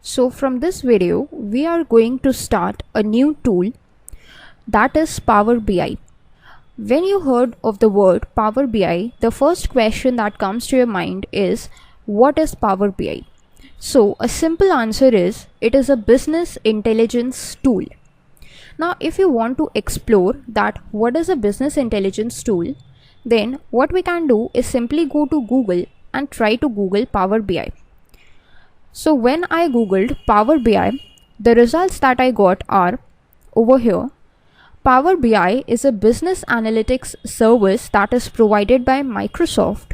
So from this video, we are going to start a new tool, that is Power BI. When you heard of the word Power BI, the first question that comes to your mind is, what is Power BI? So a simple answer is, it is a business intelligence tool. Now if you want to explore that what is a business intelligence tool, then what we can do is simply go to Google and try to Google Power BI. So when I googled Power BI, the results that I got are over here. Power BI is a business analytics service that is provided by Microsoft.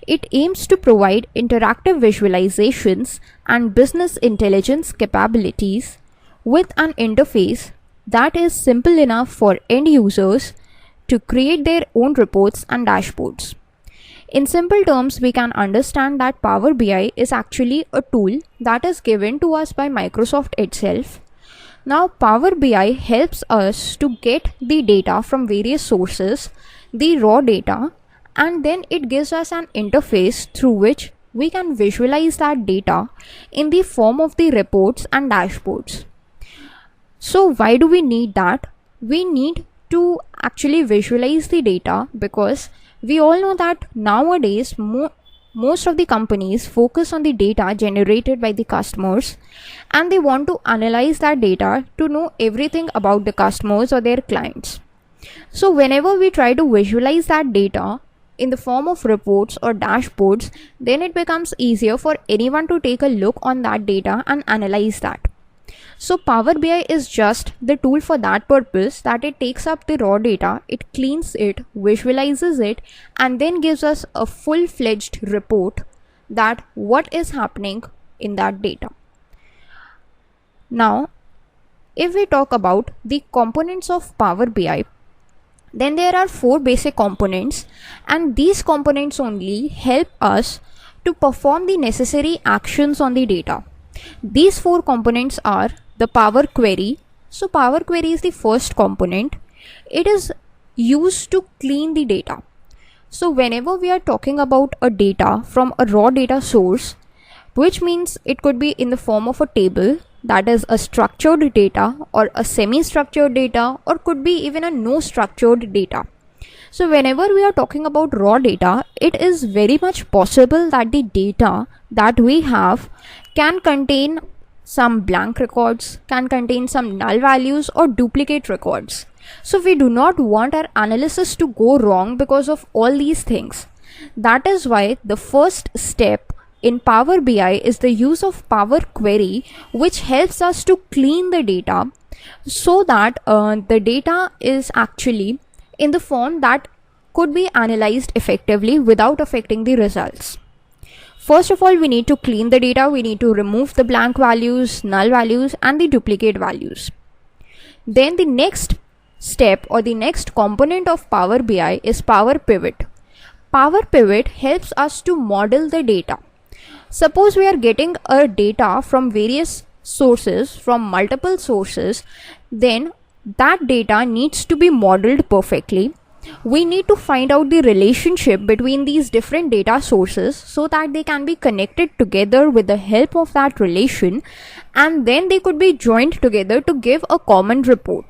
It aims to provide interactive visualizations and business intelligence capabilities with an interface that is simple enough for end users to create their own reports and dashboards. In simple terms, we can understand that Power BI is actually a tool that is given to us by Microsoft itself. Now, Power BI helps us to get the data from various sources, the raw data, and then it gives us an interface through which we can visualize that data in the form of the reports and dashboards. So why do we need that? We need to actually visualize the data because we all know that nowadays most of the companies focus on the data generated by the customers, and they want to analyze that data to know everything about the customers or their clients. So whenever we try to visualize that data in the form of reports or dashboards, then it becomes easier for anyone to take a look on that data and analyze that. So Power BI is just the tool for that purpose, that it takes up the raw data, it cleans it, visualizes it, and then gives us a full-fledged report that what is happening in that data. Now, if we talk about the components of Power BI, then there are 4 basic components, and these components only help us to perform the necessary actions on the data. These 4 components are the Power Query. So Power Query is the first component. It is used to clean the data. So whenever we are talking about a data from a raw data source, which means it could be in the form of a table, that is a structured data or a semi-structured data, or could be even a no structured data. So whenever we are talking about raw data, it is very much possible that the data that we have can contain some blank records, can contain some null values or duplicate records. So we do not want our analysis to go wrong because of all these things. That is why the first step in Power BI is the use of Power Query, which helps us to clean the data so that the data is actually in the form that could be analyzed effectively without affecting the results. First of all, we need to clean the data. We need to remove the blank values, null values, and the duplicate values. Then the next step or the next component of Power BI is Power Pivot. Power Pivot helps us to model the data. Suppose we are getting a data from various sources, from multiple sources, then that data needs to be modeled perfectly. We need to find out the relationship between these different data sources so that they can be connected together with the help of that relation, and then they could be joined together to give a common report.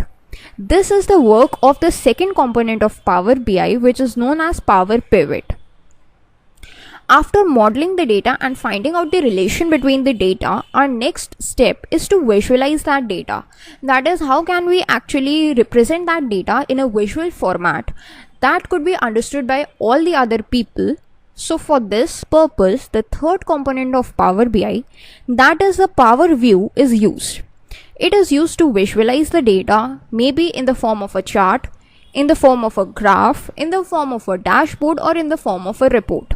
This is the work of the second component of Power BI, which is known as Power Pivot. After modeling the data and finding out the relation between the data, our next step is to visualize that data. That is, how can we actually represent that data in a visual format that could be understood by all the other people. So for this purpose, the third component of Power BI, that is the Power View, is used. It is used to visualize the data, maybe in the form of a chart, in the form of a graph, in the form of a dashboard, or in the form of a report.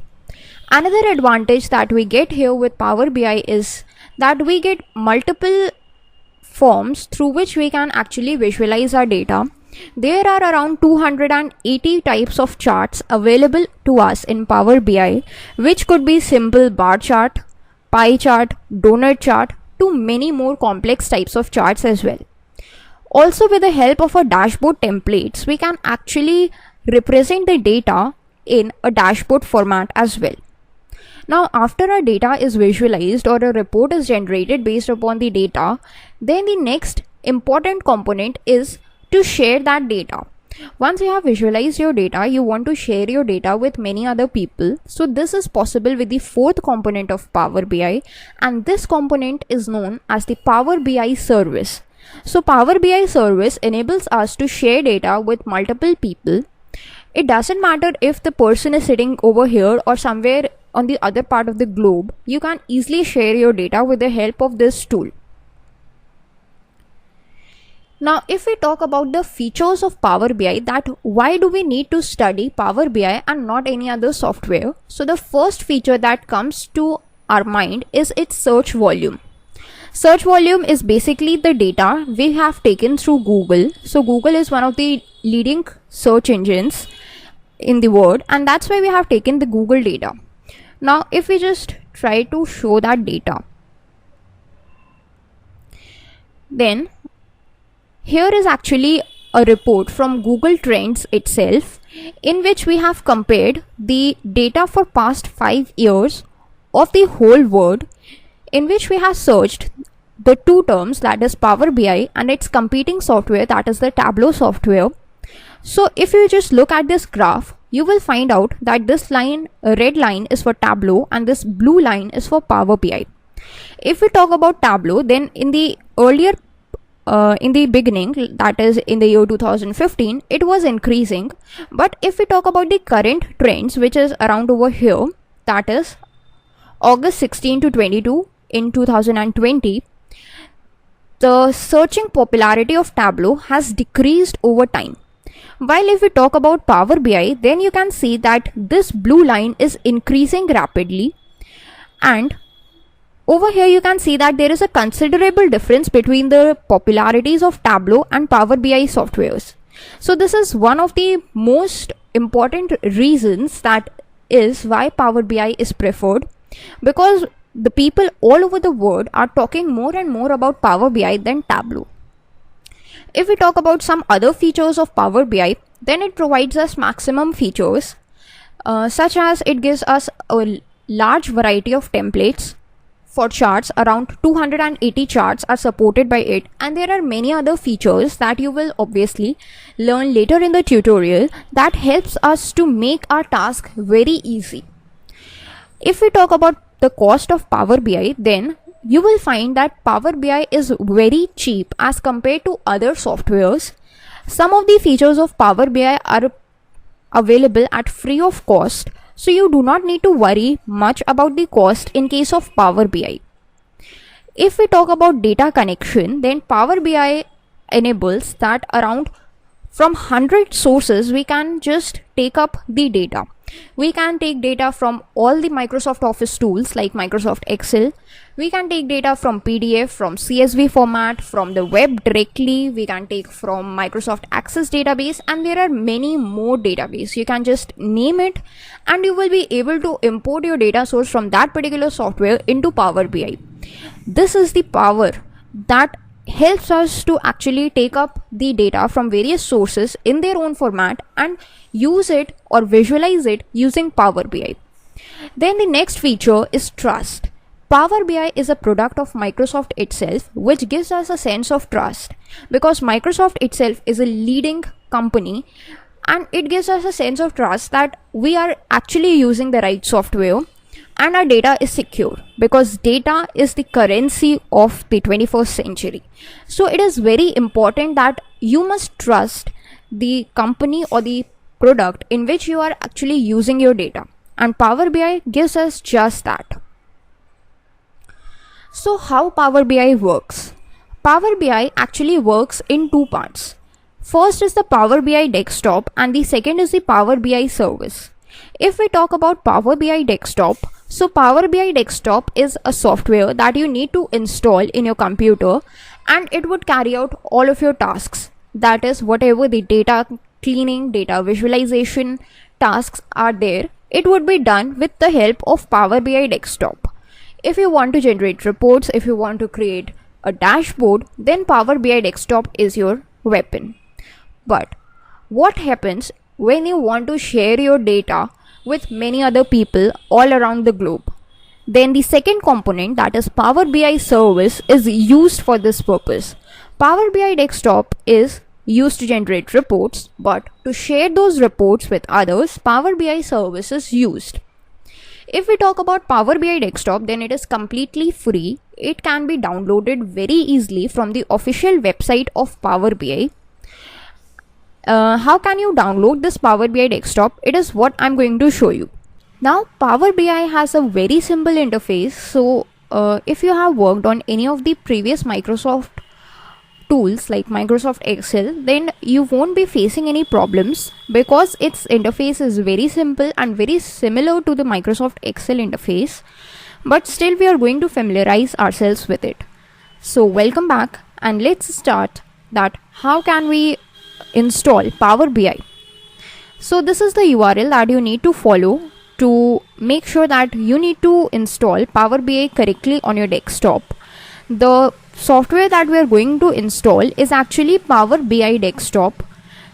Another advantage that we get here with Power BI is that we get multiple forms through which we can actually visualize our data. There are around 280 types of charts available to us in Power BI, which could be simple bar chart, pie chart, donut chart, to many more complex types of charts as well. Also, with the help of a dashboard templates, we can actually represent the data in a dashboard format as well. Now, after our data is visualized or a report is generated based upon the data, then the next important component is to share that data. Once you have visualized your data, you want to share your data with many other people. So this is possible with the fourth component of Power BI, and this component is known as the Power BI service. So Power BI service enables us to share data with multiple people. It doesn't matter if the person is sitting over here or somewhere on the other part of the globe. You can easily share your data with the help of this tool. Now, if we talk about the features of Power BI, that why do we need to study Power BI and not any other software? So the first feature that comes to our mind is its search volume. Search volume is basically the data we have taken through Google. So Google is one of the leading search engines in the world, and that's why we have taken the Google data. Now, if we just try to show that data, then here is actually a report from Google Trends itself, in which we have compared the data for past 5 years of the whole world, in which we have searched the two terms, that is Power BI and its competing software, that is the Tableau software. So if you just look at this graph, you will find out that this line, red line, is for Tableau and this blue line is for Power BI. If we talk about Tableau, then in the earlier in the beginning, that is in the year 2015, it was increasing. But if we talk about the current trends, which is around over here, that is August 16 to 22 in 2020, the searching popularity of Tableau has decreased over time. While if we talk about Power BI, then you can see that this blue line is increasing rapidly, and over here you can see that there is a considerable difference between the popularities of Tableau and Power BI softwares. So this is one of the most important reasons that is why Power BI is preferred, because the people all over the world are talking more and more about Power BI than Tableau. If we talk about some other features of Power BI, then it provides us maximum features, such as it gives us a large variety of templates for charts. Around 280 charts are supported by it, and there are many other features that you will obviously learn later in the tutorial that helps us to make our task very easy. If we talk about the cost of Power BI, then you will find that Power BI is very cheap as compared to other softwares. Some of the features of Power BI are available at free of cost, so you do not need to worry much about the cost in case of Power BI. If we talk about data connection, then Power BI enables that around from 100 sources we can just take up the data. We can take data from all the Microsoft Office tools like Microsoft Excel. We can take data from PDF, from CSV format, from the web directly. We can take from Microsoft Access database, and there are many more databases. You can just name it and you will be able to import your data source from that particular software into Power BI. This is the power that helps us to actually take up the data from various sources in their own format and use it or visualize it using Power BI. Then the next feature is trust. Power BI is a product of Microsoft itself, which gives us a sense of trust, because Microsoft itself is a leading company, and it gives us a sense of trust that we are actually using the right software and our data is secure, because data is the currency of the 21st century. So it is very important that you must trust the company or the product in which you are actually using your data, and Power BI gives us just that. So how Power BI works? Power BI actually works in two parts. First is the Power BI desktop and the second is the Power BI service. If we talk about Power BI desktop, so Power BI desktop is a software that you need to install in your computer, and it would carry out all of your tasks. That is, whatever the data cleaning, data visualization tasks are there, it would be done with the help of Power BI desktop. If you want to generate reports, if you want to create a dashboard, then Power BI desktop is your weapon. But what happens when you want to share your data with many other people all around the globe? Then the second component, that is Power BI service, is used for this purpose. Power BI desktop is used to generate reports, but to share those reports with others, Power BI service is used. If we talk about Power BI desktop, then it is completely free. It can be downloaded very easily from the official website of Power BI. How can you download this Power BI desktop? It is what I'm going to show you. Now, Power BI has a very simple interface. So if you have worked on any of the previous Microsoft tools like Microsoft Excel, then you won't be facing any problems because its interface is very simple and very similar to the Microsoft Excel interface. But still we are going to familiarize ourselves with it. So welcome back, and let's start that how can we install Power BI. So this is the URL that you need to follow to make sure that you need to install Power BI correctly on your desktop. The software that we are going to install is actually Power BI desktop.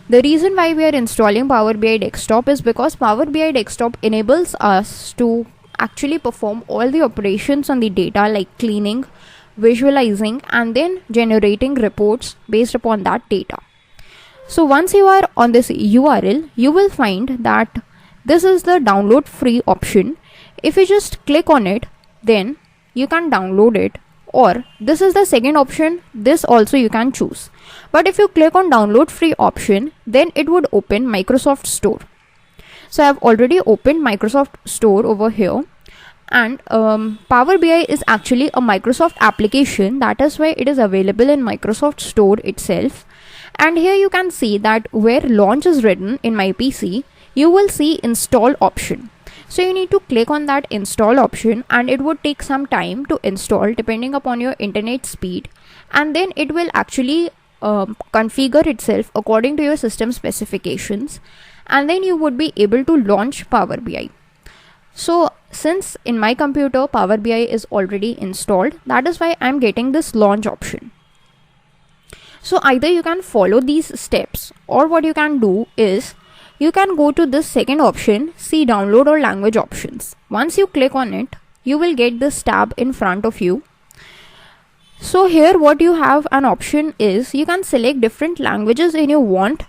The reason why we are installing Power BI desktop is because Power BI desktop enables us to actually perform all the operations on the data like cleaning, visualizing, and then generating reports based upon that data. So once you are on this URL, you will find that this is the download free option. If you just click on it, then you can download it, or this is the second option. This also you can choose. But if you click on download free option, then it would open Microsoft Store. So I have already opened Microsoft Store over here, and Power BI is actually a Microsoft application. That is why it is available in Microsoft Store itself. And here you can see that where launch is written in my PC, you will see install option. So you need to click on that install option, and it would take some time to install depending upon your internet speed, and then it will actually configure itself according to your system specifications, and then you would be able to launch Power BI. So since in my computer Power BI is already installed, that is why I'm getting this launch option. So either you can follow these steps, or what you can do is you can go to this second option, see download or language options. Once you click on it, you will get this tab in front of you. So here what you have an option is you can select different languages and you want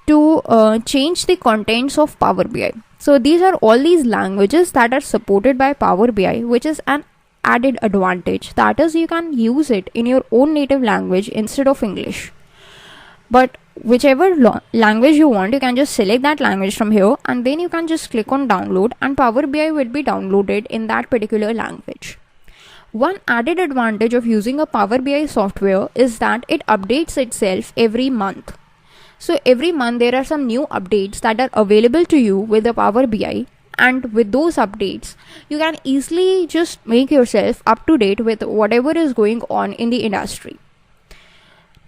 to change the contents of Power BI. So these are all these languages that are supported by Power BI, which is an added advantage. That is, you can use it in your own native language instead of English. But whichever language you want, you can just select that language from here, and then you can just click on download, and Power BI will be downloaded in that particular language. One added advantage of using a Power BI software is that it updates itself every month. So every month there are some new updates that are available to you with the Power BI, and with those updates you can easily just make yourself up to date with whatever is going on in the industry.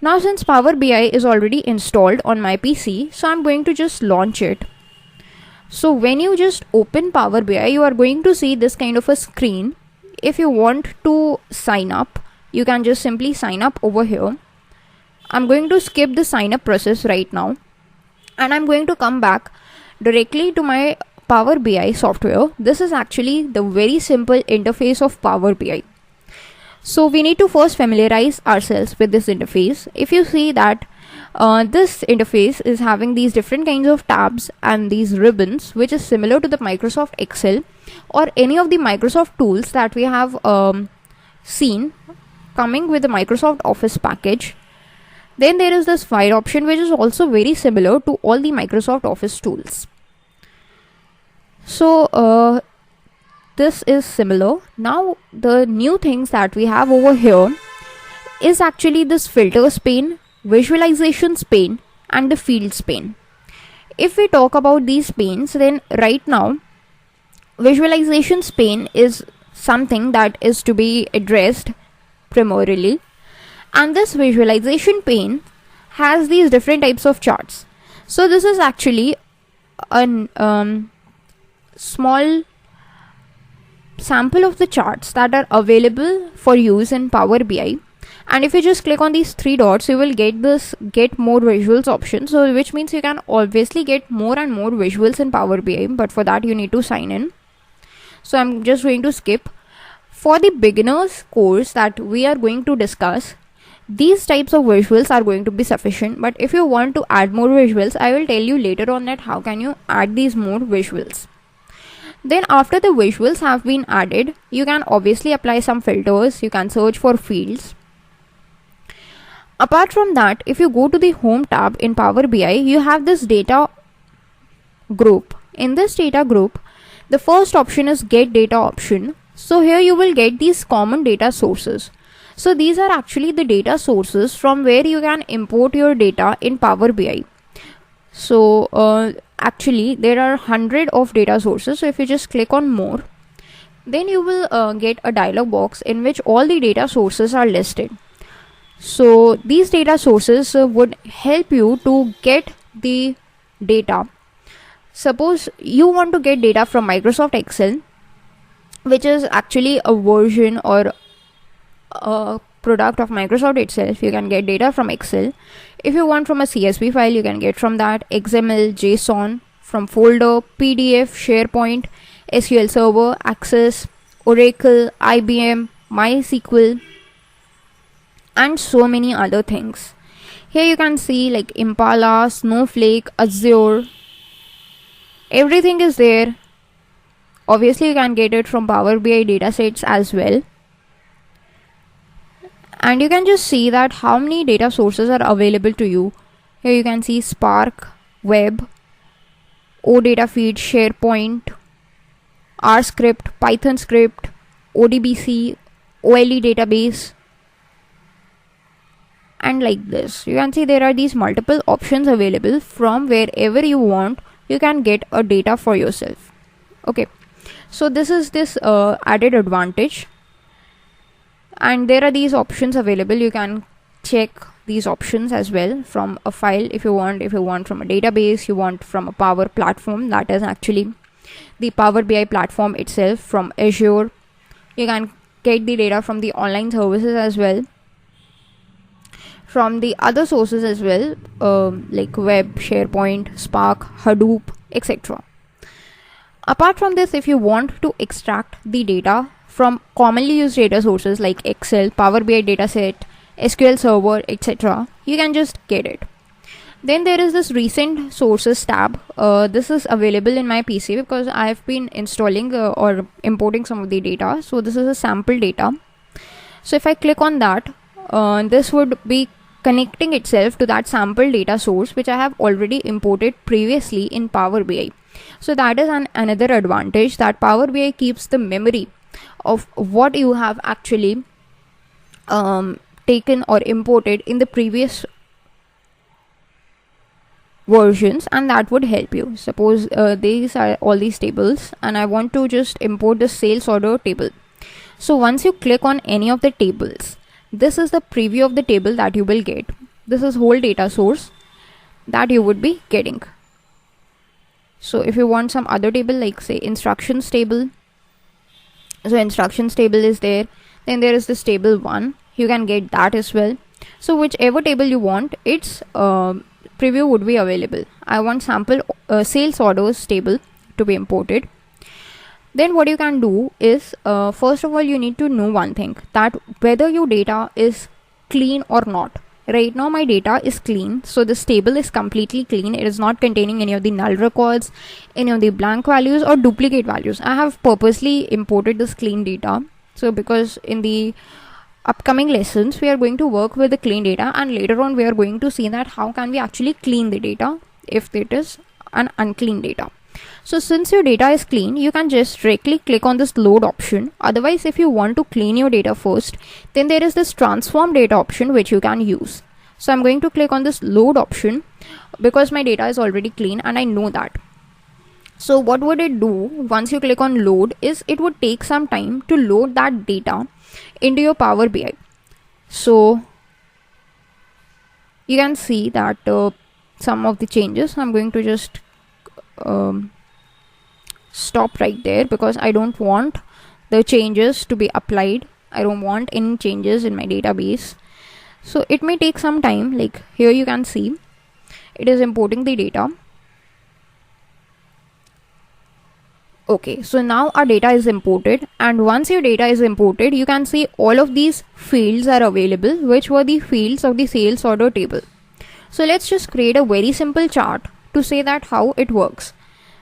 Now since Power BI is already installed on my PC, so I'm going to just launch it. So when you just open Power BI, you are going to see this kind of a screen. If you want to sign up, you can just simply sign up over here. I'm going to skip the sign up process right now, and I'm going to come back directly to my Power BI software. This is actually the very simple interface of Power BI. So we need to first familiarize ourselves with this interface. If you see that this interface is having these different kinds of tabs and these ribbons, which is similar to the Microsoft Excel or any of the Microsoft tools that we have seen coming with the Microsoft Office package. Then there is this file option, which is also very similar to all the Microsoft Office tools. So this is similar. Now the new things that we have over here is actually this filters pane, visualizations pane, and the fields pane. If we talk about these panes, then right now visualizations pane is something that is to be addressed primarily, and this visualization pane has these different types of charts. So this is actually a small sample of the charts that are available for use in Power BI, and if you just click on these three dots, you will get this get more visuals option, so which means you can obviously get more and more visuals in Power BI, but for that you need to sign in. so I'm just going to skip. For the beginners course that we are going to discuss, these types of visuals are going to be sufficient, but if you want to add more visuals, I will tell you later on that how can you add these more visuals. Then after the visuals have been added, you can obviously apply some filters, you can search for fields. Apart from that, if you go to the home tab in Power BI, you have this data group. In this data group, the first option is get data option. So here you will get these common data sources. So these are actually the data sources from where you can import your data in Power BI. So actually there are 100 of data sources. So if you just click on more, then you will get a dialog box in which all the data sources are listed. So these data sources would help you to get the data. Suppose you want to get data from Microsoft Excel, which is actually a version or a product of Microsoft itself. You can get data from Excel. If you want from a CSV file, you can get from that, XML, JSON, from folder, PDF, SharePoint, SQL Server, Access, Oracle, IBM, MySQL, and so many other things. Here you can see like Impala, Snowflake, Azure, everything is there. Obviously you can get it from Power BI datasets as well. And you can just see that how many data sources are available to you. Here you can see Spark, Web, OData Feed, SharePoint, R script, Python script, ODBC, OLE database, and like this. You can see there are these multiple options available. From wherever you want, you can get a data for yourself. Okay, so this is this added advantage, and there are these options available. You can check these options as well from a file if you want from a database, you want from a Power Platform, that is actually the Power BI platform itself, from Azure. You can get the data from the online services as well, from the other sources as well, like Web, SharePoint, Spark, Hadoop, etc. Apart from this, if you want to extract the data from commonly used data sources like Excel, Power BI dataset, SQL Server, etc., you can just get it. Then there is this recent sources tab. This is available in my PC because I have been installing or importing some of the data. So this is a sample data. So if I click on that, this would be connecting itself to that sample data source which I have already imported previously in Power BI. So that is another advantage, that Power BI keeps the memory of what you have actually taken or imported in the previous versions, and that would help you. Suppose these are all these tables and I want to just import the sales order table. So once you click on any of the tables, this is the preview of the table that you will get. This is whole data source that you would be getting. So if you want some other table, like say instructions table, so instructions table is there. Then there is this table 1, you can get that as well. So whichever table you want, its preview would be available. I want sample sales orders table to be imported. Then what you can do is, first of all, you need to know one thing, that whether your data is clean or not. Right now my data is clean, so this table is completely clean. It is not containing any of the null records, any of the blank values or duplicate values. I have purposely imported this clean data. So because in the upcoming lessons we are going to work with the clean data, and later on we are going to see that how can we actually clean the data if it is an unclean data. So since your data is clean, you can just directly click on this load option. Otherwise, if you want to clean your data first, then there is this transform data option which you can use. So I'm going to click on this load option because my data is already clean and I know that. So what would it do once you click on load is it would take some time to load that data into your Power BI. So you can see that some of the changes, I'm going to just stop right there because I don't want the changes to be applied. I don't want any changes in my database. So it may take some time. Like here you can see it is importing the data. Okay, so now our data is imported, and once your data is imported, you can see all of these fields are available, which were the fields of the sales order table. So let's just create a very simple chart to say that how it works.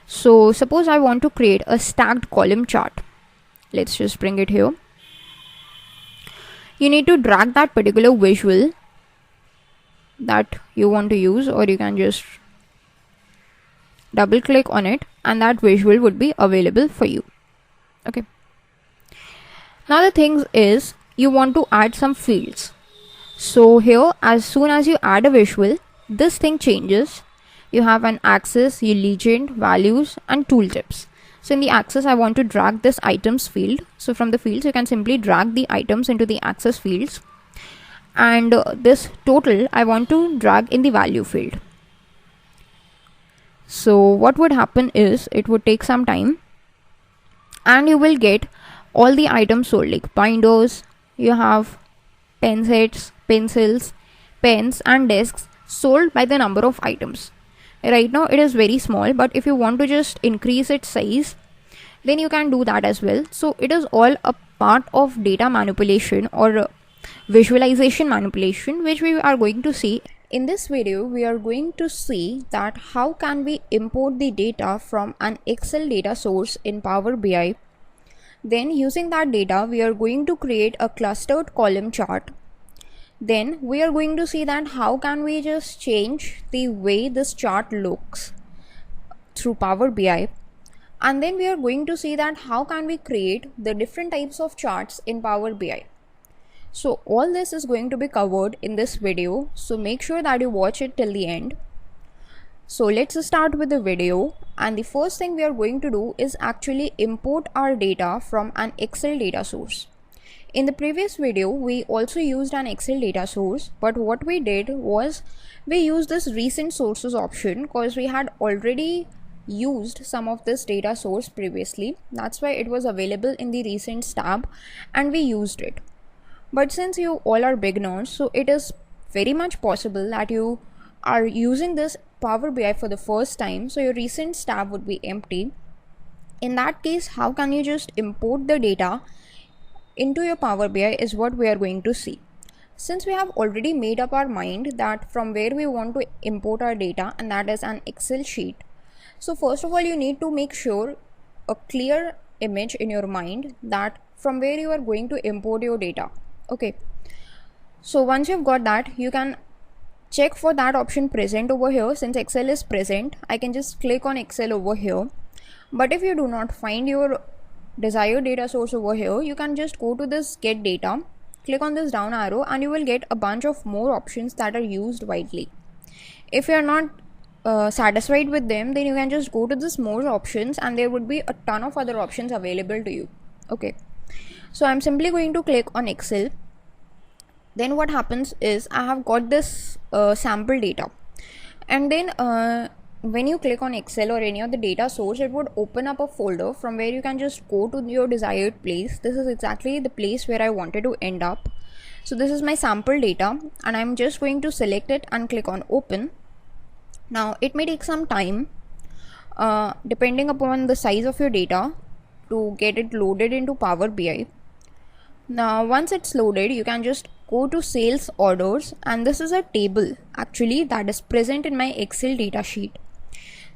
So suppose I want to create a stacked column chart. Let's just bring it here. You need to drag that particular visual that you want to use, or you can just double click on it and that visual would be available for you. Okay. Now the thing is, you want to add some fields. So here, as soon as you add a visual, this thing changes. You have an axis, your legend, values, and tooltips. So in the axis, I want to drag this items field. So from the fields, you can simply drag the items into the axis fields. And this total, I want to drag in the value field. So what would happen is, it would take some time and you will get all the items sold, like binders, you have pen sets, pencils, pens and desks sold by the number of items. Right now it is very small, but if you want to just increase its size, then you can do that as well. So it is all a part of data manipulation or visualization manipulation, which we are going to see. In this video, we are going to see that how can we import the data from an Excel data source in Power BI. Then using that data, we are going to create a clustered column chart. Then we are going to see that how can we just change the way this chart looks through Power BI. And then we are going to see that how can we create the different types of charts in Power BI. So all this is going to be covered in this video, so make sure that you watch it till the end. So let's start with the video, and the first thing we are going to do is actually import our data from an Excel data source. In the previous video, we also used an Excel data source, but what we did was we used this recent sources option because we had already used some of this data source previously. That's why it was available in the recent tab and we used it. But since you all are beginners, so it is very much possible that you are using this Power BI for the first time, so your recent tab would be empty. In that case, how can you just import the data into your Power BI is what we are going to see. Since we have already made up our mind that from where we want to import our data, and that is an Excel sheet. So first of all, you need to make sure a clear image in your mind that from where you are going to import your data. Okay, so once you've got that, you can check for that option present over here. Since Excel is present, I can just click on Excel over here. But if you do not find your desired data source over here, you can just go to this get data, click on this down arrow, and you will get a bunch of more options that are used widely. If you are not satisfied with them, then you can just go to this more options and there would be a ton of other options available to you. Okay, so I'm simply going to click on Excel. Then what happens is I have got this sample data, and then when you click on Excel or any other data source, it would open up a folder from where you can just go to your desired place. This is exactly the place where I wanted to end up. So this is my sample data and I'm just going to select it and click on open. Now it may take some time depending upon the size of your data to get it loaded into Power BI. Now once it's loaded, you can just go to sales orders, and this is a table actually that is present in my Excel data sheet.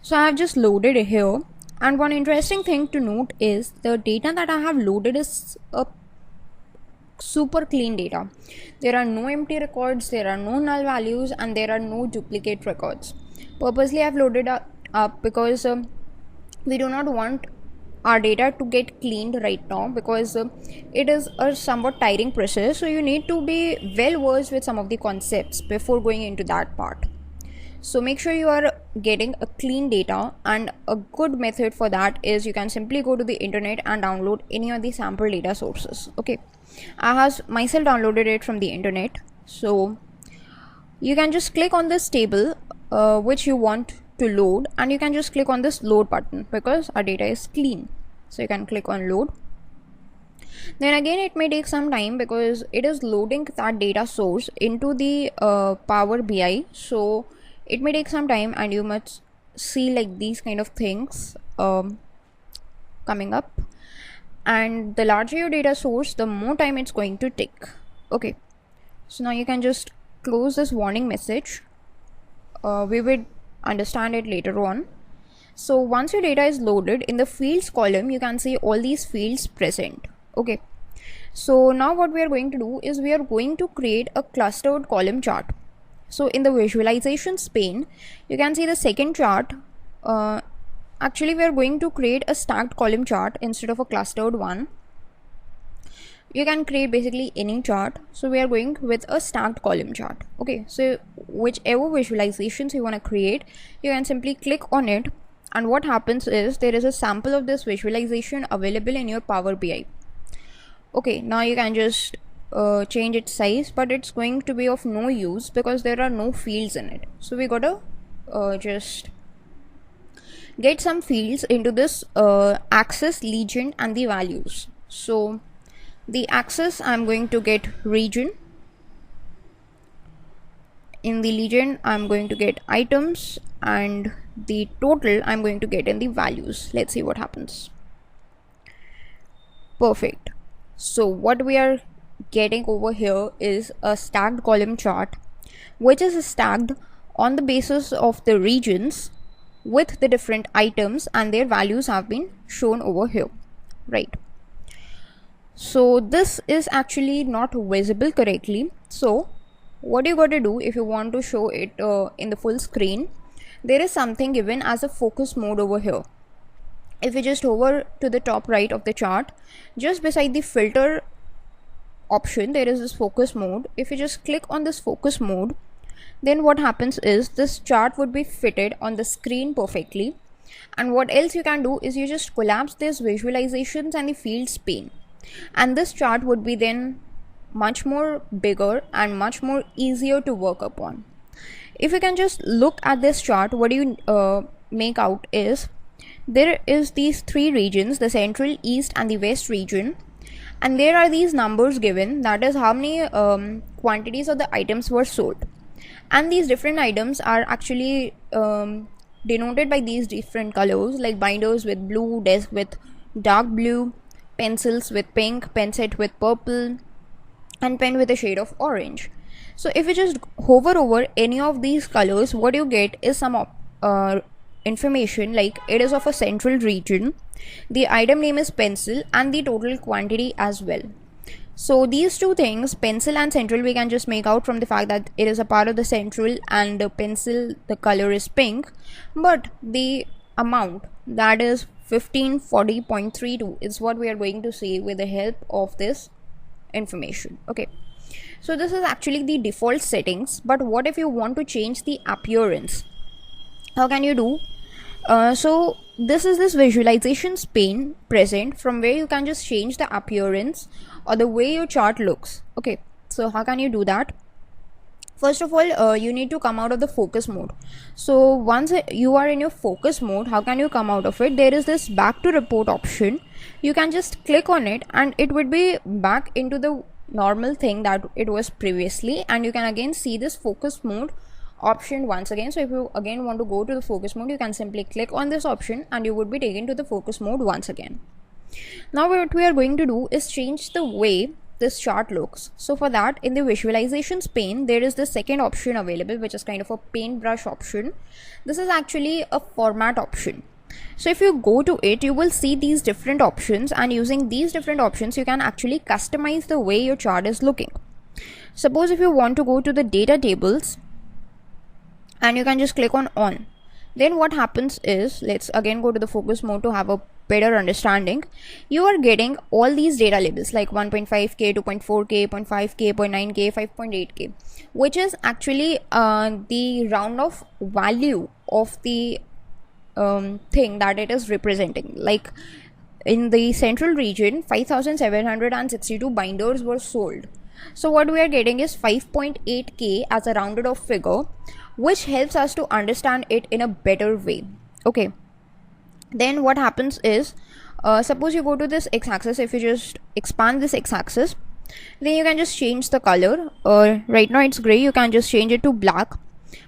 So I have just loaded it here, and one interesting thing to note is the data that I have loaded is a super clean data. There are no empty records, there are no null values, and there are no duplicate records. Purposely I've loaded up because we do not want our data to get cleaned right now, because it is a somewhat tiring process. So you need to be well versed with some of the concepts before going into that part. So make sure you are getting a clean data, and a good method for that is you can simply go to the internet and download any of the sample data sources. Okay, I have myself downloaded it from the internet. So you can just click on this table which you want to load, and you can just click on this load button because our data is clean. So you can click on load. Then again it may take some time because it is loading that data source into the Power BI. So it may take some time and you must see like these kind of things. coming up, and the larger your data source, the more time it's going to take. Okay, so now you can just close this warning message. We will understand it later on. So once your data is loaded, in the fields column you can see all these fields present. Okay, so now what we are going to do is we are going to create a clustered column chart. So in the visualizations pane, you can see the second chart. Actually we are going to create a stacked column chart instead of a clustered one. You can create basically any chart, so we are going with a stacked column chart. Okay, so whichever visualizations you want to create, you can simply click on it, and what happens is there is a sample of this visualization available in your Power BI. Okay, now you can just change its size, but it's going to be of no use because there are no fields in it. So we gotta just get some fields into this axis, legend, and the values. So the axis I'm going to get region. In the legend I'm going to get items, and the total I'm going to get in the values. Let's see what happens. Perfect. So what we are getting over here is a stacked column chart, which is stacked on the basis of the regions with the different items, and their values have been shown over here, right? So this is actually not visible correctly. So what you got to do, if you want to show it in the full screen, there is something given as a focus mode over here. If you just hover to the top right of the chart, just beside the filter option, there is this focus mode. If you just click on this focus mode, then what happens is this chart would be fitted on the screen perfectly. And what else you can do is you just collapse these visualizations and the fields pane, and this chart would be then much more bigger and much more easier to work upon. If you can just look at this chart, what you make out is there is these three regions, the central, east, and the west region, and there are these numbers given, that is how many quantities of the items were sold. And these different items are actually denoted by these different colors, like binders with blue, desk with dark blue, pencils with pink, pen set with purple, and pen with a shade of orange. So if you just hover over any of these colors, what you get is some information, like it is of a central region, the item name is pencil, and the total quantity as well. So these two things, pencil and central, we can just make out from the fact that it is a part of the central, and the pencil, the color is pink, but the amount, that is 1540.32, is what we are going to see with the help of this information. Okay, so this is actually the default settings, but what if you want to change the appearance? How can you do? So this is this visualizations pane present, from where you can just change the appearance or the way your chart looks. Okay, so how can you do that? First of all, you need to come out of the focus mode. So once you are in your focus mode, how can you come out of it? There is this back to report option. You can just click on it, and it would be back into the normal thing that it was previously, and you can again see this focus mode option once again. So if you again want to go to the focus mode, you can simply click on this option, and you would be taken to the focus mode once again. Now what we are going to do is change the way this chart looks. So for that, in the visualizations pane, there is the second option available, which is kind of a paintbrush option. This is actually a format option. So if you go to it, you will see these different options, and using these different options, you can actually customize the way your chart is looking. Suppose if you want to go to the data tables, and you can just click on, then what happens is, let's again go to the focus mode to have a better understanding. You are getting all these data labels like 1.5k, 2.4k, 0.5k, 0.9k, 5.8k, which is actually the round off value of the thing that it is representing. Like in the central region, 5762 binders were sold. So what we are getting is 5.8k as a rounded off figure, which helps us to understand it in a better way. Okay, then what happens is, suppose you go to this x-axis. If you just expand this x-axis, then you can just change the color. Right now it's gray, you can just change it to black,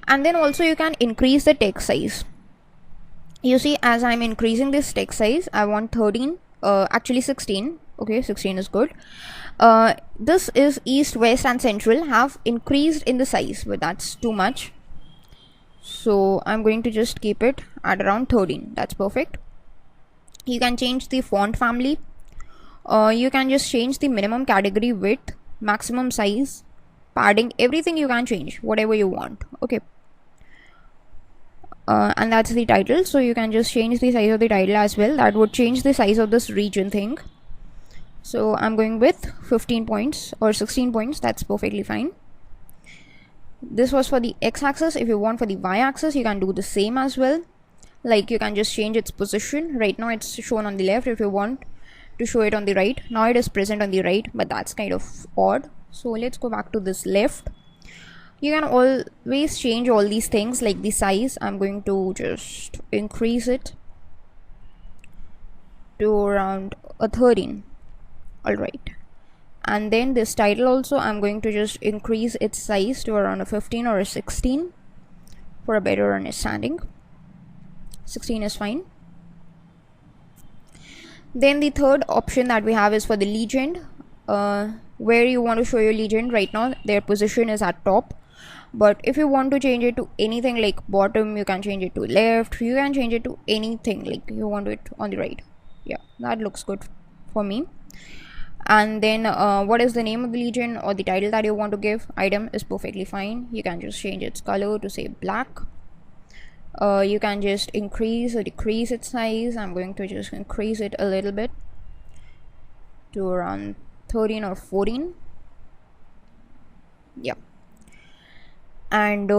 and then also you can increase the text size. You see, as I'm increasing this text size, I want 13, actually 16. Okay, 16 is good. This is east, west and central have increased in the size, but that's too much. So I'm going to just keep it at around 13. That's perfect. You can change the font family. You can just change the minimum category width, maximum size, padding, everything you can change, whatever you want. Okay. And that's the title, so you can just change the size of the title as well. That would change the size of this region thing. So I'm going with 15 points or 16 points. That's perfectly fine. This was for the x-axis. If you want for the y-axis, you can do the same as well. Like, you can just change its position. Right now it's shown on the left. If you want to show it on the right, now it is present on the right, but that's kind of odd. So let's go back to this left. You can always change all these things, like the size. I'm going to just increase it to around a 13. Alright, and then this title also, I'm going to just increase its size to around a 15 or a 16 for a better understanding. 16 is fine. Then the third option that we have is for the legend. Where you want to show your legend. Right now their position is at top, but if you want to change it to anything like bottom, you can change it to left, you can change it to anything, like you want it on the right. Yeah, that looks good for me. And then what is the name of the legend or the title that you want to give? Item is perfectly fine. You can just change its color to say black. You can just increase or decrease its size. I'm going to just increase it a little bit to around 13 or 14. Yeah. And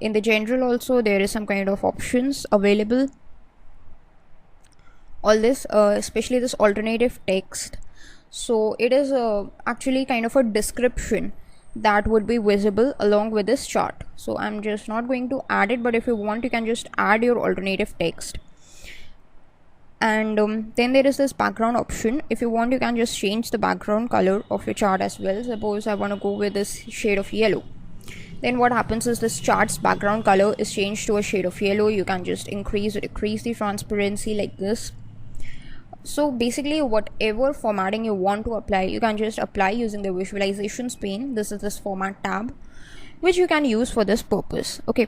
in the general also, there is some kind of options available. All this, especially this alternative text, so it is actually kind of a description that would be visible along with this chart. So I'm just not going to add it, but if you want, you can just add your alternative text. And then there is this background option. If you want, you can just change the background color of your chart as well. Suppose I want to go with this shade of yellow. Then what happens is this chart's background color is changed to a shade of yellow. You can just increase or decrease the transparency like this. So basically, whatever formatting you want to apply, you can just apply using the visualizations pane. This is this format tab, which you can use for this purpose. Okay.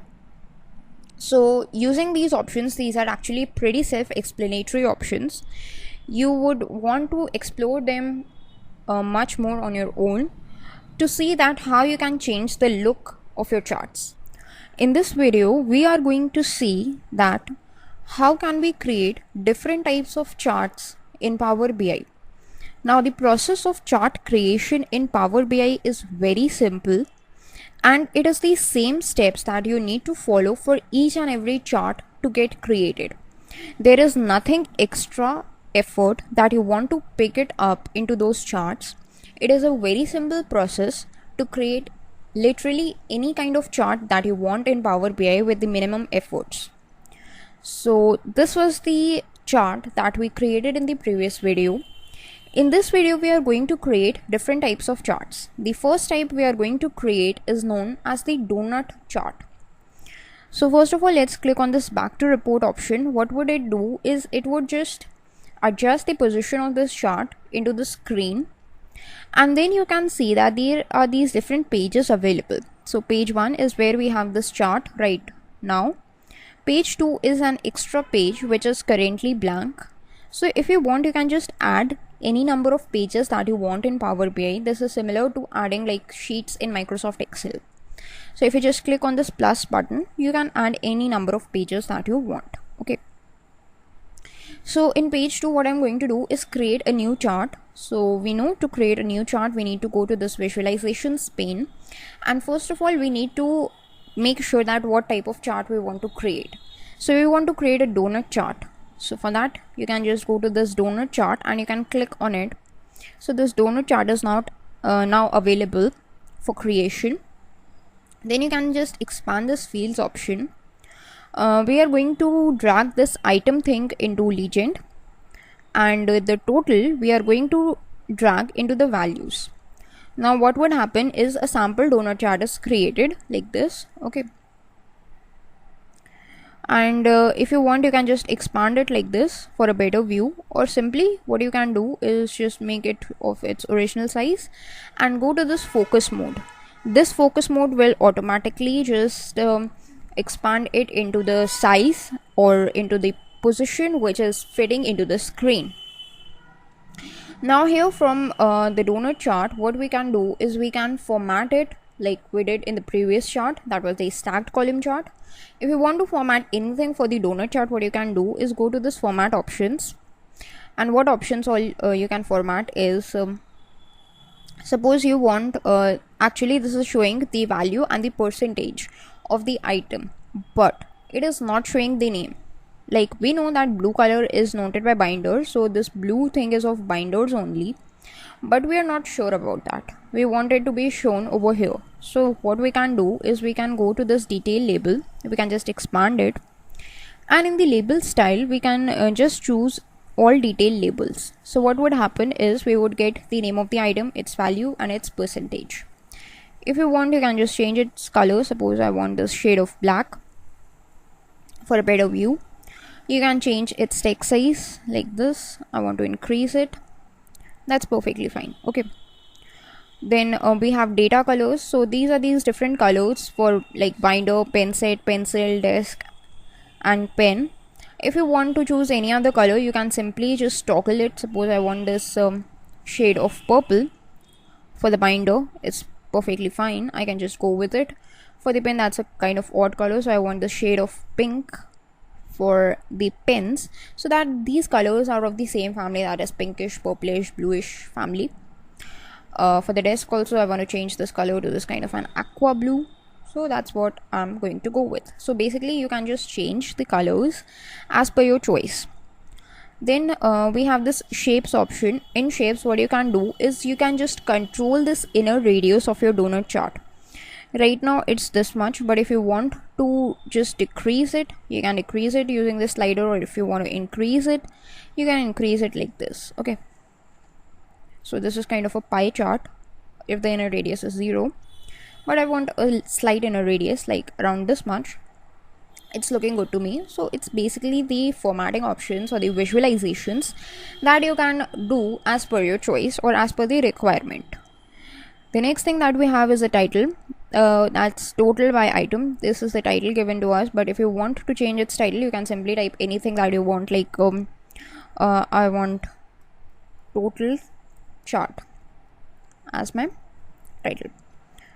So using these options, these are actually pretty self-explanatory options. You would want to explore them much more on your own to see that how you can change the look of your charts. In this video, we are going to see that how can we create different types of charts in Power BI. Now, the process of chart creation in Power BI is very simple, and it is the same steps that you need to follow for each and every chart to get created. There is nothing extra effort that you want to pick it up into those charts. It is a very simple process to create literally any kind of chart that you want in Power BI with the minimum efforts. So this was the chart that we created in the previous video. In this video, we are going to create different types of charts. The first type we are going to create is known as the donut chart. So first of all, let's click on this back to report option. What would it do is it would just adjust the position of this chart into the screen, and then you can see that there are these different pages available. So page 1 is where we have this chart right now. Page 2 is an extra page which is currently blank. So if you want, you can just add any number of pages that you want in Power BI. This is similar to adding like sheets in Microsoft Excel. So if you just click on this plus button, you can add any number of pages that you want. Okay. So in page 2, what I'm going to do is create a new chart. So we know to create a new chart, we need to go to this visualizations pane. And first of all, we need to make sure that what type of chart we want to create. So we want to create a donut chart. So for that, you can just go to this donut chart and you can click on it. So this donut chart is now available for creation. Then you can just expand this fields option. We are going to drag this item thing into legend, and the total we are going to drag into the values. Now what would happen is a sample donut chart is created like this. Okay, And if you want, you can just expand it like this for a better view, or simply what you can do is just make it of its original size and go to this focus mode. This focus mode will automatically just expand it into the size or into the position which is fitting into the screen. Now here from the donut chart, what we can do is we can format it like we did in the previous chart, that was the stacked column chart. If you want to format anything for the donut chart, what you can do is go to this format options, and what options all you can format is suppose you want actually this is showing the value and the percentage of the item, but it is not showing the name. Like we know that blue color is noted by binder, so this blue thing is of binders only, but we are not sure about that. We want it to be shown over here. So what we can do is we can go to this detail label, we can just expand it, and in the label style we can just choose all detail labels. So what would happen is we would get the name of the item, its value and its percentage. If you want, you can just change its color. Suppose I want this shade of black for a better view. You can change its text size like this. I want to increase it. That's perfectly fine. Okay. Then we have data colors. So these are these different colors for like binder, pen set, pencil, desk and pen. If you want to choose any other color, you can simply just toggle it. Suppose I want this shade of purple for the binder. It's perfectly fine. I can just go with it. For the pen, that's a kind of odd color, so I want the shade of pink for the pens, so that these colors are of the same family, that is pinkish, purplish, bluish family. For the desk also, I want to change this color to this kind of an aqua blue, so that's what I'm going to go with. So basically you can just change the colors as per your choice. Then we have this shapes option. In shapes, what you can do is you can just control this inner radius of your donut chart. Right now it's this much, but if you want to just decrease it, you can decrease it using this slider, or if you want to increase it, you can increase it like this. Okay, so this is kind of a pie chart if the inner radius is 0, but I want a slight inner radius like around this much. It's looking good to me. So it's basically the formatting options or the visualizations that you can do as per your choice or as per the requirement. The next thing that we have is a title. That's total by item. This is the title given to us, but if you want to change its title, you can simply type anything that you want, like I want total chart as my title.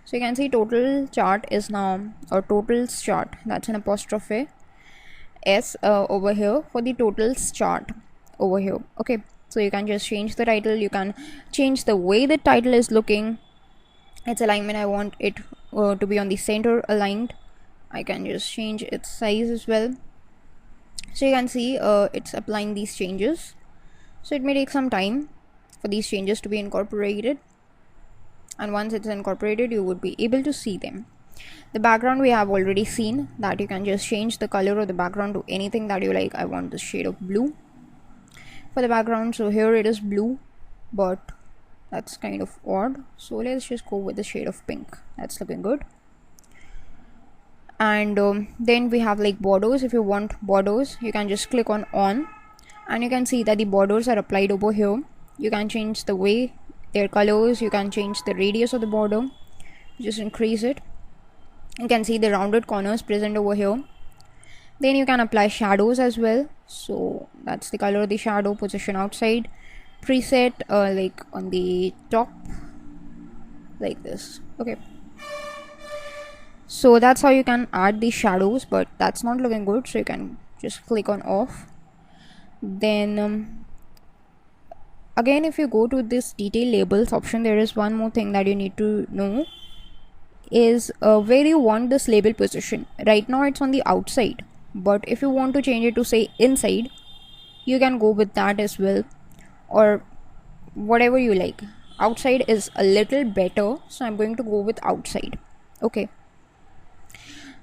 So you can see total chart is now, or totals chart, that's an apostrophe s over here for the totals chart over here. Okay, so you can just change the title, you can change the way the title is looking, its alignment. I want it to be on the center aligned. I can just change its size as well. So you can see it's applying these changes, so it may take some time for these changes to be incorporated, and once it's incorporated you would be able to see them. The background we have already seen that you can just change the color of the background to anything that you like. I want this shade of blue for the background, so here it is blue, but that's kind of odd, so let's just go with the shade of pink. That's looking good. And then we have like borders. If you want borders, you can just click on and you can see that the borders are applied over here. You can change the way their colors, you can change the radius of the border, just increase it. You can see the rounded corners present over here. Then you can apply shadows as well, so that's the color of the shadow, position outside, preset like on the top like this. Okay, so that's how you can add the shadows, but that's not looking good, so you can just click on off. Then again, if you go to this detail labels option, there is one more thing that you need to know is where you want this label position. Right now it's on the outside, but if you want to change it to say inside, you can go with that as well, or whatever you like. Outside is a little better, so I'm going to go with outside. Okay,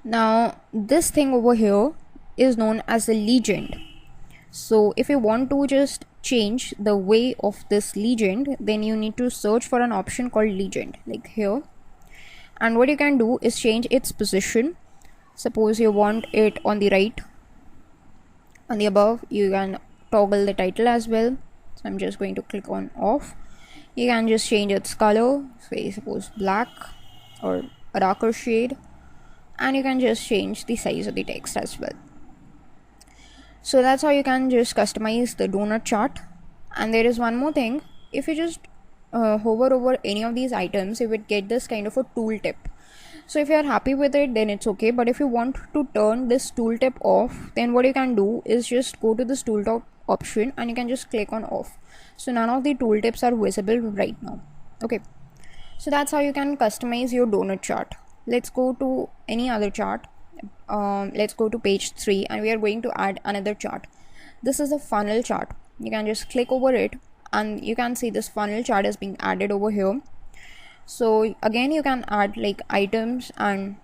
now this thing over here is known as a legend. So if you want to just change the way of this legend, then you need to search for an option called legend like here, and what you can do is change its position. Suppose you want it on the right, On the above, you can toggle the title as well. So I'm just going to click on off. You can just change its color, say suppose black or a darker shade, and you can just change the size of the text as well. So that's how you can just customize the donut chart. And there is one more thing. If you just hover over any of these items, you would get this kind of a tooltip. So if you are happy with it, then it's okay. But if you want to turn this tooltip off, then what you can do is just go to this tooltip option and you can just click on off. So none of the tooltips are visible right now. Okay, so that's how you can customize your donut chart. Let's go to any other chart. Let's go to page 3 and we are going to add another chart. This is a funnel chart. You can just click over it and you can see this funnel chart is being added over here. So again, you can add like items and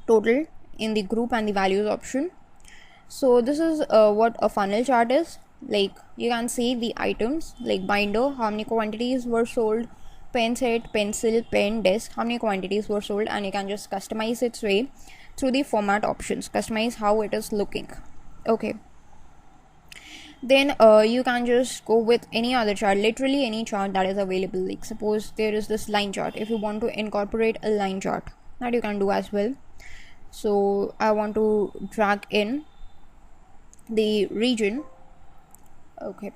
total in the group and the values option. So this is what a funnel chart is. Like you can see the items like binder, how many quantities were sold, pen set, pencil, pen, desk, how many quantities were sold, and you can just customize its way through the format options, customize how it is looking. Okay, then you can just go with any other chart, literally any chart that is available. Like suppose there is this line chart. If you want to incorporate a line chart, that you can do as well. So I want to drag in the region. Okay,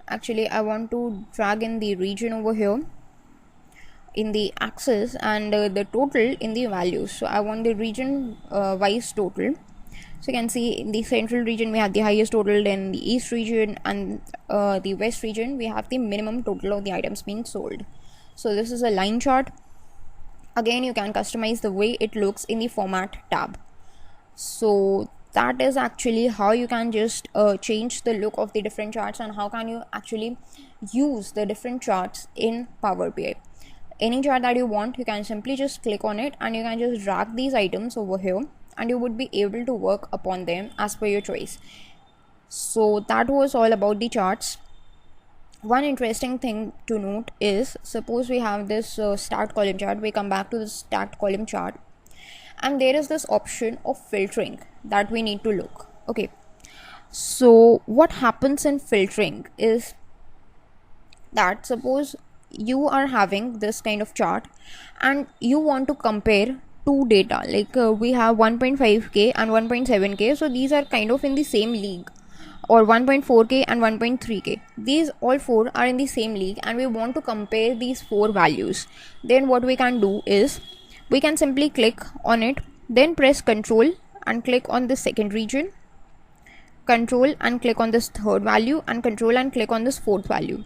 actually I want to drag in the region over here in the axis and the total in the values. So I want the region wise total. So you can see in the central region we have the highest total, then the east region and the west region we have the minimum total of the items being sold. So this is a line chart. Again, you can customize the way it looks in the format tab. So that is actually how you can just change the look of the different charts and how can you actually use the different charts in Power BI. Any chart that you want, you can simply just click on it and you can just drag these items over here and you would be able to work upon them as per your choice. So that was all about the charts. One interesting thing to note is, suppose we have this stacked column chart. We come back to the stacked column chart and there is this option of filtering that we need to look. Okay, so what happens in filtering is that suppose you are having this kind of chart and you want to compare two data, like we have 1.5k and 1.7k, so these are kind of in the same league, or 1.4k and 1.3k, these all four are in the same league and we want to compare these four values. Then what we can do is we can simply click on it, then press Control and click on the second region, Control and click on this third value, and Control and click on this fourth value.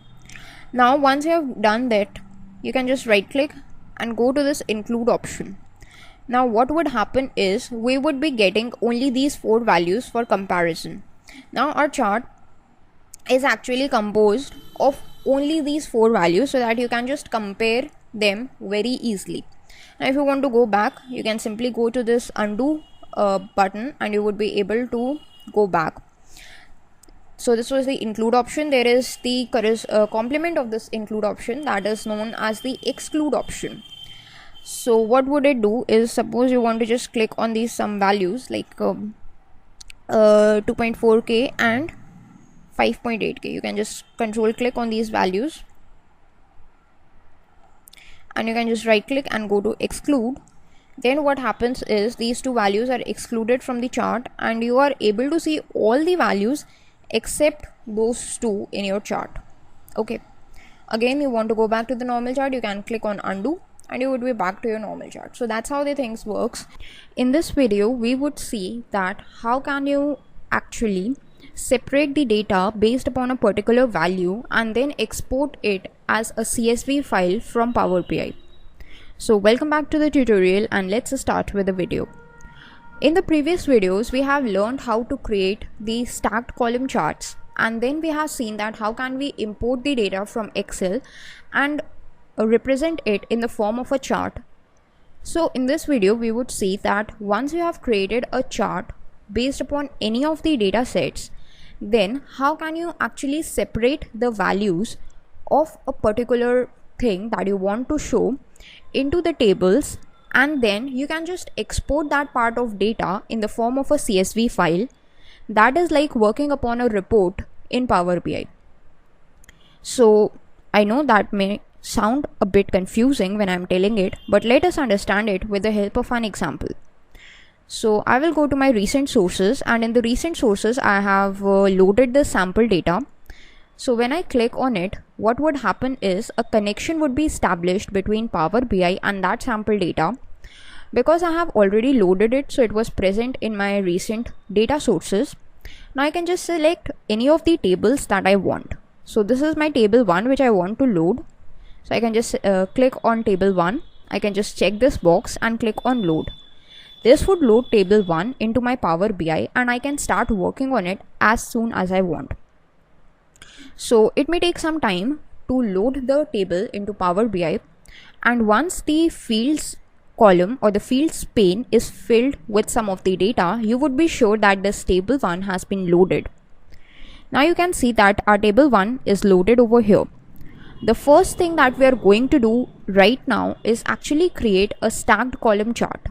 Now once you have done that, you can just right click and go to this include option. Now what would happen is we would be getting only these four values for comparison. Now our chart is actually composed of only these four values so that you can just compare them very easily. Now if you want to go back, you can simply go to this undo button and you would be able to go back. So this was the include option. There is the complement of this include option, that is known as the exclude option. So what would it do is, suppose you want to just click on these some values like 2.4k and 5.8k. You can just control click on these values and you can just right click and go to exclude. Then what happens is these two values are excluded from the chart and you are able to see all the values except those two in your chart. Okay, again you want to go back to the normal chart, you can click on undo and you would be back to your normal chart. So that's how the things works. In this video we would see that how can you actually separate the data based upon a particular value and then export it as a CSV file from Power BI. So welcome back to the tutorial and let's start with the video. In the previous videos we have learned how to create the stacked column charts, and then we have seen that how can we import the data from Excel and represent it in the form of a chart. So in this video we would see that once you have created a chart based upon any of the data sets, then how can you actually separate the values of a particular thing that you want to show into the tables, and then you can just export that part of data in the form of a CSV file. That is like working upon a report in Power BI. So I know that may sound a bit confusing when I'm telling it, but let us understand it with the help of an example. So I will go to my recent sources, and in the recent sources I have loaded the sample data. So when I click on it, what would happen is a connection would be established between Power BI and that sample data. Because I have already loaded it, so it was present in my recent data sources. Now I can just select any of the tables that I want. So this is my table 1 which I want to load. So I can just click on table 1. I can just check this box and click on load. This would load table 1 into my Power BI, and I can start working on it as soon as I want. So it may take some time to load the table into Power BI, and once the fields column or the fields pane is filled with some of the data, you would be sure that this table 1 has been loaded. Now you can see that our table 1 is loaded over here. The first thing that we are going to do right now is actually create a stacked column chart.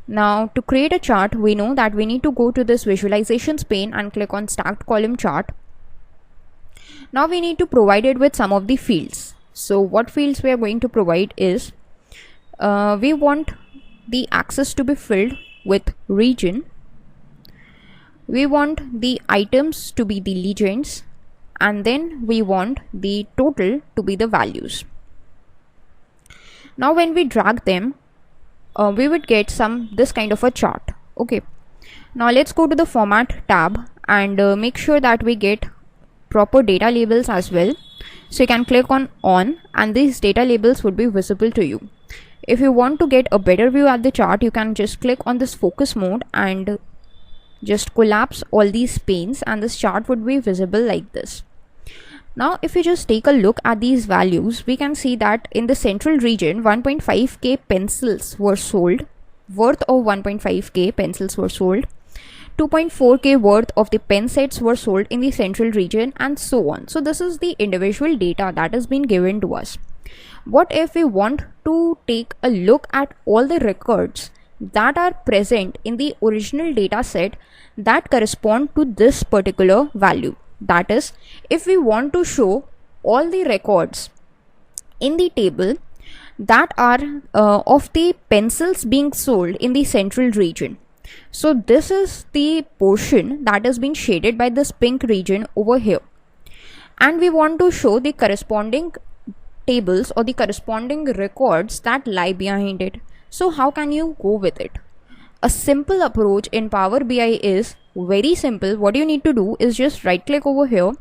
Now to create a chart, we know that we need to go to this visualizations pane and click on stacked column chart. Now we need to provide it with some of the fields. So what fields we are going to provide is, we want the axis to be filled with region. We want the items to be the legends, and then we want the total to be the values. Now when we drag them, we would get this kind of a chart. Okay, now let's go to the format tab and make sure that we get proper data labels as well. So you can click on and these data labels would be visible to you. If you want to get a better view at the chart, you can just click on this focus mode and just collapse all these panes, and this chart would be visible like this. Now if you just take a look at these values, we can see that in the central region 1.5k pencils were sold, worth of 1.5k pencils were sold. 2.4k worth of the pen sets were sold in the central region, and so on. So this is the individual data that has been given to us. What if we want to take a look at all the records that are present in the original data set that correspond to this particular value? That is, if we want to show all the records in the table that are of the pencils being sold in the central region. So this is the portion that has been shaded by this pink region over here, and we want to show the corresponding tables or the corresponding records that lie behind it. So how can you go with it? A simple approach in Power BI is very simple. What you need to do is just right click over here,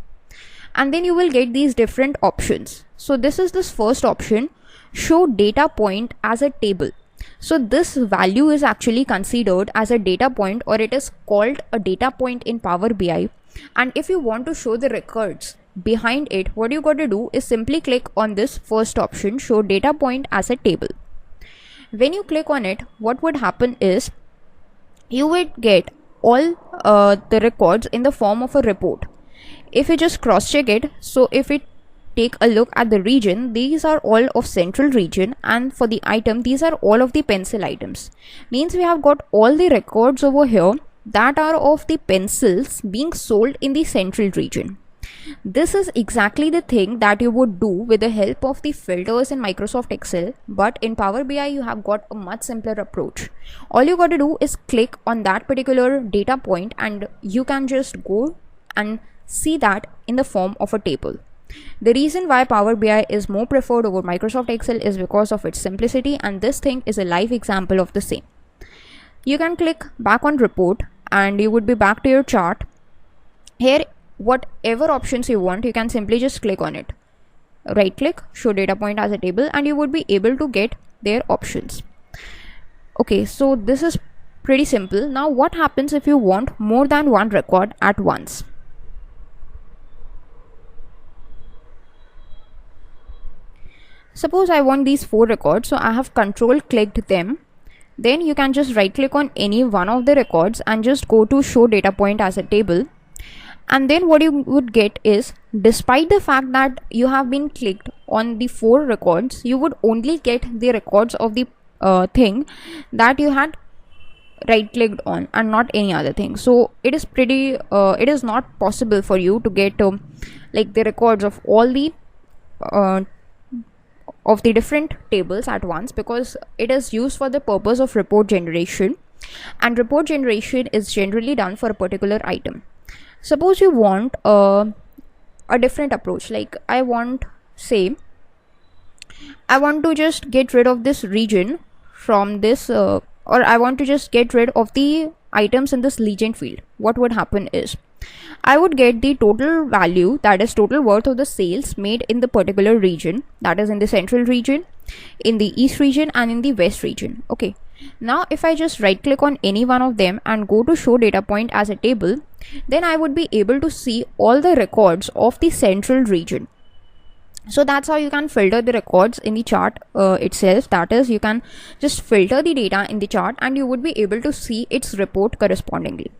and then you will get these different options. So this is this first option, show data point as a table. So this value is actually considered as a data point, or it is called a data point in Power BI. And if you want to show the records behind it, what you got to do is simply click on this first option, show data point as a table. When you click on it, what would happen is you would get all the records in the form of a report. If you just cross check it, so if it take a look at the region, these are all of central region, and for the item, these are all of the pencil items. Means we have got all the records over here that are of the pencils being sold in the central region. This is exactly the thing that you would do with the help of the filters in Microsoft Excel, but in Power BI you have got a much simpler approach. All you got to do is click on that particular data point, and you can just go and see that in the form of a table. The reason why Power BI is more preferred over Microsoft Excel is because of its simplicity, and this thing is a live example of the same. You can click back on report and you would be back to your chart. Here, whatever options you want, you can simply just click on it. Right click, show data point as a table, and you would be able to get their options. Okay, so this is pretty simple. Now what happens if you want more than one record at once? Suppose I want these 4 records, so I have control clicked them. Then you can just right click on any one of the records and just go to show data point as a table. And then what you would get is, despite the fact that you have been clicked on the 4 records, you would only get the records of the thing that you had right clicked on and not any other thing. So it is it is not possible for you to get like the records of all the different tables at once, because it is used for the purpose of report generation, and report generation is generally done for a particular item. Suppose you want a different approach, like I want to just get rid of this region from this or I want to just get rid of the items in this legend field. What would happen is I would get the total value, that is total worth of the sales made in the particular region, that is in the central region, in the east region, and in the west region. Okay, now if I just right click on any one of them and go to show data point as a table, then I would be able to see all the records of the central region. So that's how you can filter the records in the chart itself. That is, you can just filter the data in the chart and you would be able to see its report correspondingly.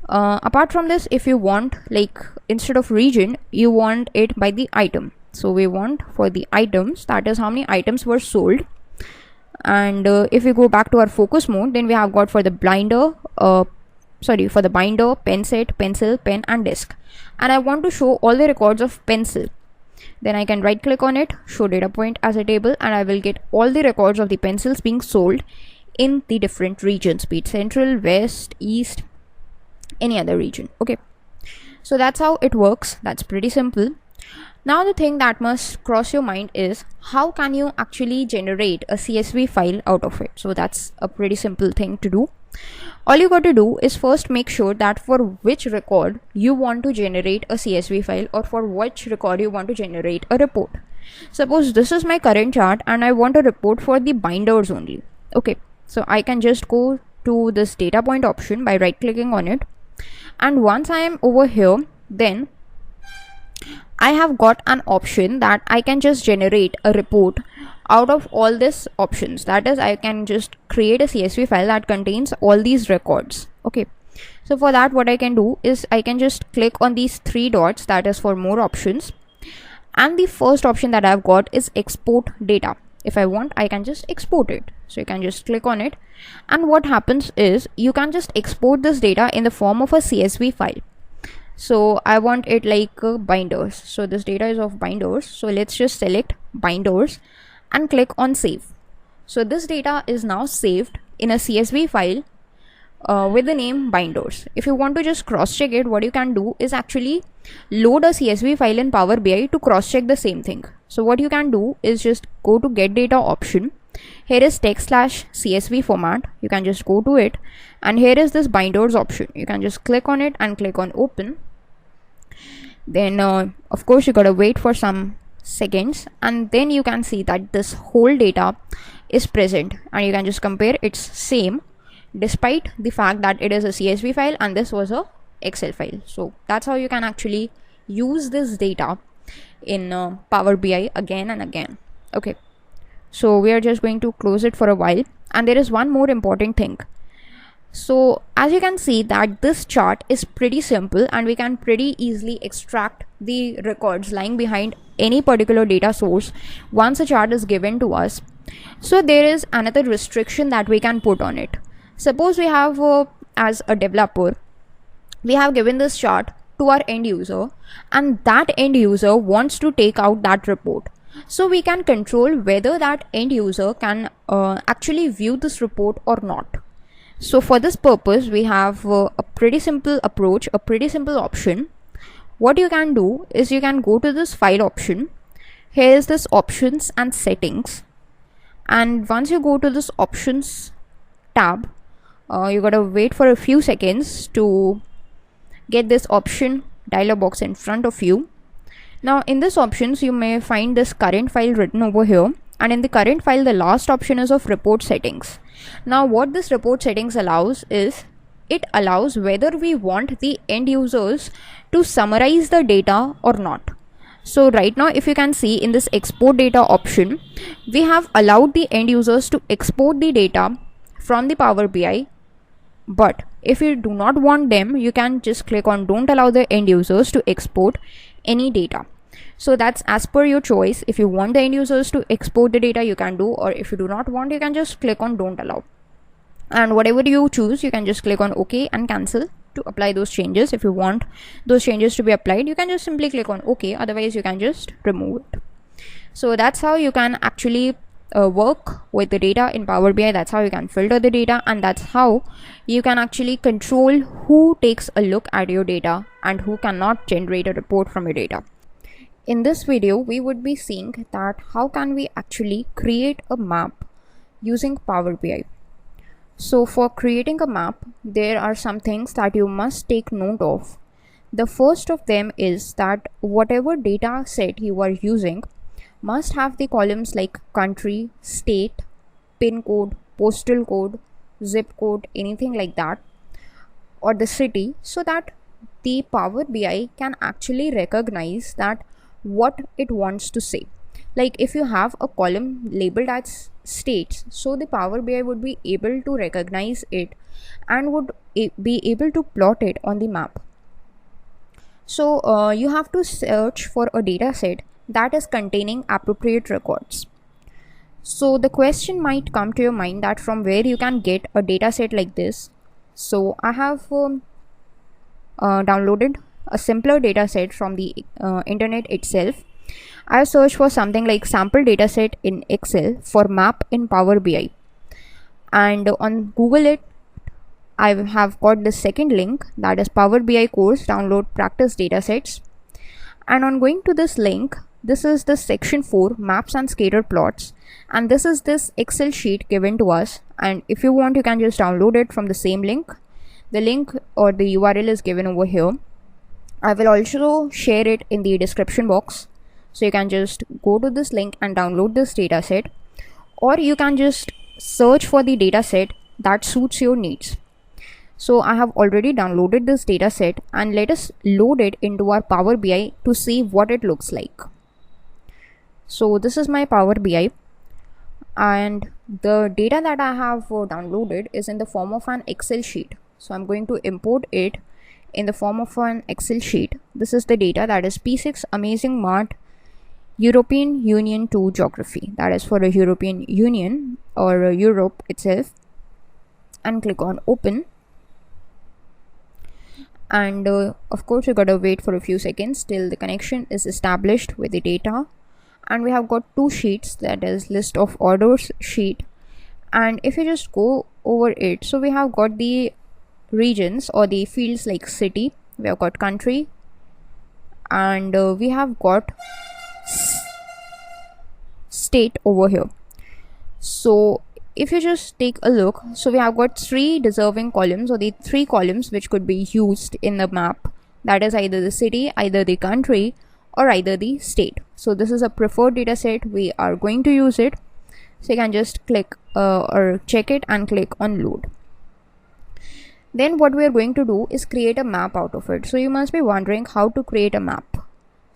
Apart from this, if you want, like instead of region, you want it by the item. So we want for the items, that is how many items were sold. And if we go back to our focus mode, then we have got for the binder, pen set, pencil, pen, and disk. And I want to show all the records of pencil. Then I can right click on it, show data point as a table, and I will get all the records of the pencils being sold in the different regions, be it central, west, east, any other region. Okay, so that's how it works. That's pretty simple. Now the thing that must cross your mind is, how can you actually generate a CSV file out of it? So that's a pretty simple thing to do. All you got to do is first make sure that for which record you want to generate a CSV file, or for which record you want to generate a report. Suppose this is my current chart and I want a report for the binders only. Okay, so I can just go to this data point option by right clicking on it, and once I am over here, then I have got an option that I can just generate a report out of all these options. That is, I can just create a CSV file that contains all these records. Okay, so for that, what I can do is I can just click on these three dots, that is for more options, and the first option that I've got is export data. If I want, I can just export it. So you can just click on it, and what happens is you can just export this data in the form of a CSV file. So I want it like binders. So this data is of binders. So let's just select binders and click on save. So this data is now saved in a CSV file with the name binders. If you want to just cross check it, what you can do is actually load a CSV file in Power BI to cross check the same thing. So what you can do is just go to get data option. Here is text/CSV format. You can just go to it, and here is this binders option. You can just click on it and click on open. Then of course you gotta wait for some seconds, and then you can see that this whole data is present, and you can just compare it's same despite the fact that it is a CSV file and this was a Excel file. So that's how you can actually use this data in Power BI again and again. Okay, so we are just going to close it for a while, and there is one more important thing. So as you can see that this chart is pretty simple, and we can pretty easily extract the records lying behind any particular data source once a chart is given to us. So there is another restriction that we can put on it. Suppose we have as a developer, we have given this chart to our end user, and that end user wants to take out that report. So we can control whether that end user can actually view this report or not. So for this purpose, we have a pretty simple approach, a pretty simple option. What you can do is you can go to this file option. Here is this options and settings, and once you go to this options tab, you gotta wait for a few seconds to get this option dialog box in front of you. Now in this options, you may find this current file written over here, and in the current file, the last option is of report settings. Now what this report settings allows is, it allows whether we want the end users to summarize the data or not. So right now, if you can see in this export data option, we have allowed the end users to export the data from the Power BI. But if you do not want them, you can just click on don't allow the end users to export any data. So that's as per your choice. If you want the end users to export the data, you can do, or if you do not want, you can just click on don't allow. and whatever you choose, you can just click on OK and cancel to apply those changes. If you want those changes to be applied, you can just simply click on OK, otherwise you can just remove it. So that's how you can actually work with the data in Power BI. That's how you can filter the data, and that's how you can actually control who takes a look at your data and who cannot generate a report from your data. In this video, we would be seeing that how can we actually create a map using Power BI. So for creating a map, there are some things that you must take note of. The first of them is that whatever data set you are using must have the columns like country, state, pin code, postal code, zip code, anything like that, or the city, so that the Power BI can actually recognize that what it wants to say. Like if you have a column labeled as states, so the Power BI would be able to recognize it and would be able to plot it on the map. So you have to search for a data set that is containing appropriate records. So the question might come to your mind that from where you can get a data set like this. So I have downloaded a simpler data set from the internet itself. I searched for something like sample dataset in Excel for map in Power BI, and on Google it, I have got the second link, that is Power BI course download practice datasets. And on going to this link, this is the section 4 maps and scatter plots, and this is this Excel sheet given to us, and if you want you can just download it from the same link. The link or the URL is given over here. I will also share it in the description box, so you can just go to this link and download this dataset, or you can just search for the dataset that suits your needs. So I have already downloaded this dataset, and let us load it into our Power BI to see what it looks like. So this is my Power BI, and the data that I have downloaded is in the form of an Excel sheet. So I'm going to import it in the form of an Excel sheet. This is the data, that is P6 Amazing Mart European Union 2 Geography, that is for the European Union or Europe itself, and click on open. And of course you gotta wait for a few seconds till the connection is established with the data. And we have got two sheets, that is list of orders sheet, and if you just go over it, so we have got the regions or the fields like city, we have got country, and we have got state over here. So if you just take a look, so we have got three deserving columns, or the three columns which could be used in the map, that is either the city, either the country, or either the state. So this is a preferred data set, we are going to use it. So you can just click or check it and click on load. Then what we are going to do is create a map out of it. So you must be wondering how to create a map.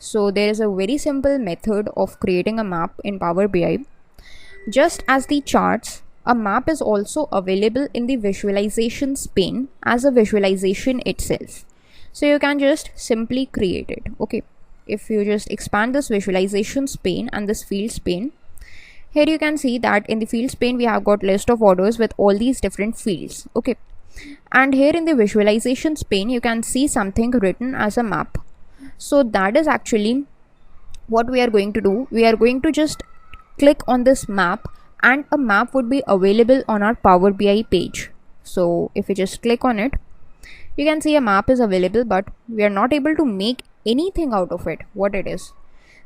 So there is a very simple method of creating a map in Power BI. Just as the charts, a map is also available in the visualizations pane as a visualization itself. So you can just simply create it. Okay, if you just expand this visualizations pane and this fields pane, here you can see that in the fields pane we have got list of orders with all these different fields. Okay, and here in the visualizations pane you can see something written as a map. So that is actually what we are going to do. We are going to just click on this map, and a map would be available on our Power BI page. So if you just click on it, you can see a map is available, but we are not able to make anything out of it, what it is.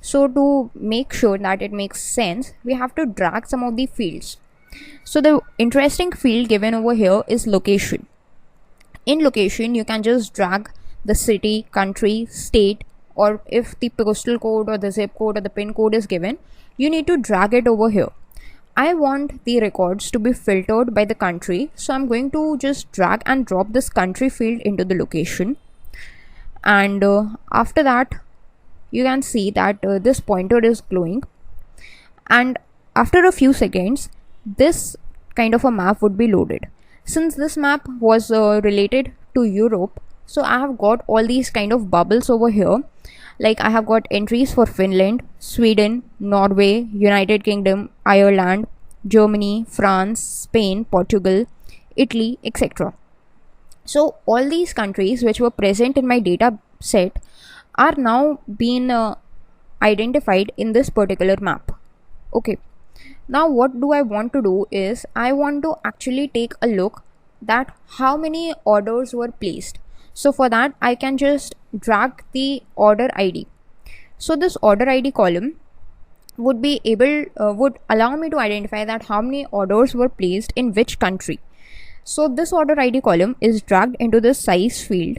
So to make sure that it makes sense, we have to drag some of the fields. So the interesting field given over here is location. In location you can just drag the city, country, state, or if the postal code or the zip code or the pin code is given, you need to drag it over here. I want the records to be filtered by the country, so I'm going to just drag and drop this country field into the location. And after that you can see that this pointer is glowing, and after a few seconds this kind of a map would be loaded. Since this map was related to Europe, so I have got all these kind of bubbles over here. Like I have got entries for Finland, Sweden, Norway, United Kingdom, Ireland, Germany, France, Spain, Portugal, Italy, etc. So all these countries which were present in my data set are now being identified in this particular map. Okay, now what do I want to do is I want to actually take a look that how many orders were placed. So for that I can just drag the order ID. So this order ID column would allow me to identify that how many orders were placed in which country. So this order ID column is dragged into the size field,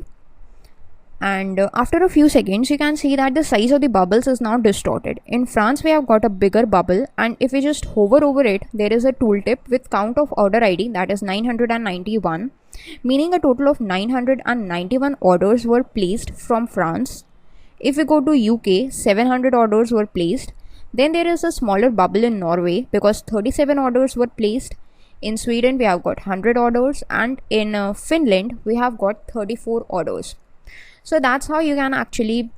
and after a few seconds you can see that the size of the bubbles is now distorted. In France we have got a bigger bubble, and if we just hover over it, there is a tooltip with count of order ID, that is 991, meaning a total of 991 orders were placed from France. If we go to UK, 700 orders were placed. Then there is a smaller bubble in Norway because 37 orders were placed. In Sweden we have got 100 orders, and in Finland we have got 34 orders. So that's how you can actually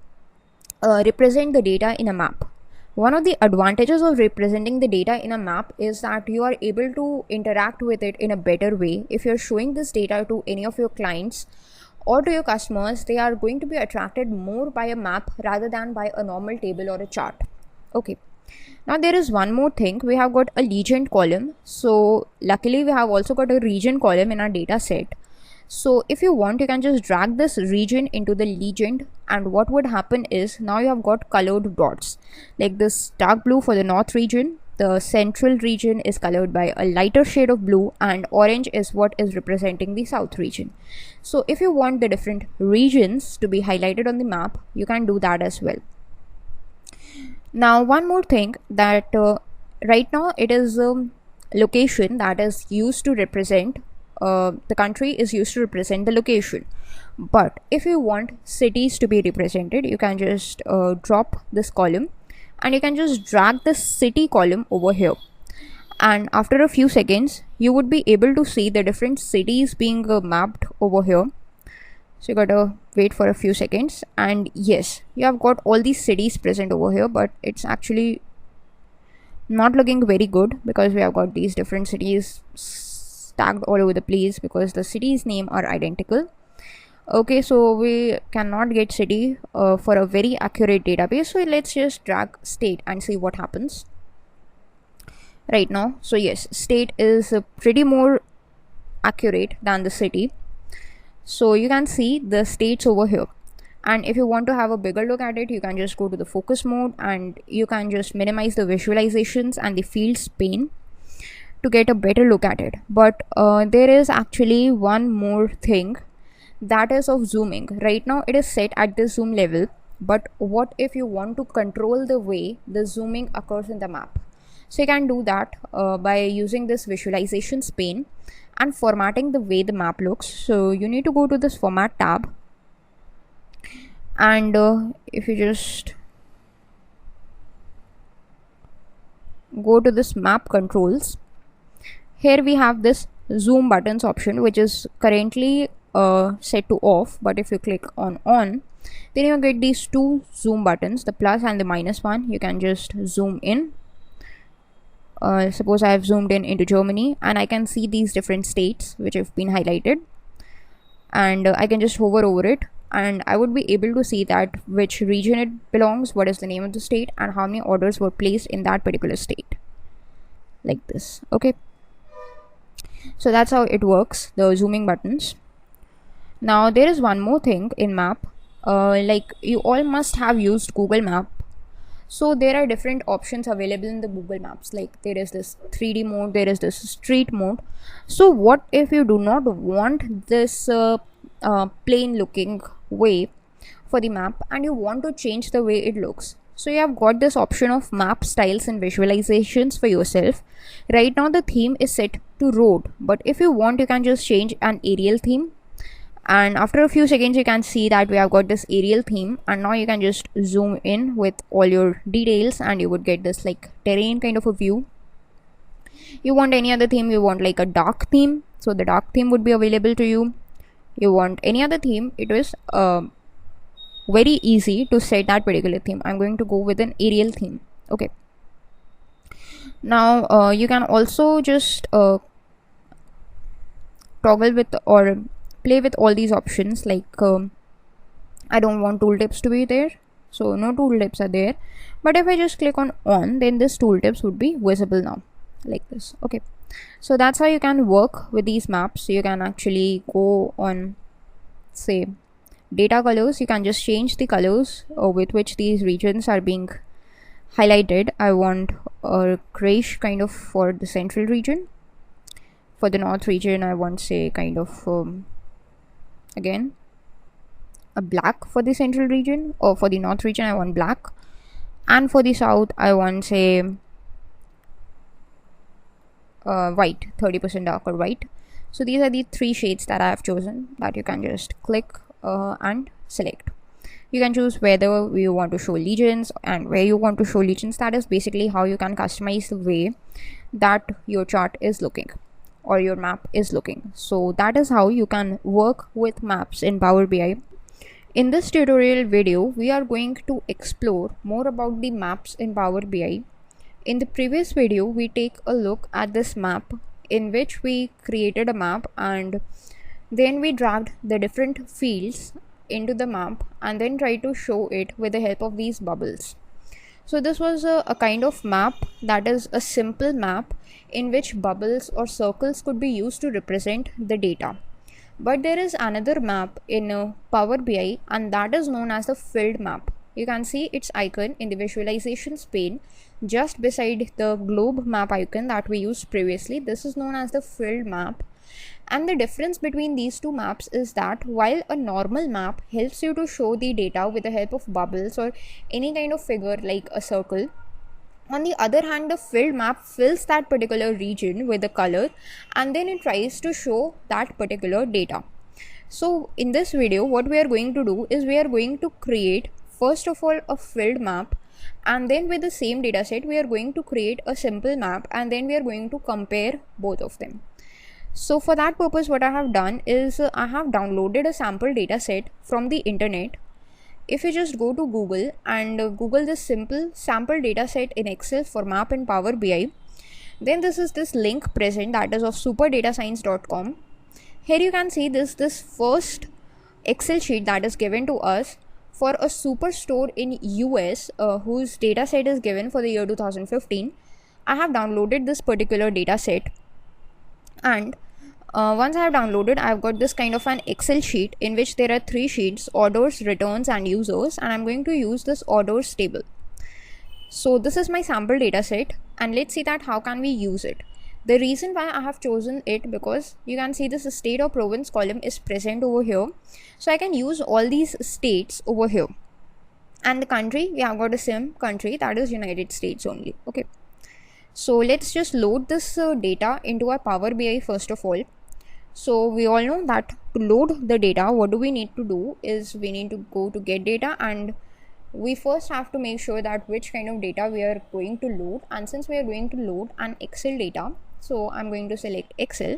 represent the data in a map. One of the advantages of representing the data in a map is that you are able to interact with it in a better way. If you're showing this data to any of your clients or to your customers, they are going to be attracted more by a map rather than by a normal table or a chart. Okay. Now there is one more thing. We have got a legend column. So luckily we have also got a region column in our data set. So if you want, you can just drag this region into the legend, and what would happen is now you have got colored dots like this dark blue for the north region. The central region is colored by a lighter shade of blue, and orange is what is representing the south region. So if you want the different regions to be highlighted on the map, you can do that as well. Now one more thing, that right now it is a location that is used to represent the country is used to represent the location. But if you want cities to be represented, you can just drop this column, and you can just drag the city column over here, and after a few seconds you would be able to see the different cities being mapped over here. So you gotta wait for a few seconds, and yes, you have got all these cities present over here, but it's actually not looking very good because we have got these different cities tagged all over the place because the cities' name are identical. Okay, so we cannot get city for a very accurate database, so let's just drag state and see what happens right now. So yes, state is pretty more accurate than the city. So you can see the states over here, and if you want to have a bigger look at it, you can just go to the focus mode, and you can just minimize the visualizations and the fields pane to get a better look at it. But there is actually one more thing, that is of zooming. Right now it is set at the zoom level, but what if you want to control the way the zooming occurs in the map? So you can do that by using this visualizations pane and formatting the way the map looks. So you need to go to this format tab, and if you just go to this map controls, here we have this zoom buttons option, which is currently set to off, but if you click on then you get these two zoom buttons, the plus and the minus one. You can just zoom in. Suppose I have zoomed in into Germany, and I can see these different states which have been highlighted, and I can just hover over it, and I would be able to see that which region it belongs, what is the name of the state, and how many orders were placed in that particular state, like this. Okay, so that's how it works, the zooming buttons. Now there is one more thing in map, like you all must have used Google Map. So there are different options available in the Google Maps, like there is this 3D mode, there is this street mode. So what if you do not want this plain looking way for the map, and you want to change the way it looks? So you have got this option of map styles and visualizations for yourself. Right now the theme is set to road, but if you want, you can just change an aerial theme, and after a few seconds you can see that we have got this aerial theme, and now you can just zoom in with all your details, and you would get this like terrain kind of a view. You want any other theme, you want like a dark theme, so the dark theme would be available to you. You want any other theme, it is very easy to set that particular theme. I'm going to go with an aerial theme. Okay, now you can also just toggle with or play with all these options. Like I don't want tooltips to be there, so no tooltips are there. But if I just click on, then this tooltips would be visible now, like this. Okay, so that's how you can work with these maps. So you can actually go on, say, data colors. You can just change the colors with which these regions are being highlighted. I want a grayish kind of for the central region. For the north region, I want, say, kind of again a black for the central region, or for the north region I want black, and for the south I want, say, white, 30% darker white. So these are the three shades that I have chosen, that you can just click and select. You can choose whether you want to show legends and where you want to show legends. That is basically how you can customize the way that your chart is looking or your map is looking. So that is how you can work with maps in Power BI. In this tutorial video, we are going to explore more about the maps in Power BI. In the previous video, we take a look at this map in which we created a map and then we dragged the different fields into the map and then tried to show it with the help of these bubbles. So this was a kind of map that is a simple map in which bubbles or circles could be used to represent the data. But there is another map in Power BI, and that is known as the filled map. You can see its icon in the visualizations pane just beside the globe map icon that we used previously. This is known as the filled map. And the difference between these two maps is that while a normal map helps you to show the data with the help of bubbles or any kind of figure like a circle, on the other hand, the filled map fills that particular region with a color and then it tries to show that particular data. So in this video, what we are going to do is we are going to create, first of all, a filled map, and then with the same data set we are going to create a simple map, and then we are going to compare both of them. So for that purpose, what I have done is I have downloaded a sample data set from the internet. If you just go to Google and Google this simple sample data set in Excel for map in Power BI, then this is this link present, that is of superdatascience.com. Here you can see this first Excel sheet that is given to us for a superstore in US whose data set is given for the year 2015. I have downloaded this particular data set, and once I have downloaded, I have got this kind of an Excel sheet in which there are three sheets: orders, returns, and users, and I'm going to use this orders table. So this is my sample data set, and let's see that how can we use it. The reason why I have chosen it, because you can see this state or province column is present over here, so I can use all these states over here. And the country, we have got the same country, that is United States only. Okay, so let's just load this data into our Power BI first of all. So we all know that to load the data, what do we need to do is we need to go to get data, and we first have to make sure that which kind of data we are going to load. And since we are going to load an Excel data, so I'm going to select Excel,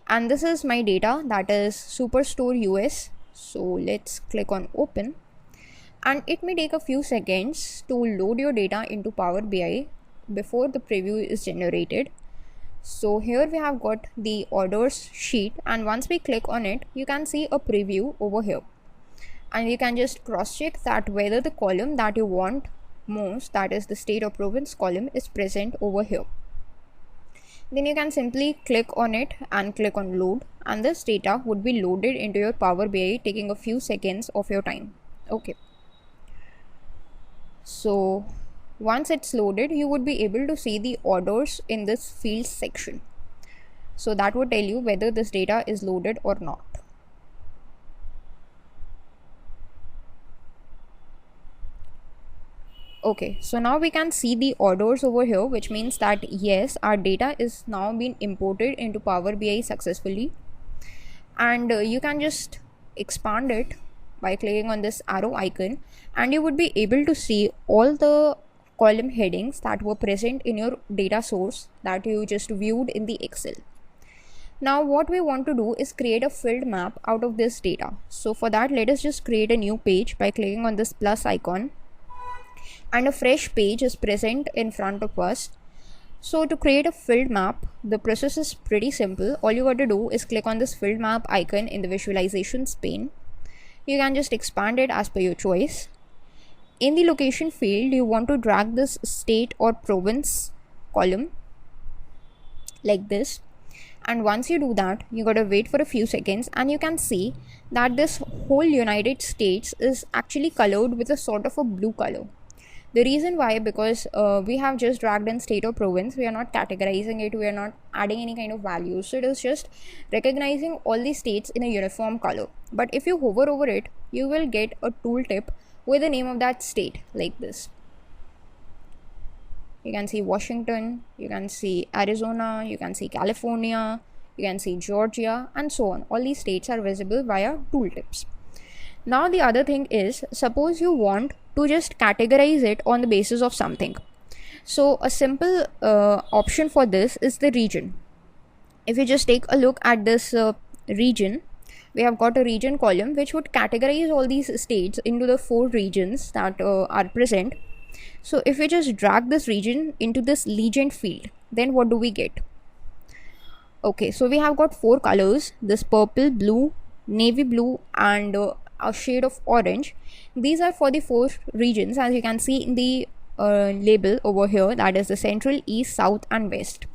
and this is my data, that is Superstore US. So let's click on open, and it may take a few seconds to load your data into Power BI before the preview is generated. So here we have got the orders sheet, and once we click on it, you can see a preview over here, and you can just cross check that whether the column that you want most, that is the state or province column, is present over here. Then you can simply click on it and click on load, and this data would be loaded into your Power BI, taking a few seconds of your time. Okay, so once it's loaded, you would be able to see the orders in this fields section. So that would tell you whether this data is loaded or not. Okay, so now we can see the orders over here, which means that yes, our data is now being imported into Power BI successfully. And you can just expand it by clicking on this arrow icon, and you would be able to see all the column headings that were present in your data source that you just viewed in the Excel. Now what we want to do is create a filled map out of this data. So for that, let us just create a new page by clicking on this plus icon, and a fresh page is present in front of us. So to create a filled map, the process is pretty simple. All you got to do is click on this filled map icon in the visualizations pane. You can just expand it as per your choice. In the location field, you want to drag this state or province column like this. And once you do that, you gotta wait for a few seconds, and you can see that this whole United States is actually colored with a sort of a blue color. The reason why, because we have just dragged in state or province, we are not categorizing it, we are not adding any kind of values, so it is just recognizing all the states in a uniform color. But if you hover over it, you will get a tooltip with the name of that state like this. You can see Washington, you can see Arizona, you can see California, you can see Georgia, and so on. All these states are visible via tooltips. Now the other thing is, suppose you want to just categorize it on the basis of something. So a simple option for this is the region. If you just take a look at this region, we have got a region column which would categorize all these states into the 4 regions that are present. So if we just drag this region into this legend field, then what do we get? Okay, so we have got 4 colors, this purple, blue, navy blue, and a shade of orange. These are for the 4 regions, as you can see in the label over here, that is the central, east, south, and west.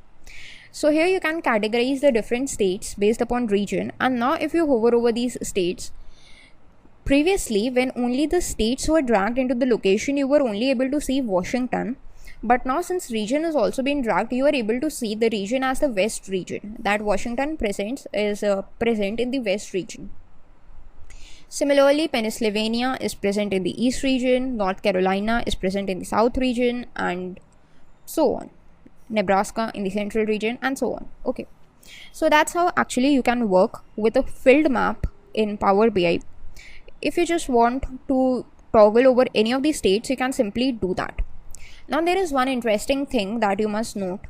So here you can categorize the different states based upon region. And now if you hover over these states, previously when only the states were dragged into the location, you were only able to see Washington. But now since region is also being dragged, you are able to see the region as the west region, that Washington present in the west region. Similarly, Pennsylvania is present in the east region, North Carolina is present in the south region, and so on. Nebraska in the central region, and so on. Okay, so that's how actually you can work with a filled map in Power BI. If you just want to toggle over any of these states, you can simply do that. Now there is one interesting thing that you must note,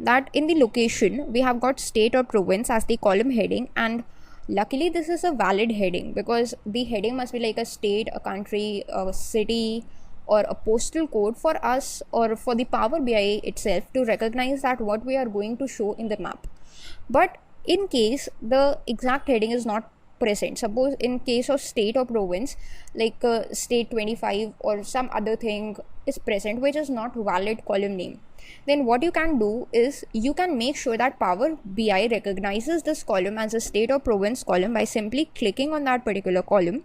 that in the location we have got state or province as the column heading, and luckily this is a valid heading, because the heading must be like a state, a country, a city, or a postal code for us or for the Power BI itself to recognize that what we are going to show in the map. But in case the exact heading is not present, suppose in case of state or province, like state 25 or some other thing is present which is not valid column name, then what you can do is you can make sure that Power BI recognizes this column as a state or province column by simply clicking on that particular column.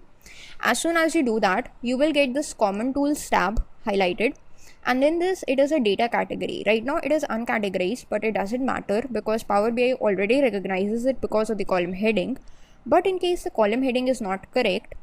As soon as you do that, you will get this common tools tab highlighted, and in this it is a data category. Right now it is uncategorized, but it doesn't matter because Power BI already recognizes it because of the column heading. But in case the column heading is not correct,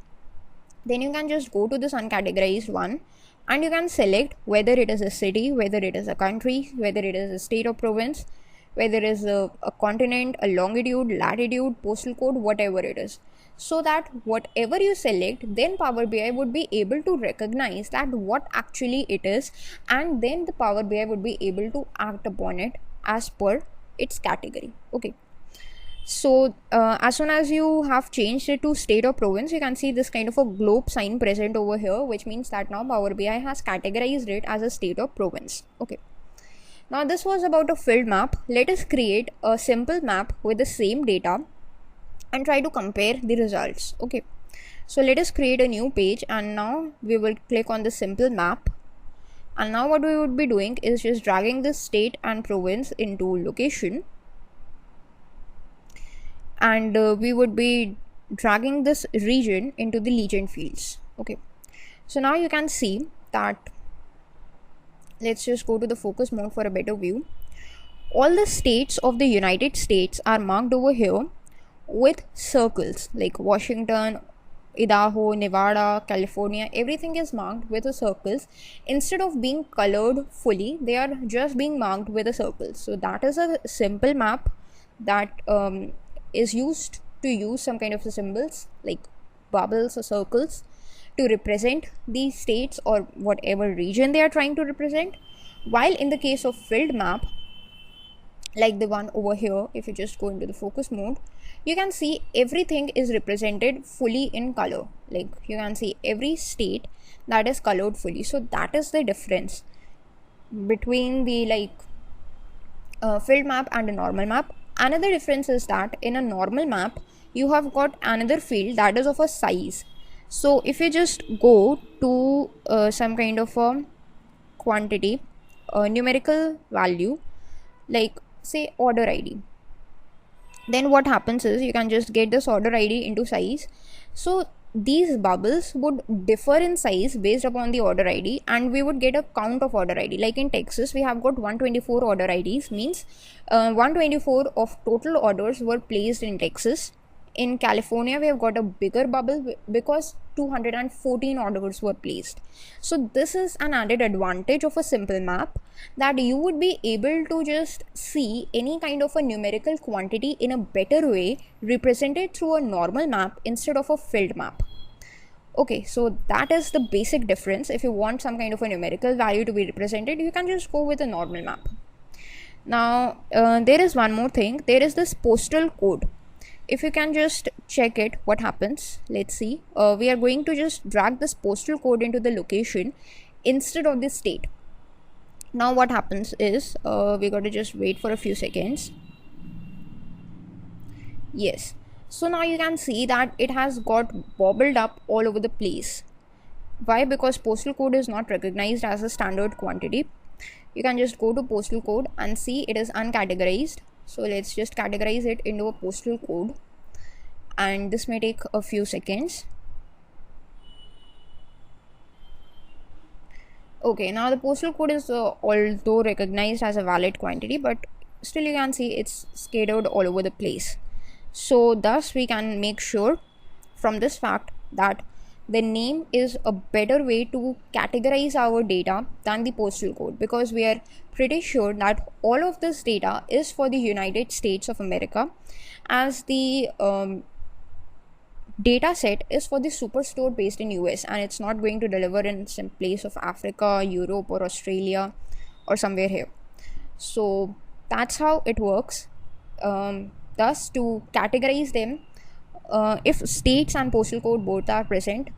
then you can just go to this uncategorized one and you can select whether it is a city, whether it is a country, whether it is a state or province, whether it is a continent, a longitude, latitude, postal code, whatever it is. So that whatever you select, then Power BI would be able to recognize that what actually it is, and then the Power BI would be able to act upon it as per its category. Okay, so as soon as you have changed it to state or province, you can see this kind of a globe sign present over here, which means that now Power BI has categorized it as a state or province. Okay, now this was about a filled map. Let us create a simple map with the same data and try to compare the results. Okay, so let us create a new page, and now we will click on the simple map. And now what we would be doing is just dragging this state and province into location, and we would be dragging this region into the legend fields. Okay, so now you can see that, let's just go to the focus mode for a better view. All the states of the United States are marked over here with circles, like Washington, Idaho, Nevada, California, everything is marked with the circles. Instead of being colored fully, they are just being marked with the circles. So that is a simple map that is used to use some kind of symbols like bubbles or circles to represent the states or whatever region they are trying to represent. While in the case of filled map, like the one over here, if you just go into the focus mode, you can see everything is represented fully in color. Like you can see every state that is colored fully. So that is the difference between the filled map and a normal map. Another difference is that in a normal map you have got another field that is of a size. So if you just go to some kind of a quantity, a numerical value, like say order id, then what happens is you can just get this order id into size. So these bubbles would differ in size based upon the order id, and we would get a count of order id. Like in Texas we have got 124 order ids, means 124 of total orders were placed in Texas. In California we have got a bigger bubble because 214 orders were placed. So this is an added advantage of a simple map, that you would be able to just see any kind of a numerical quantity in a better way represented through a normal map instead of a filled map. Okay, so that is the basic difference. If you want some kind of a numerical value to be represented, you can just go with a normal map. Now there is one more thing. There is this postal code. If you can just check it, what happens, let's see. We are going to just drag this postal code into the location instead of the state. Now what happens is we got to just wait for a few seconds. Yes, so now you can see that it has got bobbled up all over the place. Why? Because postal code is not recognized as a standard quantity. You can just go to postal code and see it is uncategorized. So let's just categorize it into a postal code, and this may take a few seconds. Okay, now the postal code is although recognized as a valid quantity, but still you can see it's scattered all over the place. So thus we can make sure from this fact that the name is a better way to categorize our data than the postal code, because we are pretty sure that all of this data is for the United States of America, as the data set is for the superstore based in US, and it's not going to deliver in some place of Africa, Europe or Australia or somewhere here. So that's how it works. Thus, to categorize them, if states and postal code both are present,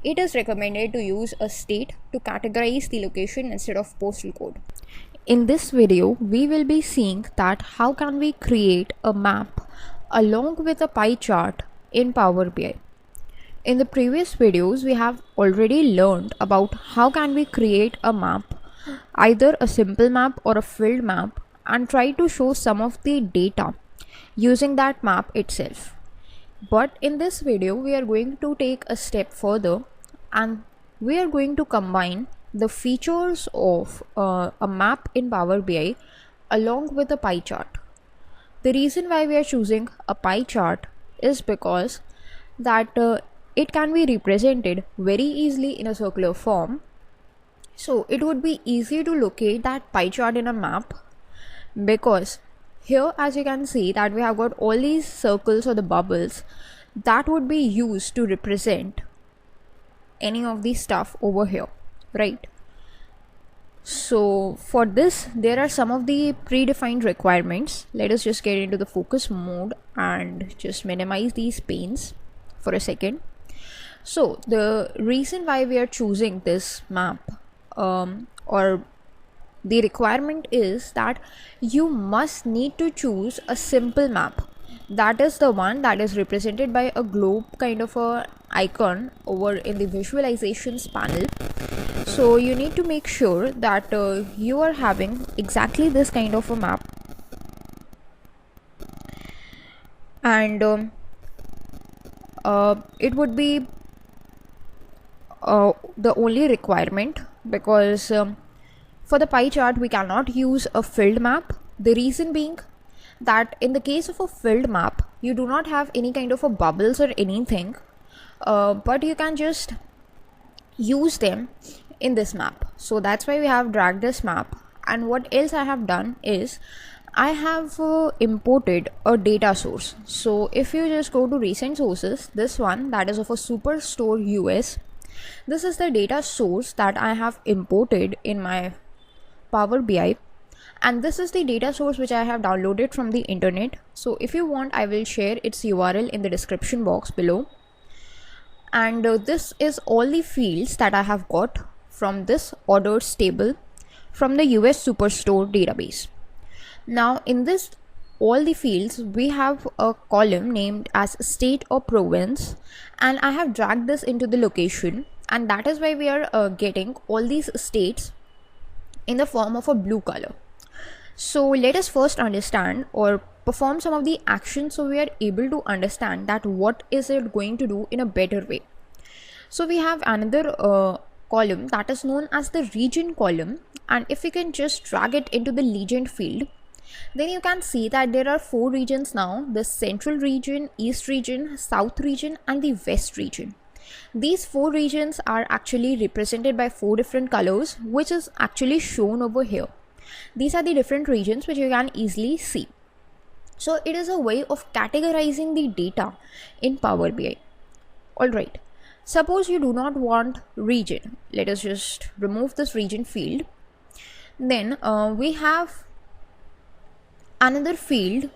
it is recommended to use a state to categorize the location instead of postal code. In this video, we will be seeing that how can we create a map along with a pie chart in Power BI. In the previous videos, we have already learned about how can we create a map, either a simple map or a filled map, and try to show some of the data using that map itself. But in this video, we are going to take a step further, and we are going to combine the features of a map in Power BI along with a pie chart. The reason why we are choosing a pie chart is because that it can be represented very easily in a circular form. So it would be easy to locate that pie chart in a map, because here, as you can see, that we have got all these circles or the bubbles that would be used to represent any of these stuff over here, right? So for this, there are some of the predefined requirements. Let us just get into the focus mode and just minimize these panes for a second. So the reason why we are choosing this map or the requirement is that you must need to choose a simple map. That is the one that is represented by a globe kind of a icon over in the visualizations panel. So you need to make sure that you are having exactly this kind of a map, and it would be the only requirement, because for the pie chart we cannot use a filled map. The reason being that in the case of a filled map, you do not have any kind of a bubbles or anything, but you can just use them in this map. So that's why we have dragged this map. And what else I have done is I have imported a data source. So if you just go to recent sources, this one that is of a Superstore US, this is the data source that I have imported in my Power BI, and this is the data source which I have downloaded from the internet. So if you want, I will share its URL in the description box below. And this is all the fields that I have got from this orders table from the US Superstore database. Now in this all the fields we have a column named as state or province, and I have dragged this into the location, and that is why we are getting all these states in the form of a blue color. So let us first understand or perform some of the actions so we are able to understand that what is it going to do in a better way. So we have another column that is known as the region column, and if we can just drag it into the legend field, then you can see that there are 4 regions now: the central region, east region, south region, and the west region. These 4 regions are actually represented by 4 different colors, which is actually shown over here. These are the different regions which you can easily see. So it is a way of categorizing the data in Power BI. Alright, suppose you do not want region. Let us just remove this region field. Then we have another field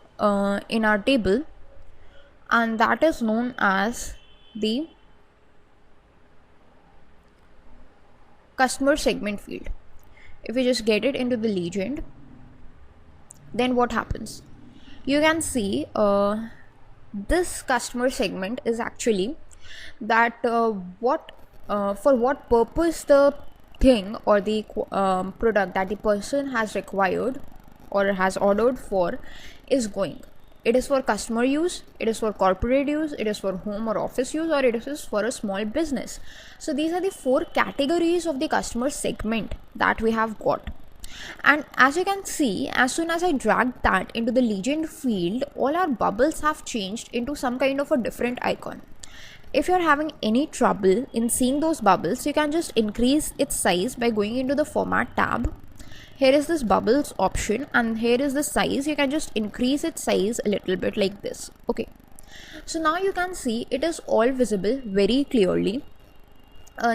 in our table, and that is known as the customer segment field. If we just get it into the legend, then what happens? You can see this customer segment is actually that for what purpose the thing or the product that the person has required or has ordered for is going. It is for customer use, it is for corporate use, it is for home or office use, or it is for a small business. So these are the 4 categories of the customer segment that we have got. And as you can see, as soon as I drag that into the legend field, all our bubbles have changed into some kind of a different icon. If you're having any trouble in seeing those bubbles, you can just increase its size by going into the format tab. Here is this bubbles option, and here is the size. You can just increase its size a little bit like this. Okay, so now you can see it is all visible very clearly.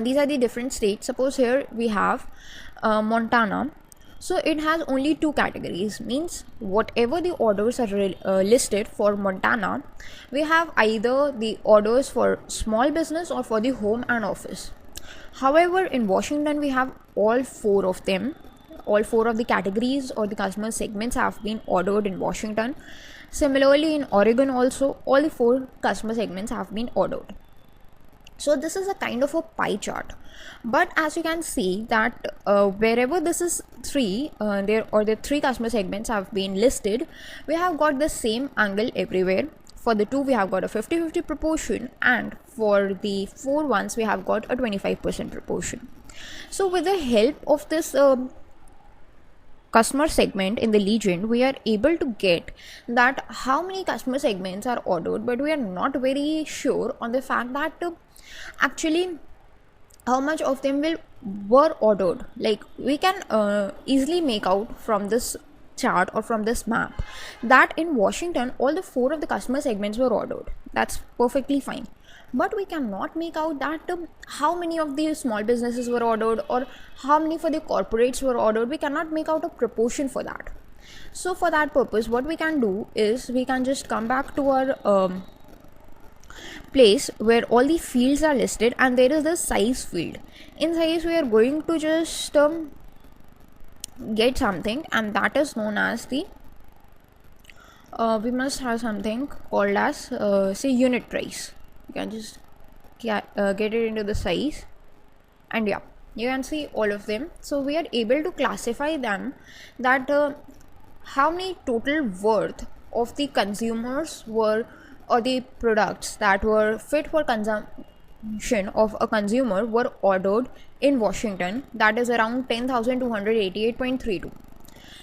These are the different states. Suppose here we have Montana. So it has only 2 categories, means whatever the orders are listed for Montana, we have either the orders for small business or for the home and office. However, in Washington we have all 4 of them. All 4 of the categories or the customer segments have been ordered in Washington. Similarly, in Oregon also, all the 4 customer segments have been ordered. So this is a kind of a pie chart. But as you can see that wherever this is 3, the 3 customer segments have been listed, we have got the same angle everywhere. For the 2 we have got a 50-50 proportion, and for the 4 ones we have got a 25% proportion. So with the help of this customer segment in the legend, we are able to get that how many customer segments are ordered, but we are not very sure on the fact that actually how much of them were ordered. Like we can easily make out from this chart or from this map that in Washington all the 4 of the customer segments were ordered. That's perfectly fine, but we cannot make out that how many of the small businesses were ordered or how many for the corporates were ordered. We cannot make out a proportion for that. So for that purpose, what we can do is we can just come back to our place where all the fields are listed, and there is the size field. In size we are going to just get something, and that is known as the we must have something called as say unit price. You can just get it into the size, and yeah, you can see all of them. So we are able to classify them that how many total worth of the consumers were, or the products that were fit for consumption of a consumer were ordered in Washington. That is around 10,288.32.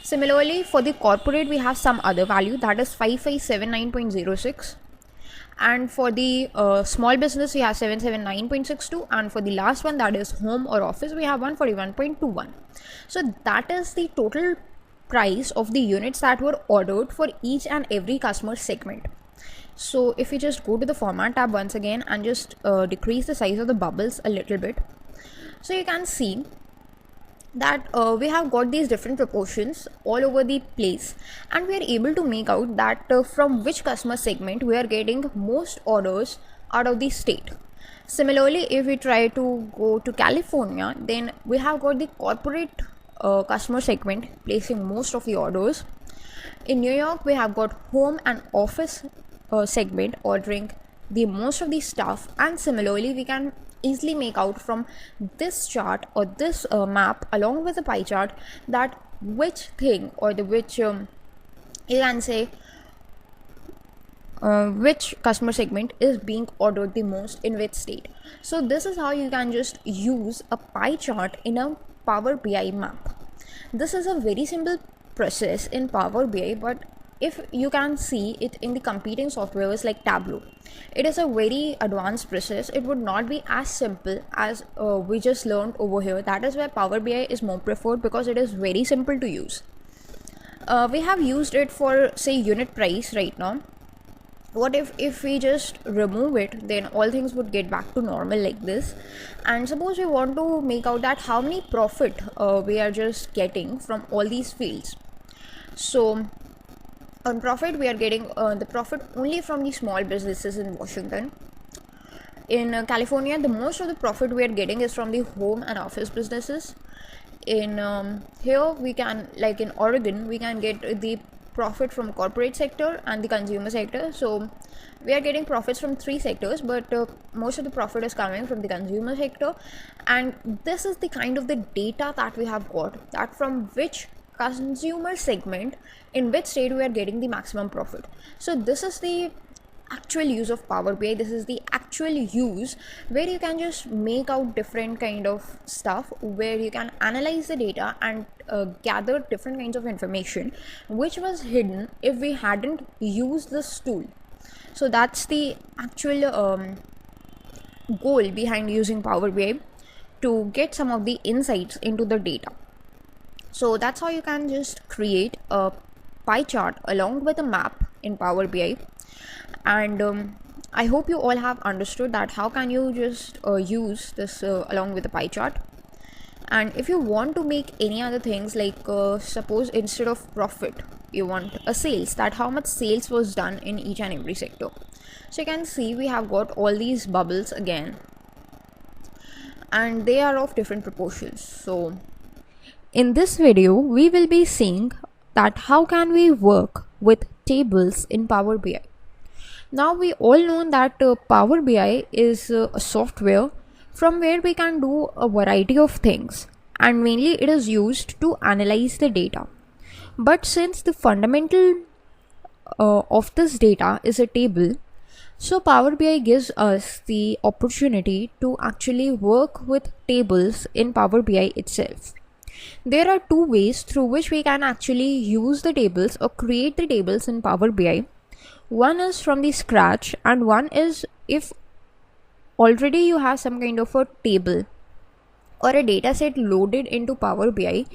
Similarly, for the corporate we have some other value, that is 5579.06, and for the small business we have 779.62, and for the last one, that is home or office, we have 141.21. So that is the total price of the units that were ordered for each and every customer segment. So if we just go to the format tab once again and just decrease the size of the bubbles a little bit, so you can see that we have got these different proportions all over the place, and we are able to make out that from which customer segment we are getting most orders out of the state. Similarly, if we try to go to California, then we have got the corporate customer segment placing most of the orders. In New York, we have got home and office segment ordering the most of the stuff, and similarly we can easily make out from this chart or this map along with the pie chart that which thing or the which you can say which customer segment is being ordered the most in which state. So this is how you can just use a pie chart in a Power BI map. This is a very simple process in Power BI, but if you can see it in the competing softwares like Tableau, it is a very advanced process. It would not be as simple as we just learned over here. That is why Power BI is more preferred, because it is very simple to use. We have used it for say unit price right now. What if we just remove it, then all things would get back to normal like this. And suppose we want to make out that how many profit we are just getting from all these fields. So on profit, we are getting the profit only from the small businesses in Washington. In California, the most of the profit we are getting is from the home and office businesses. In here we can, like in Oregon, we can get the profit from corporate sector and the consumer sector. So we are getting profits from three sectors, but most of the profit is coming from the consumer sector. And this is the kind of the data that we have got, that from which consumer segment in which state we are getting the maximum profit. So this is the actual use of Power BI. This is the actual use where you can just make out different kind of stuff, where you can analyze the data and gather different kinds of information which was hidden if we hadn't used this tool. So that's the actual goal behind using Power BI, to get some of the insights into the data. So that's how you can just create a pie chart along with a map in Power BI. And I hope you all have understood that how can you just use this along with the pie chart. And if you want to make any other things, like suppose instead of profit you want a sales, that how much sales was done in each and every sector. So you can see we have got all these bubbles again, and they are of different proportions. So in this video we will be seeing that how can we work with tables in Power BI. Now we all know that Power BI is a software from where we can do a variety of things, and mainly it is used to analyze the data. But since the fundamental of this data is a table, so Power BI gives us the opportunity to actually work with tables in Power BI itself. There are two ways through which we can actually use the tables or create the tables in Power BI. One is from the scratch, and one is if already you have some kind of a table or a data set loaded into Power BI,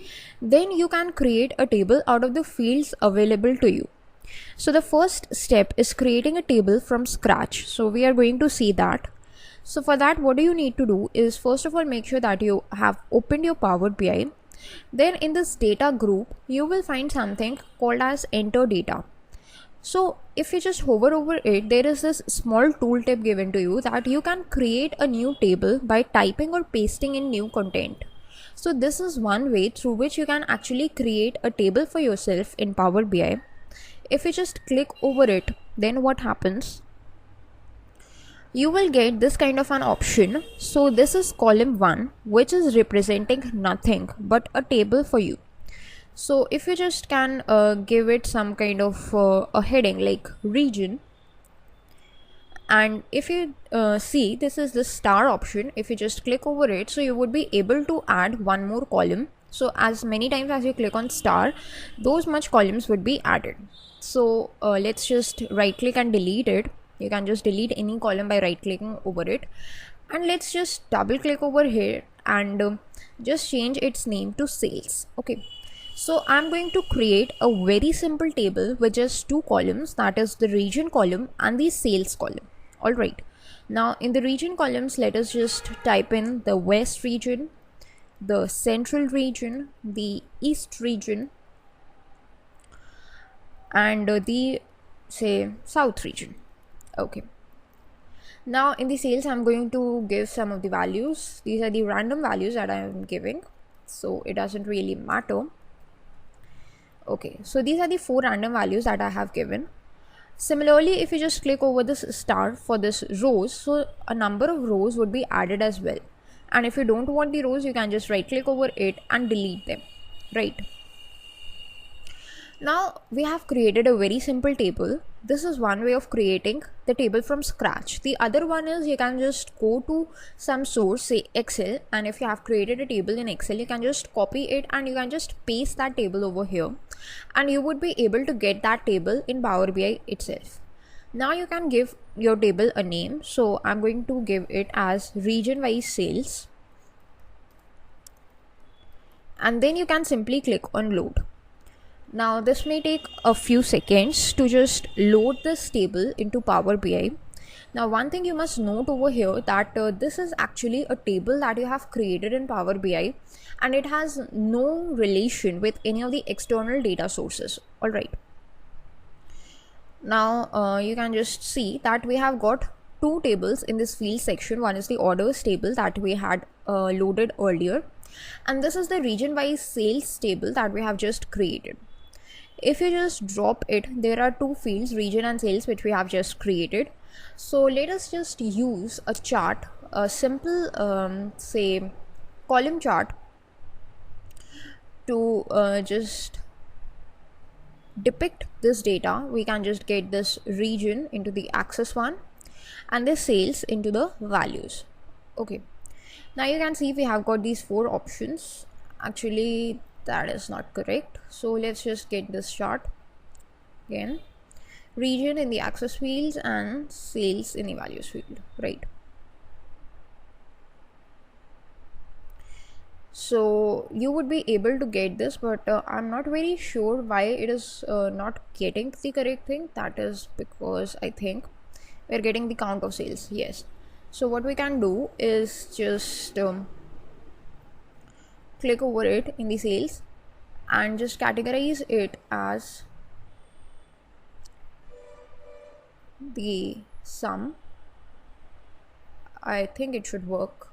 then you can create a table out of the fields available to you. So the first step is creating a table from scratch. So we are going to see that. So for that, what do you need to do is, first of all, make sure that you have opened your Power BI. Then in this data group, you will find something called as enter data. So if you just hover over it, there is this small tooltip given to you that you can create a new table by typing or pasting in new content. So this is one way through which you can actually create a table for yourself in Power BI. If you just click over it, then what happens? You will get this kind of an option. So this is column 1, which is representing nothing but a table for you. So if you just can give it some kind of a heading like region, and if you see, this is the star option. If you just click over it, so you would be able to add one more column. So as many times as you click on star, those much columns would be added. So let's just right click and delete it. You can just delete any column by right clicking over it, and let's just double click over here and just change its name to sales. Okay. So I'm going to create a very simple table with just two columns, that is the region column and the sales column. Alright, now in the region columns, let us just type in the west region, the central region, the east region, and the say south region. Okay. Now in the sales, I'm going to give some of the values. These are the random values that I am giving, so it doesn't really matter. Okay, so these are the 4 random values that I have given. Similarly, if you just click over this star for this rows, so a number of rows would be added as well. And if you don't want the rows, you can just right click over it and delete them, right? Now we have created a very simple table. This is one way of creating the table from scratch. The other one is you can just go to some source, say Excel, and if you have created a table in Excel, you can just copy it and you can just paste that table over here, and you would be able to get that table in Power BI itself. Now you can give your table a name. So I'm going to give it as region wise sales, and then you can simply click on load. Now this may take a few seconds to just load this table into Power BI. Now one thing you must note over here that this is actually a table that you have created in Power BI, and it has no relation with any of the external data sources. Alright. Now you can just see that we have got 2 tables in this field section. One is the orders table that we had loaded earlier, and this is the region wise sales table that we have just created. If you just drop it, there are 2 fields, region and sales, which we have just created. So let us just use a chart, a simple say column chart, to just depict this data. We can just get this region into the axis one and the sales into the values. Okay, now you can see we have got these 4 options. Actually that is not correct, so let's just get this chart again. Region in the axis fields and sales in the values field, right? So you would be able to get this, but I'm not very sure why it is not getting the correct thing. That is because I think we're getting the count of sales. Yes, so what we can do is just click over it in the sales and just categorize it as the sum. I think it should work.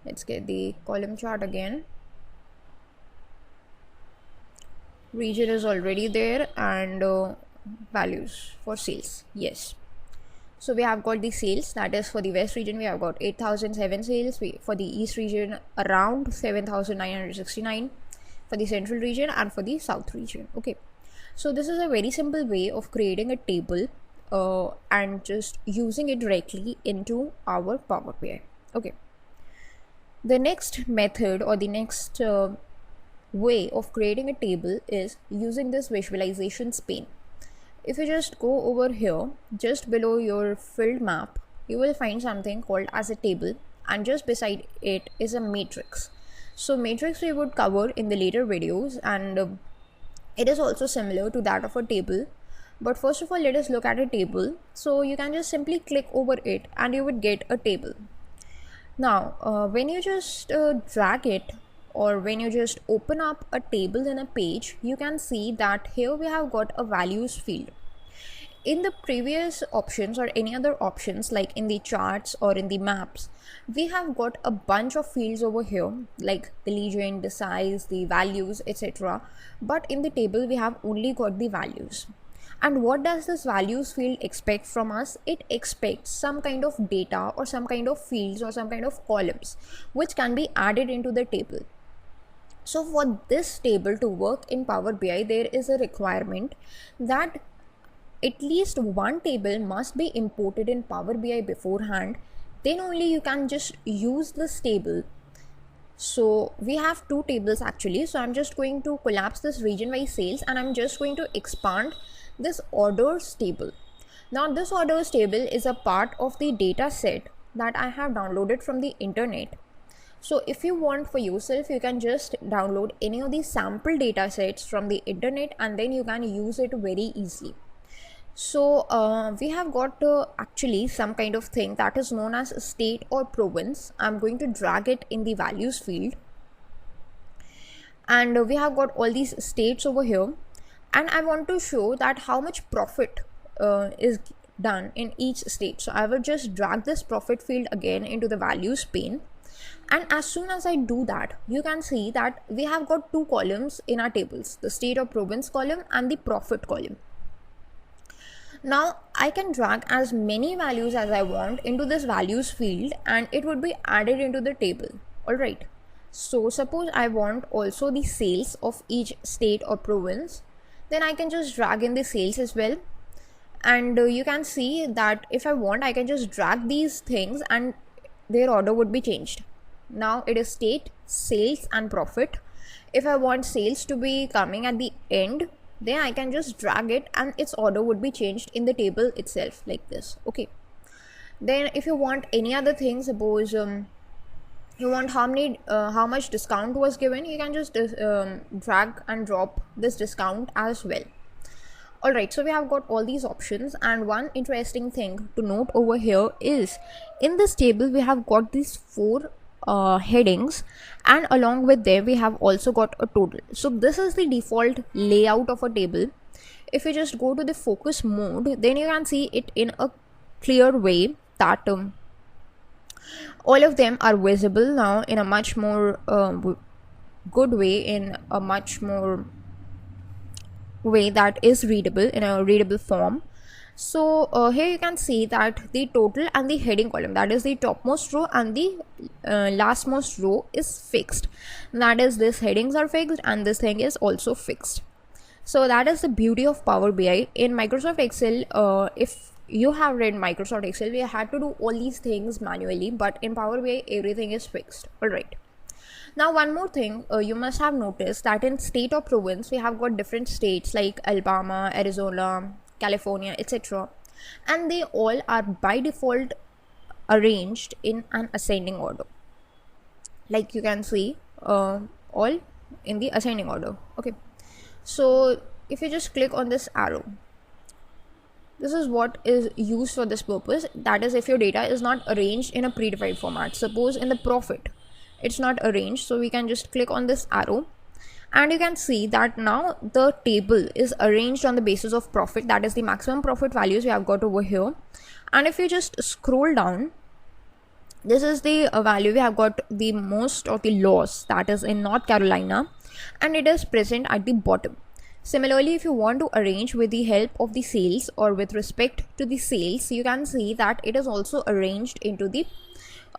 Let's get the column chart again. Region is already there, and values for sales. Yes, so we have got the sales, that is for the west region we have got 8007 sales, for the east region around 7969, for the central region and for the south region. Okay, so this is a very simple way of creating a table and just using it directly into our Power BI. Okay, the next method or the next way of creating a table is using this visualizations pane. If you just go over here, just below your filled map, you will find something called as a table, and just beside it is a matrix. So matrix we would cover in the later videos, and it is also similar to that of a table. But first of all, let us look at a table. So you can just simply click over it and you would get a table. Now when you just drag it, or when you just open up a table in a page, you can see that here we have got a values field. In the previous options or any other options, like in the charts or in the maps, we have got a bunch of fields over here, like the legend, the size, the values, etc. But in the table we have only got the values. And what does this values field expect from us? It expects some kind of data or some kind of fields or some kind of columns which can be added into the table. So for this table to work in Power BI, there is a requirement that at least one table must be imported in Power BI beforehand. Then only you can just use this table. So we have 2 tables actually. So I'm just going to collapse this region wise sales, and I'm just going to expand this orders table. Now this orders table is a part of the data set that I have downloaded from the internet. So if you want for yourself, you can just download any of these sample data sets from the internet, and then you can use it very easily. So we have got actually some kind of thing that is known as state or province. I'm going to drag it in the values field, and we have got all these states over here, and I want to show that how much profit is done in each state. So I will just drag this profit field again into the values pane, And as soon as I do that, you can see that we have got two columns in our tables, the state or province column and the profit column. Now I can drag as many values as I want into this values field and it would be added into the table. Alright, so suppose I want also the sales of each state or province, then I can just drag in the sales as well. And you can see that if I want, I can just drag these things and their order would be changed. Now it is state, sales and profit. If I want sales to be coming at the end, then I can just drag it and its order would be changed in the table itself like this. Okay, then if you want any other thing, suppose you want how much discount was given, you can just drag and drop this discount as well. Alright, so we have got all these options, and one interesting thing to note over here is in this table we have got these four headings, and along with them we have also got a total. So this is the default layout of a table. If you just go to the focus mode, then you can see it in a clear way that all of them are visible now in a much more good way, in a much more way that is readable in a readable form. So here you can see that the total and the heading column, that is the topmost row and the lastmost row, is fixed. That is, this headings are fixed and this thing is also fixed. So that is the beauty of Power BI. In Microsoft Excel, if you have read Microsoft Excel, we had to do all these things manually, but in Power BI everything is fixed. Alright, now one more thing, you must have noticed that in state or province we have got different states like Alabama, Arizona, California, etc. and they all are by default arranged in an ascending order. Like you can see, all in the ascending order. Okay, so if you just click on this arrow, this is what is used for this purpose. That is, if your data is not arranged in a predefined format. Suppose in the profit it's not arranged, so we can just click on this arrow and you can see that now the table is arranged on the basis of profit, that is the maximum profit values we have got over here. And if you just scroll down, this is the value we have got the most of the loss, that is in North Carolina, and it is present at the bottom. Similarly, if you want to arrange with the help of the sales or with respect to the sales, you can see that it is also arranged into the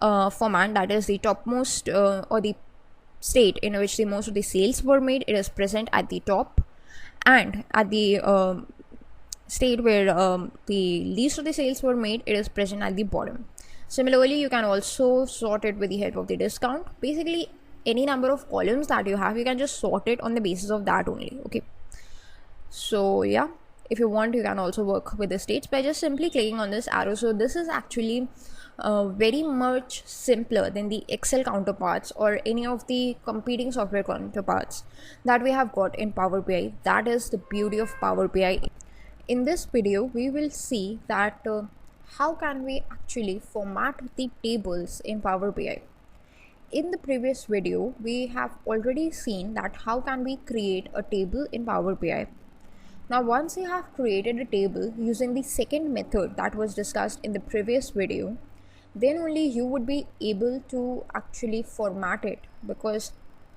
format, that is the topmost or the state in which the most of the sales were made, it is present at the top, and at the state where the least of the sales were made, it is present at the bottom. Similarly, you can also sort it with the help of the discount. Basically, any number of columns that you have, you can just sort it on the basis of that only. Okay, so yeah, if you want, you can also work with the states by just simply clicking on this arrow. So this is actually very much simpler than the Excel counterparts or any of the competing software counterparts that we have got in Power BI. That is the beauty of Power BI. In this video, we will see that how can we actually format the tables in Power BI. In the previous video, we have already seen that how can we create a table in Power BI. Now, once you have created a table using the second method that was discussed in the previous video, then only you would be able to actually format it, because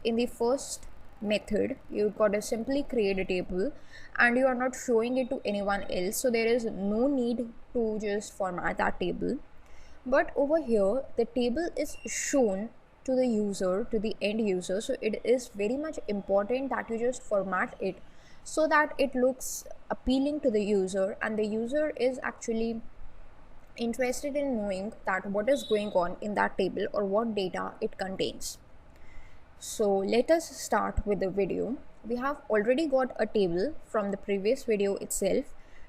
in the first method you've got to simply create a table and you are not showing it to anyone else, so there is no need to just format that table. But over here the table is shown to the user, to the end user, so it is very much important that you just format it so that it looks appealing to the user and the user is actually interested in knowing that what is going on in that table or what data it contains. So let us start with the video. We have already got a table from the previous video itself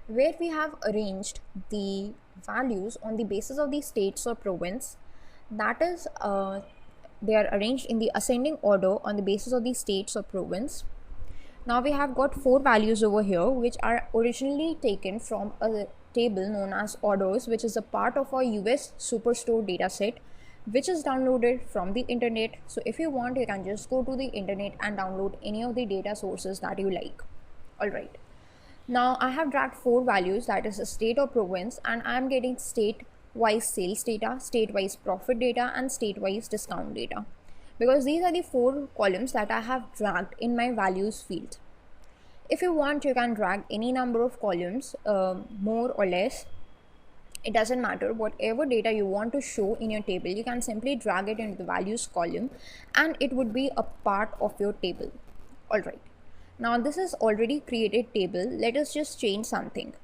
where we have arranged the values on the basis of the states or province. That is, they are arranged in the ascending order on the basis of the states or province. Now we have got four values over here which are originally taken from a table known as orders, which is a part of our US Superstore dataset, which is downloaded from the internet. So if you want, you can just go to the internet and download any of the data sources that you like. Alright, now I have dragged four values, that is a state or province, and I am getting state state-wise sales data, state-wise profit data, and state-wise discount data, because these are the 4 columns that I have dragged in my values field. If you want, you can drag any number of columns, more or less. It doesn't matter. Whatever data you want to show in your table, you can simply drag it into the values column and it would be a part of your table. Alright, now this is already created table. Let us just change something.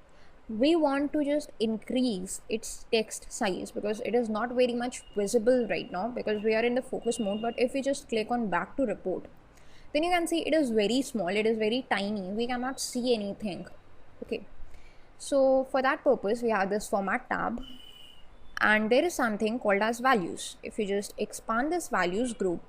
We want to just increase its text size because it is not very much visible right now because we are in the focus mode. But if we just click on back to report, then you can see it is very small, it is very tiny, we cannot see anything. Okay, so for that purpose we have this format tab, and there is something called as values. If you just expand this values group,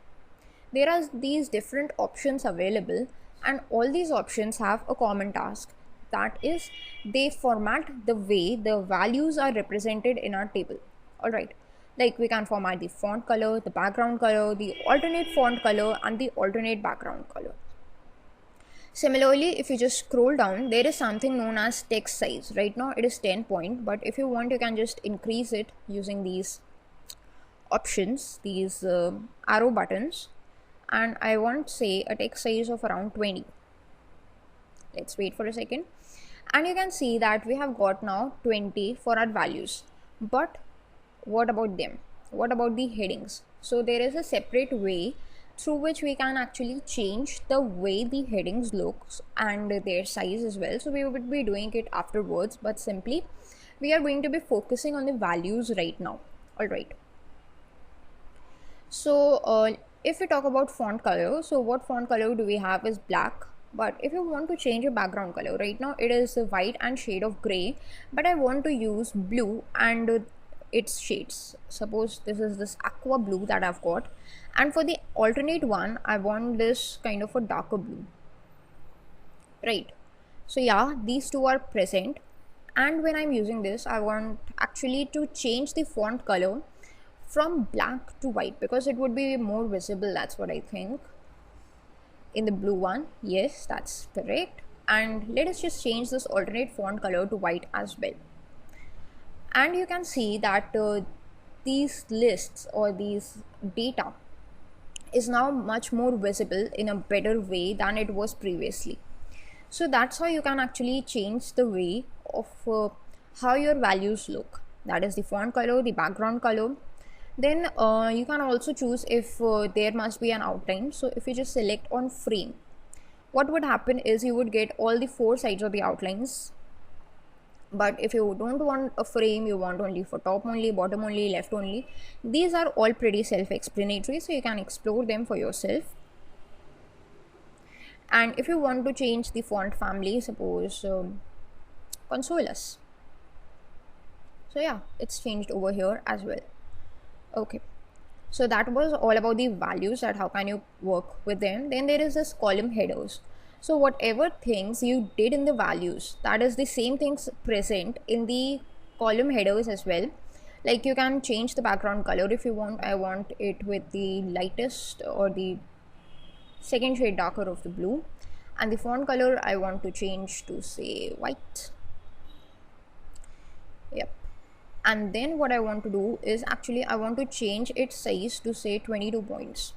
there are these different options available, and all these options have a common task, that is they format the way the values are represented in our table. Alright, like we can format the font color, the background color, the alternate font color, and the alternate background color. Similarly, if you just scroll down, there is something known as text size. Right now it is 10 point, but if you want, you can just increase it using these options, these arrow buttons, and I want say a text size of around 20. Let's wait for a second, and you can see that we have got now 20 for our values. But what about them? What about the headings? So there is a separate way through which we can actually change the way the headings looks and their size as well. So we would be doing it afterwards, but simply we are going to be focusing on the values right now. All right, so if we talk about font color, so what font color do we have is black. But if you want to change a background color, right now it is white and shade of gray, but I want to use blue and its shades. Suppose this is this aqua blue that I've got, and for the alternate one I want this kind of a darker blue, right? So yeah, these two are present, and when I'm using this, I want actually to change the font color from black to white because it would be more visible. That's what I think. In the blue one, yes, that's correct. And let us just change this alternate font color to white as well. And you can see that these lists or these data is now much more visible in a better way than it was previously. So that's how you can actually change the way of how your values look. That is the font color, the background color. Then you can also choose if there must be an outline. So if you just select on frame, what would happen is you would get all the 4 sides of the outlines. But if you don't want a frame, you want only for top only, bottom only, left only, these are all pretty self-explanatory, so you can explore them for yourself. And if you want to change the font family, suppose Consolus, so yeah, it's changed over here as well. Okay, so that was all about the values, that how can you work with them. Then there is this column headers. So whatever things you did in the values, that is the same things present in the column headers as well. Like you can change the background color if you want. I want it with the lightest or the second shade darker of the blue, and the font color I want to change to say white. Yep. And then what I want to do is actually I want to change its size to say 22 points.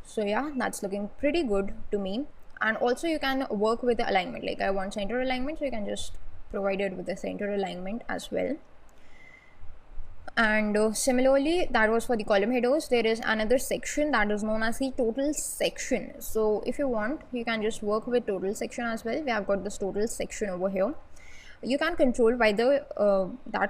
So yeah, that's looking pretty good to me. And also you can work with the alignment, like I want center alignment, so you can just provide it with the center alignment as well. And similarly, that was for the column headers. There is another section that is known as the total section. So if you want, you can just work with total section as well. We have got this total section over here. You can control whether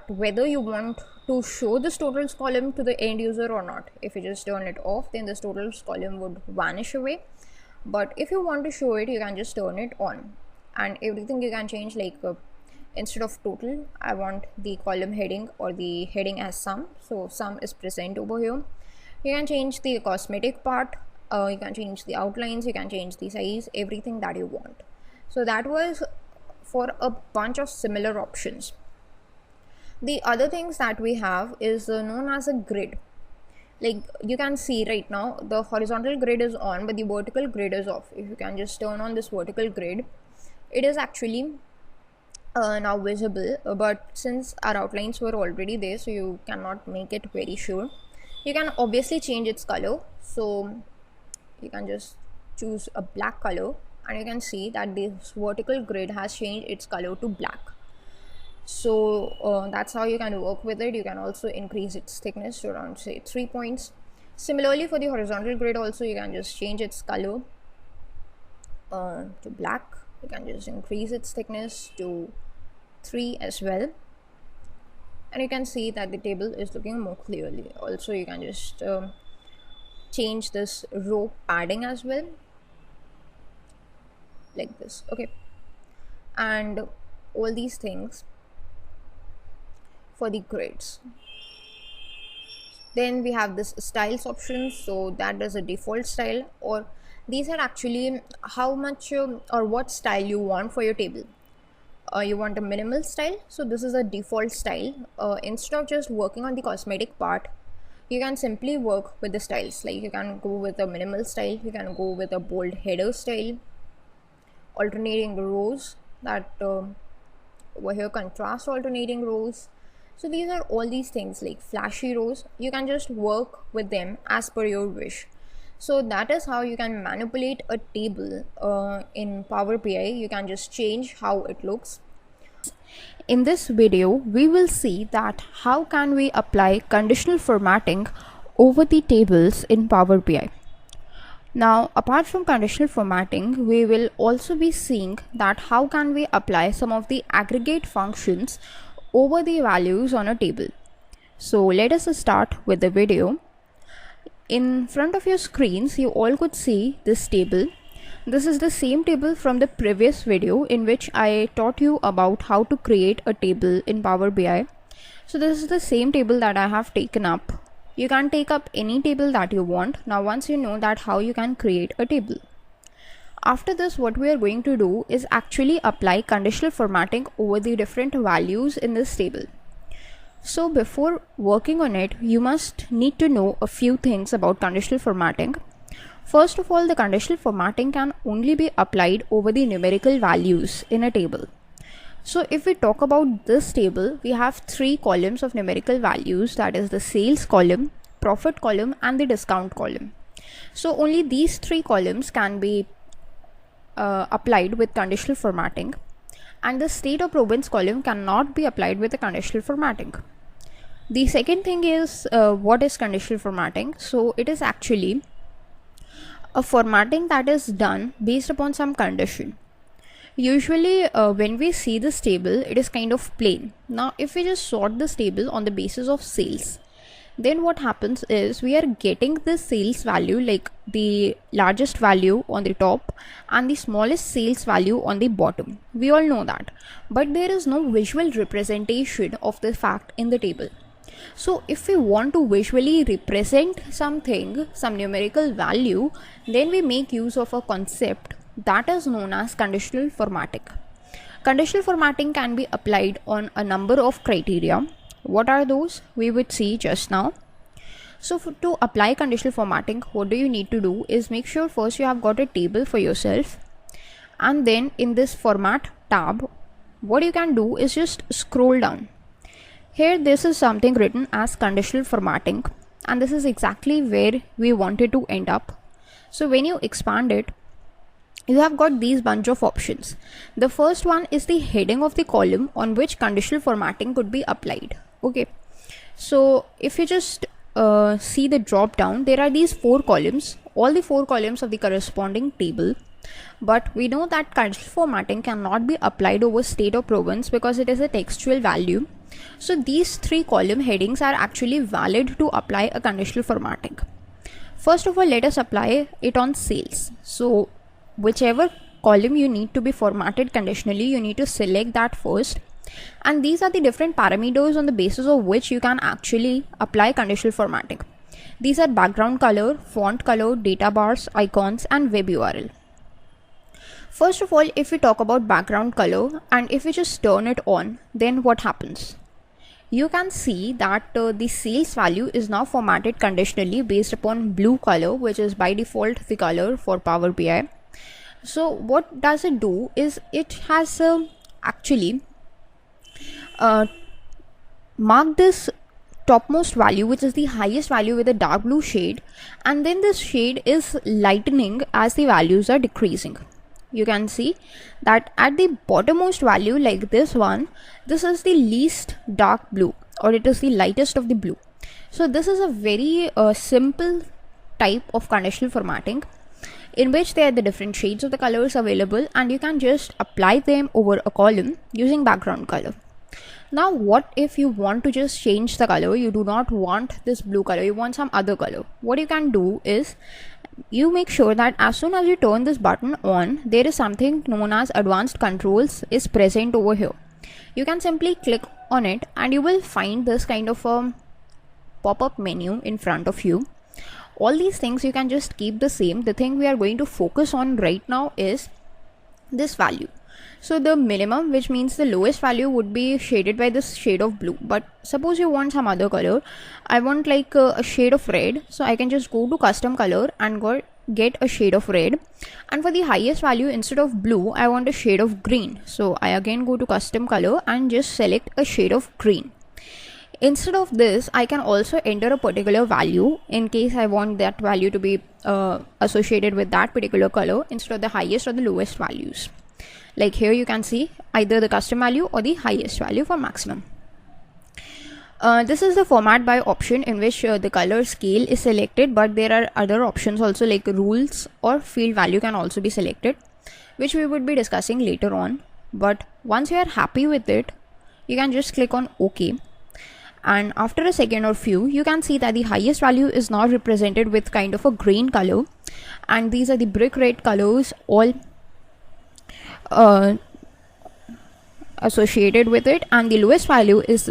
whether you want to show this totals column to the end user or not. If you just turn it off, then this totals column would vanish away. But if you want to show it, you can just turn it on, and everything you can change, like instead of total, I want the column heading or the heading as sum. So sum is present over here. You can change the cosmetic part, you can change the outlines, you can change the size, everything that you want. So that was for a bunch of similar options. The other things that we have is known as a grid. Like you can see right now the horizontal grid is on, but the vertical grid is off. If you can just turn on this vertical grid, it is actually now visible, but since our outlines were already there, so you cannot make it very sure. You can obviously change its color, so you can just choose a black color, and you can see that this vertical grid has changed its color to black. So that's how you can work with it. You can also increase its thickness to around, say, 3 points. Similarly, for the horizontal grid also, you can just change its color to black. You can just increase its thickness to 3 as well, and you can see that the table is looking more clearly. Also, you can just change this row padding as well, like this. Okay, and all these things for the grids. Then we have this styles option, so that is a default style, or these are actually how much or what style you want for your table. You want a minimal style, so this is a default style. Instead of just working on the cosmetic part, you can simply work with the styles. Like you can go with a minimal style, you can go with a bold header style, alternating rows, that over here contrast alternating rows. So these are all these things like flashy rows. You can just work with them as per your wish. So that is how you can manipulate a table in Power BI. You can just change how it looks. In this video, we will see that how can we apply conditional formatting over the tables in Power BI. Now, apart from conditional formatting, we will also be seeing that how can we apply some of the aggregate functions over the values on a table. So let us start with the video. In front of your screens, you all could see this table. This is the same table from the previous video in which I taught you about how to create a table in Power BI. So this is the same table that I have taken up. You can take up any table that you want. Now once you know that how you can create a table. After this, what we are going to do is actually apply conditional formatting over the different values in this table. So before working on it, you must need to know a few things about conditional formatting. First of all, the conditional formatting can only be applied over the numerical values in a table. So if we talk about this table, we have 3 columns of numerical values, that is the sales column, profit column, and the discount column. So only these 3 columns can be applied with conditional formatting, and the state or province column cannot be applied with the conditional formatting. The second thing is what is conditional formatting? So it is actually a formatting that is done based upon some condition. Usually when we see this table, it is kind of plain. Now if we just sort this table on the basis of sales, then what happens is we are getting the sales value, like the largest value on the top and the smallest sales value on the bottom. We all know that, but there is no visual representation of the fact in the table. So if we want to visually represent something, some numerical value, then we make use of a concept that is known as conditional formatting. Conditional formatting can be applied on a number of criteria. What are those? We would see just now. So to apply conditional formatting, what do you need to do is make sure first you have got a table for yourself, and then in this format tab, what you can do is just scroll down. Here this is something written as conditional formatting, and this is exactly where we wanted to end up. So when you expand it, you have got these bunch of options. The first one is the heading of the column on which conditional formatting could be applied. Okay, so if you just see the drop down, there are these 4 columns, all the 4 columns of the corresponding table. But we know that conditional formatting cannot be applied over state or province because it is a textual value. So these 3 column headings are actually valid to apply a conditional formatting. First of all, let us apply it on sales. So whichever column you need to be formatted conditionally, you need to select that first. And these are the different parameters on the basis of which you can actually apply conditional formatting. These are background color, font color, data bars, icons, and web URL. First of all, if we talk about background color, and if we just turn it on, then what happens? You can see that the sales value is now formatted conditionally based upon blue color, which is by default the color for Power BI. So what does it do is it has actually uh, mark this topmost value, which is the highest value, with a dark blue shade, and then this shade is lightening as the values are decreasing. You can see that at the bottommost value, like this one, this is the least dark blue, or it is the lightest of the blue. So this is a very simple type of conditional formatting in which there are the different shades of the colors available, and you can just apply them over a column using background color. Now what if you want to just change the color? You do not want this blue color, you want some other color. What you can do is you make sure that as soon as you turn this button on, there is something known as advanced controls is present over here. You can simply click on it and you will find this kind of a pop-up menu in front of you. All these things you can just keep the same. The thing we are going to focus on right now is this value. So the minimum, which means the lowest value, would be shaded by this shade of blue. But suppose you want some other color. I want like a shade of red, so I can just go to custom color and get a shade of red. And for the highest value, instead of blue, I want a shade of green, so I again go to custom color and just select a shade of green. Instead of this, I can also enter a particular value in case I want that value to be associated with that particular color instead of the highest or the lowest values. Like here you can see either the custom value or the highest value for maximum. This is the format by option in which the color scale is selected, but there are other options also, like rules or field value can also be selected, which we would be discussing later on. But once you are happy with it, you can just click on OK. And after a second or few, you can see that the highest value is now represented with kind of a green color, and these are the brick red colors all associated with it, and the lowest value is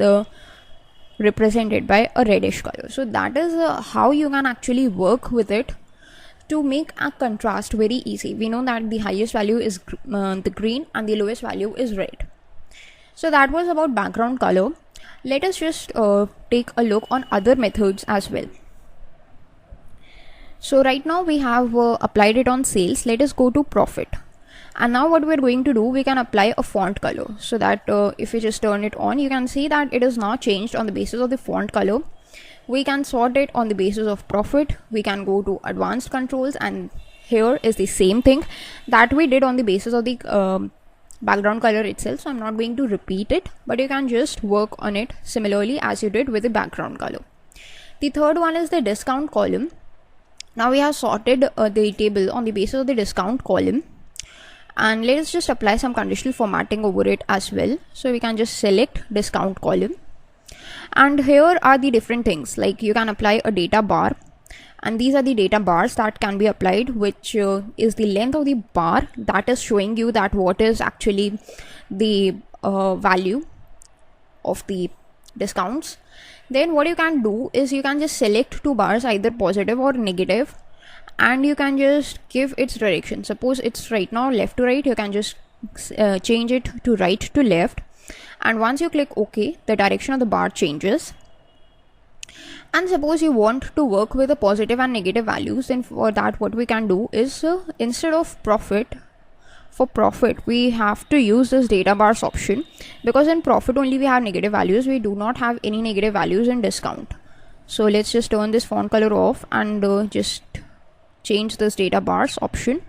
represented by a reddish color. So that is how you can actually work with it to make a contrast very easy. We know that the highest value is the green and the lowest value is red. So that was about background color. Let us just take a look on other methods as well. So right now we have applied it on sales. Let us go to profit. And now what we're going to do, we can apply a font color, so that if you just turn it on, you can see that it is now changed on the basis of the font color. We can sort it on the basis of profit. We can go to advanced controls, and here is the same thing that we did on the basis of the background color itself. So I'm not going to repeat it, but you can just work on it similarly as you did with the background color. The third one is the discount column. Now we have sorted the table on the basis of the discount column, and let's just apply some conditional formatting over it as well. So we can just select discount column, and here are the different things, like you can apply a data bar, and these are the data bars that can be applied, which is the length of the bar that is showing you that what is actually the value of the discounts. Then what you can do is you can just select two bars, either positive or negative, and you can just give its direction. Suppose it's right now left to right, you can just change it to right to left, and once you click OK, the direction of the bar changes. And suppose you want to work with the positive and negative values, then for that what we can do is instead of profit, for profit we have to use this data bars option, because in profit only we have negative values, we do not have any negative values in discount. So let's just turn this font color off and just change this data bars option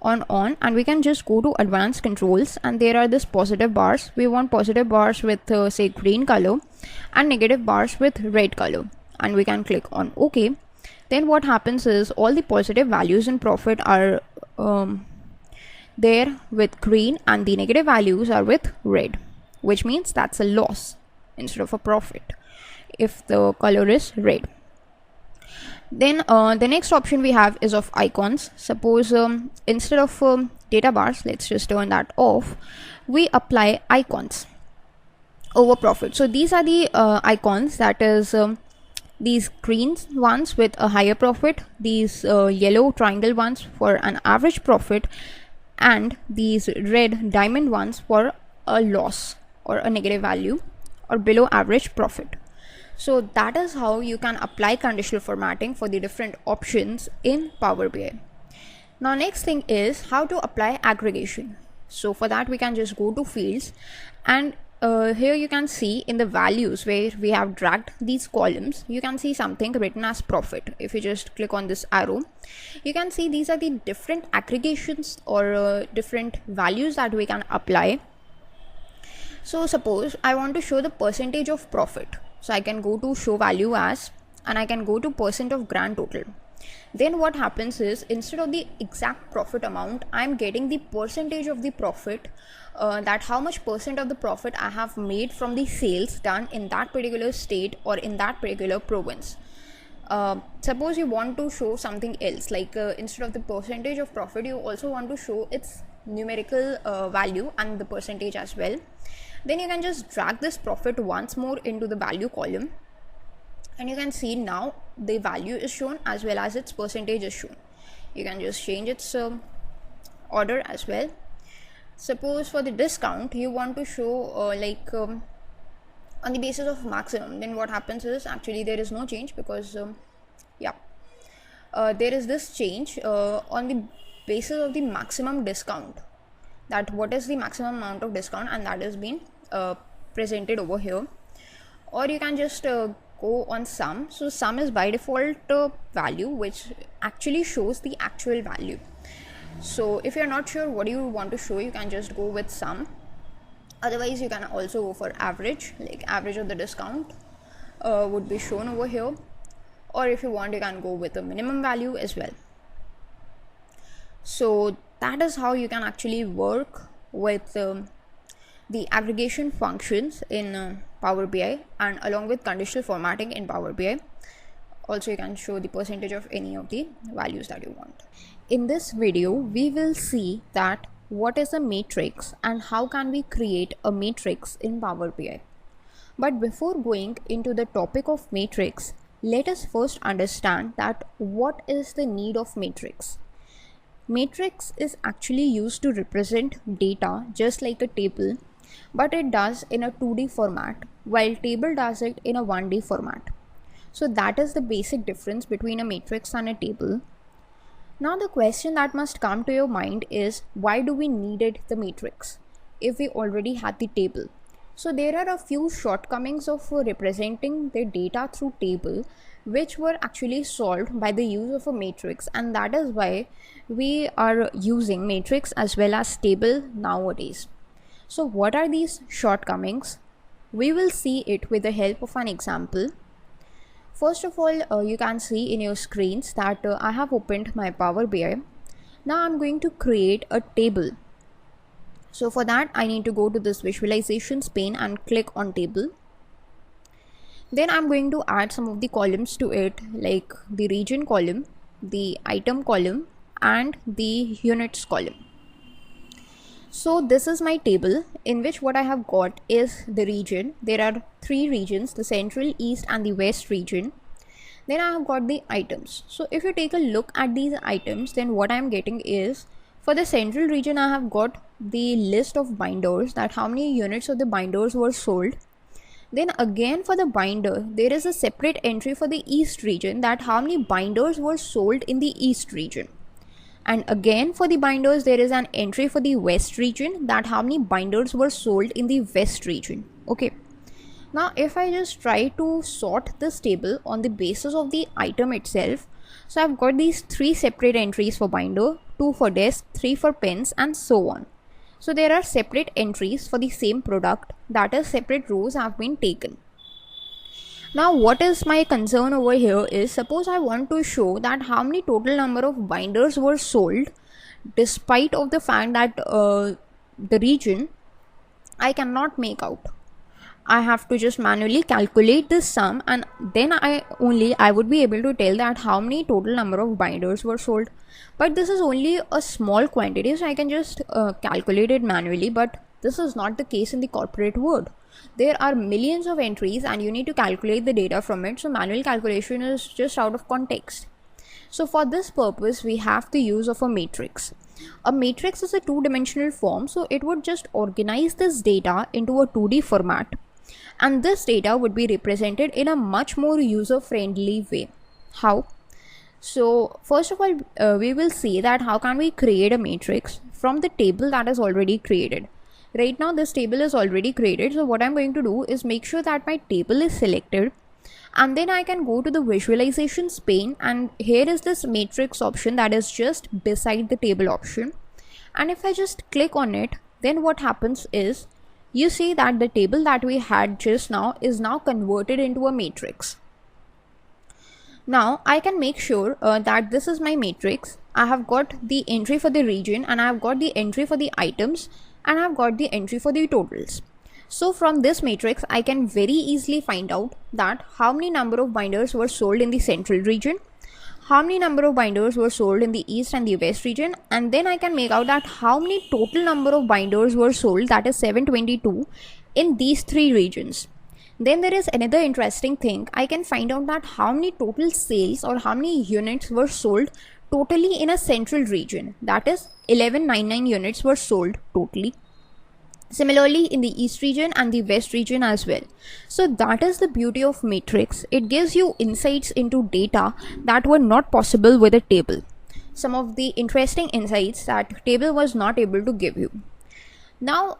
on, and we can just go to advanced controls, and there are this positive bars. We want positive bars with say green color and negative bars with red color, and we can click on OK. Then what happens is all the positive values in profit are there with green, and the negative values are with red, which means that's a loss instead of a profit if the color is red. Then the next option we have is of icons. Suppose instead of data bars, let's just turn that off, we apply icons over profit. So these are the icons, that is these green ones with a higher profit, these yellow triangle ones for an average profit, and these red diamond ones for a loss or a negative value or below average profit. So that is how you can apply conditional formatting for the different options in Power BI. Now next thing is how to apply aggregation. So for that we can just go to fields, and here you can see in the values where we have dragged these columns, you can see something written as profit. If you just click on this arrow, you can see these are the different aggregations or different values that we can apply. So suppose I want to show the percentage of profit. So I can go to show value as, and I can go to percent of grand total. Then what happens is, instead of the exact profit amount, I'm getting the percentage of the profit, that how much percent of the profit I have made from the sales done in that particular state or in that particular province. Suppose you want to show something else, like instead of the percentage of profit, you also want to show its numerical value and the percentage as well. Then you can just drag this profit once more into the value column, and you can see now the value is shown as well as its percentage is shown. You can just change its order as well. Suppose for the discount you want to show on the basis of maximum, then what happens is, actually there is no change because there is this change on the basis of the maximum discount, that what is the maximum amount of discount, and that is being presented over here. Or you can just go on sum. So sum is by default value, which actually shows the actual value. So if you're not sure what you want to show, you can just go with sum. Otherwise you can also go for average, like average of the discount would be shown over here. Or if you want, you can go with a minimum value as well. So that is how you can actually work with the aggregation functions in Power BI, and along with conditional formatting in Power BI. Also, you can show the percentage of any of the values that you want. In this video, we will see that what is a matrix and how can we create a matrix in Power BI. But before going into the topic of matrix, let us first understand that what is the need of matrix. Matrix is actually used to represent data just like a table, but it does in a 2D format, while table does it in a 1D format. So that is the basic difference between a matrix and a table. Now the question that must come to your mind is, why do we needed the matrix if we already had the table? So there are a few shortcomings of representing the data through table, which were actually solved by the use of a matrix, and that is why we are using matrix as well as table nowadays. So what are these shortcomings? We will see it with the help of an example. First of all, you can see in your screens that I have opened my Power BI. Now I'm going to create a table. So for that, I need to go to this visualizations pane and click on table. Then I'm going to add some of the columns to it, like the region column, the item column, and the units column. So this is my table, in which what I have got is the region. There are 3 regions, the central, east and the west region. Then I have got the items. So if you take a look at these items, then what I am getting is, for the central region I have got the list of binders, that how many units of the binders were sold. Then again for the binder, there is a separate entry for the east region, that how many binders were sold in the east region. And again for the binders, there is an entry for the west region, that how many binders were sold in the west region. Okay. Now if I just try to sort this table on the basis of the item itself, so I've got these 3 separate entries for binder, 2 for desk, 3 for pens, and so on. So there are separate entries for the same product, that is separate rows have been taken. Now what is my concern over here is, suppose I want to show that how many total number of binders were sold, despite of the fact that the region I cannot make out. I have to just manually calculate this sum, and then I would be able to tell that how many total number of binders were sold. But this is only a small quantity, so I can just calculate it manually, but this is not the case in the corporate world. There are millions of entries and you need to calculate the data from it, so manual calculation is just out of context. So for this purpose, we have the use of a matrix. A matrix is a 2-dimensional form, so it would just organize this data into a 2D format, and this data would be represented in a much more user-friendly way. How? So first of all, we will see that how can we create a matrix from the table that is already created. Right now this table is already created, so what I'm going to do is make sure that my table is selected, and then I can go to the visualizations pane, and here is this matrix option that is just beside the table option. And if I just click on it, then what happens is you see that the table that we had just now is now converted into a matrix. Now I can make sure that this is my matrix. I have got the entry for the region, and I have got the entry for the items, and I have got the entry for the totals. So from this matrix, I can very easily find out that how many number of binders were sold in the central region, how many number of binders were sold in the east and the west region, and then I can make out that how many total number of binders were sold, that is 722, in these three regions. Then there is another interesting thing. I can find out that how many total sales or how many units were sold totally in a central region, that is 1199 units were sold totally. Similarly in the east region and the west region as well. So that is the beauty of matrix. It gives you insights into data that were not possible with a table. Some of the interesting insights that table was not able to give you. Now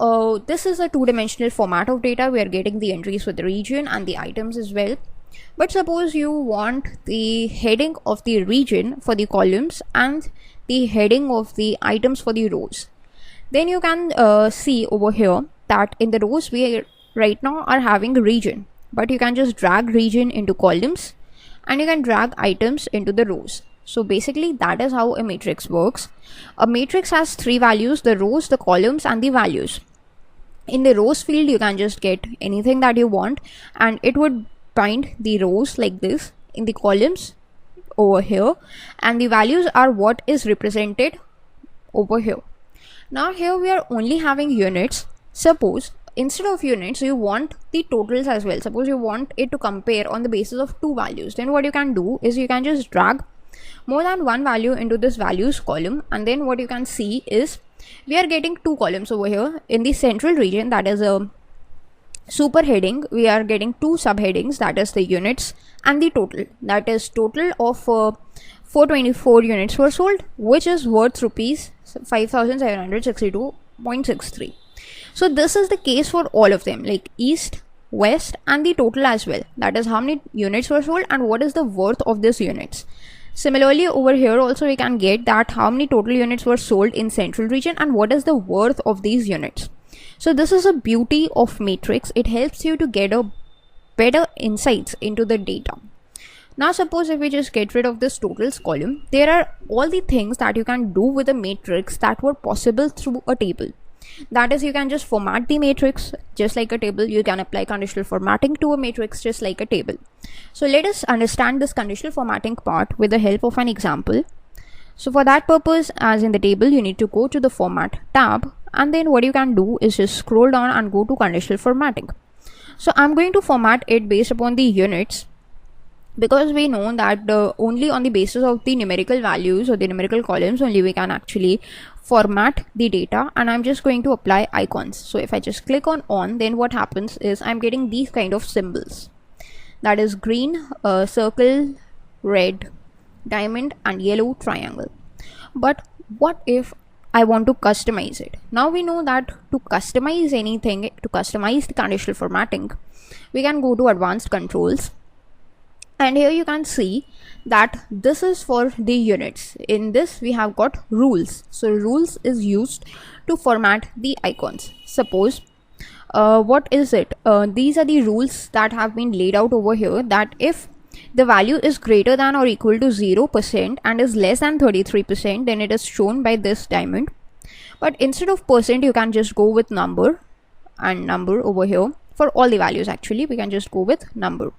this is a two-dimensional format of data. We are getting the entries for the region and the items as well. But suppose you want the heading of the region for the columns and the heading of the items for the rows. Then you can see over here that in the rows we right now are having region, but you can just drag region into columns and you can drag items into the rows. So basically that is how a matrix works. A matrix has three values: the rows, the columns, and the values. In the rows field you can just get anything that you want, and it would bind the rows like this. In the columns over here, and the values are what is represented over here. Now here we are only having units. Suppose instead of units you want the totals as well. Suppose you want it to compare on the basis of two values. Then what you can do is you can just drag more than one value into this values column, and then what you can see is we are getting two columns over here. In the central region, that is a super heading, we are getting two subheadings, that is the units and the total, that is total of 424 units were sold, which is worth rupees 5762.63. So this is the case for all of them, like east, west, and the total as well, that is how many units were sold and what is the worth of these units. Similarly over here also we can get that how many total units were sold in central region and what is the worth of these units. So this is a beauty of matrix. It helps you to get a better insights into the data. Now suppose if we just get rid of this totals column, there are all the things that you can do with a matrix that were possible through a table. That is, you can just format the matrix just like a table. You can apply conditional formatting to a matrix just like a table. So let us understand this conditional formatting part with the help of an example. So for that purpose, as in the table, you need to go to the format tab, and then what you can do is just scroll down and go to conditional formatting. So I'm going to format it based upon the units, because we know that only on the basis of the numerical values or the numerical columns only we can actually format the data. And I'm just going to apply icons. So if I just click on, then what happens is I'm getting these kind of symbols, that is green, circle, red, diamond, and yellow triangle. But what if I want to customize it? Now we know that to customize anything, to customize the conditional formatting, we can go to advanced controls, and here you can see that this is for the units. In this we have got rules. So rules is used to format the icons. Suppose what is it? These are the rules that have been laid out over here, that if the value is greater than or equal to 0% and is less than 33%, then it is shown by this diamond. But instead of percent, you can just go with number, and number over here for all the values. Actually we can just go with number.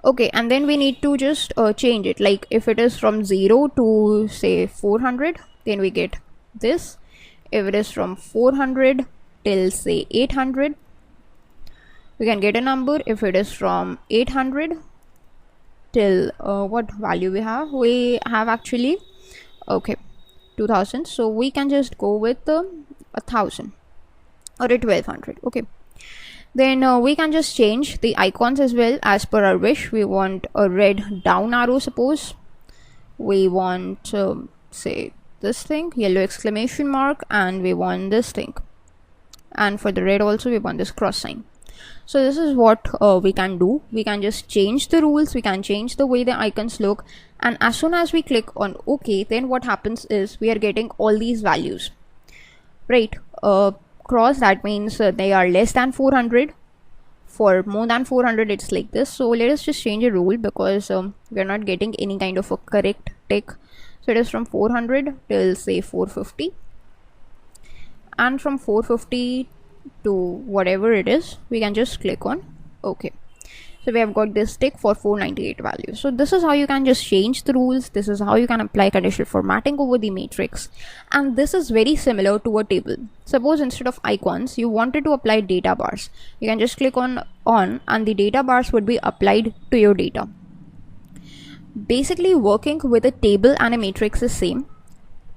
Okay, and then we need to just change it, like if it is from 0 to say 400, then we get this. If it is from 400 till say 800, we can get a number. If it is from 800 till what value we have? We have actually, okay, 2000. So we can just go with 1000 or a 1200. Okay. Then we can just change the icons as well as per our wish. We want a red down arrow, suppose. We want say this thing, yellow exclamation mark, and we want this thing. And for the red also we want this cross sign. So this is what we can do. We can just change the rules, we can change the way the icons look, and as soon as we click on OK, then what happens is we are getting all these values, right? Cross, that means they are less than 400. For more than 400 it's like this. So let us just change a rule, because we are not getting any kind of a correct tick. So it is from 400 till say 450, and from 450 to whatever it is, we can just click on OK. So we have got this tick for 498 values. So this is how you can just change the rules. This is how you can apply conditional formatting over the matrix. And this is very similar to a table. Suppose instead of icons, you wanted to apply data bars. You can just click on and the data bars would be applied to your data. Basically, working with a table and a matrix is same.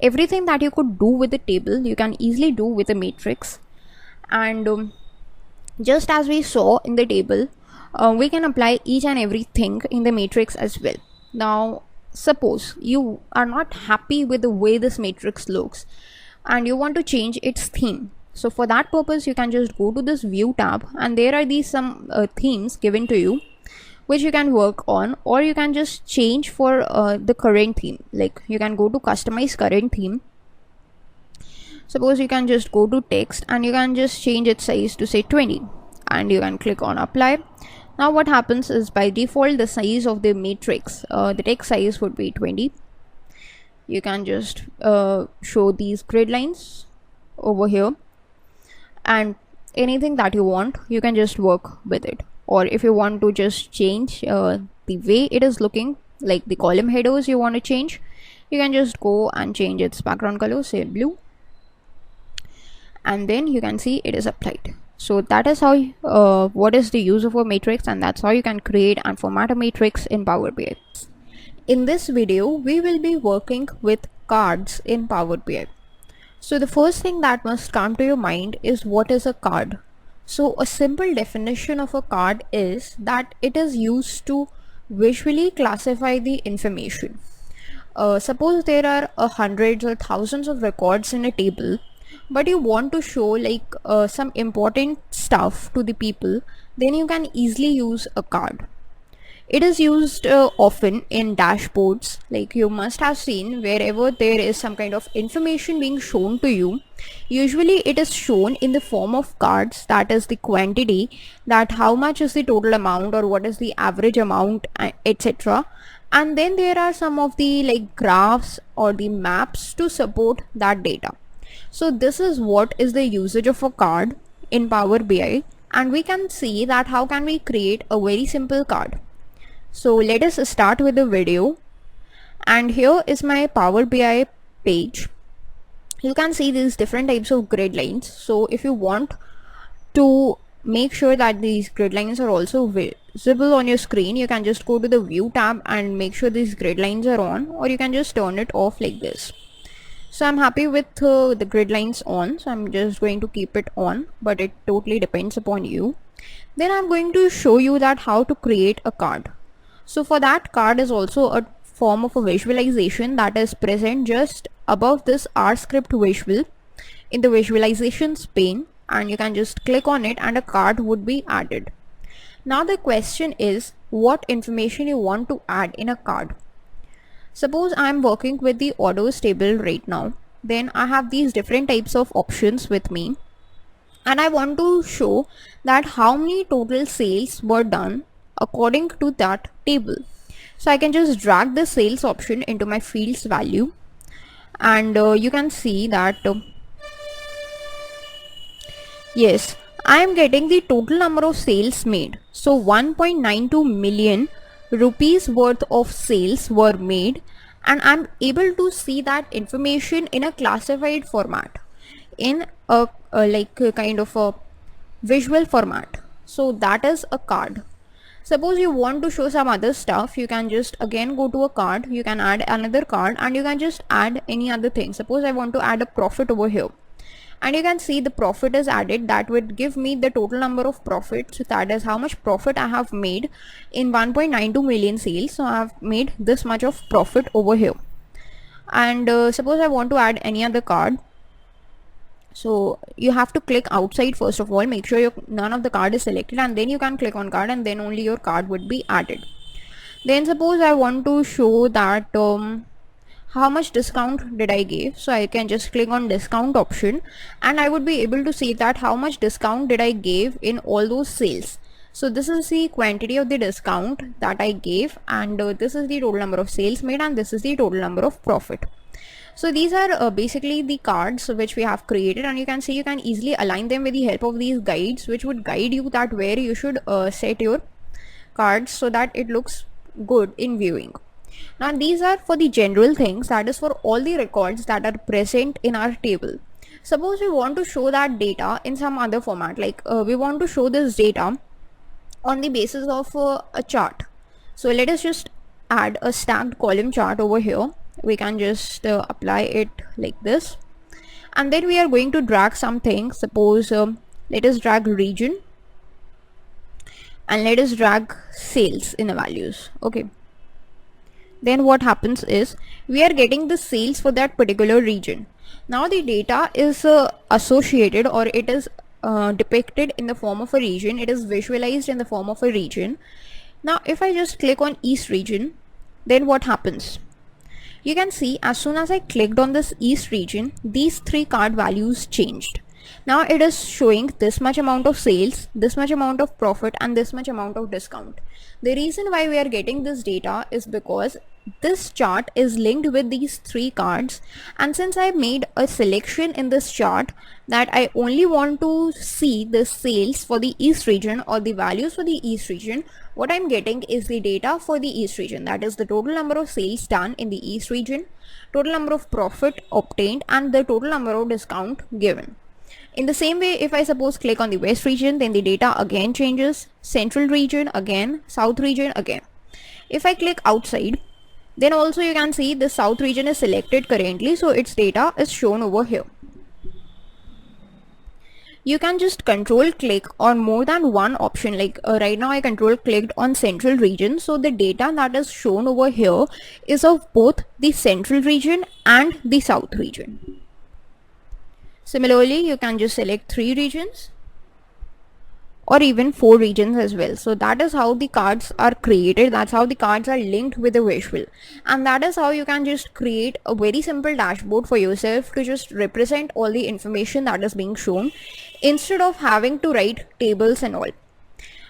Everything that you could do with a table, you can easily do with a matrix. And just as we saw in the table, we can apply each and everything in the matrix as well. Now suppose you are not happy with the way this matrix looks and you want to change its theme. So for that purpose, you can just go to this view tab, and there are these some themes given to you which you can work on, or you can just change for the current theme. Like you can go to customize current theme. Suppose you can just go to text and you can just change its size to say 20, and you can click on apply. Now what happens is, by default the size of the matrix, the text size would be 20. You can just show these grid lines over here, and anything that you want, you can just work with it. Or if you want to just change the way it is looking, like the column headers you want to change, you can just go and change its background color, say blue, and then you can see it is applied. So that is how what is the use of a matrix, and that's how you can create and format a matrix in Power BI. In this video, we will be working with cards in Power BI. So the first thing that must come to your mind is, what is a card? So a simple definition of a card is that it is used to visually classify the information. Suppose there are hundreds or thousands of records in a table, but you want to show like some important stuff to the people, then you can easily use a card. It is used often in dashboards. Like you must have seen, wherever there is some kind of information being shown to you, usually it is shown in the form of cards. That is the quantity, that how much is the total amount or what is the average amount, etc. And then there are some of the like graphs or the maps to support that data. So this is what is the usage of a card in Power BI, and we can see that how can we create a very simple card. So let us start with the video, and here is my Power BI page. You can see these different types of grid lines. So if you want to make sure that these grid lines are also visible on your screen, you can just go to the view tab and make sure these grid lines are on, or you can just turn it off like this. So I'm happy with the grid lines on, so I'm just going to keep it on, but it totally depends upon you. Then I'm going to show you that how to create a card. So for that, card is also a form of a visualization that is present just above this R script visual in the visualizations pane, and you can just click on it and a card would be added. Now the question is, what information you want to add in a card. Suppose I'm working with the orders table right now. Then I have these different types of options with me, and I want to show that how many total sales were done according to that table. So I can just drag the sales option into my fields value, and you can see that yes, I am getting the total number of sales made. So 1.92 million rupees worth of sales were made, and I'm able to see that information in a classified format, in a kind of a visual format. So that is a card. Suppose you want to show some other stuff, you can just again go to a card, you can add another card, and you can just add any other thing. Suppose I want to add a profit over here, and you can see the profit is added. That would give me the total number of profits, so that is how much profit I have made in 1.92 million sales. So I have made this much of profit over here. And suppose I want to add any other card. So you have to click outside first of all, make sure none of the card is selected, and then you can click on card, and then only your card would be added. Then suppose I want to show that how much discount did I give. So I can just click on discount option, and I would be able to see that how much discount did I give in all those sales. So this is the quantity of the discount that I gave, and this is the total number of sales made, and this is the total number of profit. So these are basically the cards which we have created, and you can see you can easily align them with the help of these guides, which would guide you that where you should set your cards so that it looks good in viewing. Now these are for the general things, that is for all the records that are present in our table. Suppose we want to show that data in some other format, like we want to show this data on the basis of a chart. So let us just add a stacked column chart over here. We can just apply it like this, and then we are going to drag something. Suppose let us drag region, and let us drag sales in the values. Okay, then what happens is we are getting the sales for that particular region. Now the data is associated, or it is depicted in the form of a region. It is visualized in the form of a region. Now if I just click on East region, then what happens? You can see as soon as I clicked on this East region, these three card values changed. Now it is showing this much amount of sales, this much amount of profit, and this much amount of discount. The reason why we are getting this data is because this chart is linked with these three cards, and since I made a selection in this chart that I only want to see the sales for the East region or the values for the East region, what I'm getting is the data for the East region, that is the total number of sales done in the East region, total number of profit obtained, and the total number of discount given. In the same way, if I suppose click on the West region, then the data again changes, Central region again, South region again. If I click outside, then also you can see the South region is selected currently, so its data is shown over here. You can just control click on more than one option, like right now I control clicked on Central region, so the data that is shown over here is of both the Central region and the South region. Similarly, you can just select 3 regions or even 4 regions as well. So that is how the cards are created. That's how the cards are linked with the visual, and that is how you can just create a very simple dashboard for yourself to just represent all the information that is being shown instead of having to write tables and all.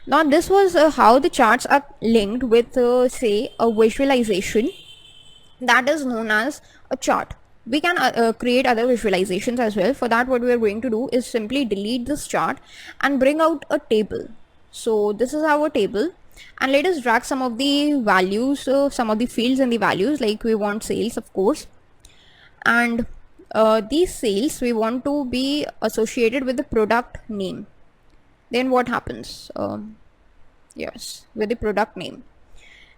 Now this was how the charts are linked with say a visualization that is known as a chart. We can create other visualizations as well. For that, what we are going to do is simply delete this chart and bring out a table. So this is our table, and let us drag some of the values, some of the fields in the values, like we want sales of course, and these sales we want to be associated with the product name. Then what happens? Yes, with the product name.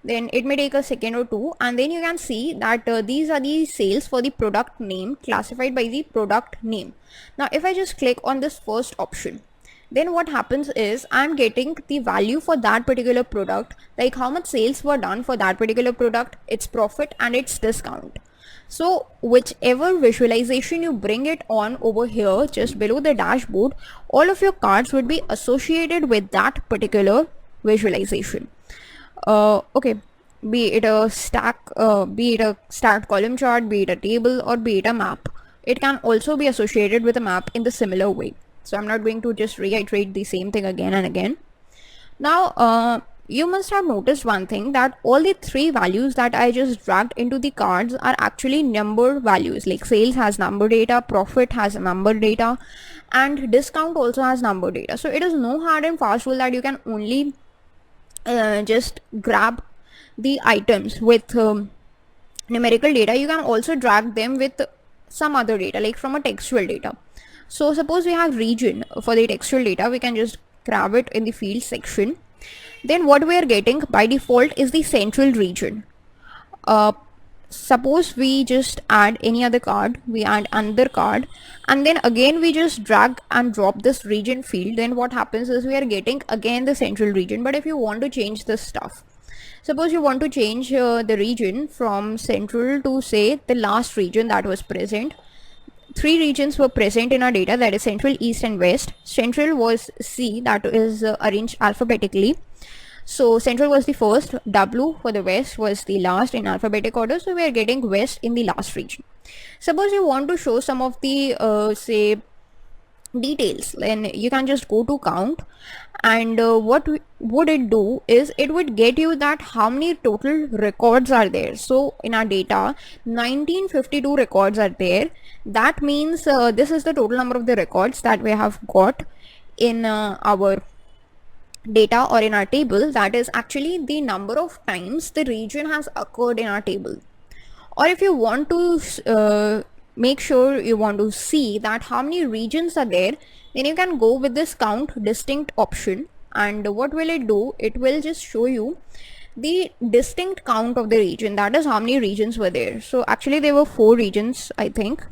Then it may take a second or two, and then you can see that these are the sales for the product name classified by the product name. Now if I just click on this first option, then what happens is I'm getting the value for that particular product, like how much sales were done for that particular product, its profit, and its discount. So whichever visualization you bring it on over here just below the dashboard, all of your cards would be associated with that particular visualization. Okay, be it a stacked column chart, be it a table, or be it a map. It can also be associated with a map in the similar way. So I'm not going to just reiterate the same thing again and again. Now you must have noticed one thing, that all the 3 values that I just dragged into the cards are actually number values, like sales has number data, profit has number data, and discount also has number data. So it is no hard and fast rule that you can only just grab the items with numerical data. You can also drag them with some other data, like from a textual data. So suppose we have region for the textual data, we can just grab it in the field section. Then what we are getting by default is the Central region. Suppose we just add any other card, we add another card, and then again we just drag and drop this region field, then what happens is we are getting again the Central region. But if you want to change this stuff, Suppose you want to change the region from central to say the last region that was present. Three regions were present in our data, that is central, east and west. Central was C, that is arranged alphabetically. So central was the first, W for the west was the last in alphabetic order, so we are getting west in the last region. Suppose you want to show some of the say details, then you can just go to count, and what would it do is it would get you that how many total records are there. So in our data 1952 records are there. That means this is the total number of the records that we have got in our data or in our table. That is actually the number of times the region has occurred in our table. Or if you want to make sure you want to see that how many regions are there, then you can go with this count distinct option, and what will it do, it will just show you the distinct count of the region, that is how many regions were there. So actually there were 4 regions, I think,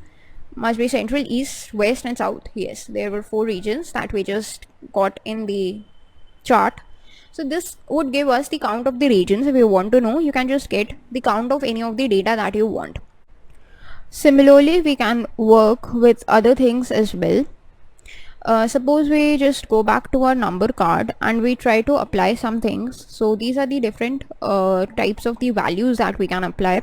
must be central, east, west and south. Yes, there were 4 regions that we just got in the chart. So this would give us the count of the regions. If you want to know, you can just get the count of any of the data that you want. Similarly, we can work with other things as well. Suppose we just go back to our number card and we try to apply some things. So these are the different types of the values that we can apply,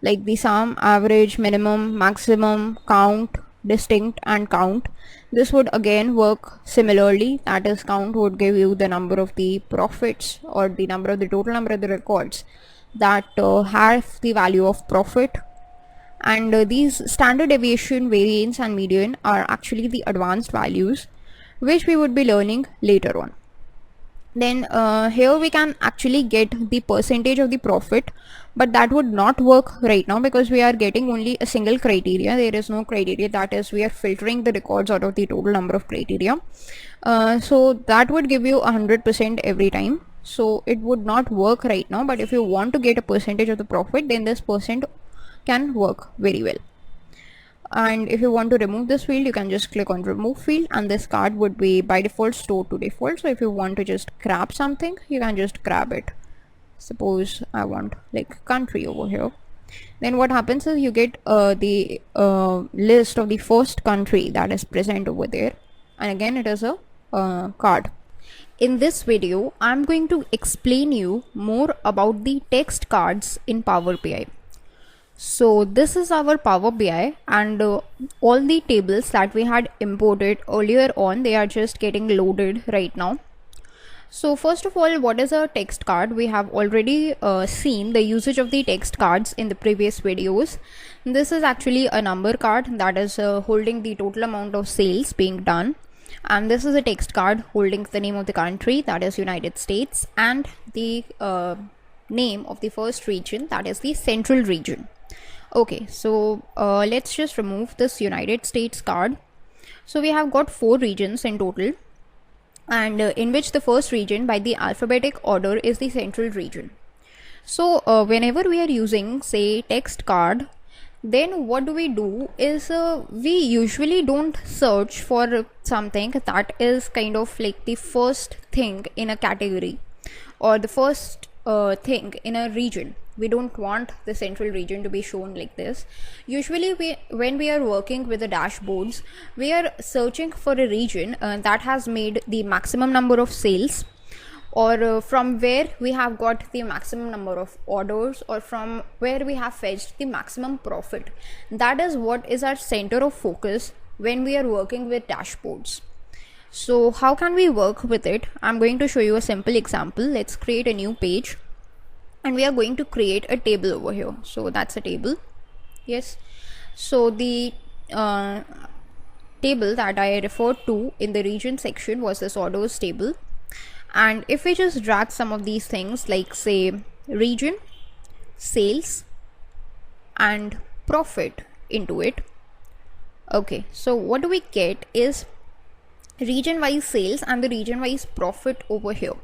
like the sum, average, minimum, maximum, count, distinct and count. This would again work similarly, that is count would give you the number of the profits or the number of the total number of the records that have the value of profit, and these standard deviation, variance and median are actually the advanced values which we would be learning later on. Then here we can actually get the percentage of the profit, but that would not work right now because we are getting only a single criteria. There is no criteria, that is we are filtering the records out of the total number of criteria. So that would give you 100% every time, so it would not work right now. But if you want to get a percentage of the profit, then this percent can work very well. And if you want to remove this field, you can just click on remove field, and this card would be by default stored to default. So if you want to just grab something, you can just grab it. Suppose I want like country over here, then what happens is you get the list of the first country that is present over there, and again it is a card. In this video I'm going to explain you more about the text cards in Power BI. So this is our Power BI, and all the tables that we had imported earlier on, they are just getting loaded right now. So first of all, what is a text card? We have already seen the usage of the text cards in the previous videos. This is actually a number card that is holding the total amount of sales being done, and this is a text card holding the name of the country, that is United States, and the name of the first region, that is the central region. Okay, so let's just remove this United States card. So we have got 4 regions in total, and in which the first region by the alphabetic order is the central region. So whenever we are using say text card, then what do is we usually don't search for something that is kind of like the first thing in a category or the first thing in a region. We don't want the central region to be shown like this. Usually when we are working with the dashboards, we are searching for a region that has made the maximum number of sales, or from where we have got the maximum number of orders, or from where we have fetched the maximum profit. That is what is our center of focus when we are working with dashboards. So how can we work with it? I'm going to show you a simple example. Let's create a new page, and we are going to create a table over here. So that's a table. Yes, so the table that I referred to in the region section was this orders table, and if we just drag some of these things like say region, sales and profit into it, okay, so what do we get is region wise sales and the region wise profit over here.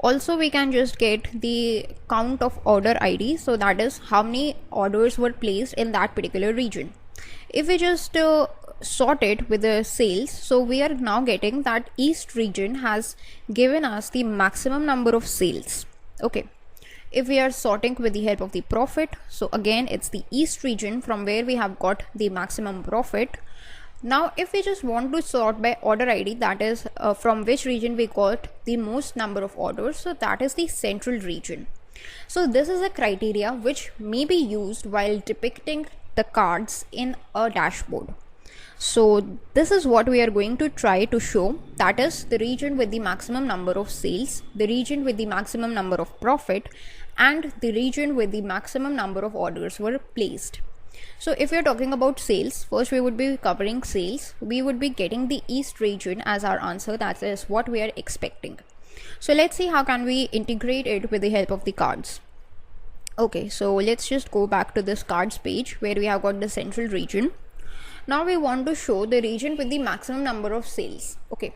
Also we can just get the count of order ID, so that is how many orders were placed in that particular region. If we just sort it with the sales, so we are now getting that east region has given us the maximum number of sales. Okay, If we are sorting with the help of the profit, so again it's the east region from where we have got the maximum profit. Now if we just want to sort by order ID, that is from which region we got the most number of orders, so that is the central region. So this is a criteria which may be used while depicting the cards in a dashboard. So this is what we are going to try to show, that is the region with the maximum number of sales, the region with the maximum number of profit, and the region with the maximum number of orders were placed. So if we are talking about sales, first we would be covering sales. We would be getting the east region as our answer, that is what we are expecting. So let's see how can we integrate it with the help of the cards. Okay, so let's just go back to this cards page where we have got the central region. Now we want to show the region with the maximum number of sales. Okay,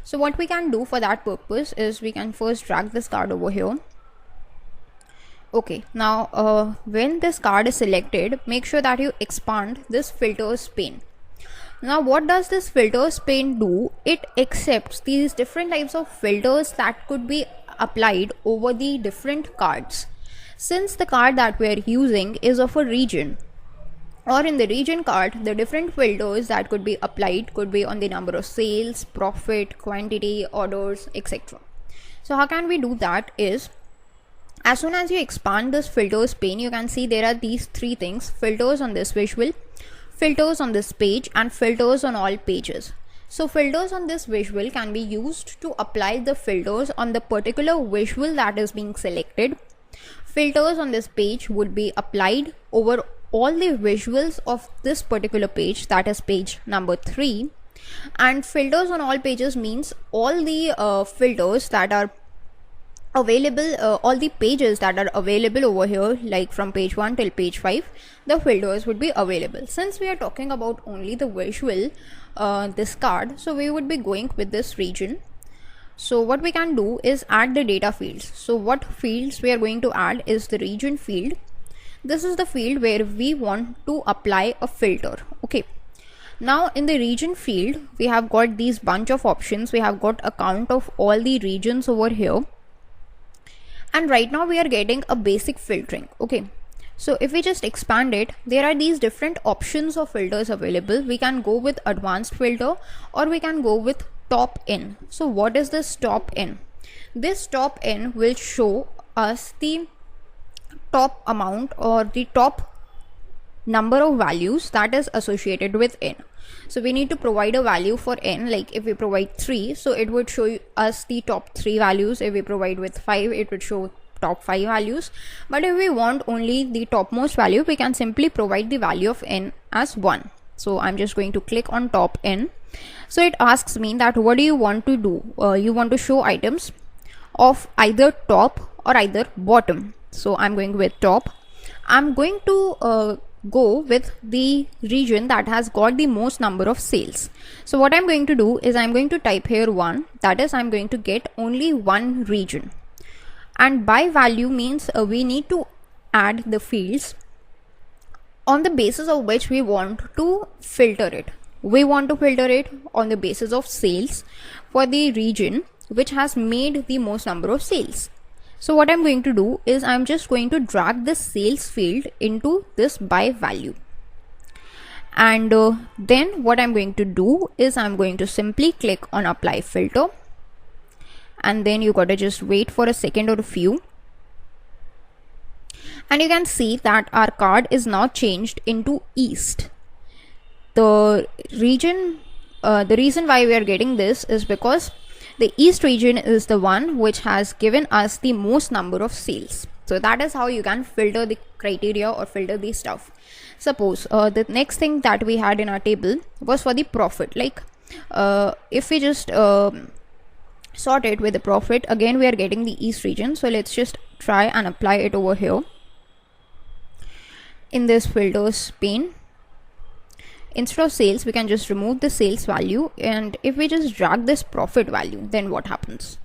so what we can do for that purpose is we can first drag this card over here. Okay, now when this card is selected, make sure that you expand this filters pane. Now what does this filters pane do? It accepts these different types of filters that could be applied over the different cards. Since the card that we are using is of a region, or in the region card, the different filters that could be applied could be on the number of sales, profit, quantity, orders, etc. So how can we do that is, as soon as you expand this filters pane, you can see there are these three things: filters on this visual, filters on this page, and filters on all pages. So filters on this visual can be used to apply the filters on the particular visual that is being selected. Filters on this page would be applied over all the visuals of this particular page, that is page number 3. And filters on all pages means all the filters that are available, all the pages that are available over here, like from page 1 till page 5, the filters would be available. Since we are talking about only the visual, this card, so we would be going with this region. So what we can do is add the data fields. So what fields we are going to add is the region field. This is the field where we want to apply a filter. Okay, now in the region field, we have got these bunch of options. We have got a count of all the regions over here, and right now we are getting a basic filtering. Okay, so if we just expand it, there are these different options of filters available. We can go with advanced filter, or we can go with top in. So what is this top in? This top in will show us the top amount or the top number of values that is associated with n. So we need to provide a value for n, like if we provide 3, so it would show us the top 3 values. If we provide with 5, it would show top 5 values. But if we want only the topmost value, we can simply provide the value of n as 1. So I'm just going to click on top n. So it asks me that what do you want to do? You want to show items of either top or either bottom. So I'm going with top. I'm going to go with the region that has got the most number of sales. So what I'm going to do is I'm going to type here 1, that is I'm going to get only one region. And by value means we need to add the fields on the basis of which we want to filter it. We want to filter it on the basis of sales for the region which has made the most number of sales. So what I'm going to do is I'm just going to drag this sales field into this by value. And then what I'm going to do is I'm going to simply click on apply filter. And then you gotta just wait for a second or a few. And you can see that our card is now changed into east. The reason why we are getting this is because the east region is the one which has given us the most number of sales. So that is how you can filter the criteria or filter the stuff. Suppose the next thing that we had in our table was for the profit. Like if we just sort it with the profit, again we are getting the east region. So let's just try and apply it over here in this filters pane. Instead of sales, we can just remove the sales value, and if we just drag this profit value, then what happens?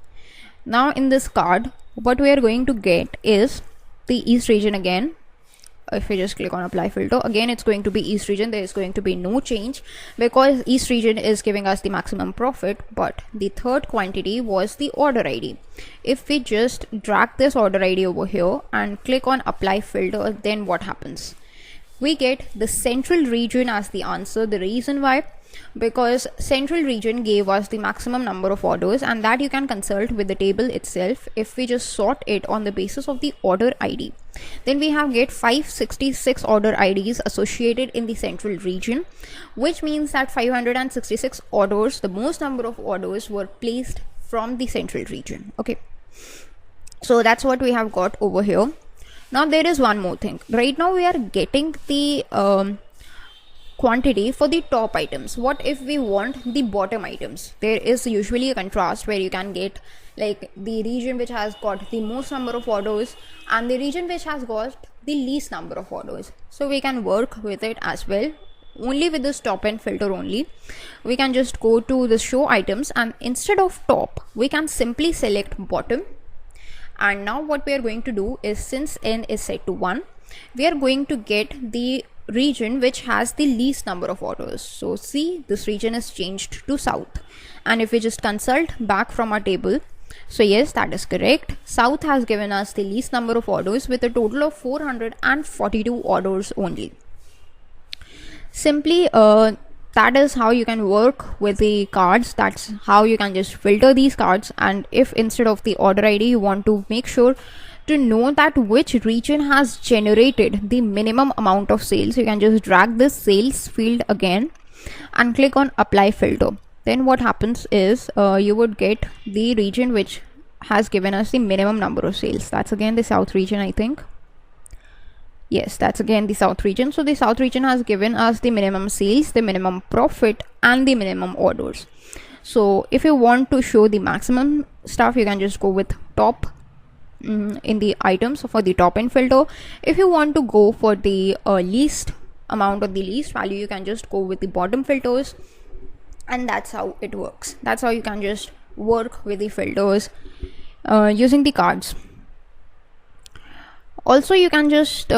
Now in this card, what we are going to get is the east region again, if we just click on apply filter, again it's going to be East region. There is going to be no change because East region is giving us the maximum profit. But the third quantity was the order ID. If we just drag this order ID over here and click on apply filter, then what happens? We get the central region as the answer. The reason why? Because central region gave us the maximum number of orders, and that you can consult with the table itself. If we just sort it on the basis of the order ID, then we have get 566 order IDs associated in the central region, which means that 566 orders, the most number of orders, were placed from the central region. Okay, so that's what we have got over here. Now there is one more thing. Right now we are getting the quantity for the top items. What if we want the bottom items? There is usually a contrast where you can get like the region which has got the most number of orders and the region which has got the least number of orders. So we can work with it as well. Only with this top end filter only, we can just go to the show items, and instead of top we can simply select bottom. And now what we are going to do is, since n is set to 1, we are going to get the region which has the least number of orders. So see, this region is changed to south, and if we just consult back from our table, so yes, that is correct. South has given us the least number of orders with a total of 442 orders only. Simply that is how you can work with the cards. That's how you can just filter these cards. And if instead of the order ID you want to make sure to know that which region has generated the minimum amount of sales, you can just drag this sales field again and click on apply filter. Then what happens is you would get the region which has given us the minimum number of sales. That's again the south region, I think. Yes, that's again the south region. So the south region has given us the minimum sales, the minimum profit, and the minimum orders. So if you want to show the maximum stuff, you can just go with top in the items for the top end filter. If you want to go for the least amount or the least value, you can just go with the bottom filters, and that's how it works. That's how you can just work with the filters using the cards. Also, you can just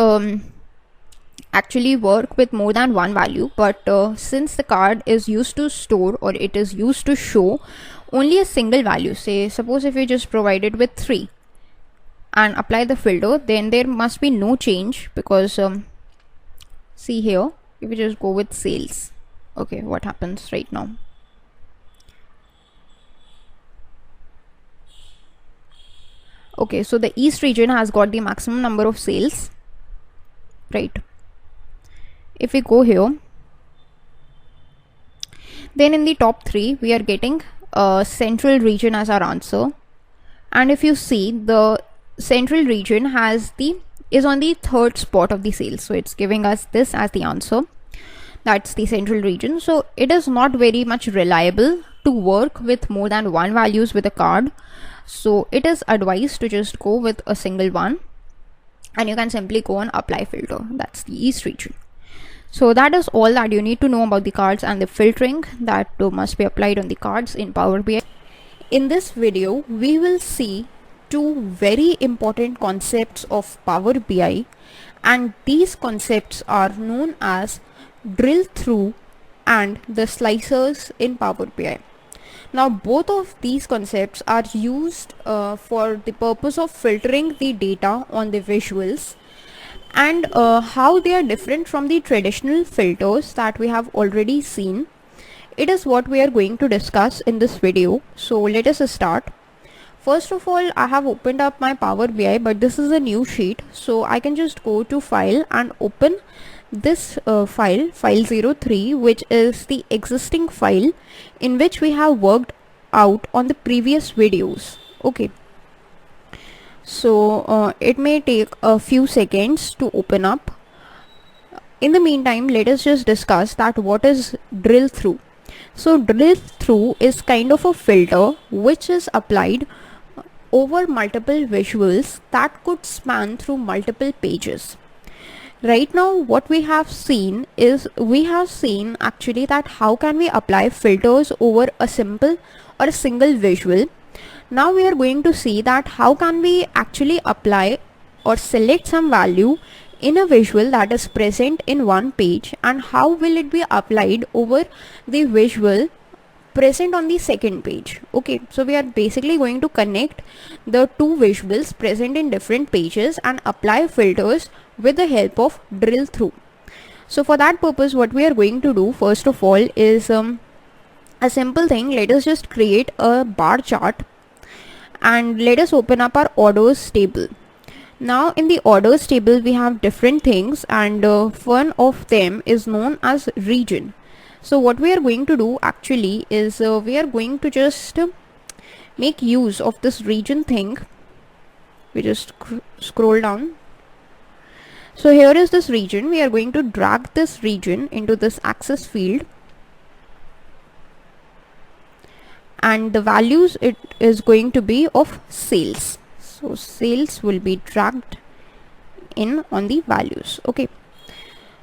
actually work with more than one value, but since the card is used to store, or it is used to show only a single value, say suppose if you just provide it with 3 and apply the filter, then there must be no change, because see here, if you just go with sales, okay, what happens right now? Okay, so the East region has got the maximum number of sales, right? If we go here, then in the top 3 we are getting central region as our answer. And if you see, the central region is on the 3rd spot of the sales, so it's giving us this as the answer. That's the central region. So it is not very much reliable to work with more than one values with a card. So it is advised to just go with a single one, and you can simply go on apply filter. That's the East region. So that is all that you need to know about the cards and the filtering that must be applied on the cards in Power BI. In this video, we will see 2 very important concepts of Power BI, and these concepts are known as drill through and the slicers in Power BI. Now both of these concepts are used for the purpose of filtering the data on the visuals, and how they are different from the traditional filters that we have already seen. It is what we are going to discuss in this video. So let us start. First of all, I have opened up my Power BI, but this is a new sheet, so I can just go to file and open this file 03, which is the existing file in which we have worked out on the previous videos. Okay, so it may take a few seconds to open up. In the meantime, let us just discuss that what is drill through. So drill through is kind of a filter which is applied over multiple visuals that could span through multiple pages. Right now what we have seen is, we have seen actually that how can we apply filters over a simple or a single visual. Now we are going to see that how can we actually apply or select some value in a visual that is present in one page, and how will it be applied over the visual present on the second page. Okay, so we are basically going to connect the two visuals present in different pages and apply filters with the help of drill through. So for that purpose, what we are going to do first of all is a simple thing. Let us just create a bar chart and let us open up our orders table. Now in the orders table we have different things, and one of them is known as region. So what we are going to do actually is we are going to just make use of this region thing. We just scroll down. So here is this region. We are going to drag this region into this axis field, and the values it is going to be of sales. So sales will be dragged in on the values. Okay,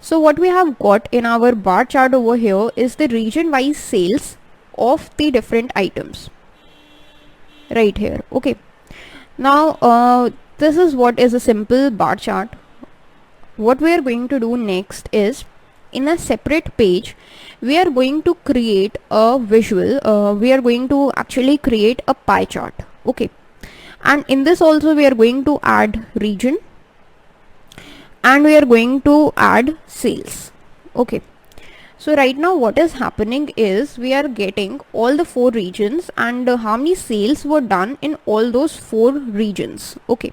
so what we have got in our bar chart over here is the region wise sales of the different items right here. Okay, now this is what is a simple bar chart. What we are going to do next is, in a separate page we are going to create a visual. We are going to actually create a pie chart. Okay, and in this also we are going to add region and we are going to add sales. Okay, so right now what is happening is we are getting all the four regions and how many sales were done in all those four regions. Okay,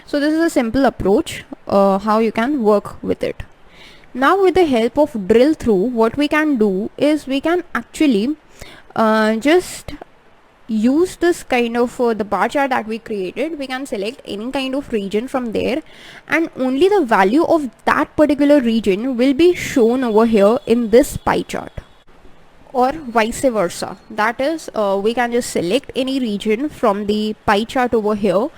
so this is a simple approach how you can work with it. Now with the help of drill through, what we can do is we can actually just use this kind of the bar chart that we created. We can select any kind of region from there, and only the value of that particular region will be shown over here in this pie chart, or vice versa. That is, we can just select any region from the pie chart over here,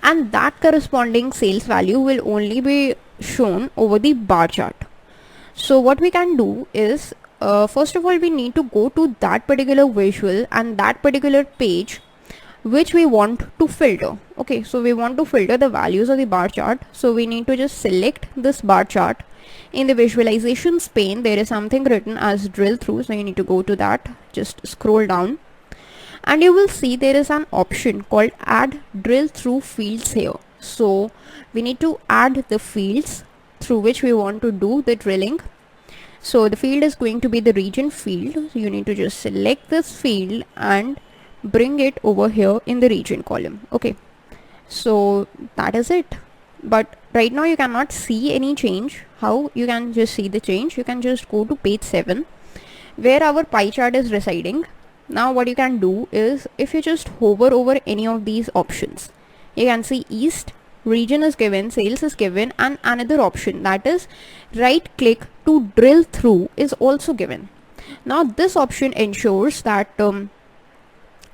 and that corresponding sales value will only be shown over the bar chart. So what we can do is, first of all we need to go to that particular visual and that particular page which we want to filter. Okay, so we want to filter the values of the bar chart, so we need to just select this bar chart. In the visualizations pane there is something written as drill through, so you need to go to that, just scroll down and you will see there is an option called add drill through fields here. So we need to add the fields through which we want to do the drilling. So the field is going to be the region field. So you need to just select this field and bring it over here in the region column. Okay, so that is it. But right now you cannot see any change. How you can just see the change? You can just go to page 7 where our pie chart is residing. Now what you can do is, if you just hover over any of these options, you can see east, region is given, sales is given, and another option, that is right click to drill through, is also given. Now this option ensures that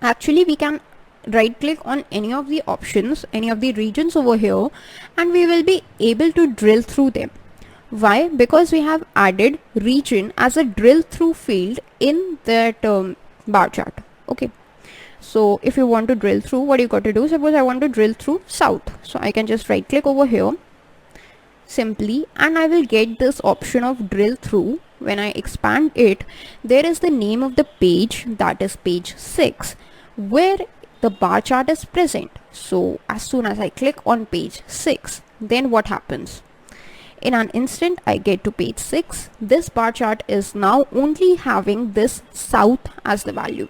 actually we can right click on any of the options, any of the regions over here, and we will be able to drill through them. Why? Because we have added region as a drill through field in that bar chart. Okay, so if you want to drill through, what you got to do, suppose I want to drill through south, so I can just right click over here simply and I will get this option of drill through. When I expand it, there is the name of the page, that is page 6, where the bar chart is present. So as soon as I click on page 6, then what happens? In an instant I get to page 6. This bar chart is now only having this south as the value.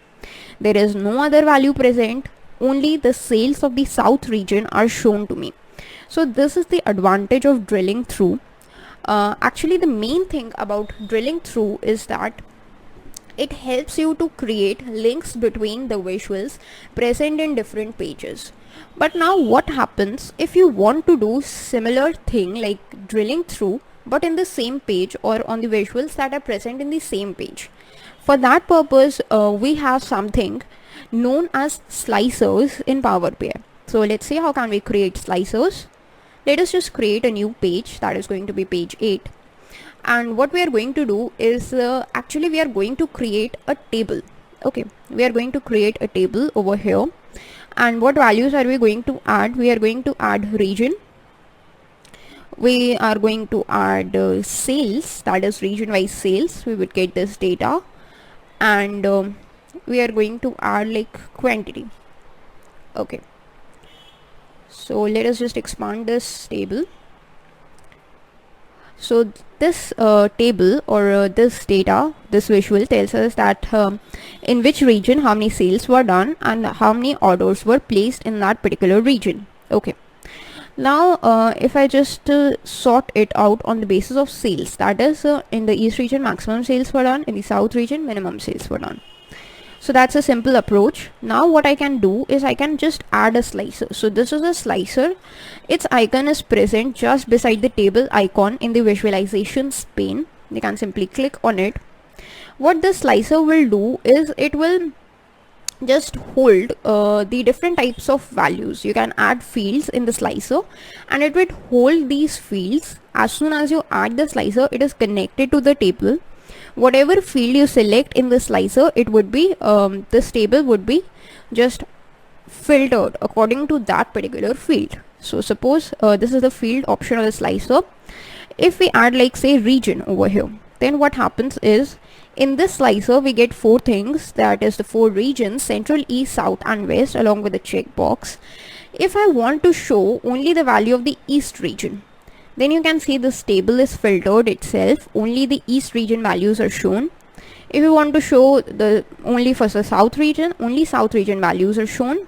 There is no other value present, only the sales of the south region are shown to me. So this is the advantage of drilling through. Actually the main thing about drilling through is that it helps you to create links between the visuals present in different pages. But now what happens if you want to do similar thing like drilling through but in the same page or on the visuals that are present in the same page? For that purpose we have something known as slicers in Power BI. So let's see how can we create slicers. Let us just create a new page, that is going to be page 8, and what we are going to do is actually we are going to create a table. Okay, we are going to create a table over here, and what values are we going to add? We are going to add region, we are going to add sales, that is region wise sales. We would get this data, and we are going to add like quantity. Okay, so let us just expand this table. So this table or this data, this visual tells us that in which region how many sales were done and how many orders were placed in that particular region. Okay, now if I just sort it out on the basis of sales, that is in the east region maximum sales were done, in the south region minimum sales were done. So that's a simple approach. Now what I can do is I can just add a slicer. So this is a slicer. Its icon is present just beside the table icon in the visualizations pane. You can simply click on it. What this slicer will do is it will just hold the different types of values. You can add fields in the slicer and it will hold these fields. As soon as you add the slicer, it is connected to the table. Whatever field you select in the slicer, it would be this table would be just filtered according to that particular field. So suppose this is the field option of the slicer. If we add like say region over here, then what happens is in this slicer we get 4 things, that is the 4 regions: central, east, south and west, along with the checkbox. If I want to show only the value of the east region, then you can see this table is filtered itself. Only the east region values are shown. If you want to show the only for the south region, only south region values are shown.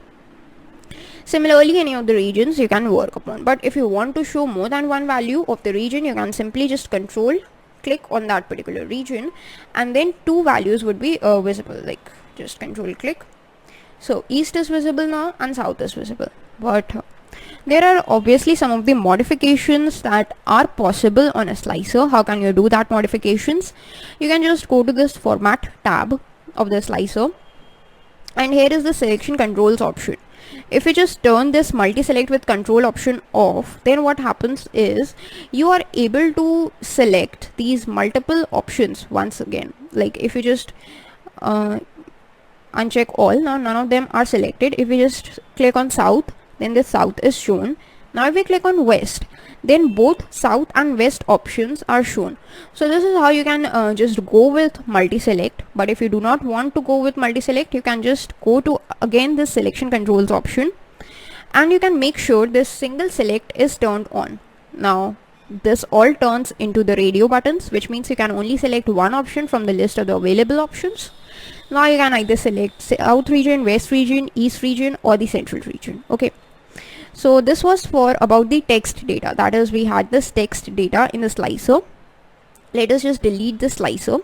Similarly, any of the regions you can work upon. But if you want to show more than one value of the region, you can simply just control click on that particular region and then 2 values would be visible, like just control click. So east is visible now and south is visible. But there are obviously some of the modifications that are possible on a slicer. How can you do that modifications? You can just go to this format tab of the slicer and here is the selection controls option. If you just turn this multi-select with control option off, then what happens is you are able to select these multiple options once again. Like if you just uncheck all, now none of them are selected. If you just click on south, then the south is shown. Now if we click on west, then both south and west options are shown. So this is how you can just go with multi-select. But if you do not want to go with multi-select, you can just go to again this selection controls option and you can make sure this single select is turned on. Now this all turns into the radio buttons, which means you can only select one option from the list of the available options. Now you can either select south region, west region, east region or the central region. Okay, so this was for about the text data, that is we had this text data in the slicer. Let us just delete the slicer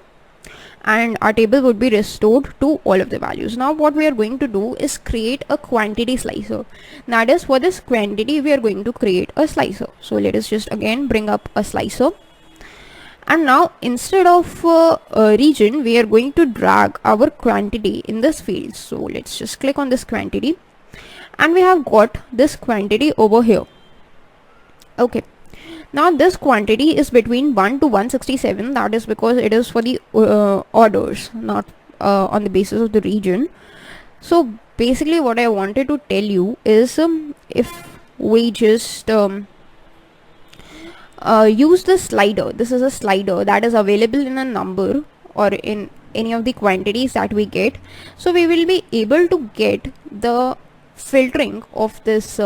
and our table would be restored to all of the values. Now what we are going to do is create a quantity slicer. That is, for this quantity we are going to create a slicer. So let us just again bring up a slicer. And now instead of a region, we are going to drag our quantity in this field. So let's just click on this quantity and we have got this quantity over here. Okay, now this quantity is between 1 to 167. That is because it is for the orders, not on the basis of the region. So basically what I wanted to tell you is if we just use the slider, this is a slider that is available in a number or in any of the quantities that we get. So we will be able to get the filtering of this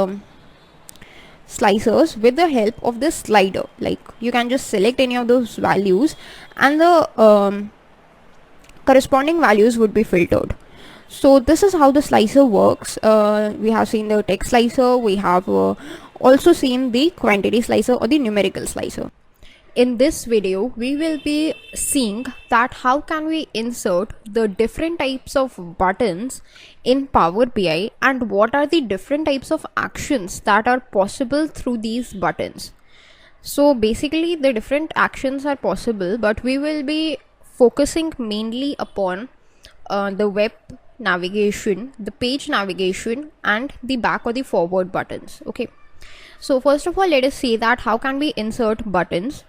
slicers with the help of this slider. Like you can just select any of those values and the corresponding values would be filtered. So this is how the slicer works. We have seen the text slicer, we have also seen the quantity slicer or the numerical slicer. In this video, we will be seeing that how can we insert the different types of buttons in Power BI and what are the different types of actions that are possible through these buttons. So basically the different actions are possible, but we will be focusing mainly upon the web navigation, the page navigation and the back or the forward buttons. Okay, so first of all, let us see that how can we insert buttons.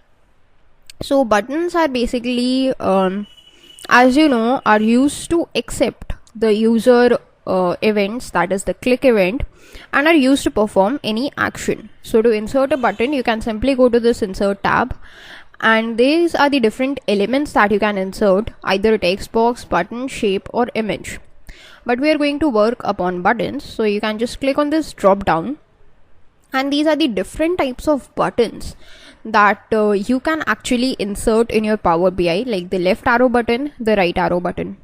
So buttons are basically as you know, are used to accept the user events, that is the click event, and are used to perform any action. So to insert a button, you can simply go to this insert tab, and these are the different elements that you can insert, either text box, button, shape or image. But we are going to work upon buttons, so you can just click on this drop down, and these are the different types of buttons that you can actually insert in your Power BI, like the left arrow button, the right arrow button.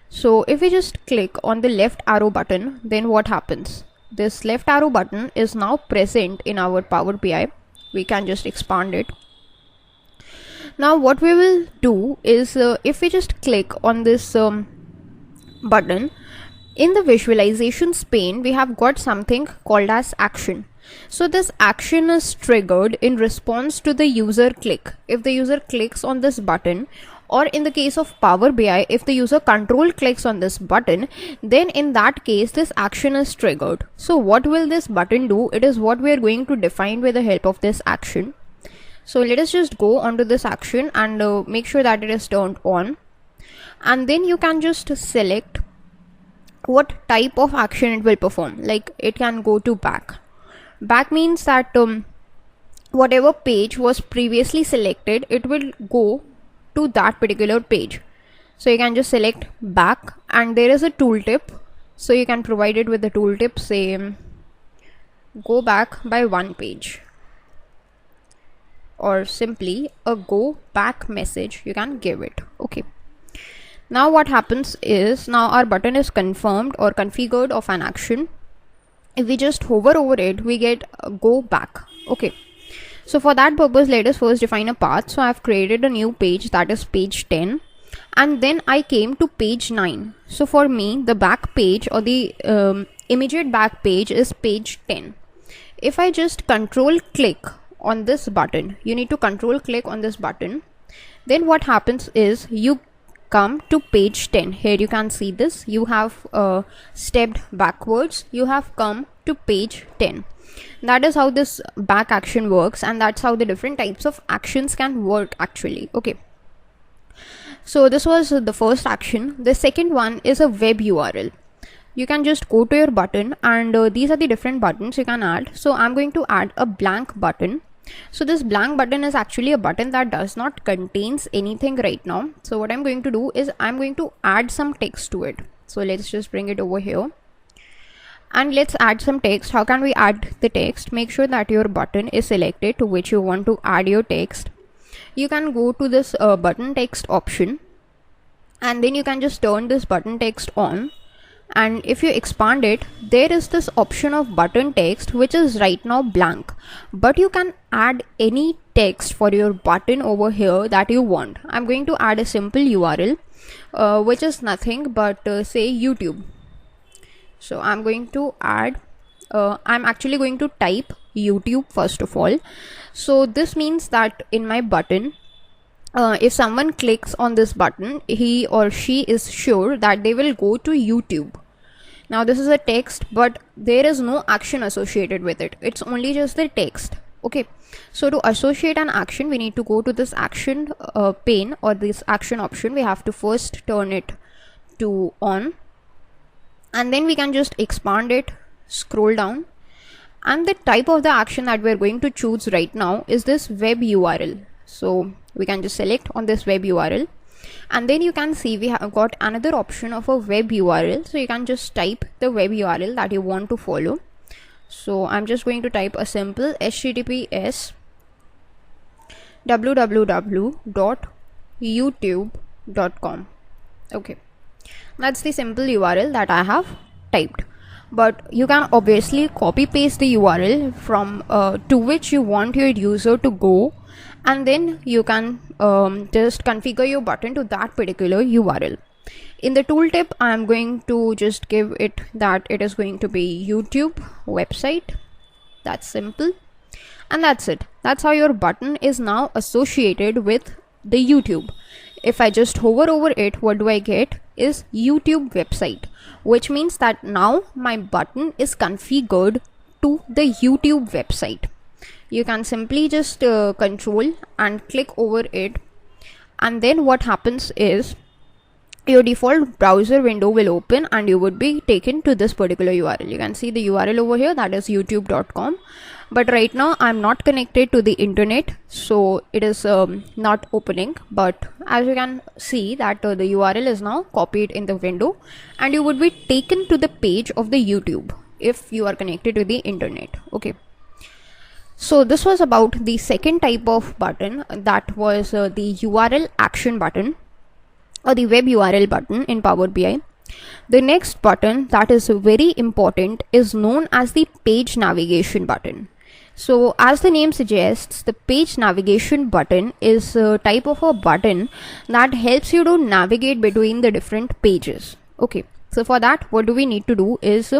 So if we just click on the left arrow button, then what happens? This left arrow button is now present in our Power BI. We can just expand it. Now what we will do is if we just click on this button, in the visualizations pane we have got something called as action. So this action is triggered in response to the user click. If the user clicks on this button, or in the case of Power BI, if the user control clicks on this button, then in that case this action is triggered. So what will this button do? It is what we are going to define with the help of this action. So let us just go onto this action and make sure that it is turned on, and then you can just select what type of action it will perform. Like it can go to back. Back means that whatever page was previously selected, it will go to that particular page. So you can just select back, and there is a tooltip, so you can provide it with the tooltip, say go back by one page, or simply a go back message you can give it. Okay, now what happens is, now our button is confirmed or configured of an action. If we just hover over it, we get a go back. Okay, so for that purpose, let us first define a path. So I have created a new page, that is page 10, and then I came to page 9. So for me, the back page or the immediate back page is page 10. If I just control click on this button, you need to control click on this button, then what happens is you come to page 10. Here you can see this, you have stepped backwards, you have come to page 10. That is how this back action works, and that's how the different types of actions can work actually. Okay, so this was the first action. The second one is a web URL. You can just go to your button, and these are the different buttons you can add. So I'm going to add a blank button. So this blank button is actually a button that does not contains anything right now. So what I'm going to do is I'm going to add some text to it. So let's just bring it over here, and let's add some text. How can we add the text? Make sure that your button is selected to which you want to add your text. You can go to this button text option, and then you can just turn this button text on. And if you expand it, there is this option of button text which is right now blank, but you can add any text for your button over here that you want. I'm going to add a simple URL which is nothing but say YouTube. So I'm going to add I'm actually going to type YouTube first of all. So this means that in my button, if someone clicks on this button, he or she is sure that they will go to YouTube. Now this is a text, but there is no action associated with it. It's only just the text. Okay, so to associate an action, we need to go to this action pane or this action option. We have to first turn it to on, and then we can just expand it, scroll down, and the type of the action that we're going to choose right now is this web URL. So we can just select on this web URL, and then you can see we have got another option of a web URL. So you can just type the web URL that you want to follow. So I'm just going to type a simple https www.youtube.com. okay, that's the simple URL that I have typed. But you can obviously copy paste the URL from to which you want your user to go, and then you can just configure your button to that particular URL. In the tooltip, I am going to just give it that it is going to be YouTube website. That's simple, and that's it. That's how your button is now associated with the YouTube. If I just hover over it, what do I get is YouTube website, which means that now my button is configured to the YouTube website. You can simply just control and click over it, and then what happens is your default browser window will open and you would be taken to this particular URL. You can see the URL over here, that is youtube.com. But right now I'm not connected to the internet, so it is not opening. But as you can see that the URL is now copied in the window, and you would be taken to the page of the YouTube if you are connected to the internet. Okay, so this was about the second type of button, that was the URL action button or the web URL button in Power BI. The next button that is very important is known as the page navigation button. So as the name suggests, the page navigation button is a type of a button that helps you to navigate between the different pages. Okay, so for that, what do we need to do is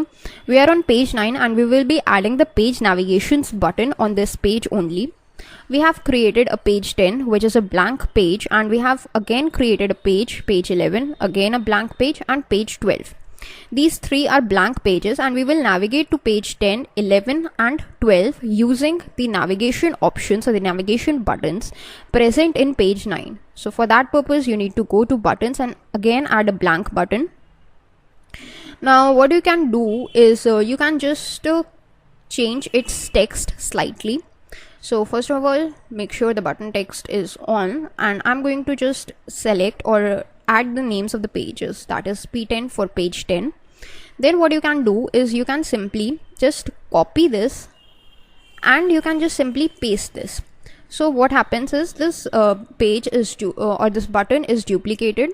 we are on page 9 and we will be adding the page navigations button on this page only. We have created a page 10, which is a blank page, and we have again created a page 11, again a blank page, and page 12. These three are blank pages, and we will navigate to page 10, 11 and 12 using the navigation options or the navigation buttons present in page 9. So for that purpose, you need to go to buttons and again add a blank button. Now what you can do is you can just change its text slightly. So first of all, make sure the button text is on, and I'm going to just select or add the names of the pages, that is P10 for page 10. Then what you can do is you can simply just copy this and you can just simply paste this. So what happens is this page is or this button is duplicated.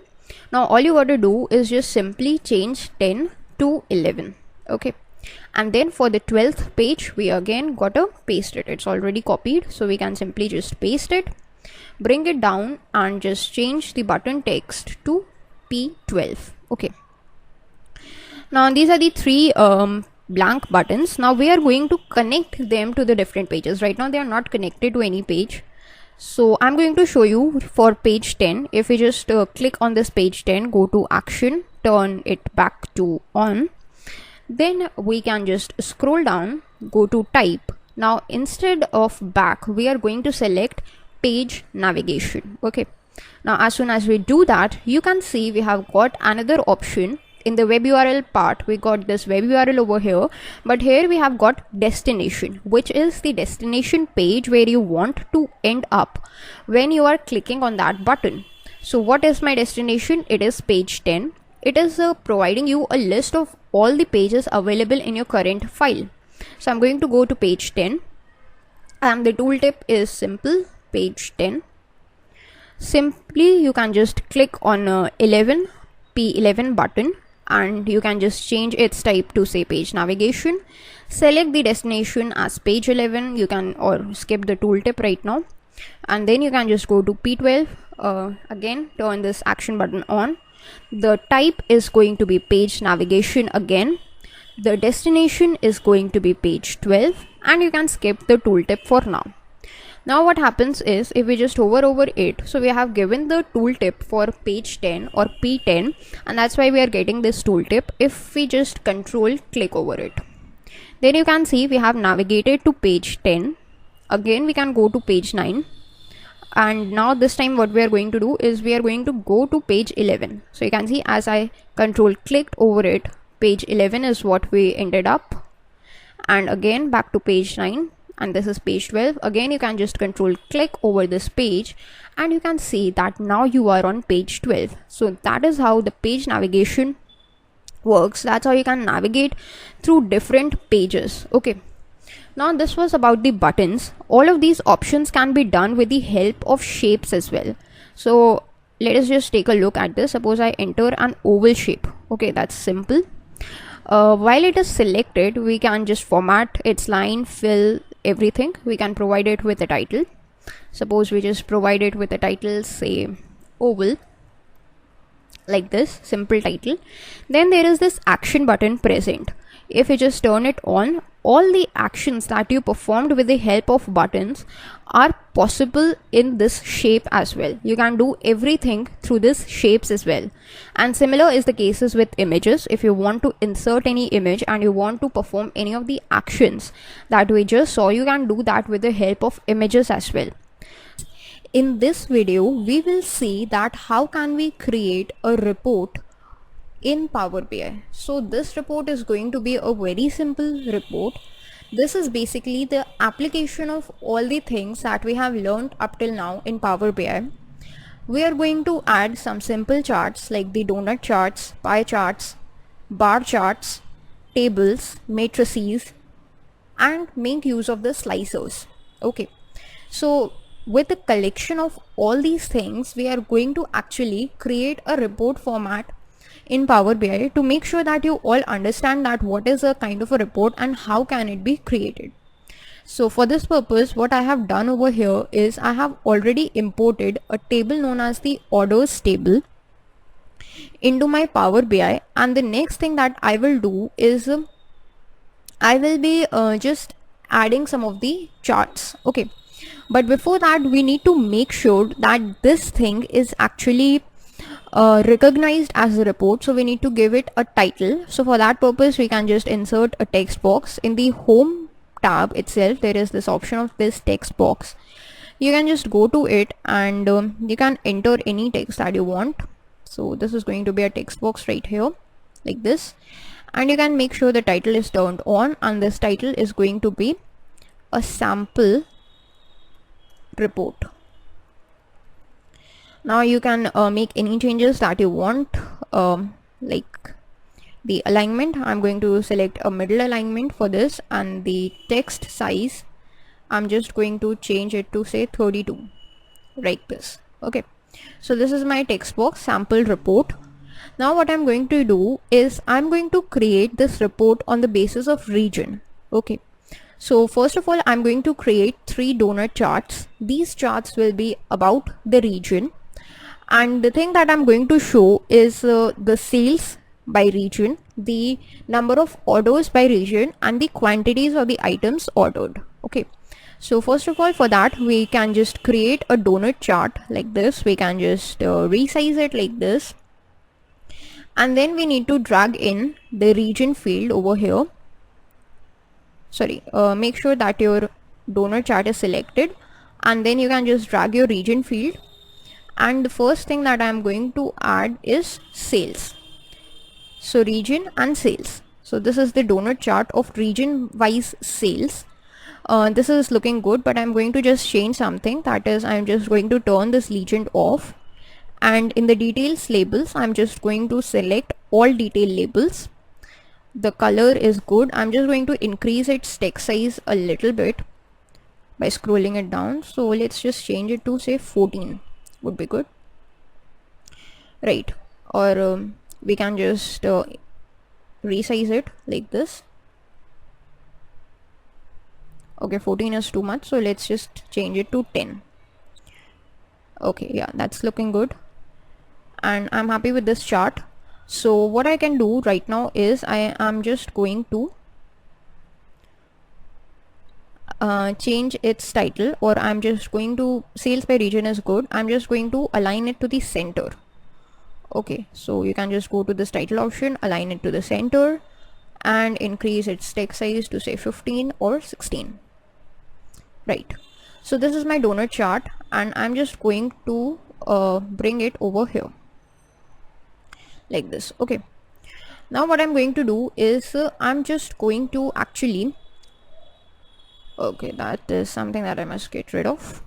Now all you got to do is just simply change 10 to 11. Okay, and then for the 12th page we again got to paste it. It's already copied, so we can simply just paste it, bring it down and just change the button text to P12. Okay, now these are the three blank buttons. Now we are going to connect them to the different pages. Right now they are not connected to any page, so I'm going to show you for page 10. If we just click on this page 10, go to action, turn it back to on, then we can just scroll down, go to type. Now instead of back, we are going to select page navigation. Okay, now as soon as we do that, you can see we have got another option. In the web URL part, we got this web URL over here, but here we have got destination, which is the destination page where you want to end up when you are clicking on that button. So what is my destination? It is page 10. It is providing you a list of all the pages available in your current file. So I'm going to go to page 10, and the tooltip is simple, page 10. Simply you can just click on P11 button, and you can just change its type to say page navigation. Select the destination as page 11. You can or skip the tooltip right now, and then you can just go to P12. Again turn this action button on. The type is going to be page navigation again. The destination is going to be page 12, and you can skip the tooltip for now. Now what happens is if we just hover over it, so we have given the tooltip for page 10 or P10, and that's why we are getting this tooltip. If we just control click over it, then you can see we have navigated to page 10. Again we can go to page 9, and now this time what we are going to do is we are going to go to page 11. So you can see as I control clicked over it, page 11 is what we ended up, and again back to page 9, and this is page 12. Again you can just control click over this page, and you can see that now you are on page 12. So that is how the page navigation works. That's how you can navigate through different pages. Okay, now this was about the buttons. All of these options can be done with the help of shapes as well. So let us just take a look at this. Suppose I enter an oval shape. Okay, that's simple. While it is selected, we can just format its line, fill, everything. We can provide it with a title. Suppose we just provide it with a title, say oval, like this, simple title. Then there is this action button present. If you just turn it on, all the actions that you performed with the help of buttons are possible in this shape as well. You can do everything through this shapes as well. And similar is the cases with images. If you want to insert any image and you want to perform any of the actions that we just saw, you can do that with the help of images as well. in this video we will see that how can we create a report in Power BI. So this report is going to be a very simple report. This is basically the application of all the things that we have learned up till now in Power BI. We are going to add some simple charts like the donut charts, pie charts, bar charts, tables, matrices, and make use of the slicers. Okay, so with the collection of all these things, we are going to actually create a report format in Power BI to make sure that you all understand that what is a kind of a report and how can it be created. So for this purpose, what I have done over here is I have already imported a table known as the orders table into my Power BI, and the next thing that I will do is I will be just adding some of the charts. Okay, but before that we need to make sure that this thing is actually recognized as a report, so we need to give it a title. So for that purpose we can just insert a text box. In the home tab itself there is this option of this text box. You can just go to it and you can enter any text that you want. So this is going to be a text box right here like this, and you can make sure the title is turned on, and this title is going to be a sample report. Now you can make any changes that you want, like the alignment. I'm going to select a middle alignment for this, and the text size I'm just going to change it to say 32 like this. Okay, so this is my text box sample report. Now what I'm going to do is I'm going to create this report on the basis of region. Okay, so first of all I'm going to create 3 donut charts. These charts will be about the region, and the thing that I'm going to show is the sales by region, the number of orders by region, and the quantities of the items ordered. Okay, so first of all for that we can just create a donut chart like this. We can just resize it like this, and then we need to drag in the region field over here. Sorry, make sure that your donut chart is selected, and then you can just drag your region field, and the first thing that I am going to add is sales. So region and sales. So this is the donut chart of region wise sales. This is looking good, but I'm going to just change something. That is, I'm just going to turn this legend off, and in the details labels I'm just going to select all detail labels. The color is good. I'm just going to increase its text size a little bit by scrolling it down. So let's just change it to say 14 would be good, right? Or we can just resize it like this. Okay, 14 is too much, so let's just change it to 10. Okay, yeah, that's looking good, and I'm happy with this chart. So what I can do right now is I am just going to change its title, or I'm just going to, sales by region is good, I'm just going to align it to the center. Okay, so you can just go to this title option, align it to the center, and increase its text size to say 15 or 16. Right, so this is my donut chart, and I'm just going to bring it over here like this. Okay, now what I'm going to do is I'm just going to actually, okay, that is something that I must get rid of.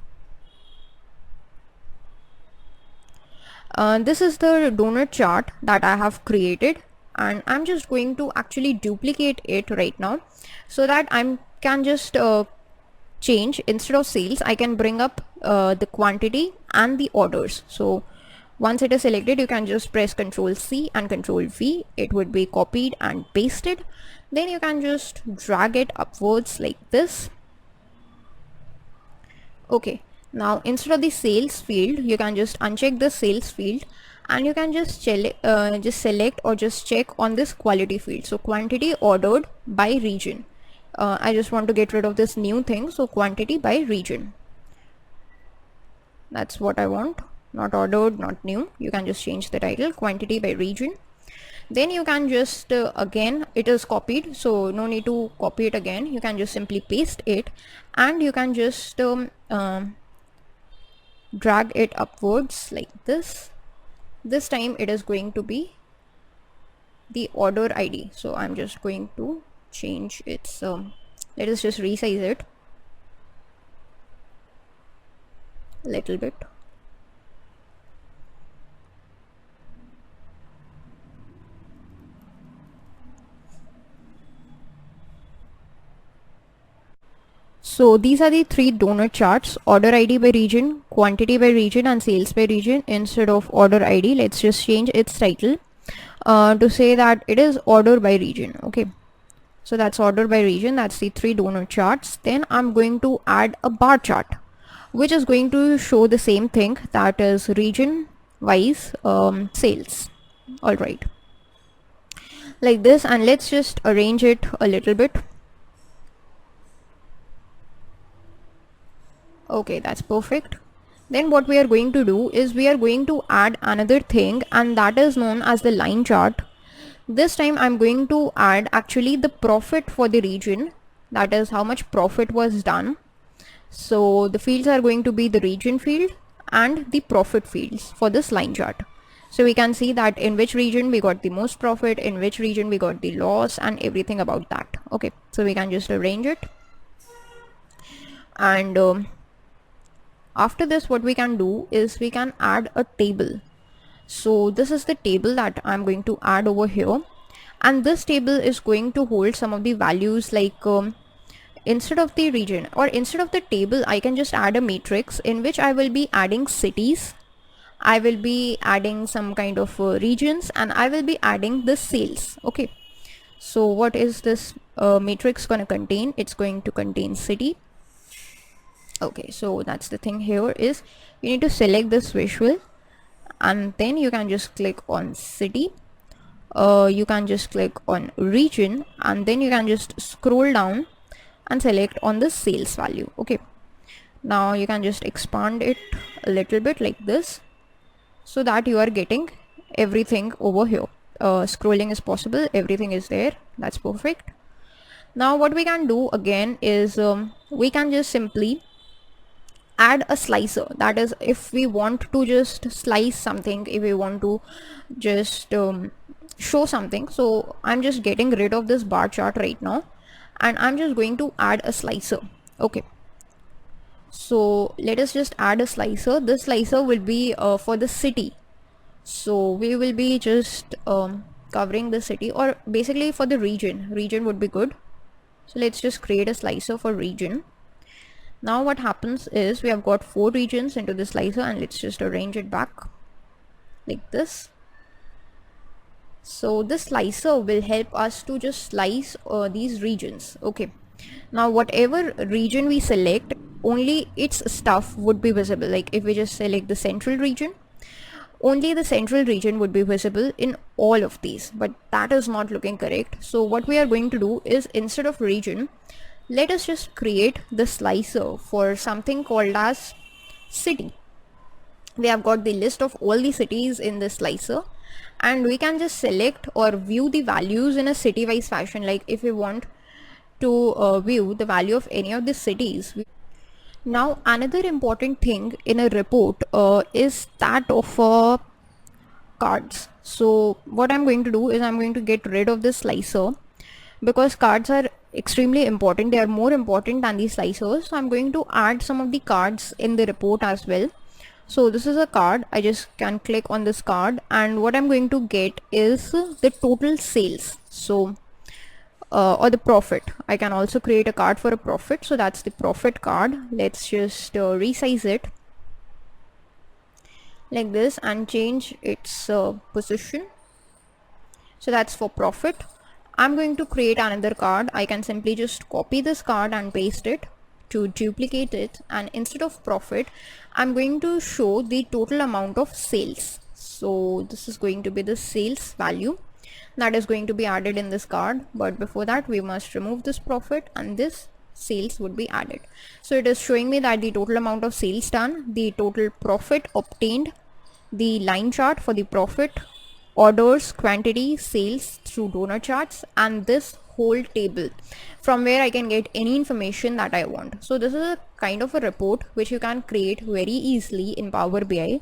This is the donut chart that I have created, and I'm just going to actually duplicate it right now so that I can just change, instead of sales I can bring up the quantity and the orders. So once it is selected you can just press Ctrl C and Ctrl V. It would be copied and pasted. Then you can just drag it upwards like this. Okay, now instead of the sales field you can just uncheck the sales field, and you can just select or just check on this quality field. So quantity ordered by region. I just want to get rid of this new thing, so quantity by region. That's what I want, not ordered, not new. You can just change the title, quantity by region. Then you can just again, it is copied, so no need to copy it again. You can just simply paste it, and you can just drag it upwards like this. This time it is going to be the order ID. So I'm just going to change its let us just resize it a little bit. So these are the three donut charts: order ID by region, quantity by region, and sales by region. Instead of order ID, let's just change its title to say that it is order by region. Okay, so that's order by region. That's the three donut charts. Then I'm going to add a bar chart, which is going to show the same thing, that is region wise sales. All right, like this, and let's just arrange it a little bit. Okay, that's perfect. Then what we are going to do is we are going to add another thing, and that is known as the line chart. This time I'm going to add actually the profit for the region, that is how much profit was done. So the fields are going to be the region field and the profit fields for this line chart. So we can see that in which region we got the most profit, in which region we got the loss, and everything about that. Okay, so we can just arrange it. And after this, what we can do is we can add a table. So this is the table that I'm going to add over here, and this table is going to hold some of the values, like instead of the region or instead of the table, I can just add a matrix in which I will be adding cities, I will be adding some kind of regions, and I will be adding the sales. Okay, so what is this matrix going to contain? It's going to contain city. Okay, so that's the thing here is you need to select this visual, and then you can just click on city, you can just click on region, and then you can just scroll down and select on the sales value. Okay, now you can just expand it a little bit like this, so that you are getting everything over here. Scrolling is possible, everything is there. That's perfect. Now what we can do again is we can just simply add a slicer. That is, if we want to just slice something, if we want to just show something. So I'm just getting rid of this bar chart right now, and I'm just going to add a slicer. Okay, so let us just add a slicer. This slicer will be for the city, so we will be just covering the city, or basically for the region would be good. So let's just create a slicer for region. Now what happens is we have got 4 regions into the slicer, and let's just arrange it back like this. So this slicer will help us to just slice these regions. Okay, now whatever region we select, only its stuff would be visible. Like if we just select the central region, only the central region would be visible in all of these, but that is not looking correct. So what we are going to do is, instead of region, let us just create the slicer for something called as city. We have got the list of all the cities in the slicer, and we can just select or view the values in a city wise fashion. Like if we want to view the value of any of the cities. Now another important thing in a report is that of cards. So what I'm going to do is I'm going to get rid of this slicer, because cards are extremely important. They are more important than the slicers. So I'm going to add some of the cards in the report as well. So this is a card. I just can click on this card, and what I'm going to get is the total sales. So or the profit. I can also create a card for a profit. So that's the profit card. Let's just resize it like this and change its position. So that's for profit. I'm going to create another card. I can simply just copy this card and paste it to duplicate it, and instead of profit, I'm going to show the total amount of sales. So this is going to be the sales value that is going to be added in this card, but before that we must remove this profit, and this sales would be added. So it is showing me that the total amount of sales done, the total profit obtained, the line chart for the profit, orders, quantity, sales through donut charts, and this whole table from where I can get any information that I want. So this is a kind of a report which you can create very easily in Power BI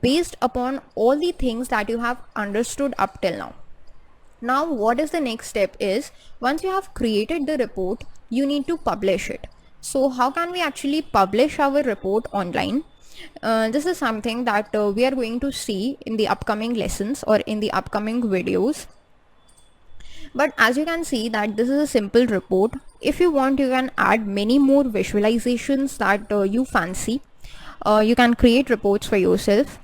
based upon all the things that you have understood up till now. Now what is the next step is, once you have created the report, you need to publish it. So how can we actually publish our report online? This is something that we are going to see in the upcoming lessons or in the upcoming videos. But as you can see that this is a simple report. If you want, you can add many more visualizations that you fancy. You can create reports for yourself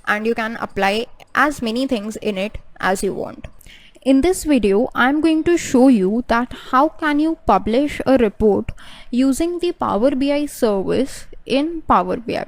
and you can apply as many things in it as you want. In this video, I'm going to show you that how can you publish a report using the Power BI service in Power BI.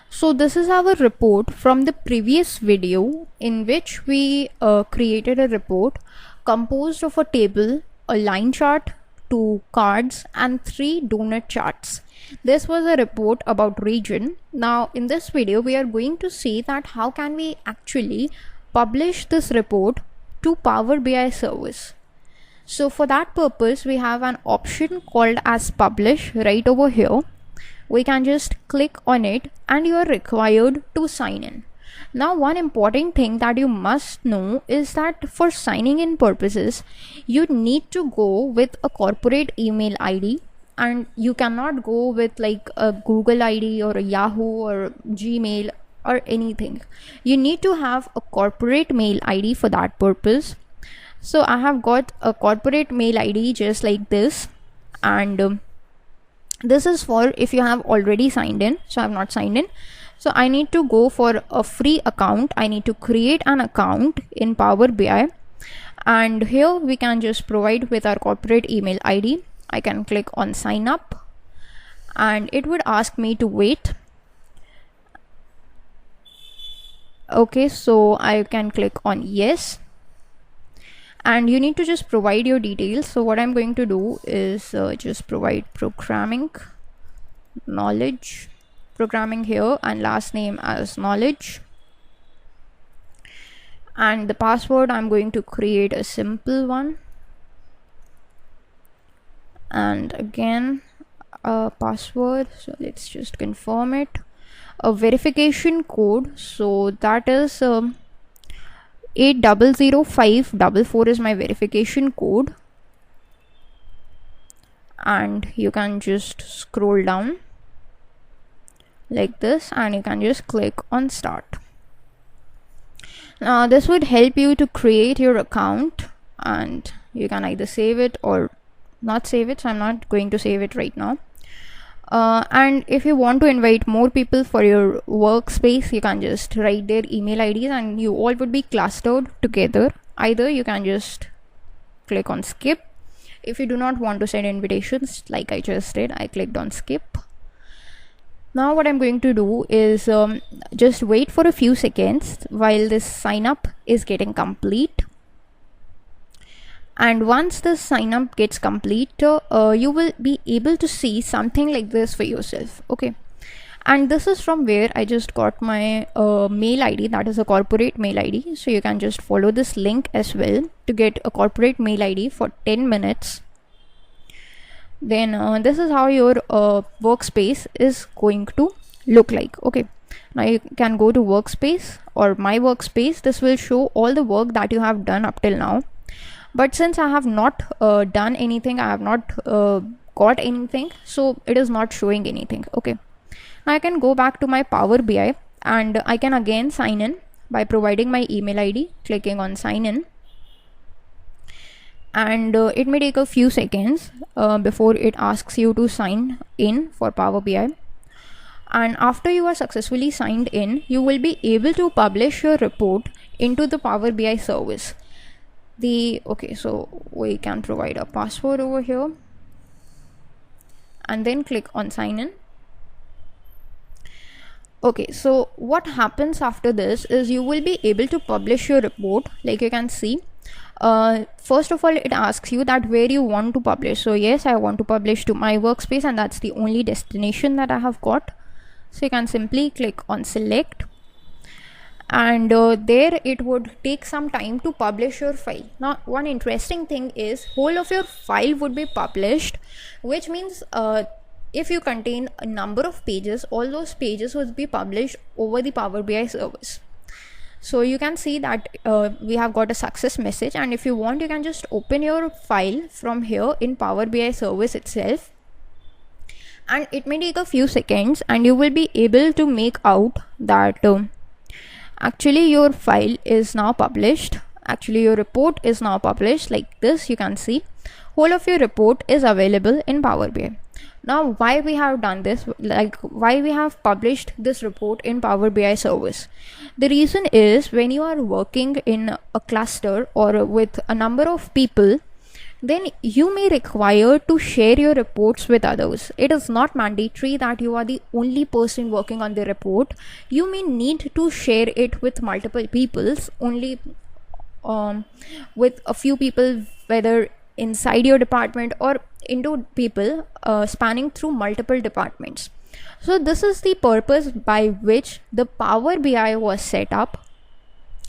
So this is our report from the previous video in which we created a report composed of a table, a line chart, 2 cards and 3 donut charts. This was a report about region. Now in this video, we are going to see that how can we actually publish this report to Power BI service. So for that purpose, we have an option called as publish right over here. We can just click on it and you are required to sign in. Now one important thing that you must know is that for signing in purposes, you need to go with a corporate email ID and you cannot go with like a Google ID or a Yahoo or Gmail or anything. You need to have a corporate mail ID for that purpose. So I have got a corporate mail ID just like this, and this is for if you have already signed in. So I have not signed in, so I need to go for a free account. I need to create an account in Power BI, and here we can just provide with our corporate email ID. I can click on sign up and it would ask me to wait. Okay, so I can click on yes, and you need to just provide your details. So what I'm going to do is just provide programming knowledge, programming here, and last name as knowledge, and the password I'm going to create a simple one, and again a password. So let's just confirm it. A verification code, so that is 800544 is my verification code, and you can just scroll down like this and you can just click on start. Now this would help you to create your account, and you can either save it or not save it. So I'm not going to save it right now. And if you want to invite more people for your workspace, you can just write their email IDs and you all would be clustered together. Either you can just click on skip. If you do not want to send invitations like I just did, I clicked on skip. Now what I'm going to do is just wait for a few seconds while this sign up is getting complete. And once the sign up gets complete, you will be able to see something like this for yourself. Okay, and this is from where I just got my mail ID, that is a corporate mail ID. So you can just follow this link as well to get a corporate mail ID for 10 minutes. Then this is how your workspace is going to look like. Okay, now you can go to workspace or my workspace. This will show all the work that you have done up till now. But since I have not done anything, I have not got anything, so it is not showing anything. Okay, now I can go back to my Power BI and I can again sign in by providing my email ID, clicking on sign in, and it may take a few seconds before it asks you to sign in for Power BI. And after you are successfully signed in, you will be able to publish your report into the Power BI service. Okay, so we can provide a password over here and then click on sign in. Okay, so what happens after this is you will be able to publish your report. Like you can see, first of all, it asks you that where you want to publish. So yes, I want to publish to my workspace, and that's the only destination that I have got. So you can simply click on select, and there it would take some time to publish your file. Now one interesting thing is whole of your file would be published, which means if you contain a number of pages, all those pages would be published over the Power BI service. So you can see that we have got a success message, and if you want you can just open your file from here in Power BI service itself, and it may take a few seconds and you will be able to make out that actually your file is now published. Actually your report is now published. Like this, you can see whole of your report is available in Power BI. Now why we have done this, like why we have published this report in Power BI service? The reason is when you are working in a cluster or with a number of people, then you may require to share your reports with others. It is not mandatory that you are the only person working on the report. You may need to share it with multiple people, only with a few people, whether inside your department or into people spanning through multiple departments. So this is the purpose by which the Power BI was set up.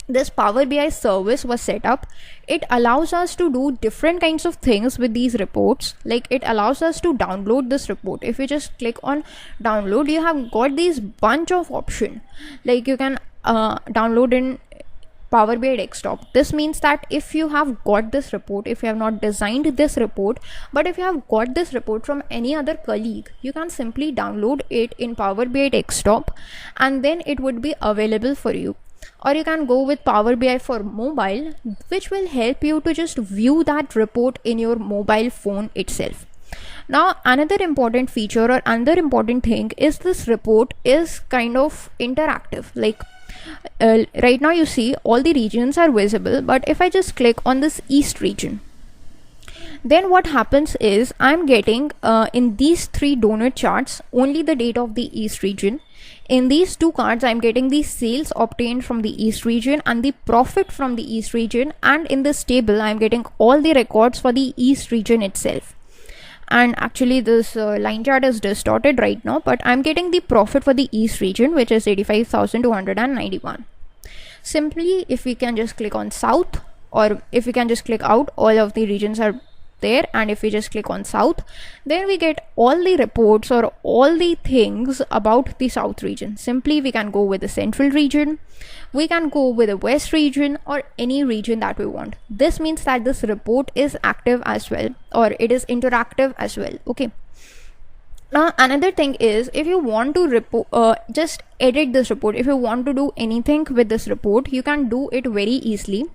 This Power BI service was set up. It allows us to do different kinds of things with these reports. Like it allows us to download this report. If you just click on download, you have got these bunch of options. Like you can download in Power BI desktop. This means that if you have got this report, if you have not designed this report, but if you have got this report from any other colleague, you can simply download it in Power BI desktop and then it would be available for you. Or you can go with Power BI for mobile, which will help you to just view that report in your mobile phone itself. Now another important feature or another important thing is this report is kind of interactive. Like right now you see all the regions are visible, but if I just click on this East region, then what happens is I'm getting in these three donut charts only the data of the East region. In these two cards I'm getting the sales obtained from the East region and the profit from the East region, and in this table I'm getting all the records for the East region itself. And actually this line chart is distorted right now, but I'm getting the profit for the East region, which is 85,291. Simply if we can just click on South, or if we can just click out, all of the regions are there, and if we just click on South, then we get all the reports or all the things about the South region. Simply we can go with the Central region, we can go with the West region, or any region that we want. This means that this report is active as well, or it is interactive as well. Okay. Now another thing is, if you want to just edit this report, if you want to do anything with this report, you can do it very easily.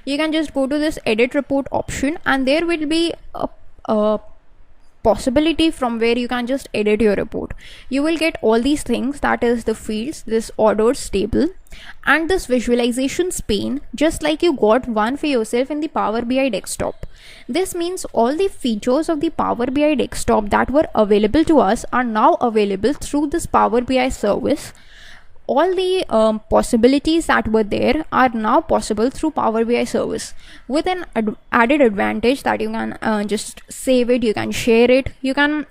You can just go to this edit report option, and there will be a possibility from where you can just edit your report. You will get all these things, that is the fields, this orders table, and this visualizations pane, just like you got one for yourself in the Power BI desktop. This means all the features of the Power BI desktop that were available to us are now available through this Power BI service. All the possibilities that were there are now possible through Power BI service, with an added advantage that you can just save it, you can share it, you can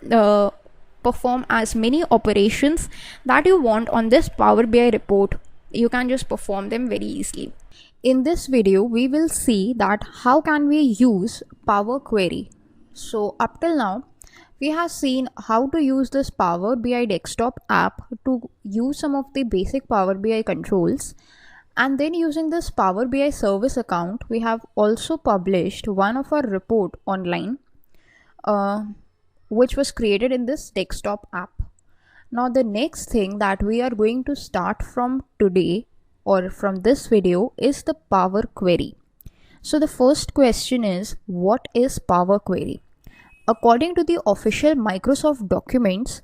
perform as many operations that you want on this Power BI report. You can just perform them very easily. In this video we will see that how can we use Power Query. So up till now we have seen how to use this Power BI desktop app to use some of the basic Power BI controls, and then using this Power BI service account we have also published one of our report online which was created in this desktop app. Now the next thing that we are going to start from today or from this video is the Power Query. So the first question is, what is Power Query? According to the official Microsoft documents,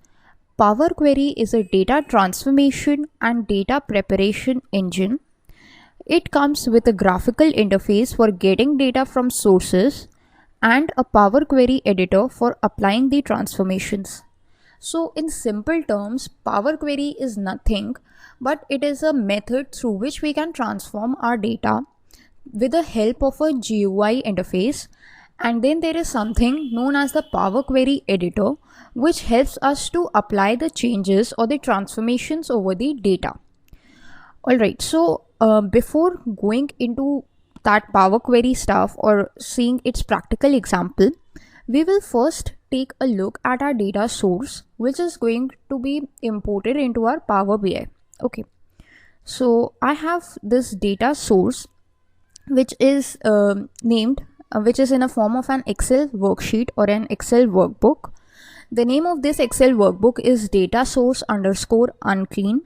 Power Query is a data transformation and data preparation engine. It comes with a graphical interface for getting data from sources and a Power Query editor for applying the transformations. So in simple terms, Power Query is nothing but it is a method through which we can transform our data with the help of a GUI interface. And then there is something known as the Power Query editor, which helps us to apply the changes or the transformations over the data. Alright, so before going into that Power Query stuff or seeing its practical example, we will first take a look at our data source, which is going to be imported into our Power BI. Okay, so I have this data source which is which is in a form of an Excel worksheet or an Excel workbook. The name of this Excel workbook is data source underscore unclean.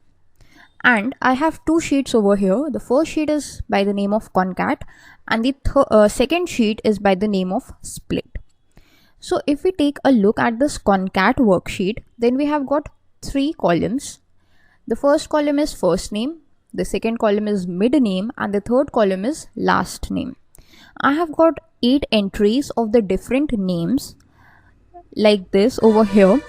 And I have two sheets over here. The first sheet is by the name of concat and the second sheet is by the name of split. So if we take a look at this concat worksheet, then we have got three columns. The first column is first name, the second column is mid name, and the third column is last name. I have got 8 entries of the different names like this over here,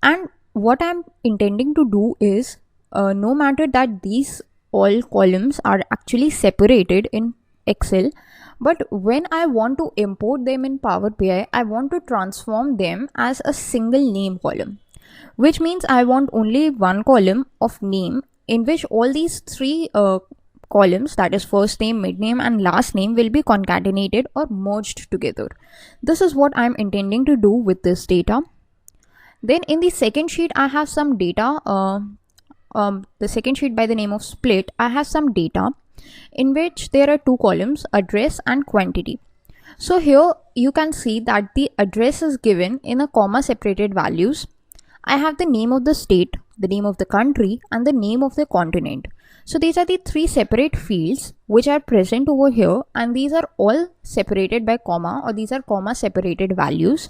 and what I'm intending to do is no matter that these all columns are actually separated in Excel, but when I want to import them in Power BI, I want to transform them as a single name column, which means I want only one column of name in which all these three columns, that is first name, mid name and last name, will be concatenated or merged together. This is what I'm intending to do with this data. Then in the second sheet, I have some data. The second sheet by the name of split, I have some data in which there are two columns, address and quantity. So here you can see that the address is given in a comma separated values. I have the name of the state, the name of the country and the name of the continent. So these are the three separate fields which are present over here, and these are all separated by comma, or these are comma separated values.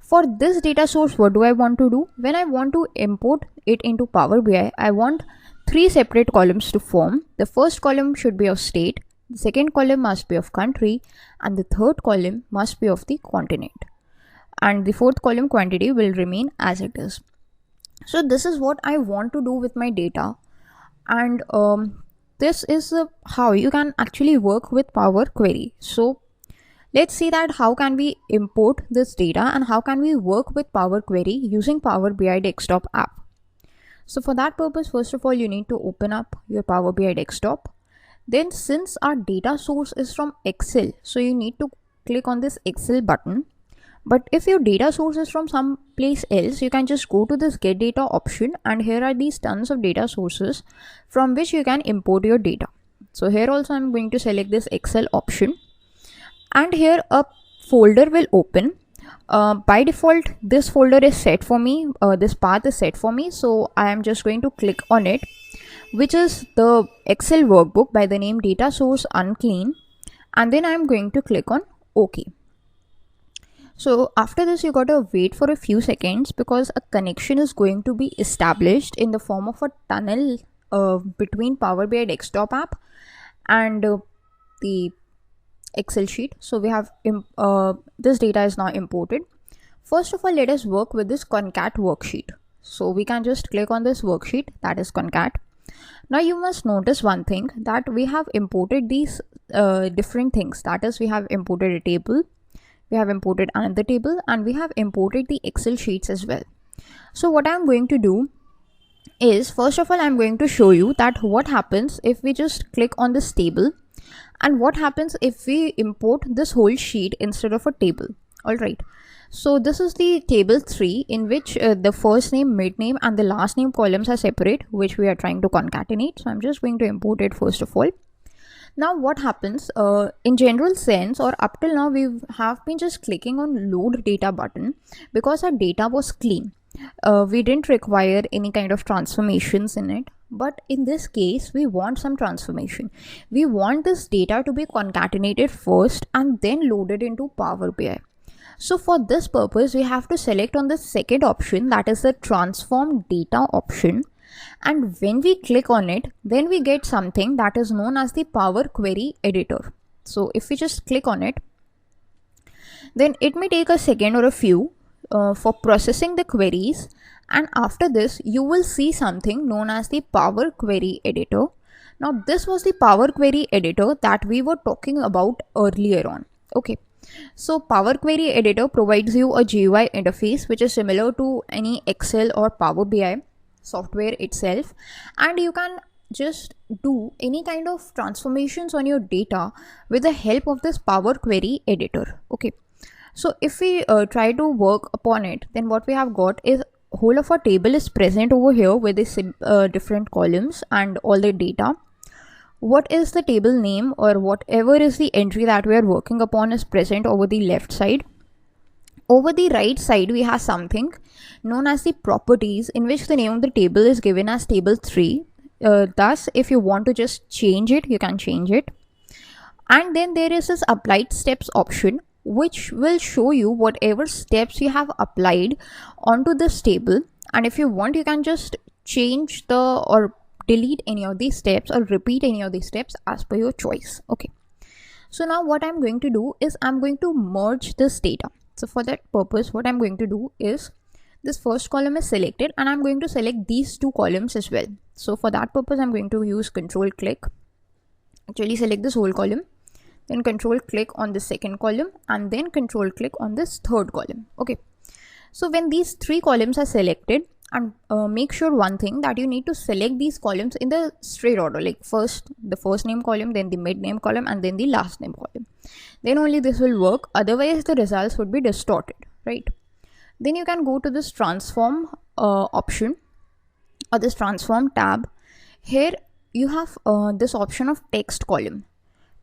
For this data source, what do I want to do? When I want to import it into Power BI, I want three separate columns to form. The first column should be of state, the second column must be of country, and the third column must be of the continent. And the fourth column, quantity, will remain as it is. So this is what I want to do with my data, and this is how you can actually work with Power Query. So let's see that how can we import this data and how can we work with Power Query using Power BI desktop app. So for that purpose, first of all, you need to open up your Power BI desktop. Then since our data source is from Excel, so you need to click on this Excel button. But if your data source is from some place else, you can just go to this get data option, and here are these tons of data sources from which you can import your data. So here also I'm going to select this Excel option, and here a folder will open. By default, this folder is set for me, this path is set for me, so I am just going to click on it, which is the Excel workbook by the name data source unclean, and then I am going to click on OK. So after this, you gotta wait for a few seconds because a connection is going to be established in the form of a tunnel between Power BI desktop app and the Excel sheet. So we have this data is now imported. First of all, let us work with this concat worksheet. So we can just click on this worksheet, that is concat. Now you must notice one thing, that we have imported these different things. That is, we have imported a table, we have imported another table, and we have imported the Excel sheets as well. So what I'm going to do is, first of all, I'm going to show you that what happens if we just click on this table, and what happens if we import this whole sheet instead of a table. Alright, so this is the table 3 in which the first name, mid name and the last name columns are separate, which we are trying to concatenate. So I'm just going to import it first of all. Now what happens in general sense, or up till now, we have been just clicking on load data button because our data was clean. We didn't require any kind of transformations in it. But in this case, we want some transformation. We want this data to be concatenated first and then loaded into Power BI. So for this purpose, we have to select on the second option, that is the transform data option. And when we click on it, then we get something that is known as the Power Query editor. So if we just click on it, then it may take a second or a few for processing the queries, and after this you will see something known as the Power Query editor. Now this was the Power Query editor that we were talking about earlier on. Okay, so Power Query editor provides you a GUI interface which is similar to any Excel or Power BI. software itself, and you can just do any kind of transformations on your data with the help of this Power Query editor. Okay, so if we try to work upon it, then what we have got is whole of our table is present over here with these different columns and all the data. What is the table name or whatever is the entry that we are working upon is present over the left side. Over the right side, we have something known as the properties, in which the name of the table is given as table 3. Thus, if you want to just change it, you can change it. And then there is this applied steps option, which will show you whatever steps you have applied onto this table. And if you want, you can just change or delete any of these steps or repeat any of these steps as per your choice. Okay. So now what I'm going to do is I'm going to merge this data. So for that purpose, what I'm going to do is this first column is selected and I'm going to select these two columns as well. So for that purpose, I'm going to use control click, actually select this whole column, then control click on the second column, and then control click on this third column. Okay. So when these three columns are selected, and make sure one thing, that you need to select these columns in the straight order, like first the first name column, then the mid name column, and then the last name column. Then only this will work, otherwise the results would be distorted, right? Then you can go to this transform option or this transform tab. Here you have this option of text column.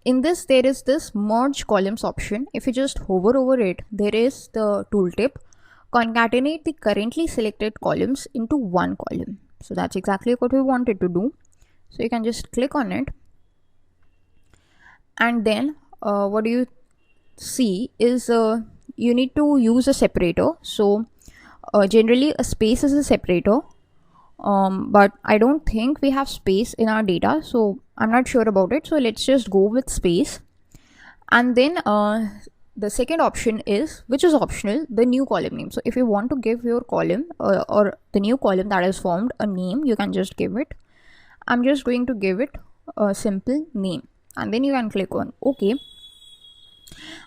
In this, there is this merge columns option. If you just hover over it, there is the tooltip concatenate the currently selected columns into one column. So that's exactly what we wanted to do. So you can just click on it, and then what do you see is you need to use a separator. So generally a space is a separator, but I don't think we have space in our data, so I'm not sure about it. So let's just go with space. And then the second option is, which is optional, the new column name. So if you want to give your column or the new column that is formed a name, you can just give it. I'm just going to give it a simple name, and then you can click on OK.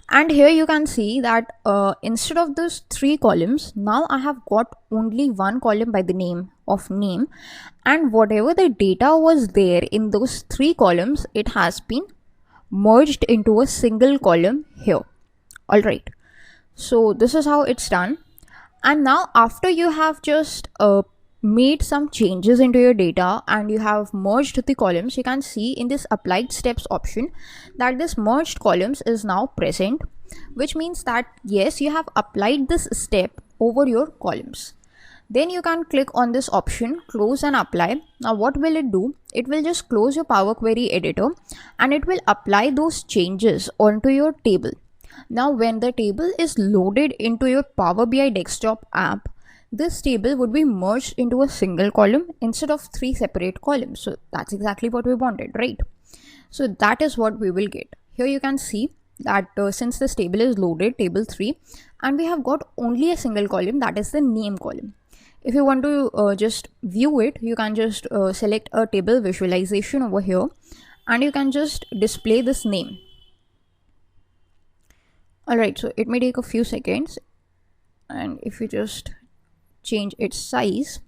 And here you can see that instead of those three columns, now I have got only one column by the name of name, and whatever the data was there in those three columns, it has been merged into a single column here. All right, so this is how it's done. And now after you have just made some changes into your data and you have merged the columns, you can see in this applied steps option that this merged columns is now present, which means that yes, you have applied this step over your columns. Then you can click on this option, close and apply. Now what will it do? It will just close your Power Query editor and it will apply those changes onto your table. Now when the table is loaded into your Power BI desktop app, this table would be merged into a single column instead of three separate columns. So that's exactly what we wanted, right? So that is what we will get. Here you can see that since this table is loaded, table 3, and we have got only a single column, that is the name column. If you want to just view it, you can just select a table visualization over here and you can just display this name. Alright, so it may take a few seconds, and if you just change its size,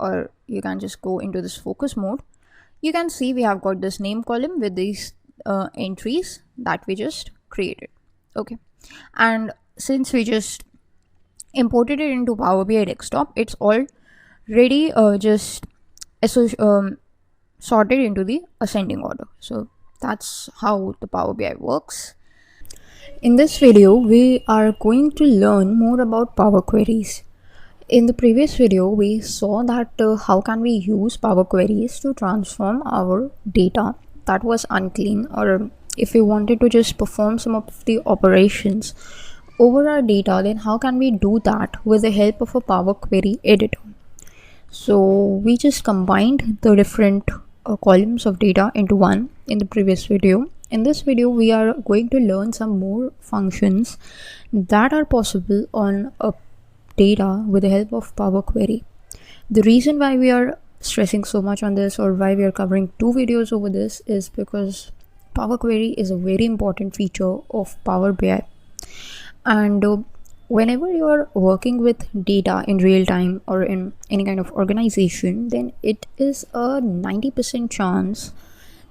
or you can just go into this focus mode, you can see we have got this name column with these entries that we just created. Okay, and since we just imported it into Power BI desktop, it's already just sorted into the ascending order. So that's how the Power BI works. In this video, we are going to learn more about Power Queries. In the previous video, we saw that how can we use Power Queries to transform our data that was unclean, or if we wanted to just perform some of the operations over our data, then how can we do that with the help of a Power Query editor. So we just combined the different columns of data into one in the previous video. In this video, we are going to learn some more functions that are possible on a data with the help of Power Query. The reason why we are stressing so much on this, or why we are covering two videos over this, is because Power Query is a very important feature of Power BI. And whenever you're working with data in real time or in any kind of organization, then it is a 90% chance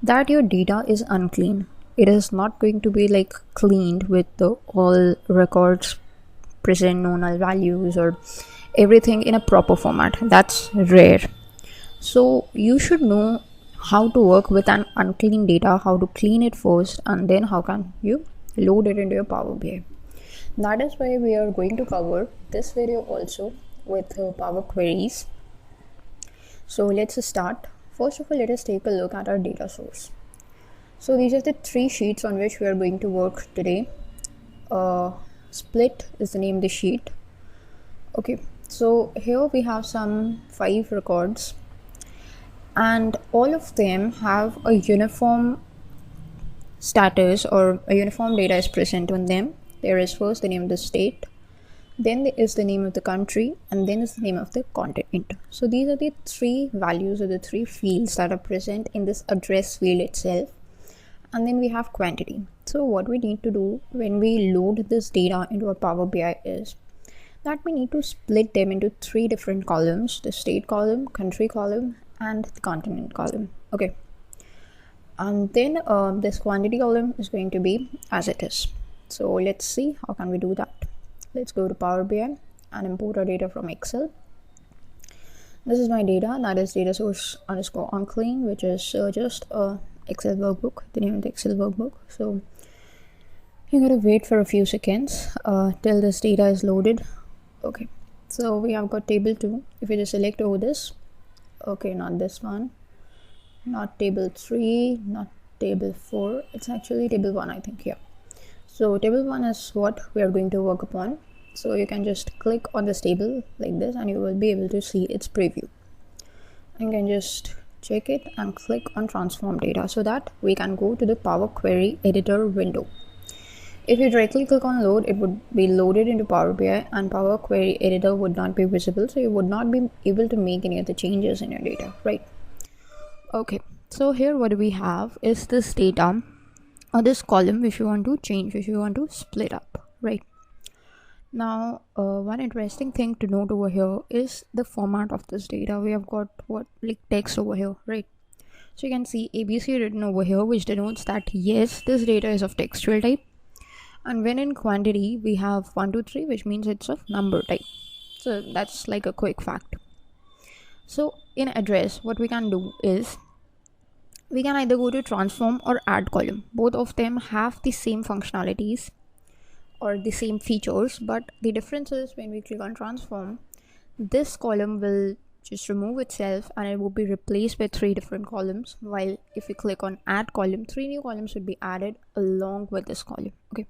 that your data is unclean. It is not going to be like cleaned with the all records present, no null values, or everything in a proper format. That's rare. So you should know how to work with an unclean data, how to clean it first, and then how can you load it into your Power BI. That is why we are going to cover this video also with Power Queries. So let's start. First of all, let us take a look at our data source. So these are the three sheets on which we are going to work today. Split is the name of the sheet. Okay, so here we have some 5 records, and all of them have a uniform status or a uniform data is present on them. There is first the name of the state, then there is the name of the country, and then is the name of the continent. So these are the 3 values or the 3 fields that are present in this address field itself. And then we have quantity. So what we need to do when we load this data into our Power BI is that we need to split them into 3 different columns: the state column, country column, and the continent column. Okay, and then this quantity column is going to be as it is. So let's see how can we do that. Let's go to Power BI and import our data from Excel. This is my data, that is data source underscore unclean, which is just a Excel workbook, the name of the Excel workbook. So you gotta wait for a few seconds till this data is loaded. Okay, so we have got table 2. If you just select over this, okay, not this one, not table 3, not table 4, it's actually table 1, I think. Yeah, so table 1 is what we are going to work upon. So you can just click on this table like this and you will be able to see its preview. You can just check it and click on transform data so that we can go to the Power Query editor window. If you directly click on load, it would be loaded into Power BI and Power Query editor would not be visible, so you would not be able to make any of the changes in your data, right? Okay, so here what we have is this data or this column which you want to change, which you want to split up, right? Now one interesting thing to note over here is the format of this data. We have got what, like text over here, right? So you can see ABC written over here, which denotes that yes, this data is of textual type. And when in quantity we have 1 2 3, which means it's of number type. So that's like a quick fact. So in address, what we can do is we can either go to transform or add column. Both of them have the same functionalities or the same features, but the difference is when we click on transform, this column will just remove itself and it will be replaced by 3 different columns, while if we click on add column, 3 new columns would be added along with this column. Okay,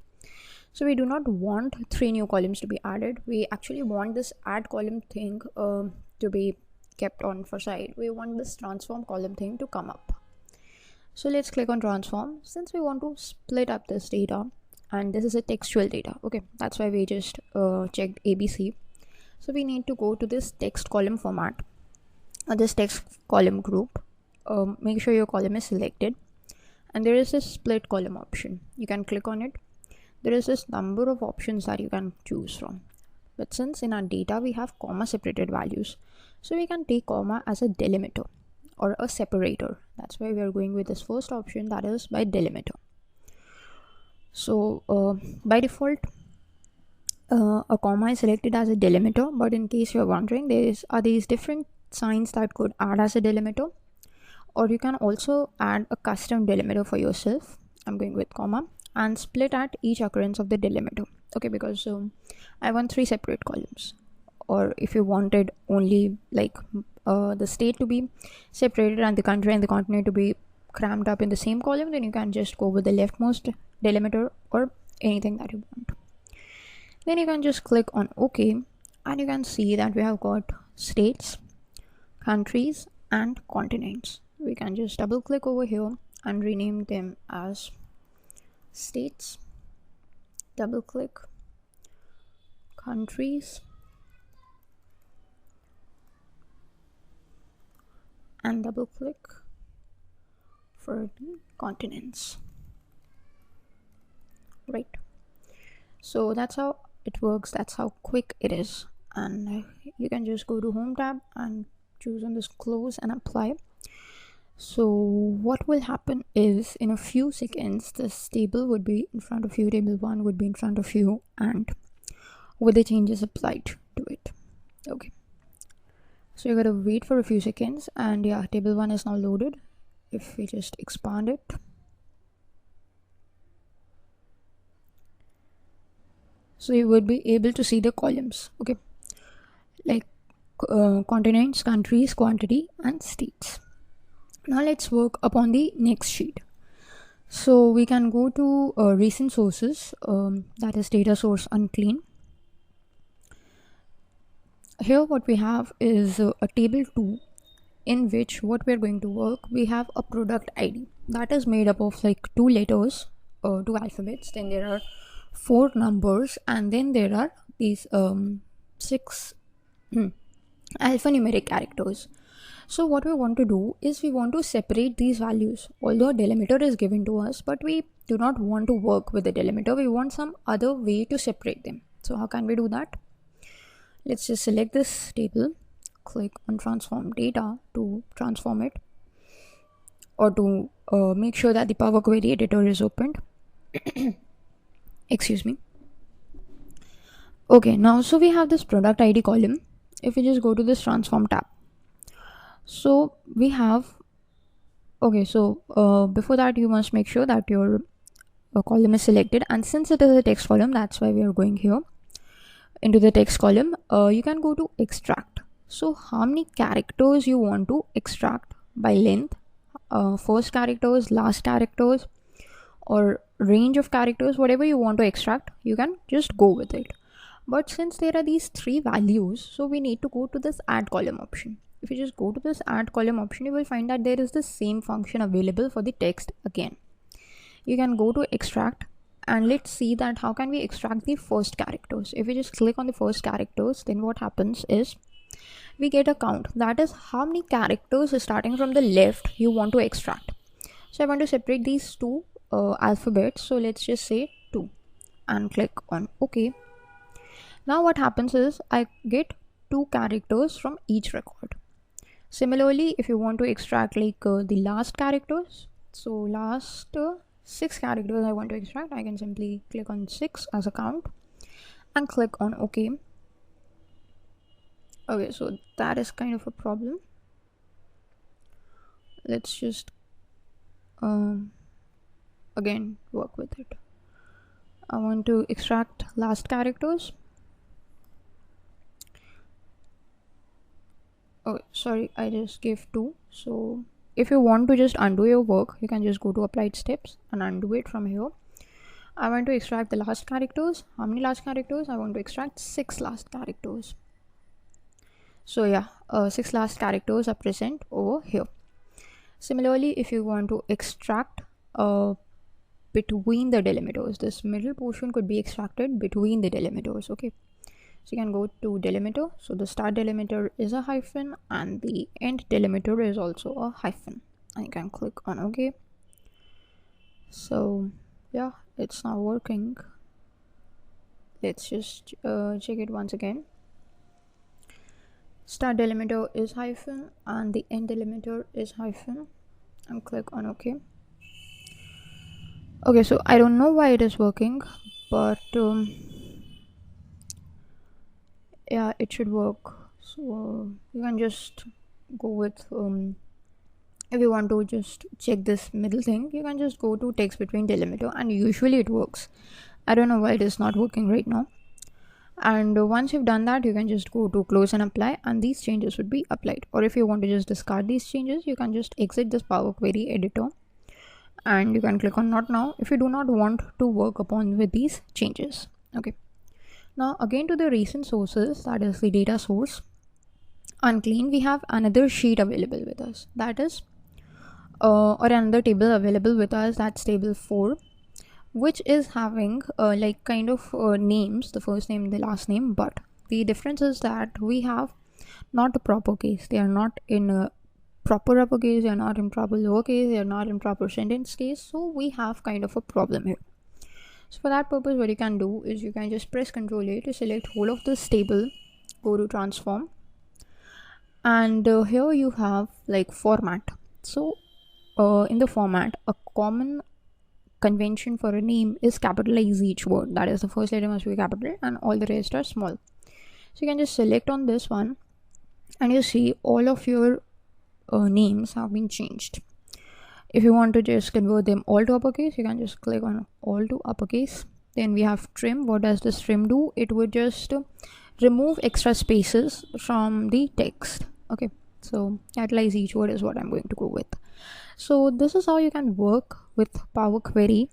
so we do not want 3 new columns to be added. We actually want this add column thing to be kept on for side. We want this transform column thing to come up. So let's click on transform. Since we want to split up this data, and this is a textual data, okay, that's why we just checked ABC. So we need to go to this text column format or this text column group. Make sure your column is selected, and there is this split column option. You can click on it. There is this number of options that you can choose from, but since in our data we have comma separated values, so we can take comma as a delimiter or a separator. That's why we are going with this first option, that is by delimiter. So by default a comma is selected as a delimiter, but in case you're wondering, there are these different signs that could add as a delimiter, or you can also add a custom delimiter for yourself. I'm going with comma and split at each occurrence of the delimiter. Okay, because I want 3 separate columns. Or if you wanted only like the state to be separated and the country and the continent to be crammed up in the same column, then you can just go with the leftmost delimiter or anything that you want. Then you can just click on OK, and you can see that we have got states, countries, and continents. We can just double click over here and rename them as states, double click, countries, and double click for the continents, right? So that's how it works. That's how quick it is. And you can just go to home tab and choose on this close and apply. So what will happen is in a few seconds this table would be in front of you, table 1 would be in front of you, and with the changes applied to it. Okay, so you gotta wait for a few seconds, and yeah, table 1 is now loaded. If we just expand it, so you would be able to see the columns, okay, like continents, countries, quantity, and states. Now let's work upon the next sheet. So we can go to recent sources, that is data source unclean. Here what we have is a table 2, in which what we're going to work, we have a product ID that is made up of like 2 letters, 2 alphabets, then there are 4 numbers, and then there are these 6 alphanumeric characters. So what we want to do is we want to separate these values. Although a delimiter is given to us, but we do not want to work with the delimiter. We want some other way to separate them. So how can we do that? Let's just select this table, click on transform data to transform it, or to make sure that the Power Query editor is opened. Excuse me. Okay, now so we have this product ID column. If we just go to this transform tab, so we have, okay, so before that you must make sure that your column is selected, and since it is a text column, that's why we are going here into the text column. You can go to extract. So how many characters you want to extract by length, first characters, last characters, or range of characters, whatever you want to extract, you can just go with it. But since there are these 3 values, so we need to go to this add column option. If you just go to this add column option, you will find that there is the same function available for the text again. You can go to extract, and let's see that how can we extract the first characters. If we just click on the first characters, then what happens is we get a count, that is how many characters starting from the left you want to extract. So I want to separate these 2 alphabets, so let's just say 2 and click on OK. Now what happens is I get 2 characters from each record. Similarly, if you want to extract like the last characters, so last 6 characters I want to extract, I can simply click on 6 as a count and click on OK. Okay, so that is kind of a problem. Let's just again work with it. I want to extract last characters. Oh, sorry, I just gave 2. So if you want to just undo your work, you can just go to applied steps and undo it from here. I want to extract the last characters. How many last characters? I want to extract 6 last characters. So yeah, 6 last characters are present over here. Similarly, if you want to extract between the delimiters, this middle portion could be extracted between the delimiters. Okay, so you can go to delimiter. So the start delimiter is a hyphen and the end delimiter is also a hyphen, and you can click on OK. So yeah, it's now working. Let's just check it once again. Start delimiter is hyphen and the end delimiter is hyphen, and click on OK. Okay, so I don't know why it is working, but yeah, it should work. So you can just go with if you want to just check this middle thing, you can just go to text between delimiter, and usually it works. I don't know why it is not working right now. And once you've done that, you can just go to close and apply, and these changes would be applied. Or if you want to just discard these changes, you can just exit this Power Query editor and you can click on not now if you do not want to work upon with these changes. Okay, now again to the recent sources, that is the data source unclean, we have another sheet available with us, that is or another table available with us, that's table 4, which is having like kind of names, the first name, the last name, but the difference is that we have not a proper case. They are not in a proper uppercase, they are not in proper lowercase, they are not in proper sentence case, so we have kind of a problem here. So for that purpose, what you can do is you can just press Ctrl A to select whole of this table, go to transform, and here you have like format. So in the format, a common convention for a name is capitalize each word. That is, the first letter must be capital and all the rest are small. So you can just select on this one, and you see all of your names have been changed. If you want to just convert them all to uppercase, you can just click on all to uppercase. Then we have trim. What does this trim do? It would just remove extra spaces from the text. Okay, so capitalize each word is what I'm going to go with. So this is how you can work with Power Query.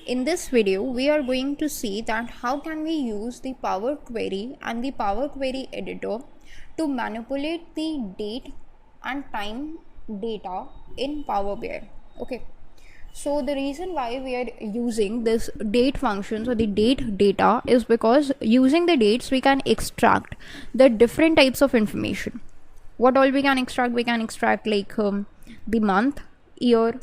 In this video, we are going to see that how can we use the Power Query and the Power Query editor to manipulate the date and time data in Power BI. Okay, so the reason why we are using this date functions or the date data is because using the dates we can extract the different types of information. What all we can extract? We can extract like the month, year,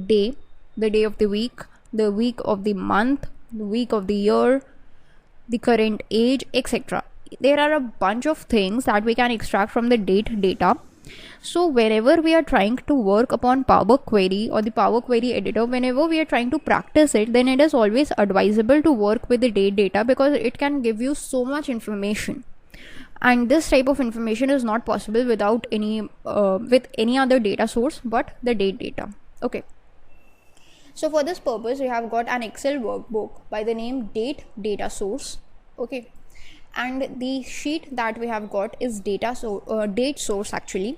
day, the day of the week of the month, the week of the year, the current age, etc. There are a bunch of things that we can extract from the date data. So whenever we are trying to work upon Power Query or the Power Query editor, whenever we are trying to practice it, then it is always advisable to work with the date data because it can give you so much information. And this type of information is not possible without any with any other data source but the date data. Okay. So for this purpose, we have got an Excel workbook by the name date data source. Okay. And the sheet that we have got is date source actually,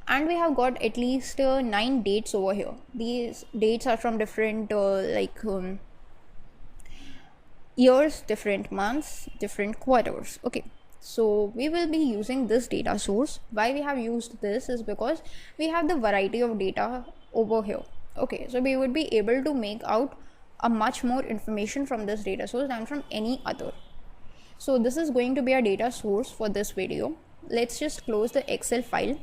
and we have got at least 9 dates over here. These dates are from different years, different months, different quarters. Okay, so we will be using this data source. Why we have used this is because we have the variety of data over here. Okay, so we would be able to make out a much more information from this data source than from any other. So this is going to be our data source for this video. Let's just close the Excel file.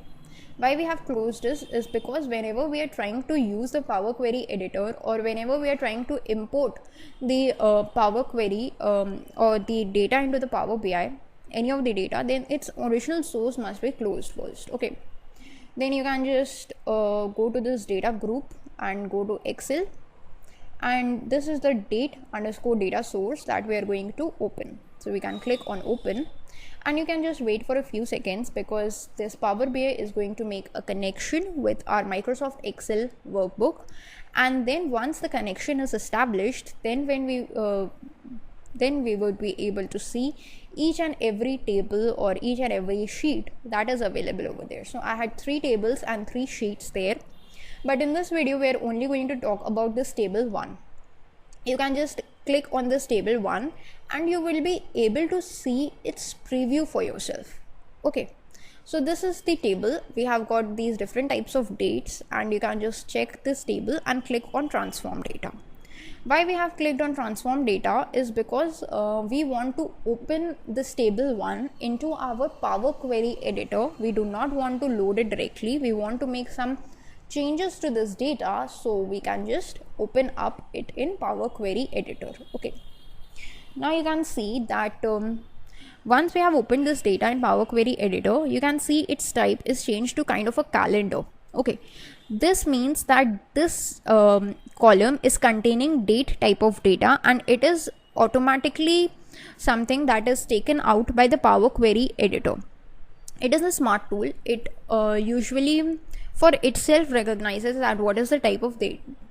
Why we have closed this is because whenever we are trying to use the Power Query editor or whenever we are trying to import the Power Query or the data into the Power BI, any of the data, then its original source must be closed first. Okay, then you can just go to this data group and go to Excel, and this is the date_data source that we are going to open. So we can click on open, and you can just wait for a few seconds because this Power BI is going to make a connection with our Microsoft Excel workbook. And then once the connection is established, then we would be able to see each and every table or each and every sheet that is available over there. So I had 3 tables and 3 sheets there, but in this video we are only going to talk about this table 1. You can just click on this table 1 and you will be able to see its preview for yourself. Okay, so this is the table. We have got these different types of dates, and you can just check this table and click on transform data. Why we have clicked on transform data is because we want to open this table 1 into our Power Query editor. We do not want to load it directly. We want to make some changes to this data, so we can just open up it in Power Query editor. Okay, now you can see that once we have opened this data in Power Query editor, you can see its type is changed to kind of a calendar. Okay, this means that this column is containing date type of data, and it is automatically something that is taken out by the Power Query editor. It is a smart tool. It usually for itself recognizes that what is the type of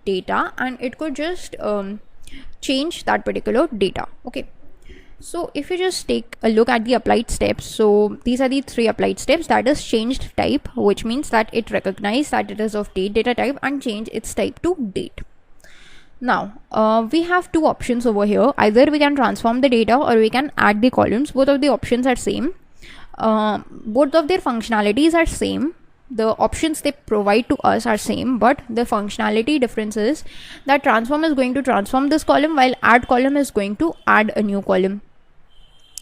data, and it could just change that particular data. Okay, so if you just take a look at the applied steps, so these are the 3 applied steps. That is changed type, which means that it recognizes that it is of date data type and change its type to date. Now we have 2 options over here. Either we can transform the data or we can add the columns. Both of the options are same. Both of their functionalities are same. The options they provide to us are same, but the functionality difference is that transform is going to transform this column, while add column is going to add a new column.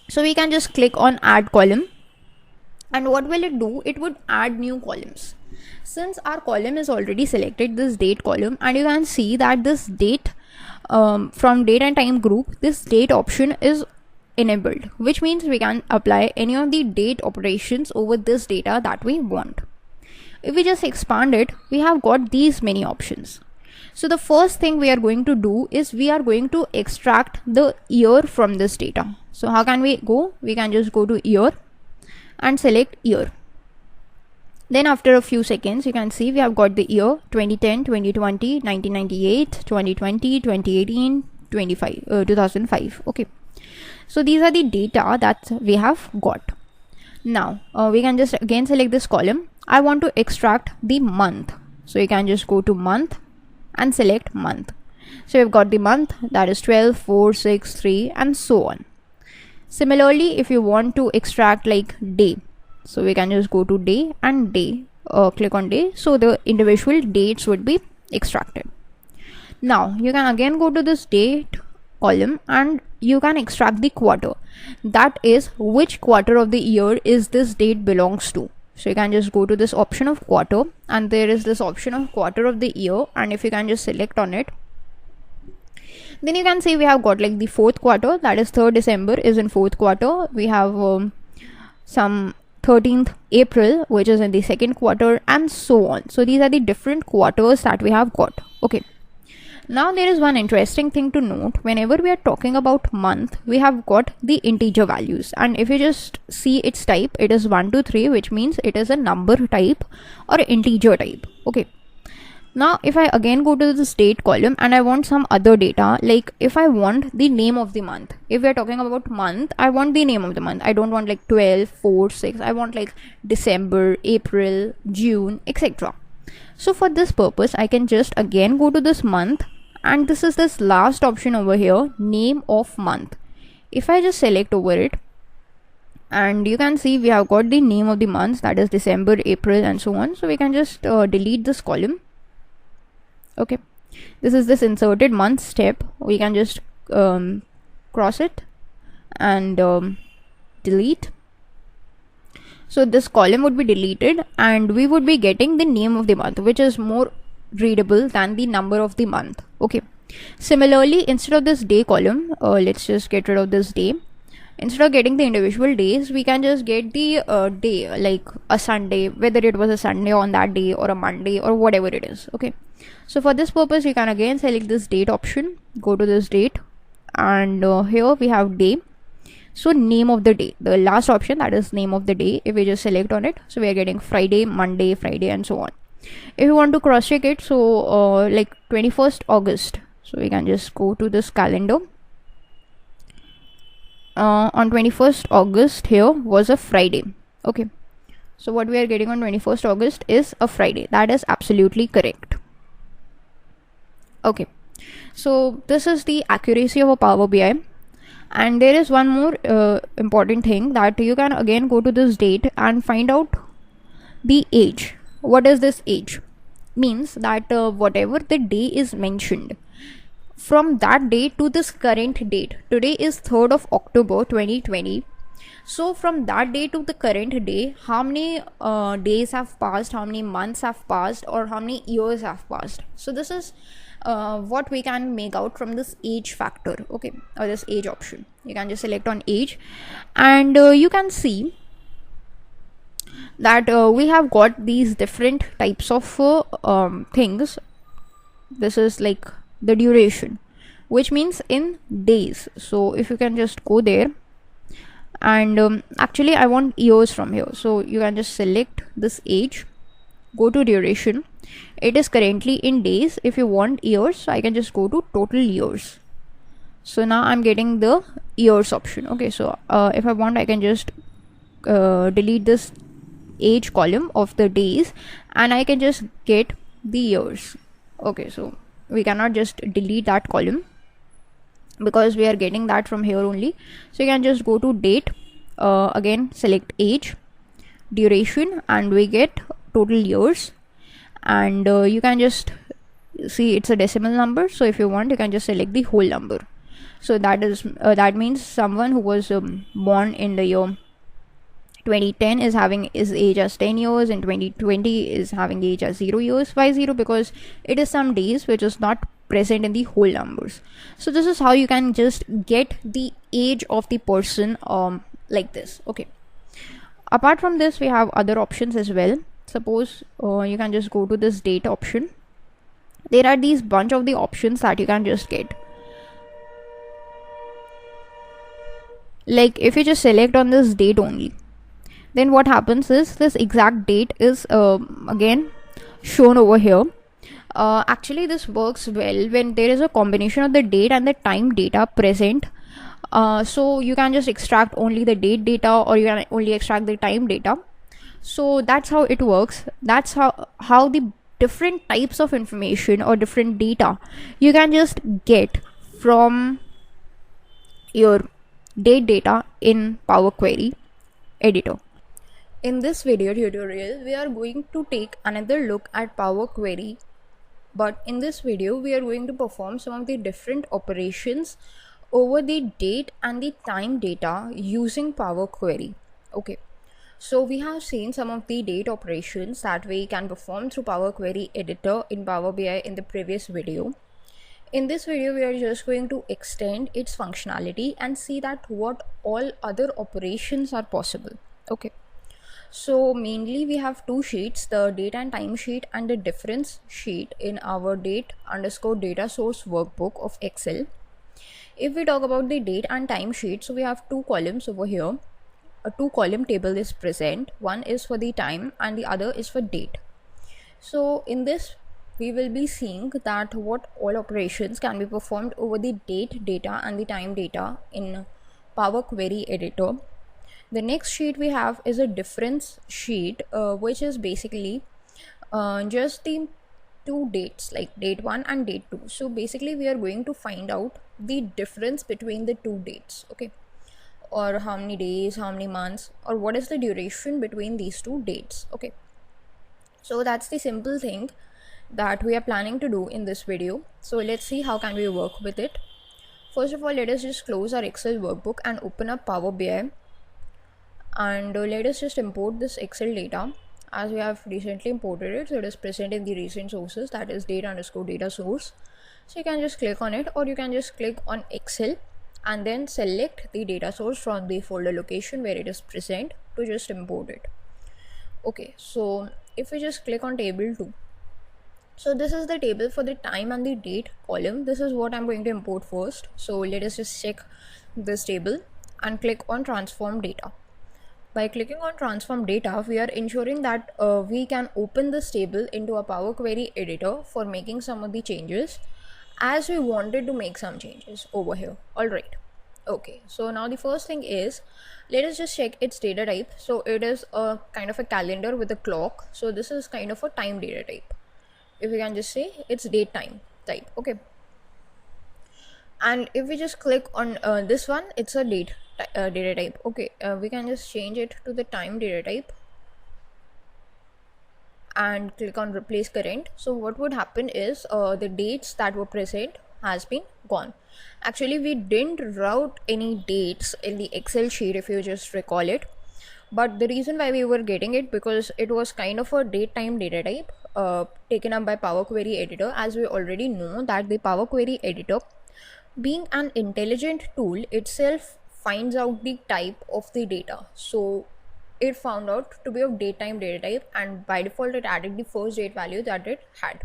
So we can just click on add column, and what will it do? It would add new columns. Since our column is already selected, this date column, and you can see that this date from date and time group, this date option is enabled, which means we can apply any of the date operations over this data that we want. If we just expand it, we have got these many options. So the first thing we are going to do is we are going to extract the year from this data. So how can we go? We can just go to year and select year. Then after a few seconds, you can see we have got the year 2010, 2020, 1998, 2020, 2018, 2005. Okay. So these are the data that we have got. Now we can just again select this column. I want to extract the month. So you can just go to month and select month. So you've got the month, that is 12, 4, 6, 3 and so on. Similarly, if you want to extract like day, so we can just go to day and day, click on day, so the individual dates would be extracted. Now you can again go to this date column and you can extract the quarter, that is which quarter of the year is this date belongs to. So you can just go to this option of quarter and there is this option of quarter of the year, and if you can just select on it, then you can see we have got like the fourth quarter, that is 3rd December is in fourth quarter. We have some 13th April which is in the second quarter and so on. So these are the different quarters that we have got. Okay. Now there is one interesting thing to note. Whenever we are talking about month, we have got the integer values, and if you just see its type, it is 1 to 3, which means it is a number type or integer type. Okay. Now if I again go to this date column and I want some other data, like if I want the name of the month, if we are talking about month, I want the name of the month. I don't want like 12, 4, 6. I want like December, April, June, etc. So for this purpose, I can just again go to this month, and this is this last option over here, name of month. If I just select over it, and you can see we have got the name of the month, that is December, April and so on. So we can just delete this column. Okay, this is this inserted month step. We can just cross it and delete. So this column would be deleted and we would be getting the name of the month, which is more readable than the number of the month. Okay. Similarly, instead of this day column, let's just get rid of this day. Instead of getting the individual days, we can just get the day, like a Sunday, whether it was a Sunday on that day or a Monday or whatever it is. Okay. So for this purpose, you can again select this date option, go to this date, and here we have day. So name of the day, the last option, that is name of the day. If we just select on it, so we are getting Friday, Monday, Friday and so on. If you want to cross check it, so like 21st August, so we can just go to this calendar. On 21st August here was a Friday. Okay, so what we are getting on 21st August is a Friday. That is absolutely correct. Okay, so this is the accuracy of a Power BI. And there is one more important thing, that you can again go to this date and find out the age. What is this age? Means that whatever the day is mentioned, from that date to this current date, today is 3rd of October 2020. So from that day to the current day, how many days have passed, how many months have passed, or how many years have passed. So this is what we can make out from this age factor. Okay, or this age option. You can just select on age, and you can see that we have got these different types of things. This is like the duration, which means in days. So if you can just go there, and actually I want years from here, so you can just select this age, go to duration. It is currently in days. If you want years, so I can just go to total years. So now I'm getting the years option. Okay, so if I want, I can just delete this age column of the days and I can just get the years. Okay, so we cannot just delete that column because we are getting that from here only. So you can just go to date, again select age, duration, and we get total years. And you can just see it's a decimal number, so if you want, you can just select the whole number. So that is that means someone who was born in the year 2010 is having his age as 10 years, and 2020 is having age as 0 years. Why 0? Because it is some days which is not present in the whole numbers. So this is how you can just get the age of the person like this. Okay, apart from this, we have other options as well. Suppose you can just go to this date option. There are these bunch of the options that you can just get. Like if you just select on this date only, then what happens is this exact date is again shown over here. Actually this works well when there is a combination of the date and the time data present. So you can just extract only the date data, or you can only extract the time data. So that's how it works. That's how the different types of information or different data you can just get from your date data in Power Query editor. In this video tutorial, we are going to take another look at Power Query, but in this video we are going to perform some of the different operations over the date and the time data using Power Query. Okay, so we have seen some of the date operations that we can perform through Power Query editor in Power BI in the previous video. In this video, we are just going to extend its functionality and see that what all other operations are possible. Okay, so mainly we have two sheets, the date and time sheet and the difference sheet in our date_data source workbook of Excel. If we talk about the date and time sheet, so we have two columns over here. A two-column table is present. One is for the time and the other is for date. So in this we will be seeing that what all operations can be performed over the date data and the time data in Power Query editor. The next sheet we have is a difference sheet, which is basically just the two dates, like date 1 and date 2. So basically we are going to find out the difference between the two dates. Okay, or how many days, how many months, or what is the duration between these two dates. Okay, so that's the simple thing that we are planning to do in this video. So let's see how can we work with it. First of all, let us just close our Excel workbook and open up Power BI, and let us just import this Excel data as we have recently imported it. So it is present in the recent sources, that is date_data source. So you can just click on it, or you can just click on Excel and then select the data source from the folder location where it is present to just import it. Okay, so if we just click on table 2, so this is the table for the time and the date column. This is what I'm going to import first. So let us just check this table and click on transform data. By clicking on transform data, we are ensuring that we can open this table into a Power Query editor for making some of the changes, as we wanted to make some changes over here. All right. Okay, so now the first thing is, let us just check its data type. So it is a kind of a calendar with a clock. So this is kind of a time data type. If we can just say it's date time type. Okay, and if we just click on this one, it's a date data type. Okay, we can just change it to the time data type and click on replace current. So what would happen is the dates that were present has been gone. Actually we didn't route any dates in the Excel sheet, if you just recall it, but the reason why we were getting it, because it was kind of a date time data type taken up by Power Query editor. As we already know that the Power Query editor, being an intelligent tool itself, finds out the type of the data. So it found out to be of date time data type, and by default it added the first date value that it had.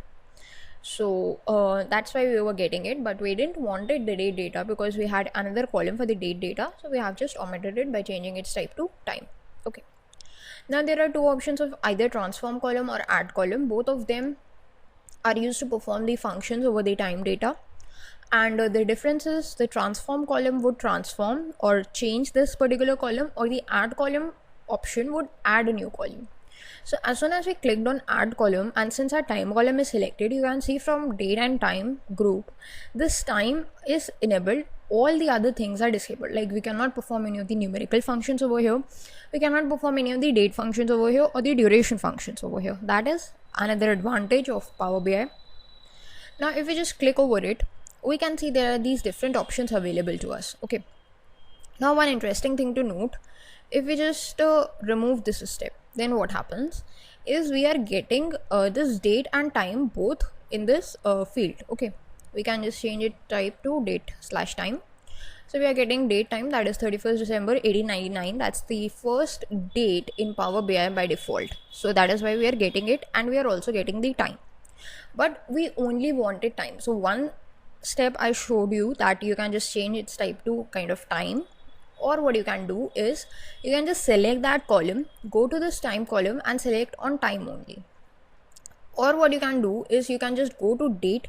So that's why we were getting it, but we didn't wanted the date data because we had another column for the date data. So we have just omitted it by changing its type to time. Okay, now there are two options of either transform column or add column. Both of them are used to perform the functions over the time data, and the difference is the transform column would transform or change this particular column, or the add column option would add a new column. So as soon as we clicked on add column, and since our time column is selected, you can see from date and time group, this time is enabled, all the other things are disabled. Like we cannot perform any of the numerical functions over here, we cannot perform any of the date functions over here, or the duration functions over here. That is another advantage of Power BI. Now if we just click over it, we can see there are these different options available to us. Okay, now one interesting thing to note, if we just remove this step, then what happens is we are getting this date and time both in this field. Okay, we can just change it type to date/time. So we are getting date time, that is 31st December 1899. That's the first date in Power BI by default. So that is why we are getting it, and we are also getting the time. But we only wanted time. So one step I showed you that you can just change its type to kind of time. Or what you can do is you can just select that column, go to this time column and select on time only. Or what you can do is you can just go to date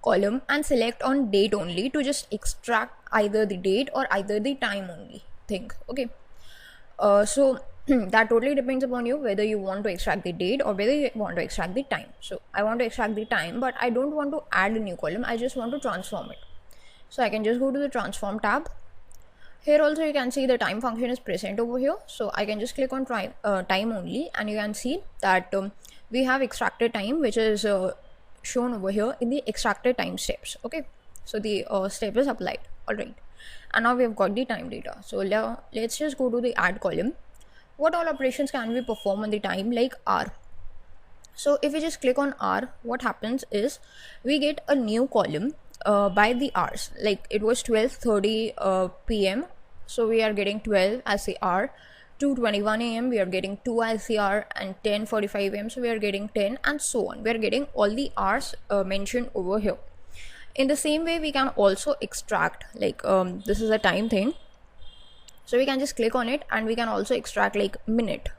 column and select on date only to just extract either the date or either the time only thing. Okay, so that totally depends upon you whether you want to extract the date or whether you want to extract the time. So I want to extract the time, but I don't want to add a new column, I just want to transform it. So I can just go to the transform tab. Here also you can see the time function is present over here, so I can just click on time only, and you can see that we have extracted time, which is shown over here in the extracted time steps. Okay, so the step is applied. All right, and now we have got the time data. So let's just go to the add column. What all operations can we perform on the time, like R? So if we just click on R, what happens is we get a new column by the hours. Like it was 12:30 p.m. So we are getting 12 as the hour. 2:21 a.m. we are getting 2 as the hour, and 10:45 a.m. so we are getting 10, and so on. We are getting all the hours mentioned over here. In the same way, we can also extract, like this is a time thing. So we can just click on it, and we can also extract like minute.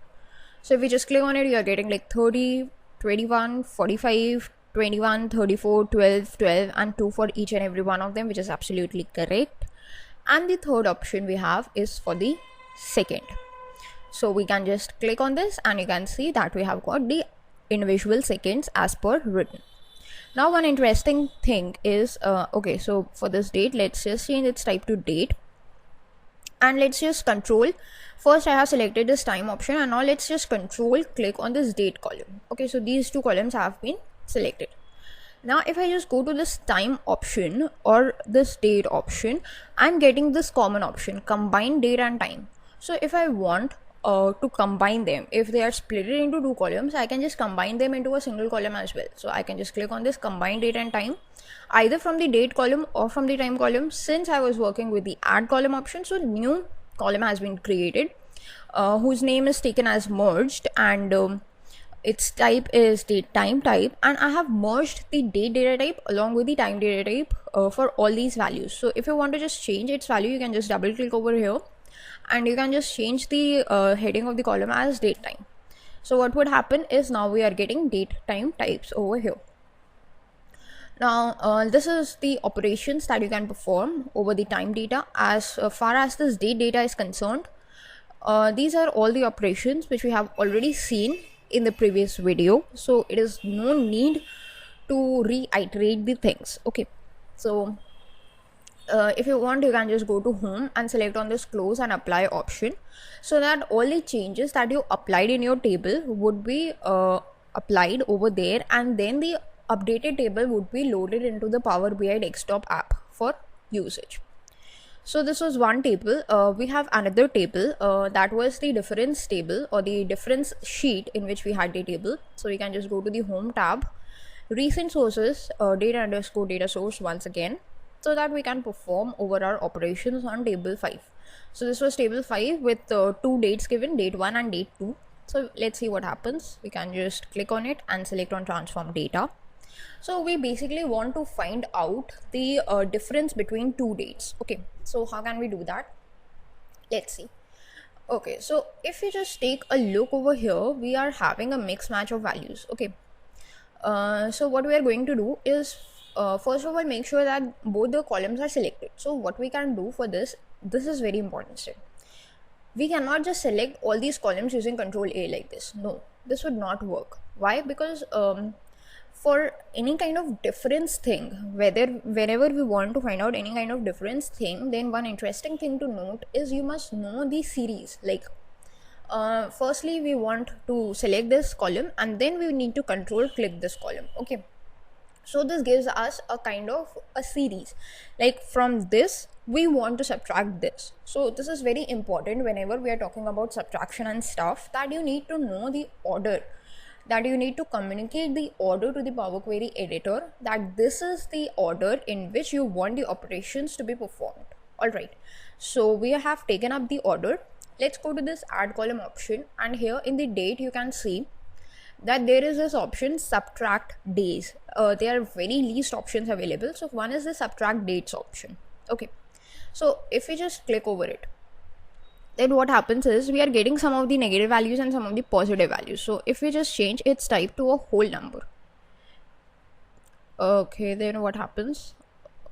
So if we just click on it, you are getting like 30, 21, 45, 21, 34, 12, 12, and 2 for each and every one of them, which is absolutely correct. And the third option we have is for the second. So we can just click on this, and you can see that we have got the individual seconds as per written. Now one interesting thing is, okay, so for this date, let's just change its type to date. And let's just control, first I have selected this time option, and now let's just control click on this date column. Okay, so these two columns have been selected. Now if I just go to this time option or this date option, I'm getting this common option, combine date and time. So if I want to combine them, if they are split into two columns, I can just combine them into a single column as well. So I can just click on this combine date and time, either from the date column or from the time column. Since I was working with the add column option, so new column has been created whose name is taken as merged, and its type is date time type, and I have merged the date data type along with the time data type for all these values. So if you want to just change its value, you can just double click over here, and you can just change the heading of the column as date time. So what would happen is now we are getting date time types over here. Now this is the operations that you can perform over the time data. As far as this date data is concerned, these are all the operations which we have already seen in the previous video, so it is no need to reiterate the things. Okay, so if you want, you can just go to home and select on this close and apply option, so that all the changes that you applied in your table would be applied over there, and then the updated table would be loaded into the Power BI desktop app for usage. So this was one table. We have another table that was the difference table or the difference sheet in which we had the table. So we can just go to the home tab, recent sources, data underscore data source once again, so that we can perform over our operations on table 5. So this was table 5 with two dates given, date 1 and date 2. So let's see what happens. We can just click on it and select on transform data. So we basically want to find out the difference between two dates. Okay, so how can we do that? Let's see. Okay, so if you just take a look over here, we are having a mixed match of values. Okay, so what we are going to do is first of all make sure that both the columns are selected. So what we can do for this is very important step. We cannot just select all these columns using Control A like this. No, this would not work. Why? Because for any kind of difference thing, whenever we want to find out any kind of difference thing, then one interesting thing to note is you must know the series. Like firstly we want to select this column, and then we need to control click this column. Okay, so this gives us a kind of a series, like from this we want to subtract this. So this is very important whenever we are talking about subtraction and stuff, that you need to know the order that you need to communicate the order to the Power Query editor, that this is the order in which you want the operations to be performed. Alright, so we have taken up the order. Let's go to this add column option, and here in the date you can see that there is this option subtract days. There are very least options available. So one is the subtract dates option. Okay, so if we just click over it, then what happens is we are getting some of the negative values and some of the positive values. So if we just change its type to a whole number, okay, then what happens?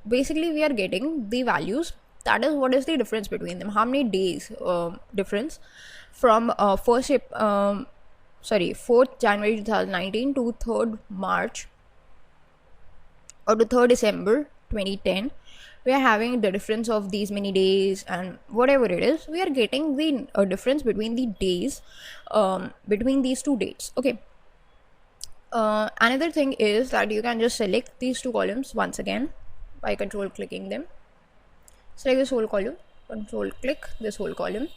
Basically we are getting the values, that is what is the difference between them, how many days difference from 4th January 2019 to 3rd March or to 3rd December 2010. We are having the difference of these many days, and whatever it is, we are getting the difference between the days between these two dates. Okay. Another thing is that you can just select these two columns once again by control clicking them. Select this whole column, control click this whole column,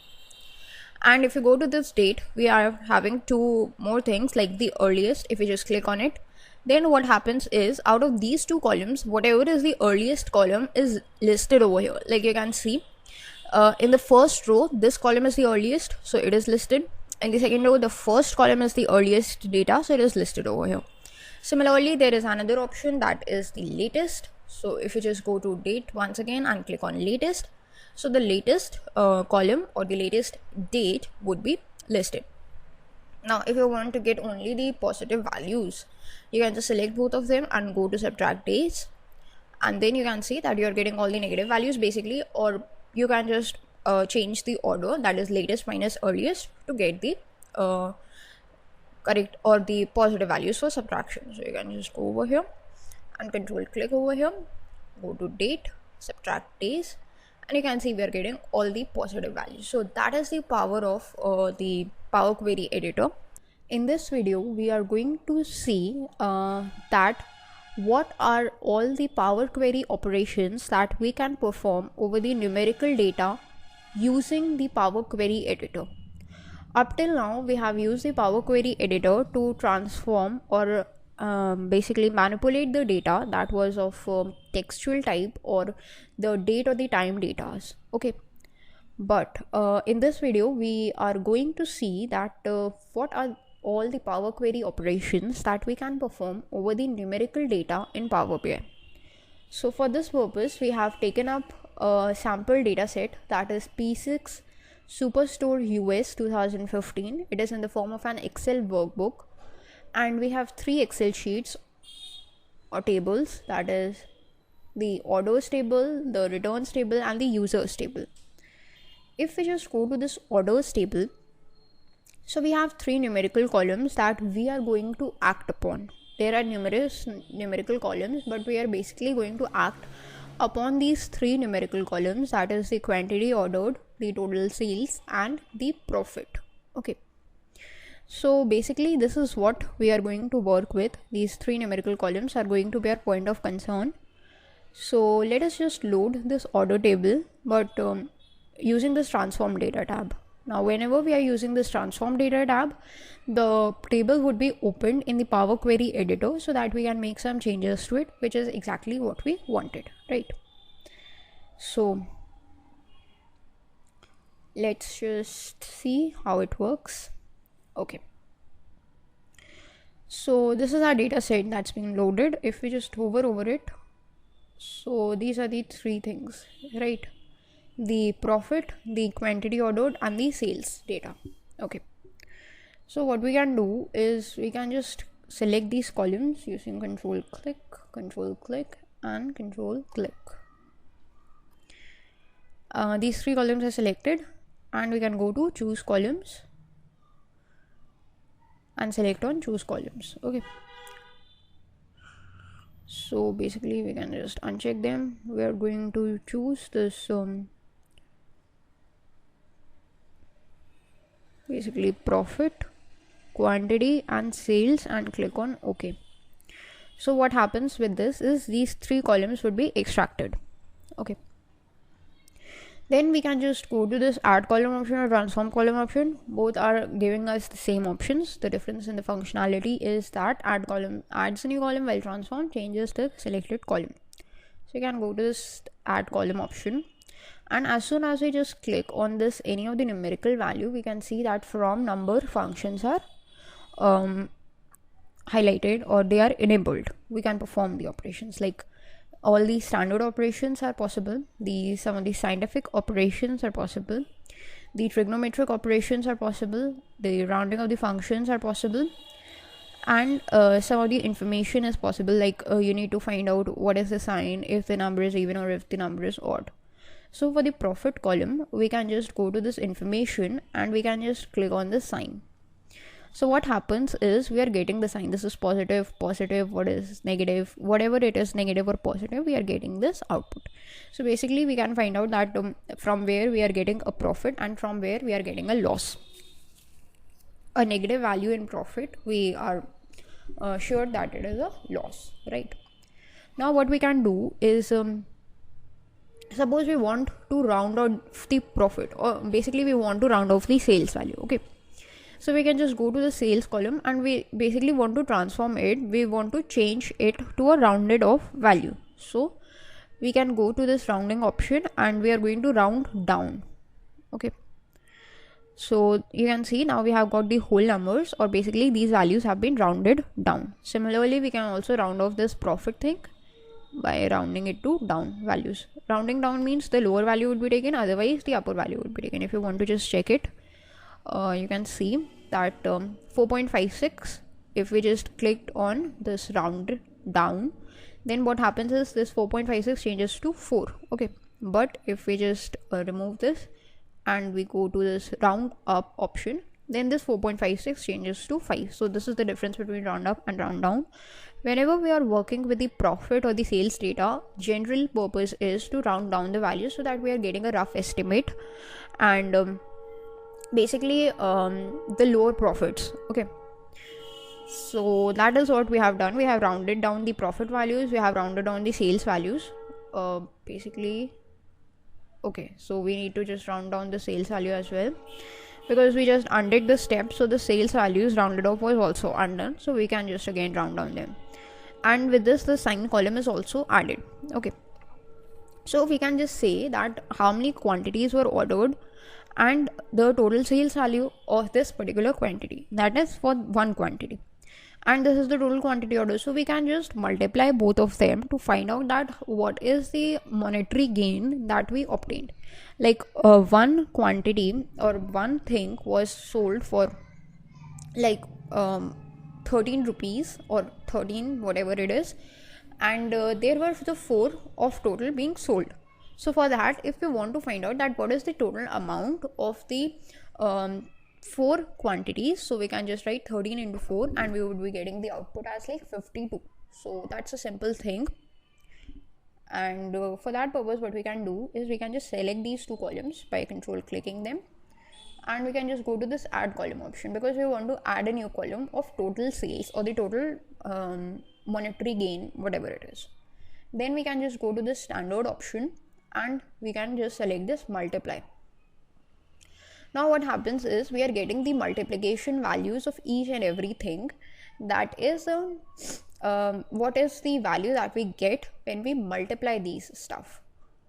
and if you go to this date, we are having two more things like the earliest. If you just click on it, then what happens is out of these two columns, whatever is the earliest column is listed over here. Like you can see in the first row, this column is the earliest, so it is listed. In the second row, the first column is the earliest data, so it is listed over here. Similarly, there is another option that is the latest. So if you just go to date once again and click on latest, so the latest column or the latest date would be listed. Now if you want to get only the positive values, you can just select both of them and go to subtract days, and then you can see that you are getting all the negative values basically, or you can just change the order, that is latest minus earliest, to get the correct or the positive values for subtraction. So you can just go over here and control click over here, go to date, subtract days, and you can see we are getting all the positive values. So that is the power of the Power Query editor. In this video we are going to see that what are all the Power Query operations that we can perform over the numerical data using the Power Query editor. Up till now we have used the Power Query editor to transform or basically manipulate the data that was of textual type or the date or the time data. Okay, but in this video we are going to see that what are all the Power Query operations that we can perform over the numerical data in Power BI. So for this purpose we have taken up a sample data set, that is P6 Superstore US 2015. It is in the form of an Excel workbook, and we have 3 Excel sheets or tables, that is the orders table, the returns table, and the users table. If we just go to this orders table, so we have 3 numerical columns that we are going to act upon. There are numerous numerical columns, but we are basically going to act upon these 3 numerical columns, that is the quantity ordered, the total sales, and the profit. Okay, so basically this is what we are going to work with. These 3 numerical columns are going to be our point of concern. So let us just load this order table, but using this transform data tab. Now whenever we are using this transform data tab, the table would be opened in the Power Query editor so that we can make some changes to it, which is exactly what we wanted, right? So let's just see how it works. Okay, so this is our data set that's been loaded. If we just hover over it, so these are the 3 things, right? The profit, the quantity ordered, and the sales data. Okay, so what we can do is we can just select these columns using control click, and control click. These 3 columns are selected, and we can go to choose columns and select on choose columns. Okay, so basically we can just uncheck them. We are going to choose this basically profit, quantity, and sales, and click on OK. So what happens with this is these 3 columns would be extracted. Okay, Then we can just go to this add column option or transform column option. Both are giving us the same options. The difference in the functionality is that add column adds a new column, while transform changes the selected column. So you can go to this add column option, and as soon as we just click on this any of the numerical value, we can see that from number functions are highlighted or they are enabled. We can perform the operations, like all these standard operations are possible, some of the scientific operations are possible, the trigonometric operations are possible, the rounding of the functions are possible, and some of the information is possible, like you need to find out what is the sign, if the number is even or if the number is odd. So for the profit column, we can just go to this information and we can just click on the sign. So what happens is we are getting the sign. This is positive, what is negative, whatever it is, negative or positive, we are getting this output. So basically we can find out that from where we are getting a profit and from where we are getting a loss. A negative value in profit, we are sure that it is a loss, right? Now what we can do is suppose we want to round off the profit, or basically we want to round off the sales value. Okay, so we can just go to the sales column and we basically want to transform it. We want to change it to a rounded off value. So we can go to this rounding option and we are going to round down. Okay, so you can see now we have got the whole numbers, or basically these values have been rounded down. Similarly, we can also round off this profit thing by rounding it to down values. Rounding down means the lower value would be taken, otherwise the upper value would be taken. If you want to just check it, you can see that 4.56, if we just clicked on this round down, then what happens is this 4.56 changes to 4. Okay, but if we just remove this and we go to this round up option, then this 4.56 changes to 5. So this is the difference between round up and round down. Whenever we are working with the profit or the sales data, general purpose is to round down the value so that we are getting a rough estimate and basically the lower profits. Okay, so that is what we have done. We have rounded down the profit values, we have rounded down the sales values. Basically, okay, so we need to just round down the sales value as well, because we just undid the step. So the sales values rounded off was also undone, so we can just again round down them. And with this, the sign column is also added. Okay, so we can just say that how many quantities were ordered and the total sales value of this particular quantity, that is for one quantity, and this is the total quantity order. So we can just multiply both of them to find out that what is the monetary gain that we obtained. Like one quantity or one thing was sold for like 13 rupees or 13 whatever it is, and there were the 4 of total being sold. So for that, if we want to find out that what is the total amount of the 4 quantities, so we can just write 13 into 4 and we would be getting the output as like 52. So that's a simple thing. And for that purpose, what we can do is we can just select these two columns by control clicking them, and we can just go to this add column option, because we want to add a new column of total sales or the total monetary gain, whatever it is. Then we can just go to the standard option and we can just select this multiply. Now what happens is we are getting the multiplication values of each and everything. That is what is the value that we get when we multiply these stuff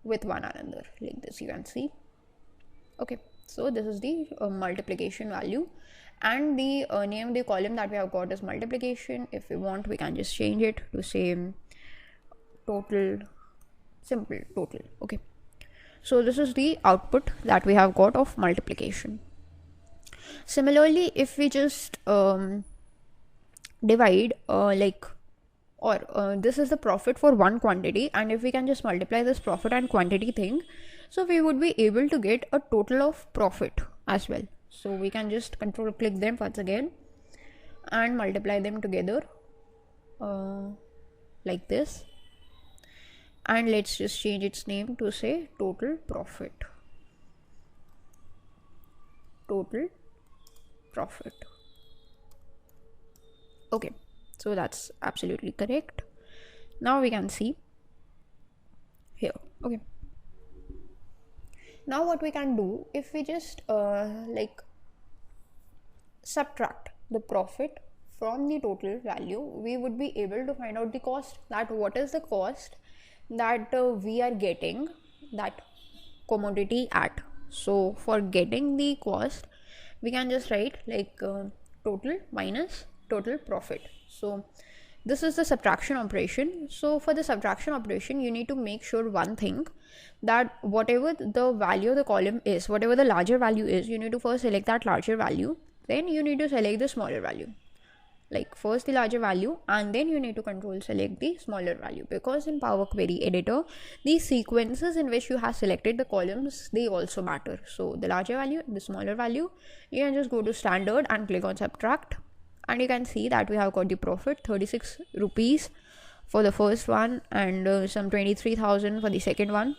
with one another, like this you can see. Okay, so this is the multiplication value, and the name of the column that we have got is multiplication. If we want, we can just change it to say total, simple total. Okay, so this is the output that we have got of multiplication. Similarly, if we just divide this is the profit for one quantity, and if we can just multiply this profit and quantity thing, so we would be able to get a total of profit as well. So we can just control click them once again and multiply them together like this, and let's just change its name to say total profit. Okay, so that's absolutely correct. Now we can see here. Okay, Now what we can do, if we just like subtract the profit from the total value, we would be able to find out the cost, that what is the cost that we are getting that commodity at. So for getting the cost, we can just write like total minus total profit. So this is the subtraction operation. So for the subtraction operation, you need to make sure one thing, that whatever the value of the column is, whatever the larger value is, you need to first select that larger value, then you need to select the smaller value. Like first the larger value and then you need to control select the smaller value, because in Power Query Editor, the sequences in which you have selected the columns, they also matter. So the larger value, the smaller value, you can just go to standard and click on subtract, and you can see that we have got the profit 36 rupees for the first one and some 23,000 for the second one.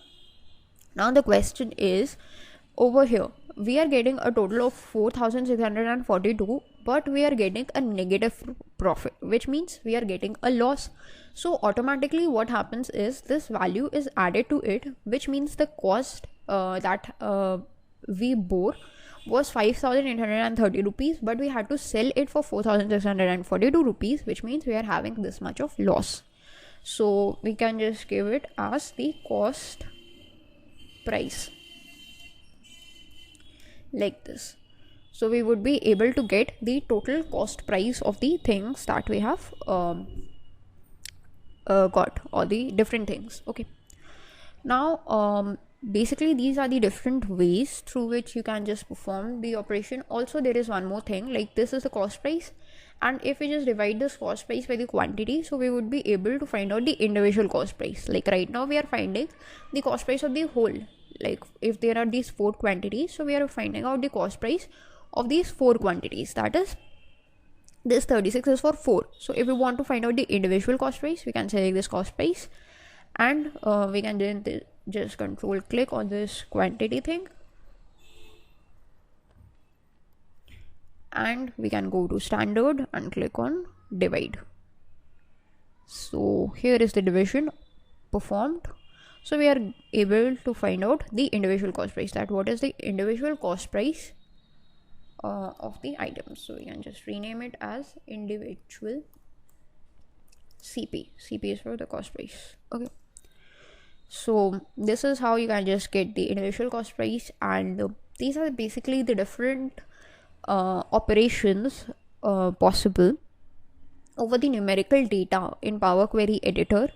Now the question is, over here we are getting a total of 4,642, but we are getting a negative profit, which means we are getting a loss. So automatically what happens is this value is added to it, which means the cost that we bore was 5,830 rupees, but we had to sell it for 4,642 rupees, which means we are having this much of loss. So we can just give it as the cost price, like this. So we would be able to get the total cost price of the things that we have got, or the different things. Okay, now basically these are the different ways through which you can just perform the operation. Also there is one more thing, like this is the cost price, and if we just divide this cost price by the quantity, so we would be able to find out the individual cost price. Like right now we are finding the cost price of the whole, like if there are these 4 quantities, so we are finding out the cost price of these 4 quantities, that is this 36 is for 4. So if we want to find out the individual cost price, we can select this cost price, and we can then just control click on this quantity thing, and we can go to standard and click on divide. So here is the division performed. So we are able to find out the individual cost price, that what is the individual cost price of the items. So we can just rename it as individual CP. CP is for the cost price. Okay, so this is how you can just get the individual cost price, and these are basically the different operations possible over the numerical data in Power Query Editor.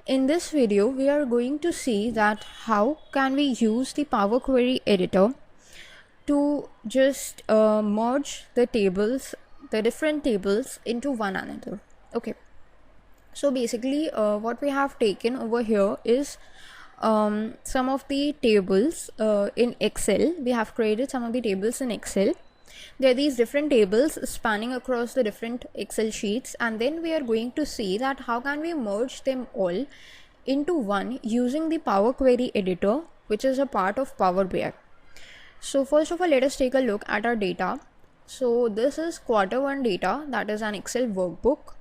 In this video, we are going to see that how can we use the Power Query Editor to just merge the tables, the different tables, into one another. Okay, so basically what we have taken over here is some of the tables in Excel. We have created some of the tables in Excel. There are these different tables spanning across the different Excel sheets, and then we are going to see that how can we merge them all into one using the Power Query Editor, which is a part of Power BI. So first of all, let us take a look at our data. So this is Q1 data, that is an Excel workbook.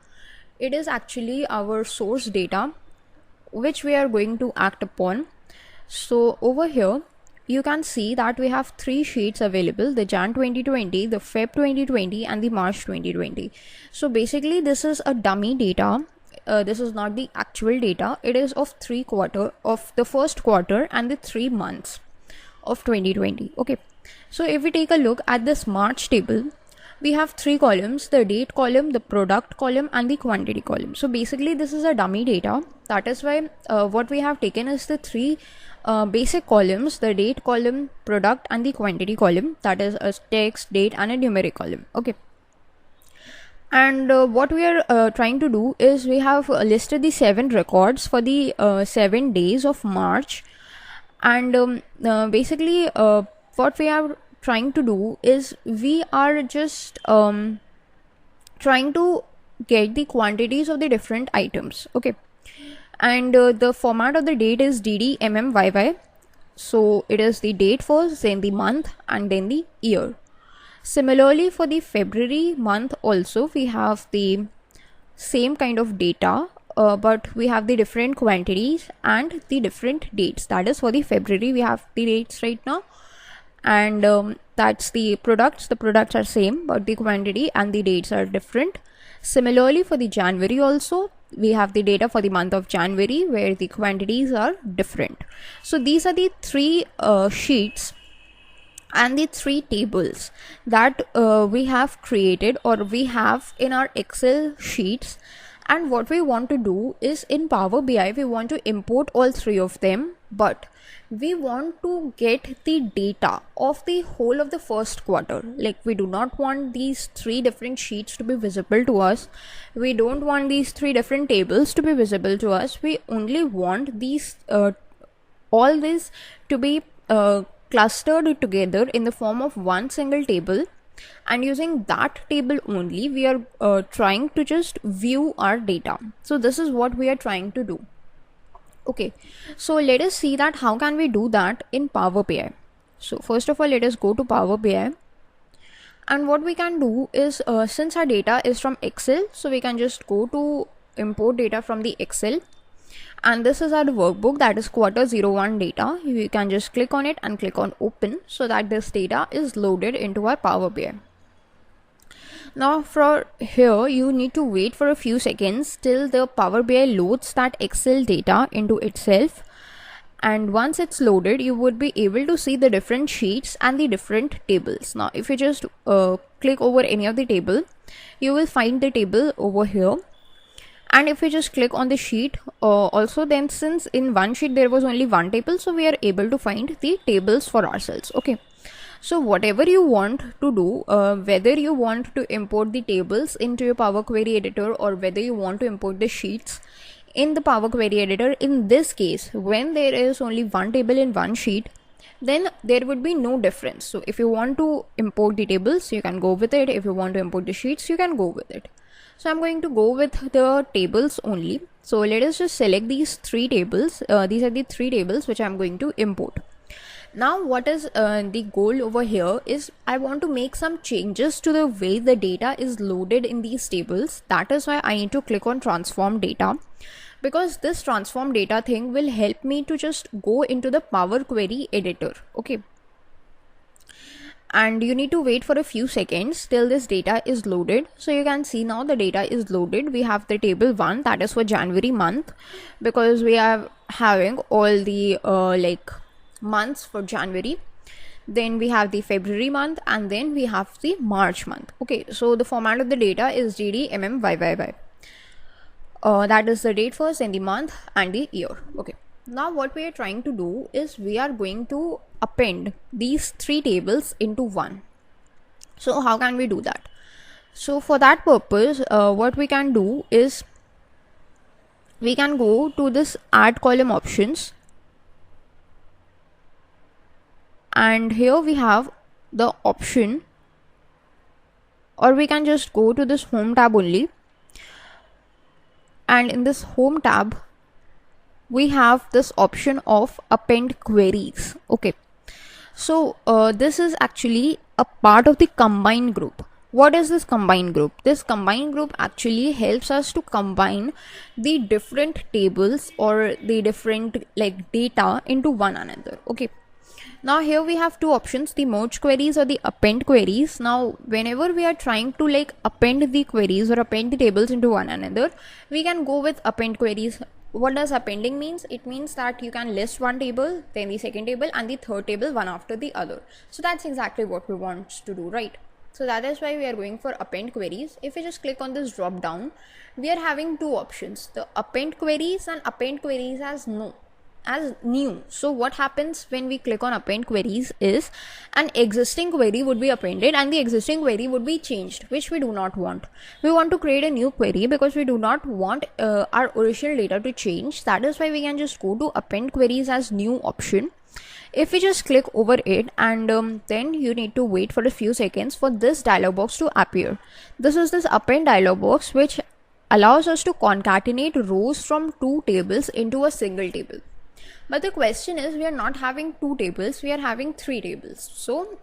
It is actually our source data which we are going to act upon. So over here you can see that we have 3 sheets available: the Jan 2020, the Feb 2020, and the March 2020. So basically this is a dummy data. This is not the actual data. It is of the first quarter and the 3 months of 2020. Okay, so if we take a look at this March table, we have 3 columns: the date column, the product column, and the quantity column. So basically this is a dummy data. That is why what we have taken is the 3 basic columns: the date column, product, and the quantity column, that is a text, date, and a numeric column. Okay, and what we are trying to do is we have listed the 7 records for the 7 days of March, and basically what we are trying to do is we are just trying to get the quantities of the different items. Okay, and the format of the date is DDMMYY. So it is the date first, then the month, and then the year. Similarly for the February month also we have the same kind of data but we have the different quantities and the different dates. That is for the February, we have the dates right now, and that's the products. The products are same, but the quantity and the dates are different. Similarly, for the January also, we have the data for the month of January where the quantities are different. So these are the three sheets and the three tables that we have created or we have in our Excel sheets. And what we want to do is in Power BI, we want to import all three of them, but we want to get the data of the whole of the first quarter. Like, we do not want these three different sheets to be visible to us. We don't want these three different tables to be visible to us. We only want these all this to be clustered together in the form of one single table, and using that table only we are trying to just view our data. So this is what we are trying to do. Okay, so let us see that how can we do that in Power BI. So first of all, let us go to Power BI, and what we can do is since our data is from Excel, so we can just go to import data from the Excel, and this is our workbook, that is Q01 data. You can just click on it and click on open so that this data is loaded into our Power BI. Now for here you need to wait for a few seconds till the Power BI loads that Excel data into itself, and once it's loaded you would be able to see the different sheets and the different tables. Now if you just click over any of the table, you will find the table over here. And if we just click on the sheet also, then since in one sheet there was only one table, so we are able to find the tables for ourselves. Okay, so whatever you want to do, whether you want to import the tables into your Power Query editor or whether you want to import the sheets in the Power Query editor, in this case when there is only one table in one sheet, then there would be no difference. So if you want to import the tables, you can go with it. If you want to import the sheets, you can go with it. So I'm going to go with the tables only. So let us just select these three tables. These are the three tables which I'm going to import. Now what is the goal over here is I want to make some changes to the way the data is loaded in these tables. That is why I need to click on transform data, because this transform data thing will help me to just go into the Power Query editor. Okay, and you need to wait for a few seconds till this data is loaded. So you can see now the data is loaded. We have the table 1, that is for January month, because we are having all the like months for January. Then we have the February month, and then we have the March month. Okay, so the format of the data is DDMMYYY. That is the date first, then the month and the year. Okay, now what we are trying to do is we are going to append these three tables into one. So how can we do that? So for that purpose, what we can do is we can go to this add column options, and here we have the option, or we can just go to this home tab only, and in this home tab we have this option of append queries. Okay, so this is actually a part of the combine group. What is this combine group? This combine group actually helps us to combine the different tables or the different like data into one another. Okay, now here we have two options, the merge queries or the append queries. Now whenever we are trying to like append the queries or append the tables into one another, we can go with append queries. What does appending means? It means that you can list one table, then the second table and the third table one after the other. So that's exactly what we want to do, right? So that is why we are going for append queries. If you just click on this drop down, we are having two options, the append queries and append queries as new. So what happens when we click on append queries is an existing query would be appended and the existing query would be changed, which we do not want. We want to create a new query because we do not want our original data to change. That is why we can just go to append queries as new option. If we just click over it, and then you need to wait for a few seconds for this dialog box to appear. This is this append dialog box which allows us to concatenate rows from two tables into a single table. But the question is, we are not having 2 tables, we are having 3 tables. So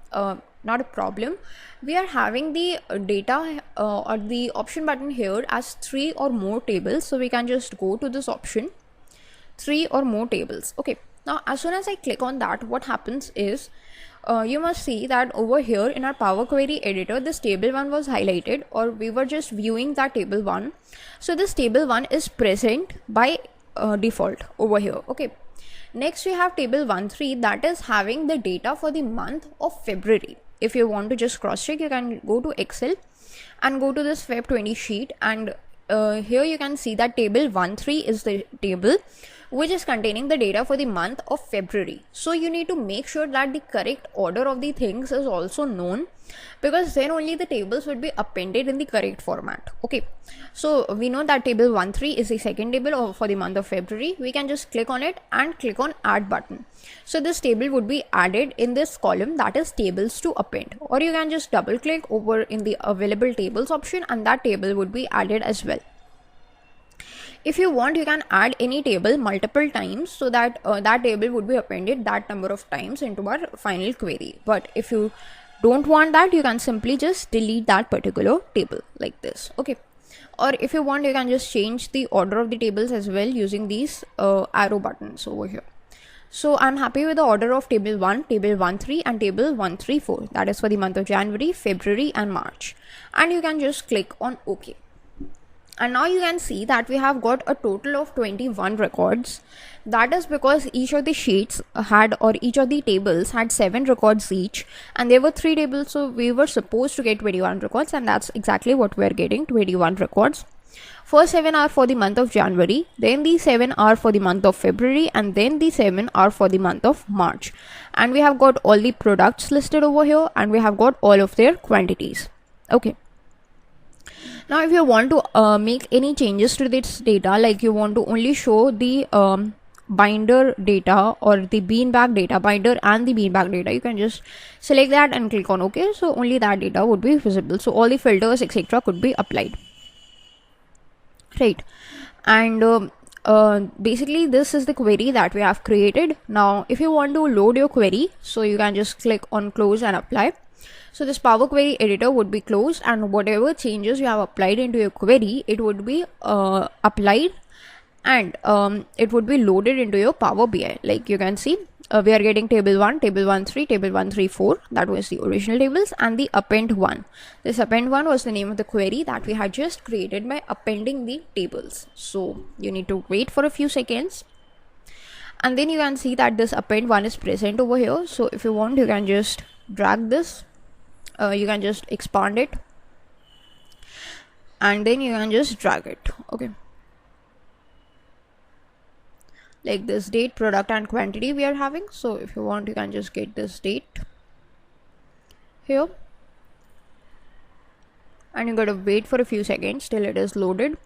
not a problem. We are having the data or the option button here as 3 or more tables. So we can just go to this option, 3 or more tables. Okay, now as soon as I click on that, what happens is you must see that over here in our Power Query editor, this table 1 was highlighted, or we were just viewing that table 1. So this table 1 is present by default over here. Okay, next we have table 1.3 that is having the data for the month of February. If you want to just cross check, you can go to Excel and go to this Feb 20 sheet, and here you can see that table 1.3 is the table which is containing the data for the month of February. So you need to make sure that the correct order of the things is also known, because then only the tables would be appended in the correct format. Okay, so we know that table 1.3 is the second table for the month of February. We can just click on it and click on add button. So this table would be added in this column, that is tables to append, or you can just double click over in the available tables option and that table would be added as well. If you want, you can add any table multiple times, so that that table would be appended that number of times into our final query. But if you don't want that, you can simply just delete that particular table like this. Okay, or if you want, you can just change the order of the tables as well using these arrow buttons over here. So I'm happy with the order of table 1, table 1.3 and table 1.3.4, that is for the month of January, February and March, and you can just click on OK. And now you can see that we have got a total of 21 records. That is because each of the sheets had, or each of the tables had 7 records each, and there were 3 tables, so we were supposed to get 21 records, and that's exactly what we're getting, 21 records. First 7 are for the month of January, then the 7 are for the month of February, and then the 7 are for the month of March. And we have got all the products listed over here, and we have got all of their quantities. Okay. Now if you want to make any changes to this data, like you want to only show the binder data or the beanbag data, binder and the beanbag data, you can just select that and click on OK. So only that data would be visible, so all the filters etc could be applied, right? And basically this is the query that we have created. Now if you want to load your query, so you can just click on close and apply. So this Power Query editor would be closed, and whatever changes you have applied into your query, it would be applied, and it would be loaded into your Power BI. Like you can see, we are getting table 1, table 1.3, table 1.3.4, that was the original tables, and the append 1. This append 1 was the name of the query that we had just created by appending the tables. So you need to wait for a few seconds, and then you can see that this append 1 is present over here. So if you want, you can just drag this. You can just expand it, and then you can just drag it. Okay, like this date, product and quantity we are having. So if you want, you can just get this date here, and you gotta wait for a few seconds till it is loaded.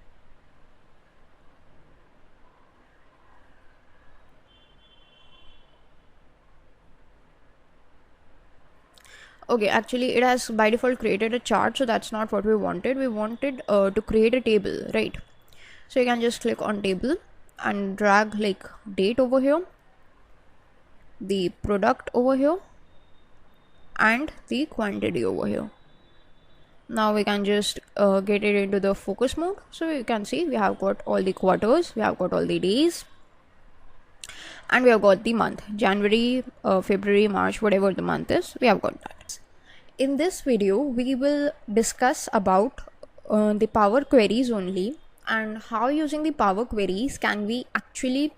Okay, actually it has by default created a chart, so that's not what we wanted. We wanted to create a table, right? So you can just click on table and drag like date over here, the product over here, and the quantity over here. Now we can just get it into the focus mode. So you can see we have got all the quarters, we have got all the days, and we have got the month, January, February, March, whatever the month is, we have got that. In this video, we will discuss about the Power Queries only, and how using the Power Queries can we actually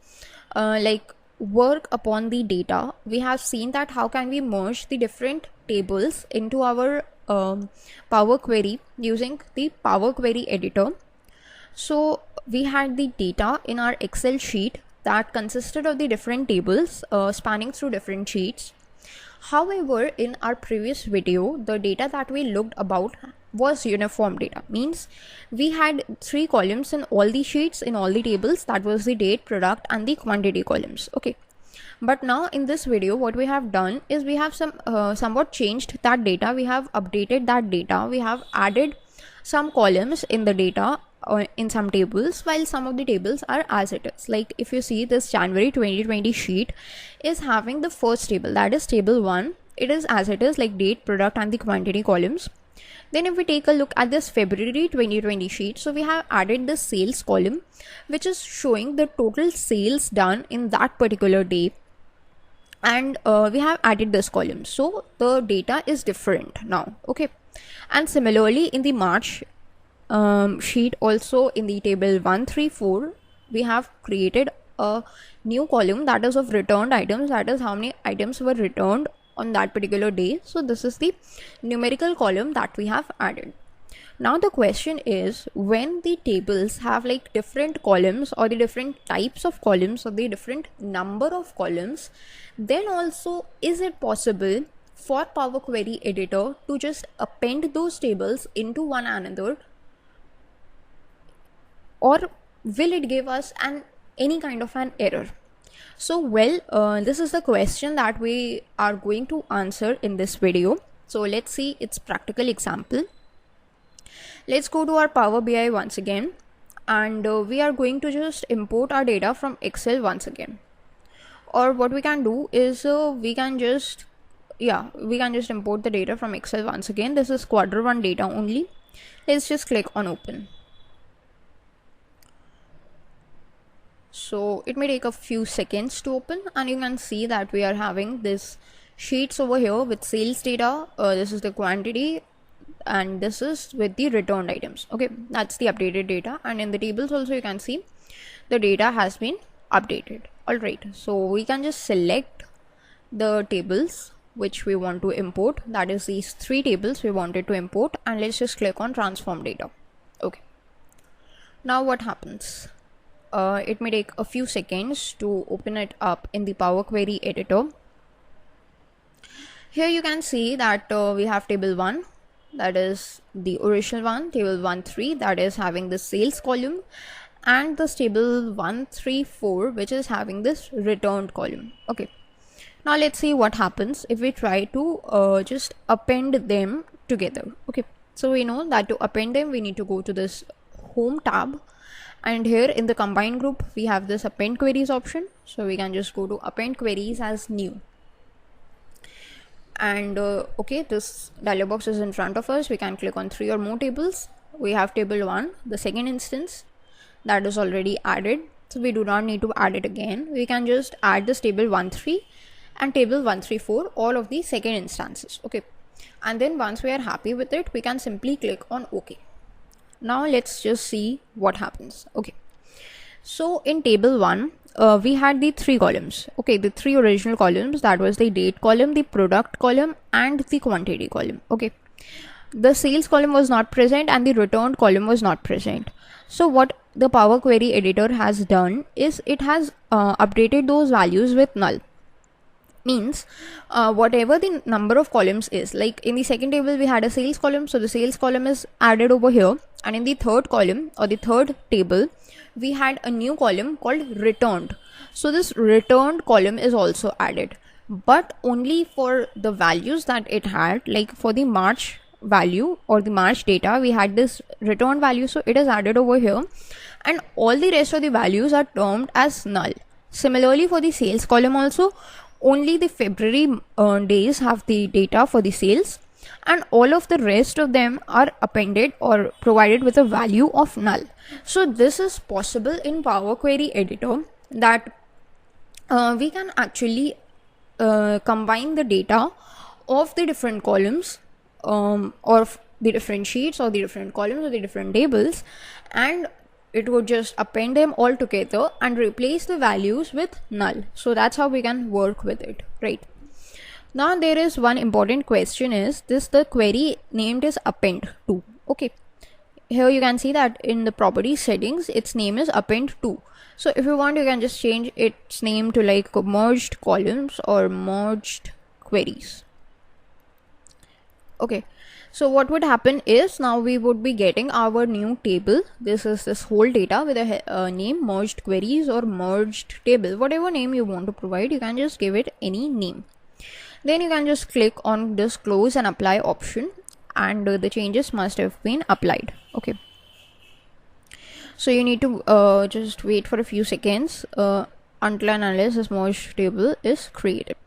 like work upon the data. We have seen that how can we merge the different tables into our Power Query using the Power Query editor. So we had the data in our Excel sheet that consisted of the different tables spanning through different sheets. However, in our previous video, the data that we looked about was uniform data, means we had 3 columns in all the sheets, in all the tables, that was the date, product and the quantity columns. Okay, but now in this video what we have done is we have somewhat changed that data, we have updated that data, we have added some columns in the data in some tables, while some of the tables are as it is. Like if you see this January 2020 sheet is having the first table, that is table 1. It is as it is, like date, product and the quantity columns. Then if we take a look at this February 2020 sheet, so we have added the sales column, which is showing the total sales done in that particular day, and we have added this column, so the data is different now. Okay, and similarly in the March sheet also, in the table 134, we have created a new column that is of returned items, that is how many items were returned on that particular day. So this is the numerical column that we have added. Now the question is, when the tables have like different columns or the different types of columns or the different number of columns, then also is it possible for Power Query Editor to just append those tables into one another, or will it give us any kind of an error? So this is the question that we are going to answer in this video. So let's see its practical example. Let's go to our Power BI once again, and we are going to just import our data from Excel once again. Or what we can do is we can just import the data from Excel once again. This is quarter 1 data only. Let's just click on open. So it may take a few seconds to open, and you can see that we are having this sheets over here with sales data. This is the quantity, and this is with the returned items. Okay, that's the updated data, and in the tables also you can see the data has been updated. Alright, so we can just select the tables which we want to import, that is these 3 tables we wanted to import, and let's just click on transform data. Okay, now what happens? It may take a few seconds to open it up in the Power Query Editor. Here you can see that we have table 1, that is the original one, table 1.3 that is having the sales column, and this table 134 which is having this returned column. Okay, now let's see what happens if we try to just append them together. Okay, so we know that to append them we need to go to this home tab, and here in the combined group we have this append queries option, so we can just go to append queries as new. And okay, this dialog box is in front of us. We can click on 3 or more tables. We have table 1, the second instance, that is already added, so we do not need to add it again. We can just add this table 1.3 and table 134, all of the second instances. Okay, and then once we are happy with it, we can simply click on OK. Now let's just see what happens. Okay, so in table 1 we had the 3 columns. Okay, the 3 original columns, that was the date column, the product column and the quantity column. Okay, the sales column was not present and the returned column was not present. So what the Power Query Editor has done is it has updated those values with null. Means whatever the number of columns is, like in the second table we had a sales column, so the sales column is added over here, and in the third column or the third table we had a new column called returned, so this returned column is also added, but only for the values that it had. Like for the March value or the March data, we had this returned value, so it is added over here, and all the rest of the values are termed as null. Similarly for the sales column also, only the February days have the data for the sales, and all of the rest of them are appended or provided with a value of null. So this is possible in Power Query Editor, that we can actually combine the data of the different columns or the different sheets or the different columns or the different tables, and it would just append them all together and replace the values with null. So that's how we can work with it, right? Now there is one important question, is this the query named is append to. Okay, here you can see that in the property settings its name is append to. So if you want, you can just change its name to like merged columns or merged queries. Okay, so what would happen is now we would be getting our new table. This is this whole data with a name merged queries or merged table, whatever name you want to provide, you can just give it any name. Then you can just click on this close and apply option, and the changes must have been applied. Okay, So you need to just wait for a few seconds until and unless this merged table is created.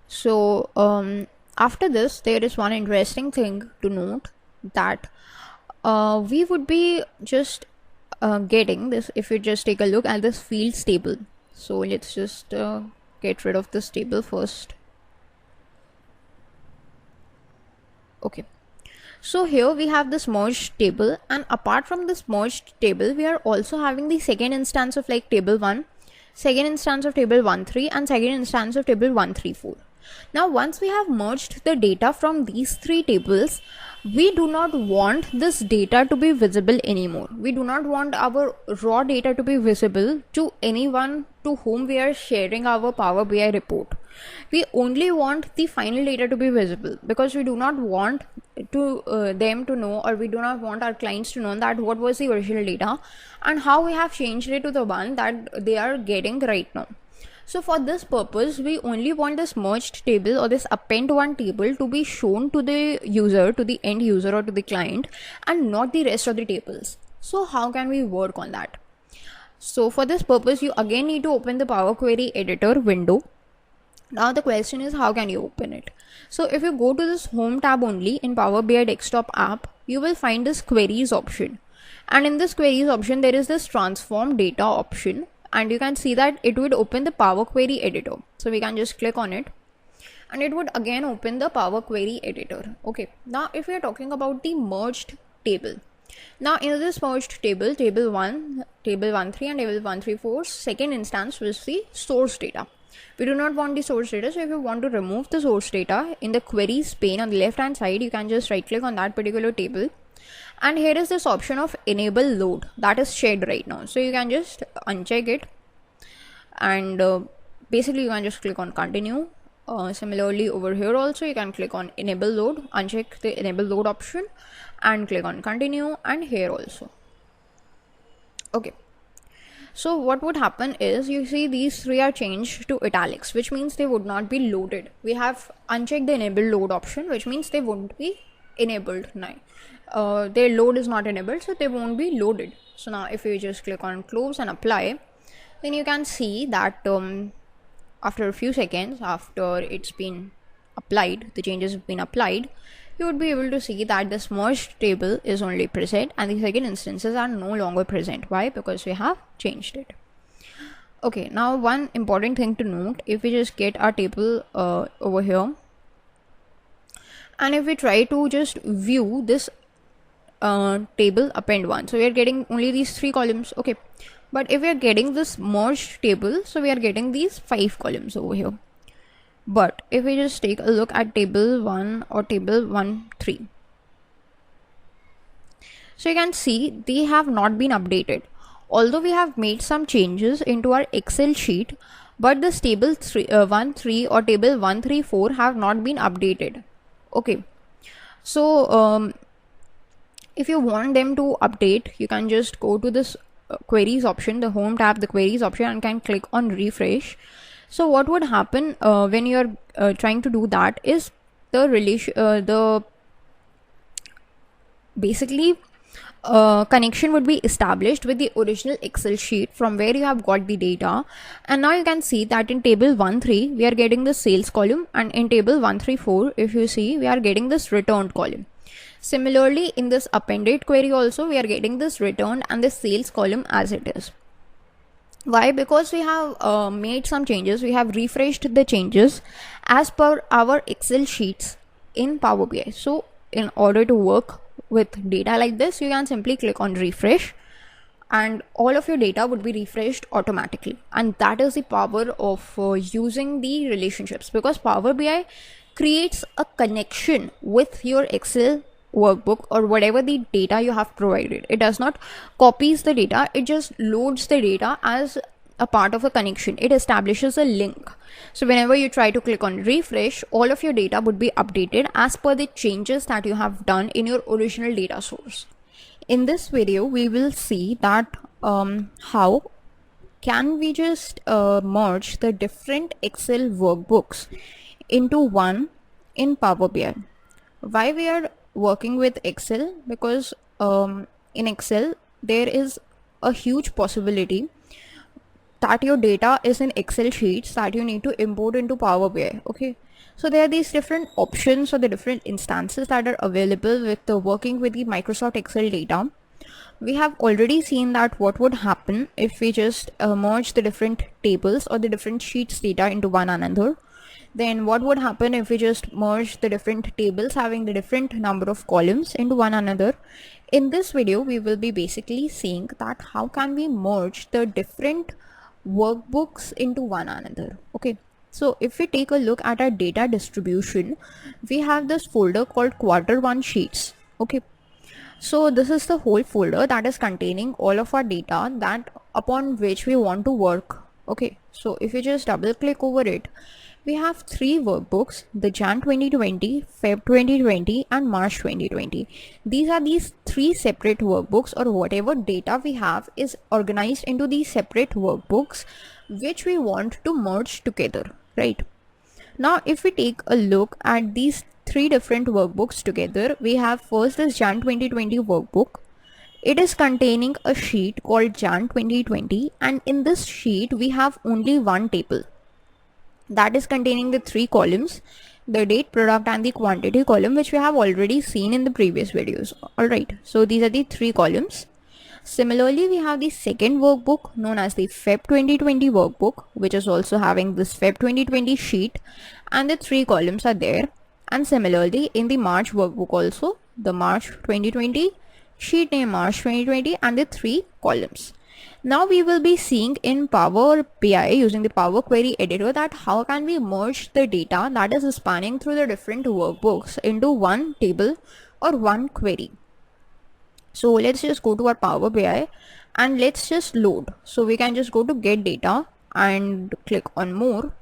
So after this, there is one interesting thing to note, that we would be just getting this if you just take a look at this fields table. So let's just get rid of this table first. Okay, so here we have this merged table, and apart from this merged table, we are also having the second instance of like table 1, second instance of table 1.3, and second instance of table 1.3.4. Now once we have merged the data from these three tables, we do not want this data to be visible anymore. We do not want our raw data to be visible to anyone to whom we are sharing our Power BI report. We only want the final data to be visible, because we do not want to them to know, or we do not want our clients to know that what was the original data and how we have changed it to the one that they are getting right now. So for this purpose, we only want this merged table or this append one table to be shown to the user, to the end user or to the client, and not the rest of the tables. So how can we work on that? So for this purpose, you again need to open the Power Query editor window. Now the question is, how can you open it? So if you go to this home tab only in Power BI desktop app, you will find this queries option. And in this queries option, there is this transform data option. And you can see that it would open the Power Query editor. So we can just click on it, and it would again open the Power Query editor. Okay, now if we are talking about the merged table, now in this merged table, table 1, table 1.3 and table 1.3.4 second instance was the source data. We do not want the source data, so if you want to remove the source data, in the queries pane on the left hand side, you can just right click on that particular table, and here is this option of enable load that is shared right now. So you can just uncheck it, and basically you can just click on continue. Similarly over here also you can click on enable load, uncheck the enable load option and click on continue, and here also. Okay, so what would happen is, you see these three are changed to italics, which means they would not be loaded. We have unchecked the enable load option, which means they won't be enabled now. Their load is not enabled, so they won't be loaded. So now if you just click on close and apply, then you can see that after a few seconds after it's been applied, the changes have been applied, you would be able to see that this merged table is only present and the second instances are no longer present. Why? Because we have changed it. Okay, now one important thing to note, if we just get our table over here, and if we try to just view this table append one, so we are getting only these 3 columns. Okay, but if we are getting this merged table, so we are getting these 5 columns over here. But if we just take a look at table 1 or table 1.3, so you can see they have not been updated. Although we have made some changes into our Excel sheet, but this table 1.3 or table 1.3.4 have not been updated. Okay, so if you want them to update, you can just go to this queries option, the home tab, the queries option, and can click on refresh. So what would happen when you're trying to do that is, the basically connection would be established with the original Excel sheet from where you have got the data. And now you can see that in table 1.3 we are getting the sales column, and in table 1.3.4 if you see, we are getting this returned column. Similarly, in this appended query also we are getting this returned and the sales column as it is. Why? Because we have made some changes, we have refreshed the changes as per our Excel sheets in Power BI. So in order to work with data like this, you can simply click on refresh and all of your data would be refreshed automatically. And that is the power of using the relationships, because Power BI creates a connection with your Excel workbook or whatever the data you have provided. It does not copies the data, it just loads the data as a part of a connection. It establishes a link. So whenever you try to click on refresh, all of your data would be updated as per the changes that you have done in your original data source. In this video we will see that how can we just merge the different Excel workbooks into one in Power BI. Why we are working with Excel, because in Excel there is a huge possibility that your data is in Excel sheets that you need to import into Power BI. Okay, so there are these different options or the different instances that are available with the working with the Microsoft Excel data. We have already seen that what would happen if we just merge the different tables or the different sheets data into one another. Then what would happen if we just merge the different tables having the different number of columns into one another. In this video we will be basically seeing that how can we merge the different workbooks into one another. Okay, so if we take a look at our data distribution, we have this folder called quarter one sheets. Okay, so this is the whole folder that is containing all of our data that upon which we want to work. Okay, so if you just double click over it, we have three workbooks: the Jan 2020, Feb 2020 and March 2020. These are these three separate workbooks, or whatever data we have is organized into these separate workbooks which we want to merge together, right? Now if we take a look at these three different workbooks together, we have first this Jan 2020 workbook. It is containing a sheet called Jan 2020, and in this sheet we have only one table that is containing the three columns: the date, product and the quantity column, which we have already seen in the previous videos. Alright, so these are the three columns. Similarly, we have the second workbook known as the Feb 2020 workbook, which is also having this Feb 2020 sheet, and the three columns are there. And similarly in the March workbook also, the March 2020 sheet name March 2020 and the three columns. Now we will be seeing in Power BI using the Power Query editor that how can we merge the data that is spanning through the different workbooks into one table or one query. So let's just go to our Power BI and let's just load. So we can just go to get data and click on more.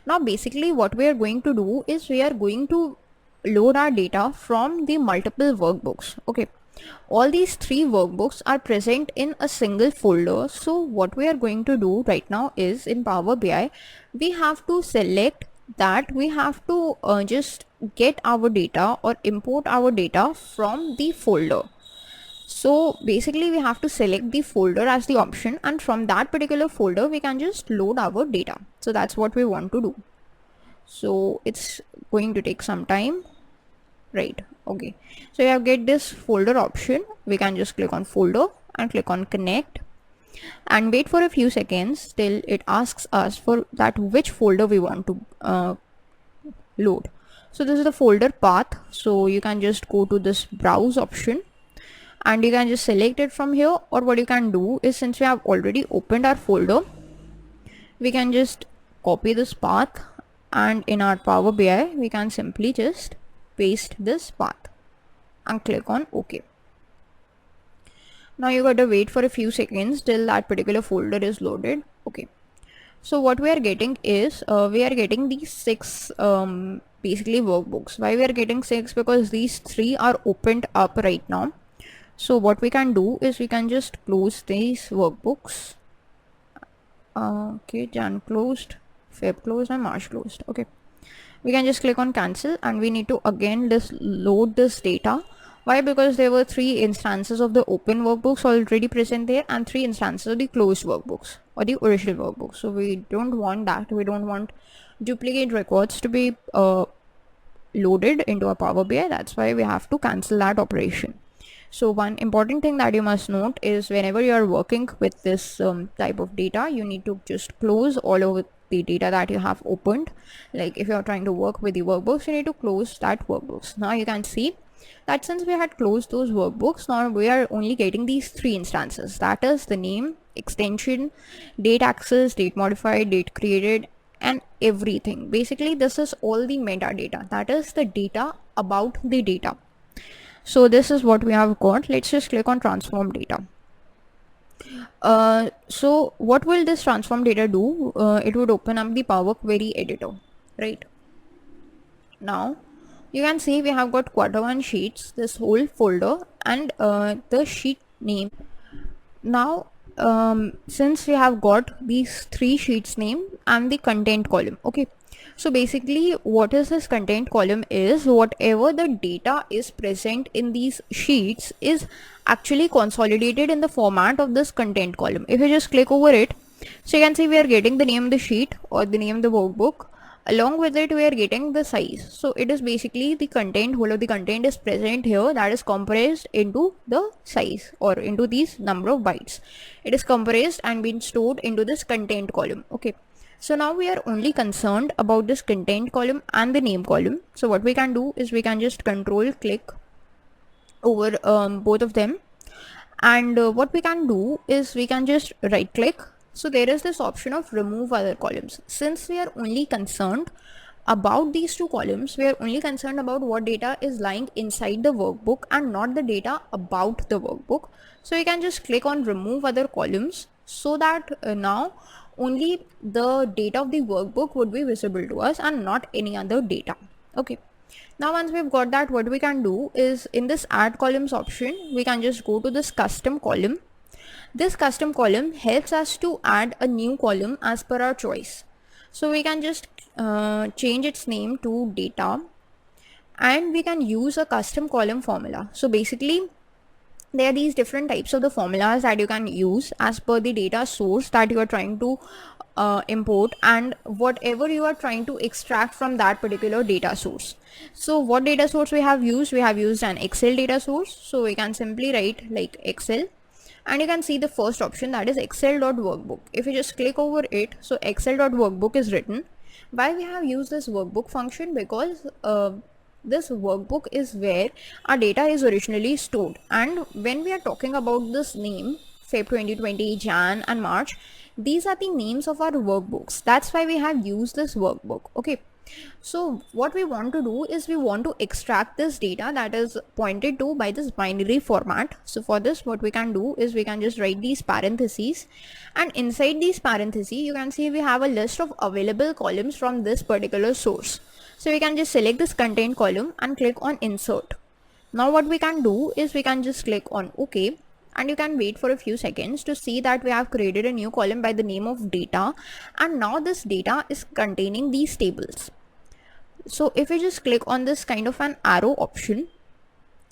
Now basically what we are going to do is we are going to load our data from the multiple workbooks. Okay, all these three workbooks are present in a single folder. So what we are going to do right now is in Power BI we have to select that we have to just get our data or import our data from the folder. So basically we have to select the folder as the option, and from that particular folder we can just load our data. So that's what we want to do. So it's going to take some time, right? Okay, so you have get this folder option. We can just click on folder and click on connect and wait for a few seconds till it asks us for that which folder we want to load. So this is the folder path, so you can just go to this browse option and you can just select it from here. Or what you can do is, since we have already opened our folder, we can just copy this path and in our Power BI we can simply just paste this path and click on OK. Now you got to wait for a few seconds till that particular folder is loaded. Okay, so what we are getting is we are getting these six basically workbooks. Why we are getting six? Because these three are opened up right now. So what we can do is we can just close these workbooks. Okay, Jan closed, Feb closed and March closed. Okay, we can just click on cancel and we need to again load this data. Why? Because there were three instances of the open workbooks already present there and three instances of the closed workbooks or the original workbooks. So we don't want that. We don't want duplicate records to be loaded into a Power BI. That's why we have to cancel that operation. So one important thing that you must note is whenever you are working with this type of data, you need to just close all of the data that you have opened. Like if you are trying to work with the workbooks, you need to close that workbooks. Now you can see that since we had closed those workbooks, now we are only getting these three instances. That is the name, extension, date access, date modified, date created, and everything. Basically this is all the metadata. That is the data about the data. So this is what we have got. Let's just click on transform data. So what will this transform data do? It would open up the Power Query editor, right? Now you can see we have got quarter one sheets, this whole folder, and the sheet name. Now since we have got these three sheets name and the content column. Okay, so basically what is this content column is whatever the data is present in these sheets is actually consolidated in the format of this content column. If you just click over it, so you can see we are getting the name of the sheet or the name of the workbook. Along with it, we are getting the size. So it is basically the content, whole of the content is present here, that is compressed into the size or into these number of bytes. It is compressed and been stored into this content column. Okay, so now we are only concerned about this content column and the name column. So what we can do is we can just control click over both of them, and what we can do is we can just right click. So there is this option of remove other columns. Since we are only concerned about these two columns, we are only concerned about what data is lying inside the workbook and not the data about the workbook. So you can just click on remove other columns, so that now only the data of the workbook would be visible to us and not any other data. Okay, now once we've got that, what we can do is in this add columns option, we can just go to this custom column. This custom column helps us to add a new column as per our choice. So we can just change its name to data, and we can use a custom column formula. So basically there are these different types of the formulas that you can use as per the data source that you are trying to import and whatever you are trying to extract from that particular data source. So what data source we have used? We have used an Excel data source. So we can simply write like Excel, and you can see the first option, that is excel.workbook. If you just click over it, so excel.workbook is written. Why we have used this workbook function? Because this workbook is where our data is originally stored, and when we are talking about this name Feb 2020, Jan and March, these are the names of our workbooks. That's why we have used this workbook. Okay, so what we want to do is we want to extract this data that is pointed to by this binary format. So for this, what we can do is we can just write these parentheses, and inside these parentheses you can see we have a list of available columns from this particular source. So we can just select this content column and click on insert. Now what we can do is we can just click on OK, and you can wait for a few seconds to see that we have created a new column by the name of data, and now this data is containing these tables. So if you just click on this kind of an arrow option,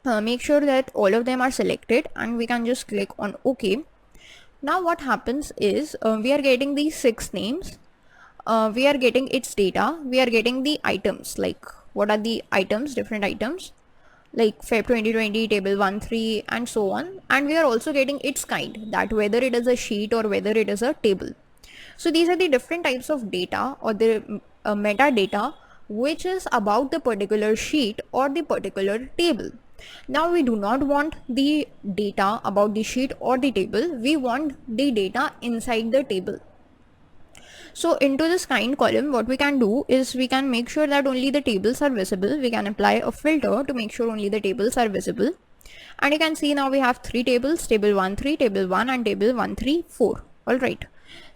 make sure that all of them are selected, and we can just click on OK. Now what happens is we are getting these 6 names, we are getting its data, we are getting the items, like what are the items, different items like Feb 2020, table 1-3 and so on, and we are also getting its kind, that whether it is a sheet or whether it is a table. So these are the different types of data or the metadata which is about the particular sheet or the particular table. Now we do not want the data about the sheet or the table, we want the data inside the table. So into this kind column, what we can do is we can make sure that only the tables are visible. We can apply a filter to make sure only the tables are visible. And you can see now we have 3 tables, table 1-3, table 1 and table 1-3-4. Alright.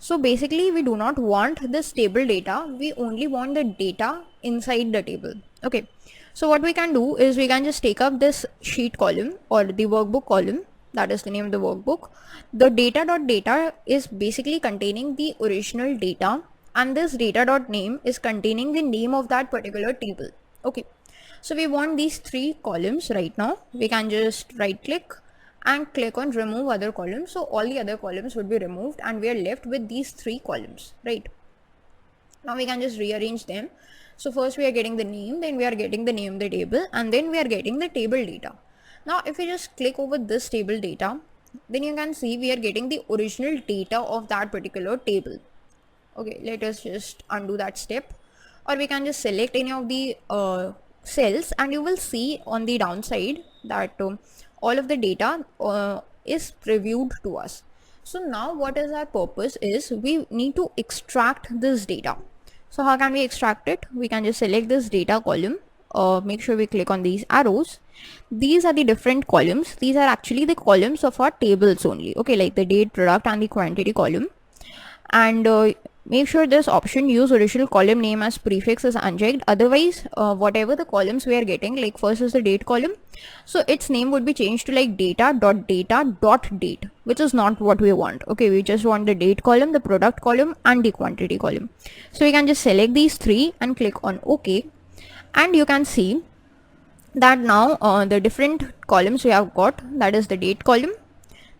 So basically we do not want this table data, we only want the data inside the table. Okay. So what we can do is we can just take up this sheet column or the workbook column, that is the name of the workbook. The data.data is basically containing the original data, and this data.name is containing the name of that particular table. Okay, so we want these 3 columns right now. We can just right click and click on remove other columns. So all the other columns would be removed and we are left with these 3 columns, right? Now we can just rearrange them. So first we are getting the name, then we are getting the name of the table, and then we are getting the table data. Now if we just click over this table data, then you can see we are getting the original data of that particular table. Okay, let us just undo that step, or we can just select any of the cells, and you will see on the downside that all of the data is previewed to us. So now what is our purpose is we need to extract this data. So how can we extract it? We can just select this data column, make sure we click on these arrows. These are the different columns. These are actually the columns of our tables only. Okay, like the date, product and the quantity column. And make sure this option use original column name as prefix is unchecked. Otherwise, whatever the columns we are getting, like first is the date column, so its name would be changed to like data.date, which is not what we want. Okay, we just want the date column, the product column, and the quantity column. So we can just select these three and click on OK, and you can see that now the different columns we have got, that is the date column,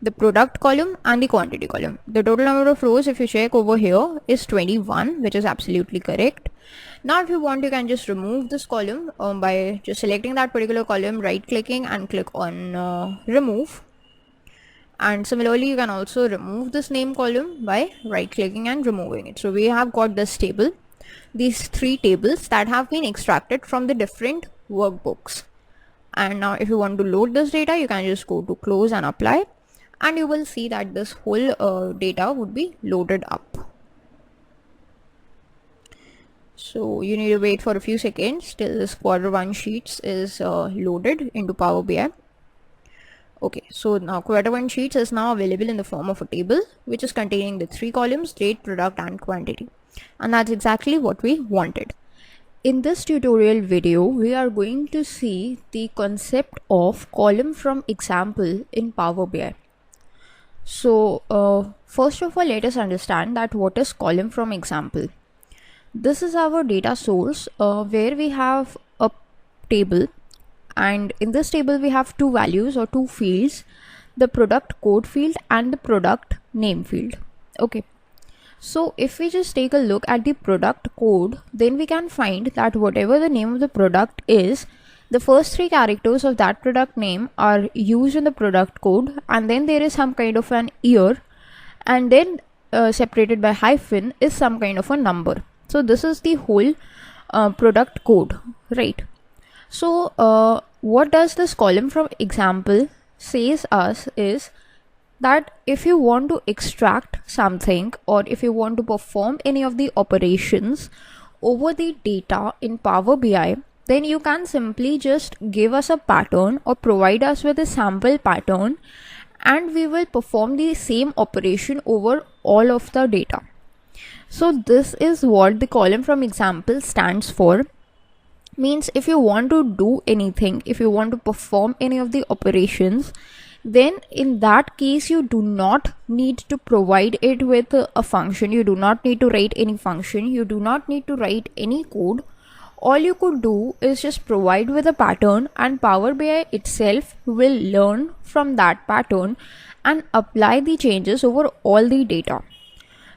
the product column, and the quantity column. The total number of rows, if you check over here, is 21, which is absolutely correct. Now if you want, you can just remove this column by just selecting that particular column, right clicking, and click on remove. And similarly, you can also remove this name column by right clicking and removing it. So we have got this table, these three tables that have been extracted from the different workbooks. And now if you want to load this data, you can just go to close and apply, and you will see that this whole data would be loaded up. So you need to wait for a few seconds till this Q1 sheets is loaded into Power BI. Okay, so now Q1 sheets is now available in the form of a table which is containing the three columns, date, product, and quantity. And that's exactly what we wanted. In this tutorial video, we are going to see the concept of column from example in Power BI. So first of all, let us understand that what is column from example. This is our data source where we have a table, and in this table we have two values or two fields, the product code field and the product name field. Okay, so if we just take a look at the product code, then we can find that whatever the name of the product is, the first three characters of that product name are used in the product code, and then there is some kind of an year, and then separated by hyphen is some kind of a number. So this is the whole product code, right? So what does this column from example says us is that if you want to extract something, or if you want to perform any of the operations over the data in Power BI, then you can simply just give us a pattern or provide us with a sample pattern, and we will perform the same operation over all of the data. So this is what the column from example stands for. Means if you want to do anything, if you want to perform any of the operations, then in that case you do not need to provide it with a function, you do not need to write any function, you do not need to write any code. All you could do is just provide with a pattern, and Power BI itself will learn from that pattern and apply the changes over all the data.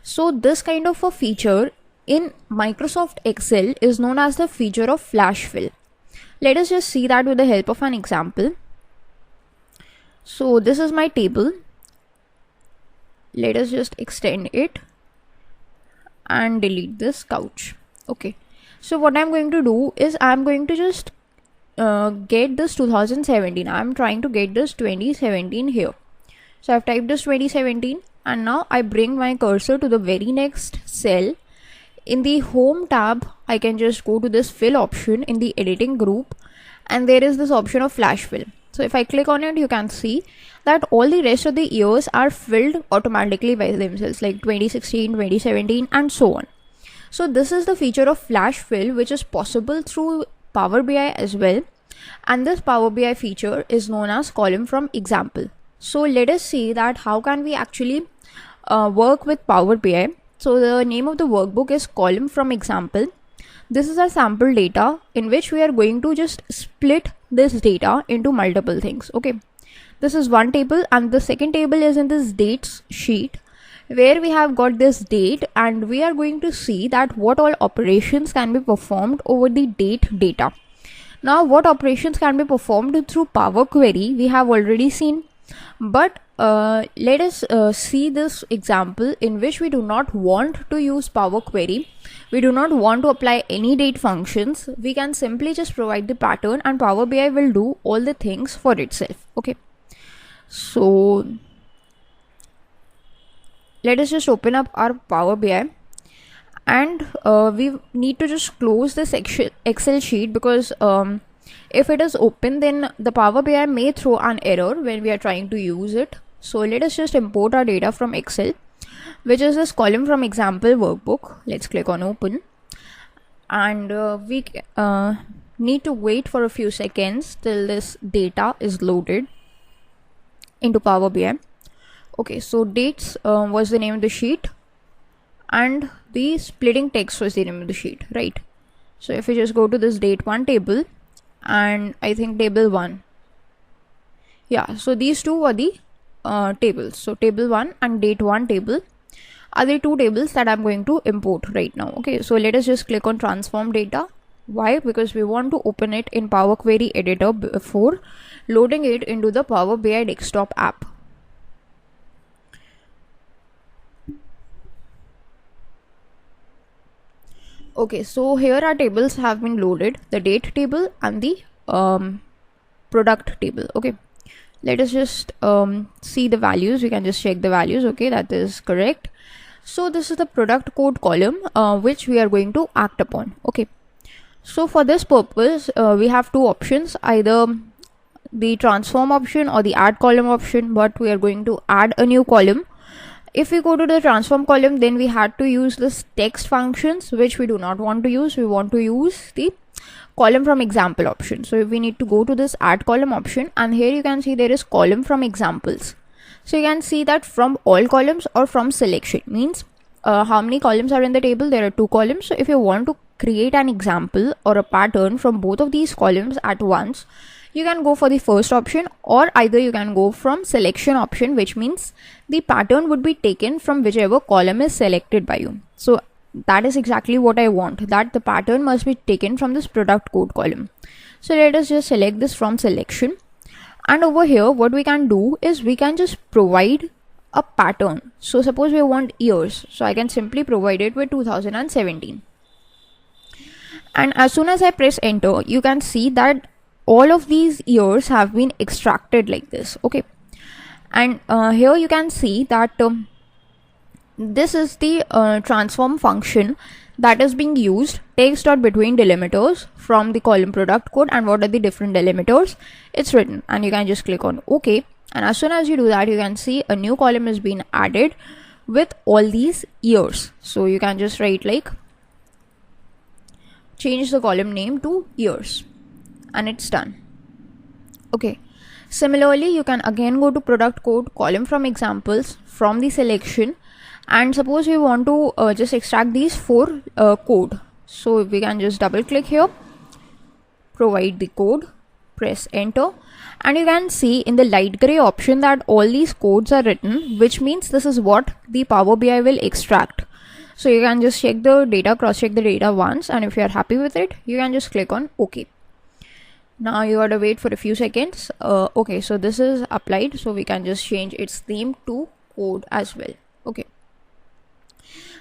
So this kind of a feature in Microsoft Excel is known as the feature of flash fill. Let us just see that with the help of an example. So this is my table. Let us just extend it and delete this couch. Okay. So what I'm going to do is I'm going to just get this 2017. I'm trying to get this 2017 here. So I've typed this 2017, and now I bring my cursor to the very next cell. In the home tab, I can just go to this fill option in the editing group, and there is this option of flash fill. So if I click on it, you can see that all the rest of the years are filled automatically by themselves, like 2016, 2017, and so on. So this is the feature of flash fill, which is possible through Power BI as well. And this Power BI feature is known as column from example. So let us see that how can we actually work with Power BI. So the name of the workbook is column from example. This is our sample data in which we are going to just split this data into multiple things. Okay, this is one table, and the second table is in this dates sheet, where we have got this date, and we are going to see that what all operations can be performed over the date data. Now what operations can be performed through Power Query we have already seen, but let us see this example in which we do not want to use Power Query. We do not want to apply any date functions. We can simply just provide the pattern, and Power BI will do all the things for itself. Okay, so let us just open up our Power BI, and we need to just close this Excel sheet, because if it is open, then the Power BI may throw an error when we are trying to use it. So let us just import our data from Excel. which is this column from example workbook. Let's click on open, and we need to wait for a few seconds till this data is loaded into Power BI. Okay, so dates was the name of the sheet, and the splitting text was the name of the sheet, right? So if we just go to this date 1 table, and I think table 1, yeah, so these two were the tables. So table 1 and date 1 table are the two tables that I'm going to import right now. Okay, so let us just click on transform data. Why? Because we want to open it in Power Query editor before loading it into the Power BI desktop app. Okay, so here our tables have been loaded, the date table and the product table. Okay, let us just see the values. We can just check the values. Okay, that is correct. So this is the product code column which we are going to act upon. Okay, so for this purpose we have two options, either the transform option or the add column option, but we are going to add a new column. If we go to the transform column, then we had to use this text functions, which we do not want to use. We want to use the column from example option. So we need to go to this add column option, and here you can see there is column from examples. So you can see that from all columns or from selection means how many columns are in the table. There are two columns. So if you want to create an example or a pattern from both of these columns at once, you can go for the first option, or either you can go from selection option, which means the pattern would be taken from whichever column is selected by you. So that is exactly what I want, that the pattern must be taken from this product code column. So let us just select this from selection, and over here what we can do is we can just provide a pattern. So suppose we want years, so I can simply provide it with 2017, and as soon as I press enter, you can see that all of these years have been extracted like this. Okay, and here you can see that this is the transform function that is being used, text.between delimiters from the column product code, and what are the different delimiters, it's written, and you can just click on OK, and as soon as you do that, you can see a new column is being added with all these years. So you can just write like, change the column name to years, and it's done. Okay, similarly you can again go to product code, column from examples, from the selection, and suppose we want to just extract these four code. So we can just double click here, provide the code, press enter, and you can see in the light gray option that all these codes are written, which means this is what the Power BI will extract. So you can just check the data, cross check the data once, and if you are happy with it, you can just click on OK. Now you gotta wait for a few seconds. Okay, so this is applied, so we can just change its theme to code as well. Okay,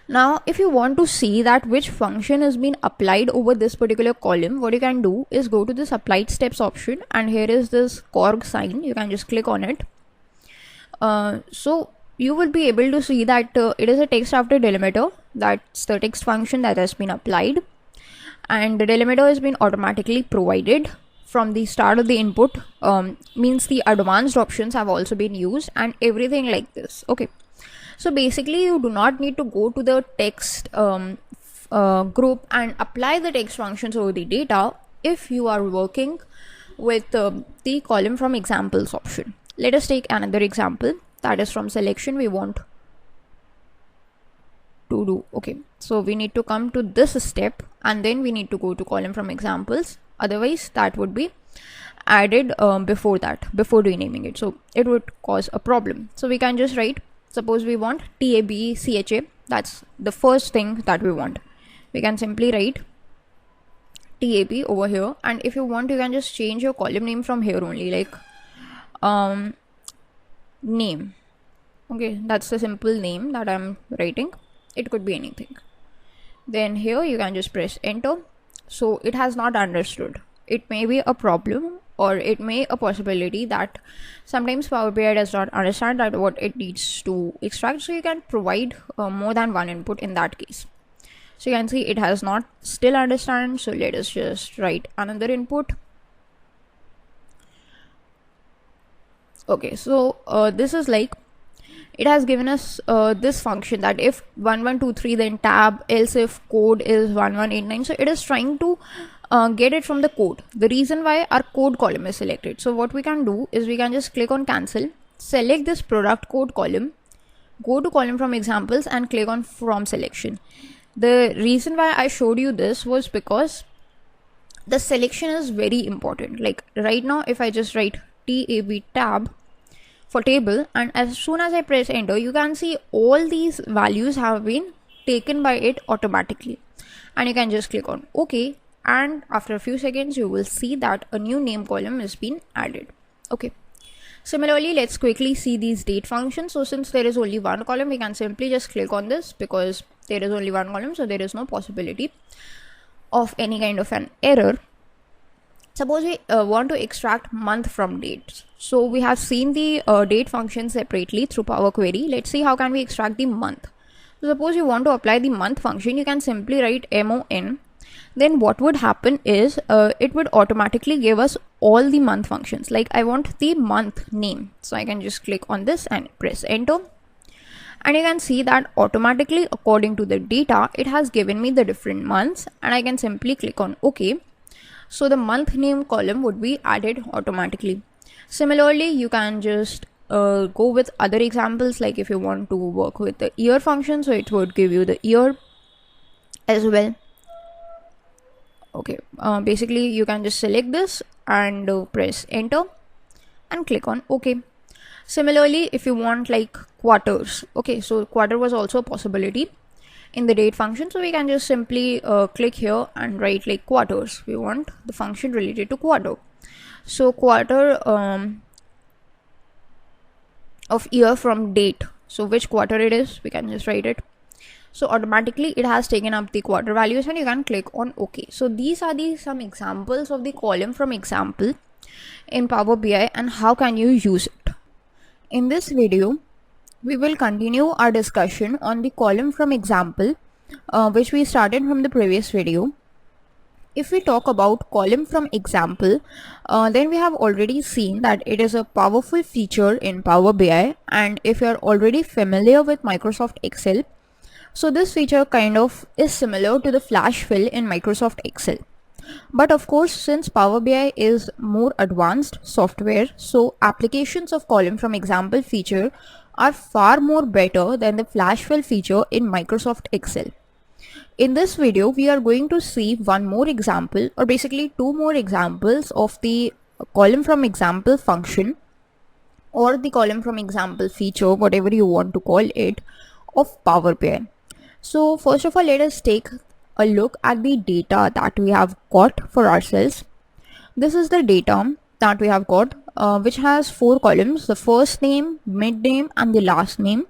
now if you want to see that which function has been applied over this particular column, what you can do is go to this applied steps option, and here is this corg sign. You can just click on it. So you will be able to see that it is a text after delimiter. That's the text function that has been applied, and the delimiter has been automatically provided from the start of the input. Means the advanced options have also been used, and everything like this. Okay, so basically you do not need to go to the text group and apply the text functions over the data if you are working with the column from examples option. Let us take another example, that is from selection we want to do. Okay, so we need to come to this step, and then we need to go to column from examples. Otherwise that would be added before renaming it, so it would cause a problem. So we can just write, suppose we want TABCHA, that's the first thing that we want. We can simply write TAB over here, and if you want, you can just change your column name from here only, like name. Okay, that's the simple name that I'm writing. It could be anything. Then here you can just press enter. So it has not understood. It may be a problem, or it may a possibility that sometimes Power BI does not understand that what it needs to extract. So you can provide more than one input in that case. So you can see it has not still understand. So let us just write another input. Okay, so this is like it has given us this function that if 1123 then tab, else if code is 1189. So it is trying to get it from the code, the reason why our code column is selected. So what we can do is we can just click on cancel, select this product code column, go to column from examples and click on from selection. The reason why I showed you this was because the selection is very important. Like right now, if I just write tab for table, and as soon as I press enter, you can see all these values have been taken by it automatically, and you can just click on OK, and after a few seconds you will see that a new name column has been added. Okay, similarly, let's quickly see these date functions. So since there is only one column, we can simply just click on this because there is only one column, so there is no possibility of any kind of an error. Suppose we want to extract month from dates. So we have seen the date function separately through Power Query. Let's see how can we extract the month. So suppose you want to apply the month function, you can simply write mon. Then what would happen is it would automatically give us all the month functions. Like I want the month name, so I can just click on this and press enter, and you can see that automatically according to the data it has given me the different months, and I can simply click on OK. So the month name column would be added automatically. Similarly, you can just go with other examples, like if you want to work with the year function, so it would give you the year as well. Okay, basically you can just select this and press enter and click on OK. Similarly, if you want like quarters, okay, so quarter was also a possibility in the date function, so we can just simply click here and write like quarters. We want the function related to quarter, so quarter of year from date, so which quarter it is, we can just write it. So automatically it has taken up the quarter values, and you can click on OK. So these are some examples of the column from example in Power BI and how can you use it. In this video, we will continue our discussion on the column from example, which we started from the previous video. If we talk about column from example, then we have already seen that it is a powerful feature in Power BI, and if you are already familiar with Microsoft Excel, so this feature kind of is similar to the flash fill in Microsoft Excel. But of course, since Power BI is more advanced software, so applications of column from example feature are far more better than the flash fill feature in Microsoft Excel. In this video, we are going to see one more example, or basically two more examples of the column from example function, or the column from example feature, whatever you want to call it, of Power BI. So first of all, let us take a look at the data that we have got for ourselves. This is the data that we have got, which has 4 columns: the first name, mid name, and the last name.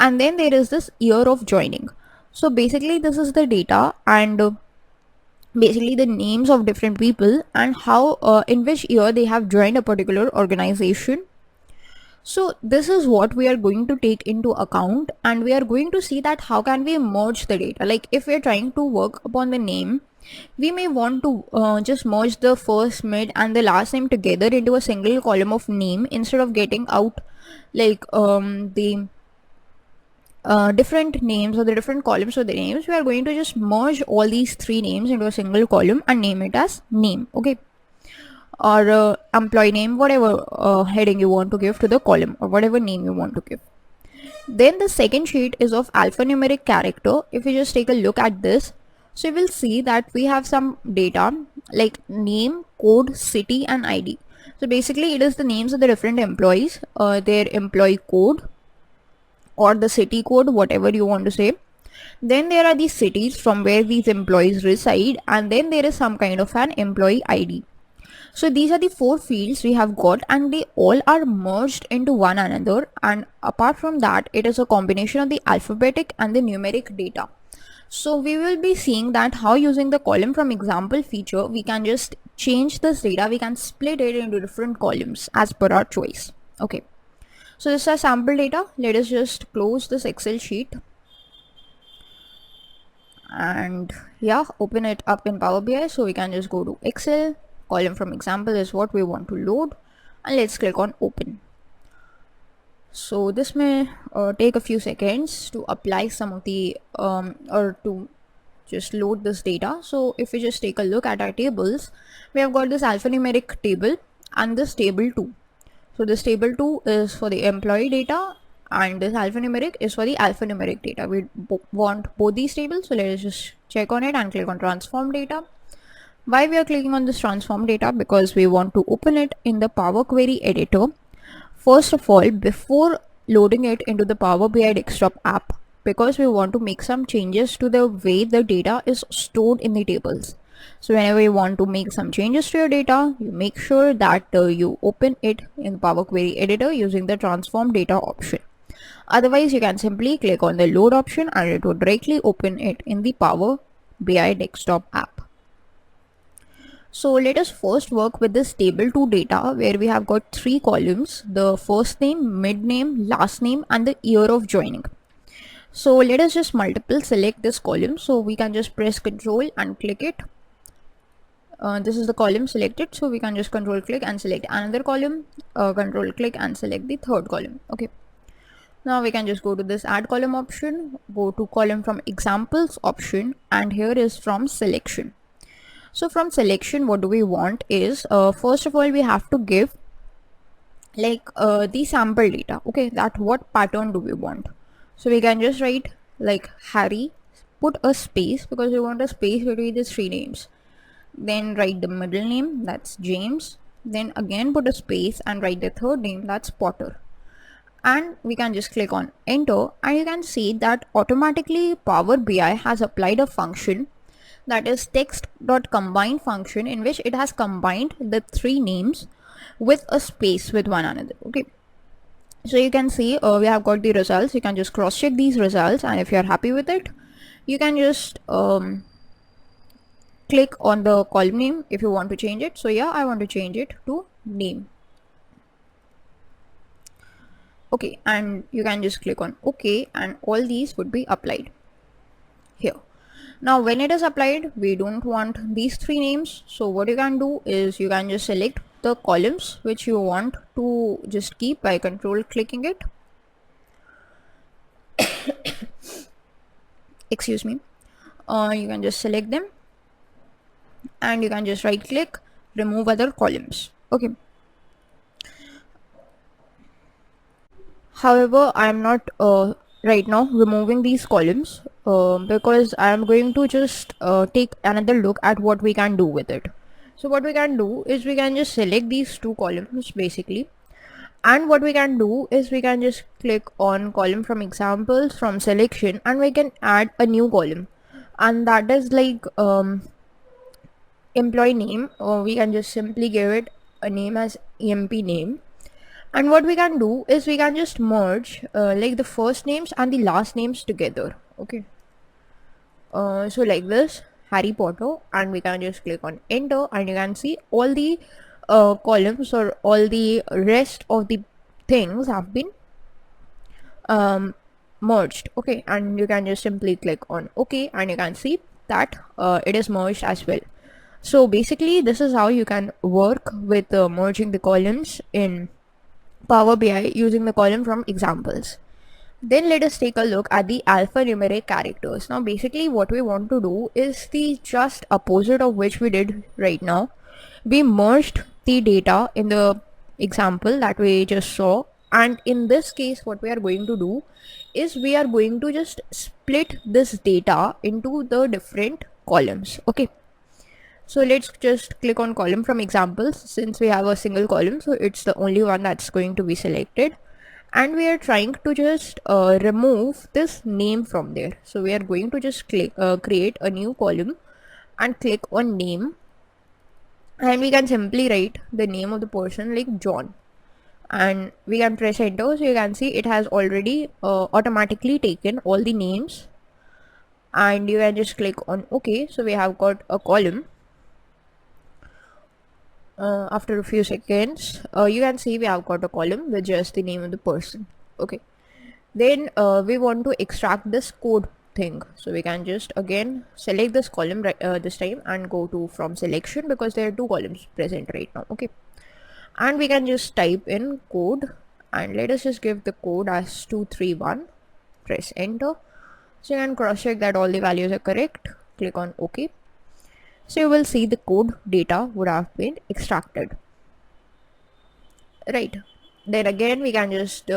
And then there is this year of joining. So basically this is the data, and basically the names of different people and how in which year they have joined a particular organization. So this is what we are going to take into account, and we are going to see that how can we merge the data. Like if we are trying to work upon the name, we may want to just merge the first, mid, and the last name together into a single column of name, instead of getting out like the different names or the different columns of the names. We are going to just merge all these 3 names into a single column and name it as name. Okay, or employee name, whatever heading you want to give to the column, or whatever name you want to give. Then the second sheet is of alphanumeric character. If you just take a look at this, so you will see that we have some data like name, code, city, and ID. So basically it is the names of the different employees, their employee code or the city code, whatever you want to say. Then there are the cities from where these employees reside, and then there is some kind of an employee ID. So these are the 4 fields we have got, and they all are merged into one another, and apart from that it is a combination of the alphabetic and the numeric data. So we will be seeing that how using the column from example feature we can just change this data, we can split it into different columns as per our choice. Okay, so this is sample data. Let us just close this Excel sheet and open it up in Power BI. So we can just go to Excel, column from example is what we want to load, and let's click on open. So this may take a few seconds to apply some of the or to just load this data. So if we just take a look at our tables, we have got this alphanumeric table and this table 2. So this table 2 is for the employee data and this alphanumeric is for the alphanumeric data. We want both these tables, so let us just check on it and click on transform data. Why we are clicking on this transform data? Because we want to open it in the Power Query editor. First of all, before loading it into the Power BI desktop app, because we want to make some changes to the way the data is stored in the tables. So whenever you want to make some changes to your data, you make sure that you open it in Power Query editor using the transform data option. Otherwise, you can simply click on the load option and it will directly open it in the Power BI desktop app. So let us first work with this table 2 data where we have got 3 columns: the first name, mid name, last name and the year of joining. So let us just multiple select this column. So we can just press Control and click it. This is the column selected, so we can just Control click and select another column, Control click and select the third column. Okay. Now we can just go to this add column option, go to column from examples option, and here is from selection. So from selection, what do we want is first of all we have to give like the sample data. Okay, that what pattern do we want? So we can just write like Harry, put a space because we want a space between the 3 names. Then write the middle name, that's James. Then again put a space and write the third name, that's Potter. And we can just click on enter and you can see that automatically Power BI has applied a function, that is text.combine function, in which it has combined the 3 names with a space with one another. Okay, so you can see we have got the results. You can just cross check these results and if you are happy with it, you can just click on the column name if you want to change it. So yeah, I want to change it to name. Okay, and you can just click on OK and all these would be applied here. Now when it is applied, we don't want these 3 names. So what you can do is you can just select the columns which you want to just keep by control clicking it. Excuse me. You can just select them and you can just right click, remove other columns. Okay. However, I am not right now removing these columns because I am going to just take another look at what we can do with it. So what we can do is we can just select these 2 columns basically, and what we can do is we can just click on column from examples from selection and we can add a new column, and that is like employee name, or we can just simply give it a name as EMP name. And what we can do is we can just merge like the first names and the last names together. Okay, so like this, Harry Potter, and we can just click on enter and you can see all the columns or all the rest of the things have been merged. Okay, and you can just simply click on OK and you can see that it is merged as well. So basically this is how you can work with merging the columns in Power BI using the column from examples. Then let us take a look at the alphanumeric characters. Now basically what we want to do is the just opposite of which we did right now. We merged the data in the example that we just saw, and in this case what we are going to do is we are going to just split this data into the different columns. Okay, so let's just click on column from examples. Since we have a single column, so it's the only one that's going to be selected, and we are trying to just remove this name from there. So we are going to just click create a new column and click on name, and we can simply write the name of the person like John, and we can press enter. So you can see it has already automatically taken all the names, and you can just click on OK. So we have got a column. After a few seconds, you can see we have got a column with just the name of the person. Okay, then we want to extract this code thing, so we can just again select this column this time and go to from selection, because there are 2 columns present right now. Okay, and we can just type in code and let us just give the code as 231. Press enter. So you can cross check that all the values are correct. Click on OK. So you will see the code data would have been extracted. Right. Then again we can just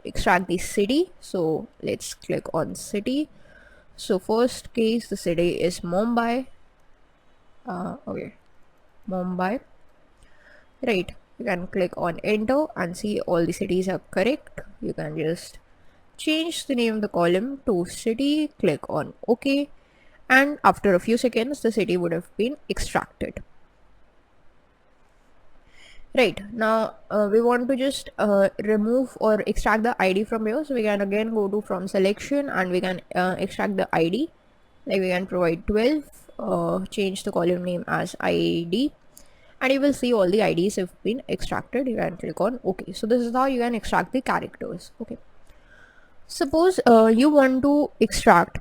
extract the city. So let's click on city. So first case, the city is Mumbai. Okay, Mumbai. Right. You can click on enter and see all the cities are correct. You can just change the name of the column to city. Click on OK, and after a few seconds the city would have been extracted. Right, now we want to just remove or extract the ID from here. So we can again go to from selection and we can extract the ID. Like we can provide 12, change the column name as ID, and you will see all the IDs have been extracted. You can click on OK. So this is how you can extract the characters. Okay, suppose you want to extract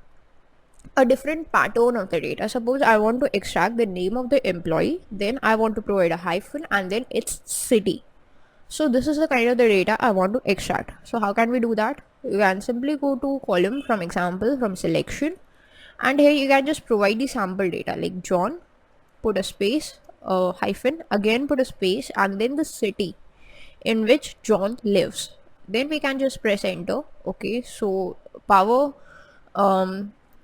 a different pattern of the data. Suppose I want to extract the name of the employee, then I want to provide a hyphen and then its city. So this is the kind of the data I want to extract. So how can we do that? You can simply go to column from example from selection, and here you can just provide the sample data like John, put a space, hyphen, again put a space, and then the city in which John lives. Then we can just press enter. Okay, so Power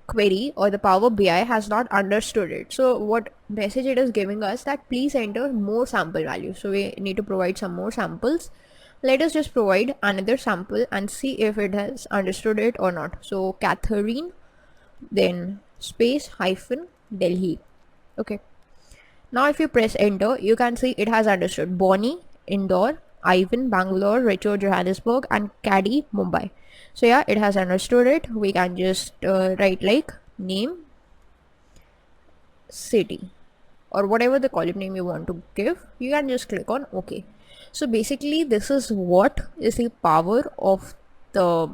query or the Power BI has not understood it. So what message it is giving us that please enter more sample values. So we need to provide some more samples. Let us just provide another sample and see if it has understood it or not. So Catherine, then space hyphen Delhi. Okay, now if you press enter, you can see it has understood Bonnie, Indore, Ivan, Bangalore, Richard, Johannesburg, and Caddy, Mumbai. So yeah, it has understood it. We can just write like name, city, or whatever the column name you want to give. You can just click on OK. So basically this is what is the power of the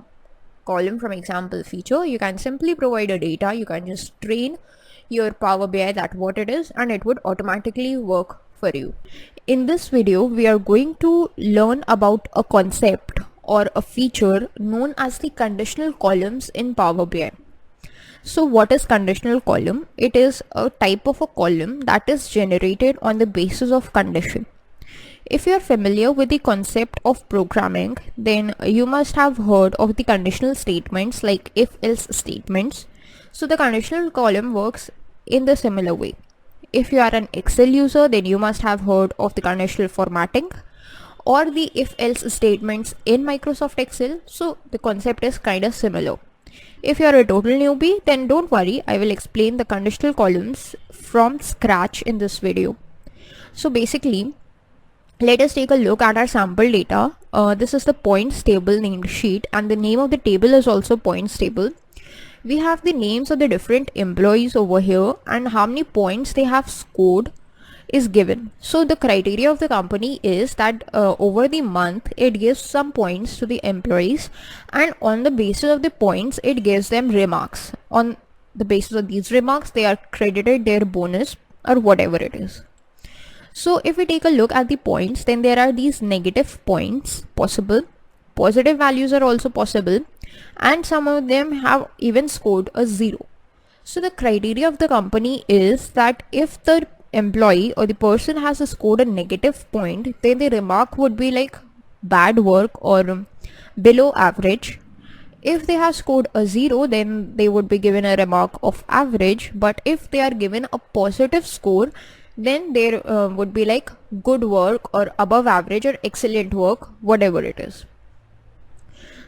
column from example feature. You can simply provide a data. You can just train your Power BI that what it is, and it would automatically work for you. In this video, we are going to learn about a concept or a feature known as the conditional columns in Power BI. So what is conditional column? It is a type of a column that is generated on the basis of condition. If you are familiar with the concept of programming, then you must have heard of the conditional statements like if-else statements. So the conditional column works in the similar way. If you are an Excel user, then you must have heard of the conditional formatting or the if-else statements in Microsoft Excel. So the concept is kind of similar. If you are a total newbie, then don't worry, I will explain the conditional columns from scratch in this video. So basically, let us take a look at our sample data. This is the points table named sheet, and the name of the table is also points table. We have the names of the different employees over here and how many points they have scored is given. So the criteria of the company is that over the month it gives some points to the employees, and on the basis of the points it gives them remarks. On the basis of these remarks they are credited their bonus or whatever it is. So if we take a look at the points, then there are these negative points possible, positive values are also possible, and some of them have even scored a 0. So the criteria of the company is that if the employee or the person has scored a negative point, then the remark would be like bad work or below average. If they have scored a 0, then they would be given a remark of average. But if they are given a positive score, then there would be like good work or above average or excellent work, whatever it is.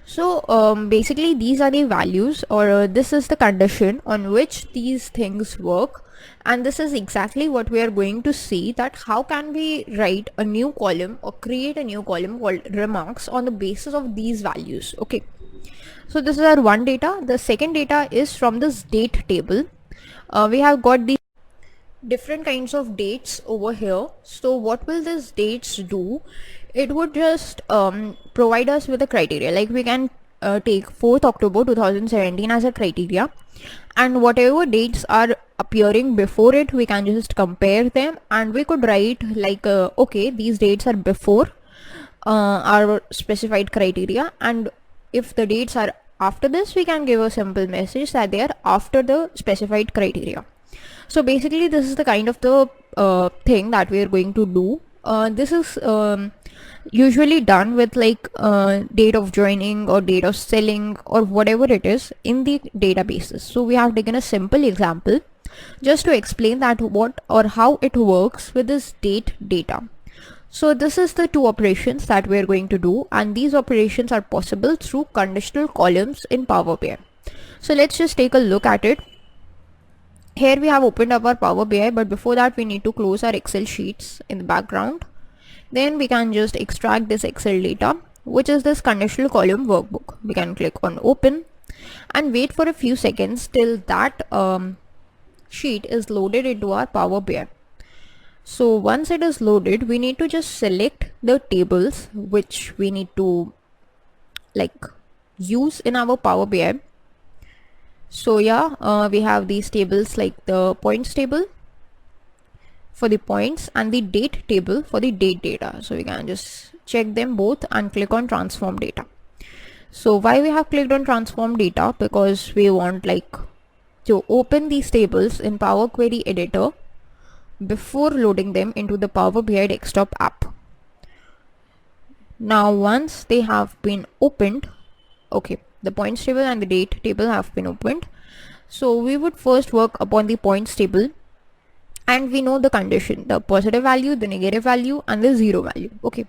So basically these are the values, or this is the condition on which these things work, and this is exactly what we are going to see, that how can we write a new column or create a new column called remarks on the basis of these values. Okay, so this is our one data. The second data is from this date table. We have got the different kinds of dates over here. So what will these dates do? It would just provide us with a criteria. Like we can take 4th October 2017 as a criteria, and whatever dates are appearing before it, we can just compare them, and we could write like okay, these dates are before our specified criteria, and if the dates are after this, we can give a simple message that they are after the specified criteria. So basically this is the kind of the thing that we are going to do. This is usually done with like date of joining or date of selling or whatever it is in the databases. So we have taken a simple example just to explain that what or how it works with this date data. So this is the two operations that we are going to do, and these operations are possible through conditional columns in Power BI. So let's just take a look at it. Here we have opened up our Power BI, but before that we need to close our Excel sheets in the background. Then we can just extract this Excel data, which is this conditional column workbook. We can click on open and wait for a few seconds till that sheet is loaded into our Power BI. So once it is loaded, we need to just select the tables which we need to like use in our Power BI. So yeah, we have these tables like the points table for the points and the date table for the date data. So we can just check them both and click on transform data. So why we have clicked on transform data? Because we want like to open these tables in Power Query Editor before loading them into the Power BI desktop app. Now once they have been opened, okay, the points table and the date table have been opened. So we would first work upon the points table, and we know the condition, the positive value, the negative value and the zero value. Okay,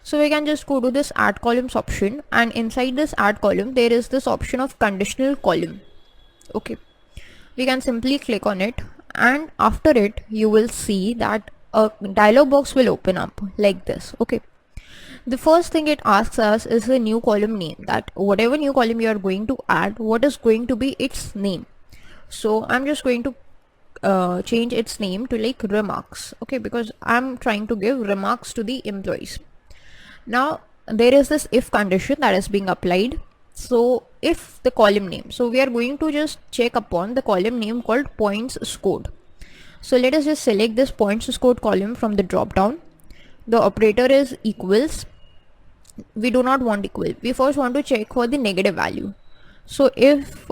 so we can just go to this add columns option, and inside this add column there is this option of conditional column. Okay, we can simply click on it, and after it you will see that a dialog box will open up like this. Okay, the first thing it asks us is the new column name, that whatever new column you are going to add, what is going to be its name. So I'm just going to change its name to like remarks. Okay, because I'm trying to give remarks to the employees. Now there is this if condition that is being applied. So if the column name, so we are going to just check upon the column name called points scored. So let us just select this points scored column from the drop down. The operator is equals. We do not want equal, we first want to check for the negative value. So if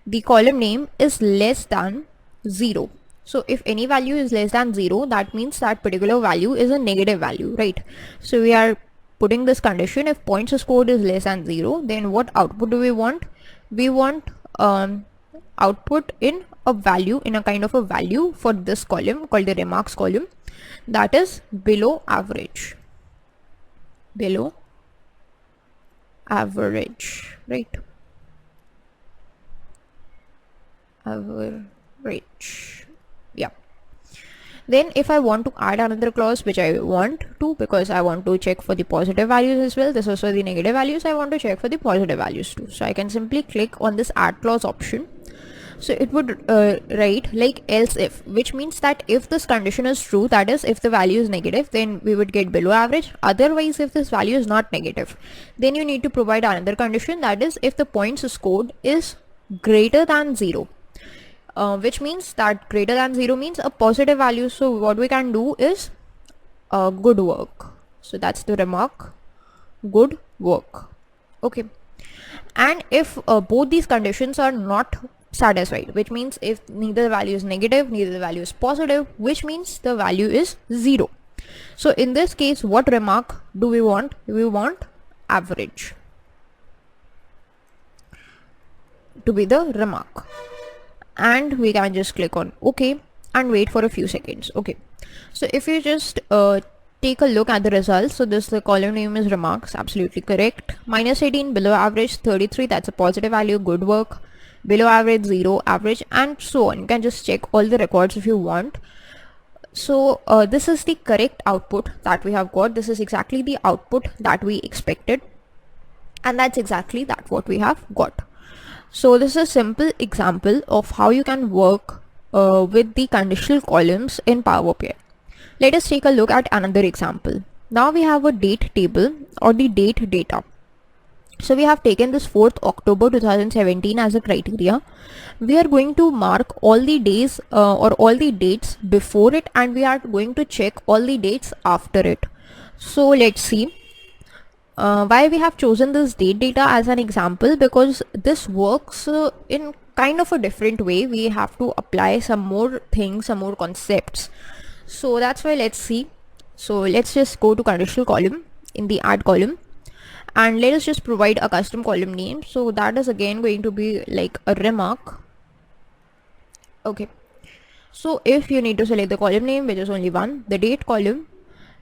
the column name is less than 0, so if any value is less than 0, that means that particular value is a negative value, right? So we are putting this condition, if points scored is less than 0, then what output do we want? We want output in a value, in a kind of a value for this column called the remarks column, that is below average. Below average, right? Average, yeah. Then if I want to add another clause, which I want to, because I want to check for the positive values as well, this is also the negative values, I want to check for the positive values too. So I can simply click on this add clause option. So it would write like else if, which means that if this condition is true, that is if the value is negative, then we would get below average. Otherwise, if this value is not negative, then you need to provide another condition, that is if the points scored is greater than 0, which means that greater than 0 means a positive value. So what we can do is good work. So that's the remark, good work. Okay, and if both these conditions are not satisfied, which means if neither the value is negative, neither the value is positive, which means the value is 0. So in this case, what remark do we want? We want average to be the remark, and we can just click on OK and wait for a few seconds. Okay, so if you just take a look at the results, so this, the column name is remarks, absolutely correct. -18, below average 33, that's a positive value, good work. Below average 0, average, and so on. You can just check all the records if you want. So this is the correct output that we have got. This is exactly the output that we expected, and that's exactly that what we have got. So this is a simple example of how you can work with the conditional columns in Power BI. Let us take a look at another example. Now we have a date table or the date data. So we have taken this 4th October 2017 as a criteria. We are going to mark all the days or all the dates before it, and we are going to check all the dates after it. So let's see why we have chosen this date data as an example, because this works in kind of a different way. We have to apply some more things, some more concepts. So that's why let's see. So let's just go to conditional column in the add column, and let us just provide a custom column name. So that is again going to be like a remark. Okay, so if you need to select the column name, which is only one, the date column,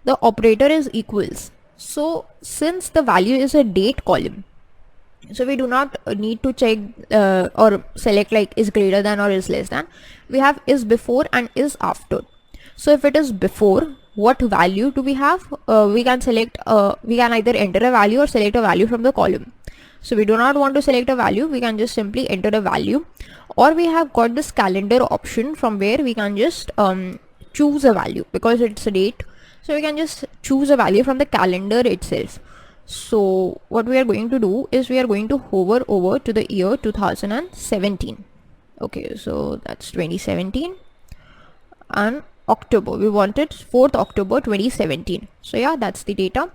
the operator is equals. So since the value is a date column, so we do not need to check or select like is greater than or is less than. We have is before and is after. So if it is before, what value do we have? We can select, we can either enter a value or select a value from the column. So we do not want to select a value, we can just simply enter a value, or we have got this calendar option from where we can just choose a value because it's a date. So we can just choose a value from the calendar itself. So what we are going to do is we are going to hover over to the year 2017. Okay, so that's 2017 and October. We wanted 4th October 2017. So yeah, that's the data.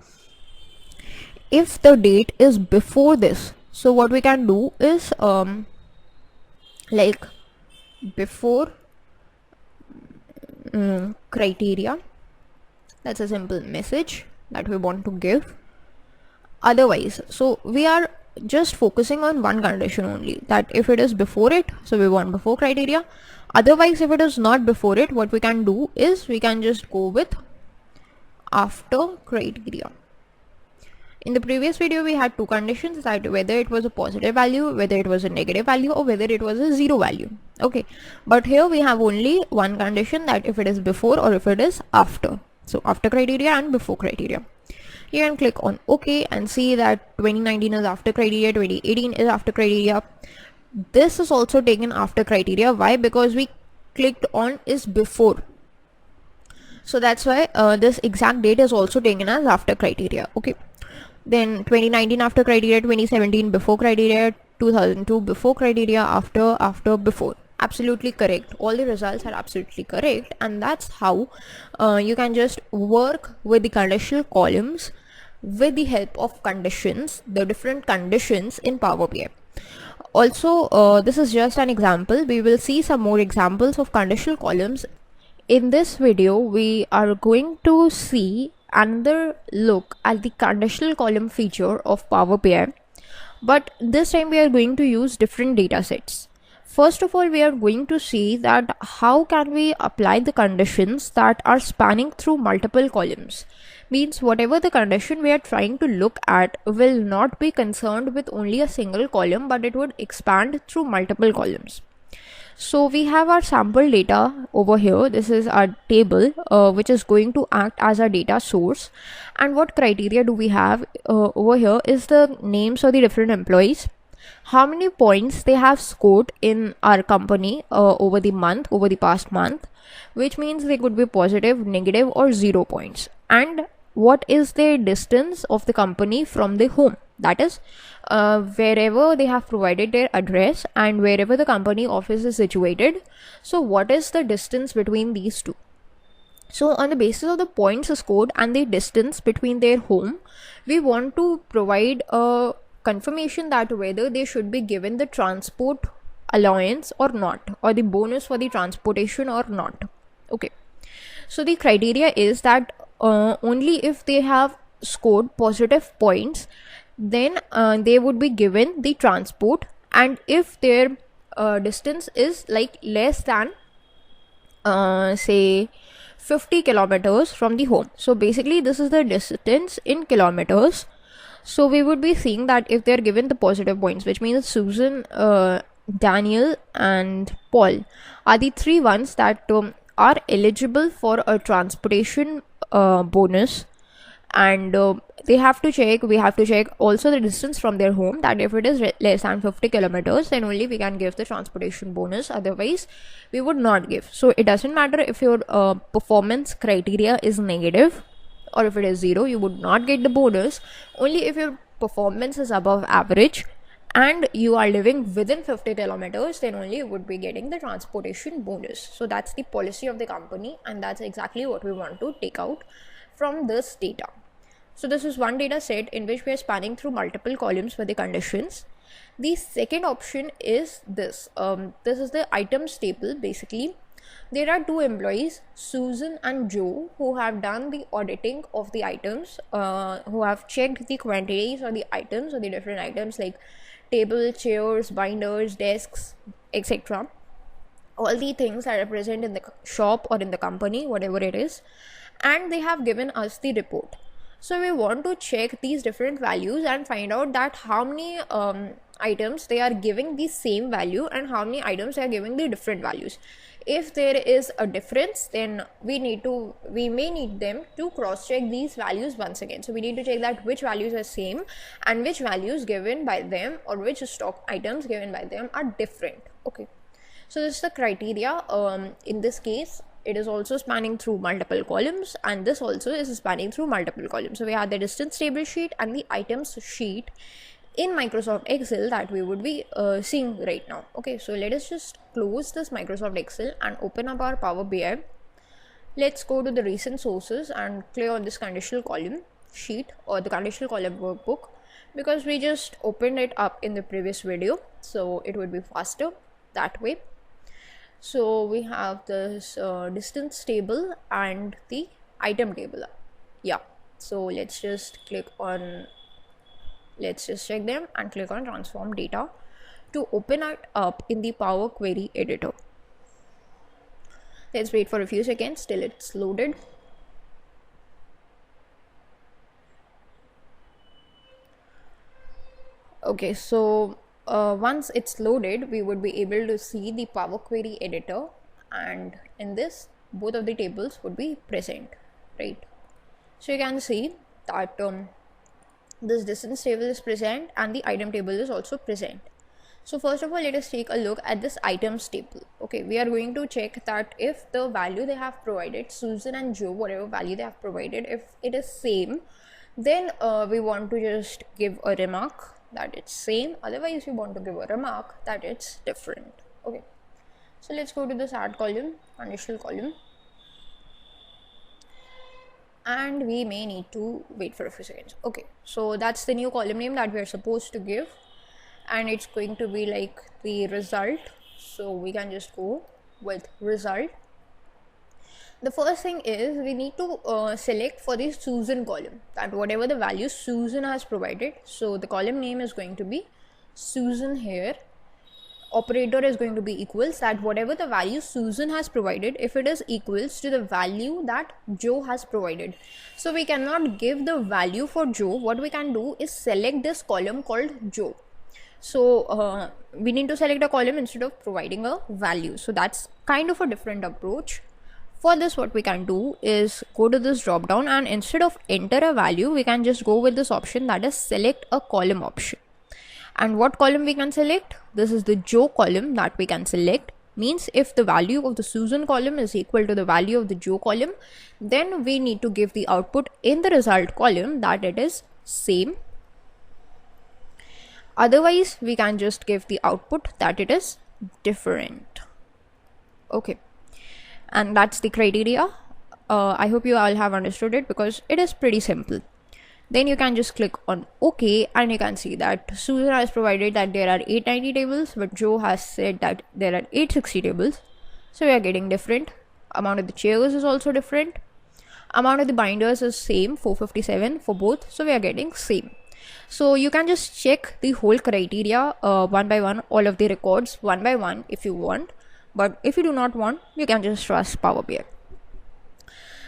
If the date is before this, so what we can do is like before criteria. That's a simple message that we want to give. Otherwise, so we are just focusing on one condition only, that if it is before it, so we want before criteria. Otherwise, if it is not before it, what we can do is we can just go with after criteria. In the previous video, we had two conditions, that whether it was a positive value, whether it was a negative value, or whether it was a zero value. Okay, but here we have only one condition, that if it is before or if it is after. So after criteria and before criteria. You can click on OK and see that 2019 is after criteria, 2018 is after criteria. This is also taken after criteria. Why? Because we clicked on is before. So that's why this exact date is also taken as after criteria. Okay. Then 2019 after criteria, 2017 before criteria, 2002 before criteria, after, before. Absolutely correct. All the results are absolutely correct, and that's how you can just work with the conditional columns with the help of conditions, the different conditions in Power BI. Also, this is just an example. We will see some more examples of conditional columns. In this video, we are going to see another look at the conditional column feature of Power BI, but this time we are going to use different data sets. First of all, we are going to see that how can we apply the conditions that are spanning through multiple columns. Means whatever the condition we are trying to look at will not be concerned with only a single column, but it would expand through multiple columns. So we have our sample data over here. This is our table which is going to act as our data source. And what criteria do we have over here is the names of the different employees, how many points they have scored in our company over the past month, which means they could be positive, negative, or 0 points, and what is the distance of the company from the home, that is wherever they have provided their address and wherever the company office is situated. So what is the distance between these two? So on the basis of the points scored and the distance between their home, we want to provide a confirmation that whether they should be given the transport allowance or not, or the bonus for the transportation or not. Okay, so the criteria is that only if they have scored positive points, then they would be given the transport, and if their distance is like less than say 50 kilometers from the home. So basically this is the distance in kilometers. So we would be seeing that if they're given the positive points, which means Susan, Daniel and Paul are the three ones that are eligible for a transportation bonus, and we have to check also the distance from their home, that if it is less than 50 kilometers, then only we can give the transportation bonus, otherwise we would not give. So it doesn't matter if your performance criteria is negative or if it is 0, you would not get the bonus. Only if your performance is above average and you are living within 50 kilometers, then only you would be getting the transportation bonus. So that's the policy of the company, and that's exactly what we want to take out from this data. So this is one data set in which we are spanning through multiple columns for the conditions. The second option is this. This is the items table. Basically, there are two employees, Susan and Joe, who have done the auditing of the items, who have checked the quantities or the items or the different items like table, chairs, binders, desks, etc. All the things that are present in the shop or in the company, whatever it is, and they have given us the report. So we want to check these different values and find out that how many items they are giving the same value and how many items they are giving the different values. If there is a difference, then we may need them to cross check these values once again. So we need to check that which values are same and which values given by them or which stock items given by them are different. Okay, so this is the criteria. In this case, it is also spanning through multiple columns, and this also is spanning through multiple columns. So we have the distance table sheet and the items sheet in Microsoft Excel that we would be seeing right now. Okay, so let us just close this Microsoft Excel and open up our Power BI. Let's go to the recent sources and click on this conditional column sheet or the conditional column workbook, because we just opened it up in the previous video, so it would be faster that way. So we have this distance table and the item table. Yeah, so let's just check them and click on transform data to open it up in the Power Query editor. Let's wait for a few seconds till it's loaded. Okay, so once it's loaded, we would be able to see the Power Query editor, and in this both of the tables would be present, right? So you can see that this distance table is present and the item table is also present. So first of all, let us take a look at this items table. Okay, we are going to check that if the value they have provided, Susan and Joe, whatever value they have provided, if it is same, then we want to just give a remark that it's same. Otherwise, we want to give a remark that it's different. Okay, so let's go to this add column, conditional column, and we may need to wait for a few seconds. Okay, so that's the new column name that we are supposed to give, and it's going to be like the result. So we can just go with result. The first thing is we need to select for the Susan column that whatever the value Susan has provided, so the column name is going to be Susan here. Operator is going to be equals that whatever the value Susan has provided, if it is equals to the value that Joe has provided. So we cannot give the value for Joe. What we can do is select this column called Joe. So we need to select a column instead of providing a value. So that's kind of a different approach. For this, what we can do is go to this drop down, and instead of enter a value, we can just go with this option that is select a column option. And what column we can select? This is the Joe column that we can select. Means if the value of the Susan column is equal to the value of the Joe column, then we need to give the output in the result column that it is same. Otherwise, we can just give the output that it is different. Okay, and that's the criteria. I hope you all have understood it because it is pretty simple. Then you can just click on OK, and you can see that Susan has provided that there are 890 tables, but Joe has said that there are 860 tables. So we are getting different. Amount of the chairs is also different. Amount of the binders is same, 457 for both. So we are getting same. So you can just check the whole criteria one by one, all of the records one by one if you want. But if you do not want, you can just trust Power BI.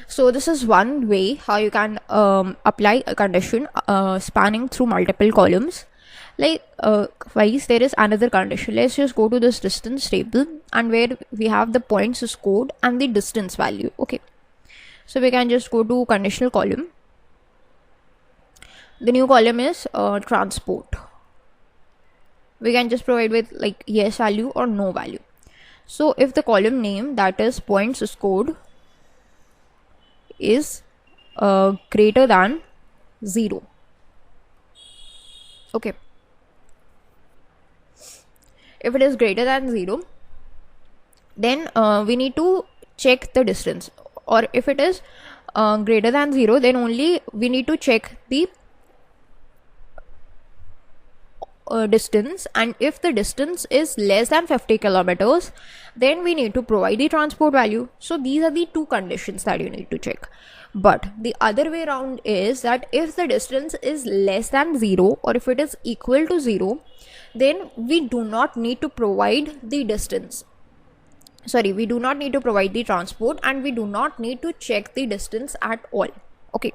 So this is one way how you can apply a condition spanning through multiple columns. Likewise, there is another condition. Let's just go to this distance table, and where we have the points scored and the distance value. Okay, so we can just go to conditional column. The new column is transport. We can just provide with like yes value or no value. So if the column name, that is points scored, is greater than 0. Okay, if it is greater than 0, then we need to check the distance, or if it is greater than 0, then only we need to check the distance, and if the distance is less than 50 kilometers, then we need to provide the transport value. So these are the two conditions that you need to check. But the other way around is that if the distance is less than 0 or if it is equal to 0, then we do not need to provide the distance. Sorry, we do not need to provide the transport, and we do not need to check the distance at all. Okay,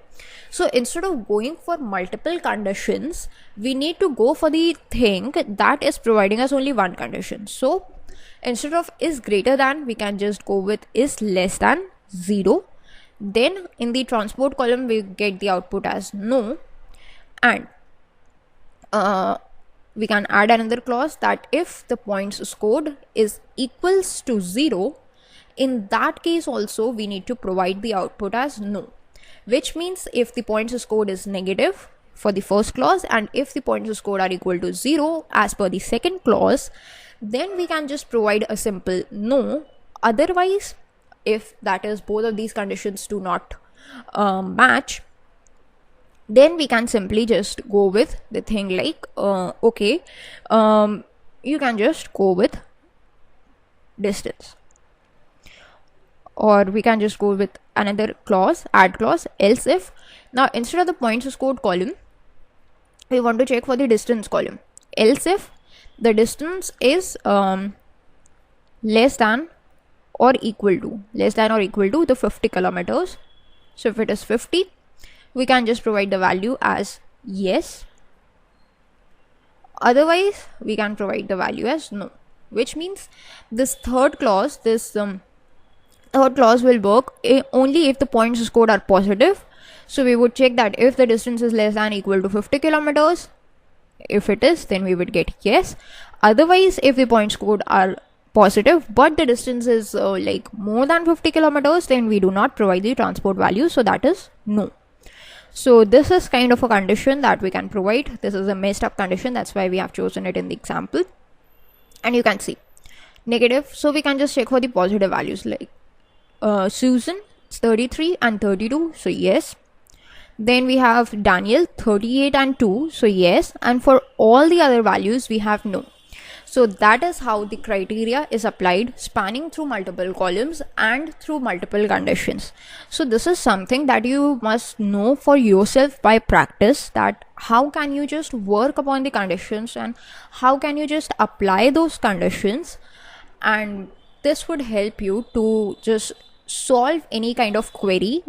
so instead of going for multiple conditions, we need to go for the thing that is providing us only one condition. So instead of is greater than, we can just go with is less than 0. Then in the transport column, we get the output as no, and we can add another clause that if the points scored is equals to 0, in that case also we need to provide the output as no, which means if the points scored is negative for the first clause and if the points scored are equal to 0 as per the second clause, then we can just provide a simple no. Otherwise, if that is both of these conditions do not match, then we can simply just go with the thing like you can just go with distance, or we can just go with another clause, add clause, else if. Now instead of the points scored column, we want to check for the distance column. Else if the distance is less than or equal to the 50 kilometers. So if it is 50, we can just provide the value as yes. Otherwise, we can provide the value as no, which means this third clause will work only if the points scored are positive. So we would check that if the distance is less than or equal to 50 kilometers, if it is, then we would get yes. Otherwise, if the points scored are positive but the distance is like more than 50 kilometers, then we do not provide the transport value, so that is no. So this is kind of a condition that we can provide. This is a messed up condition, that's why we have chosen it in the example. And you can see negative, so we can just check for the positive values like Susan, it's 33 and 32, so yes. Then we have Daniel, 38 and 2, so yes. And for all the other values we have no. So that is how the criteria is applied, spanning through multiple columns and through multiple conditions. So this is something that you must know for yourself by practice, that how can you just work upon the conditions and how can you just apply those conditions, and this would help you to just solve any kind of query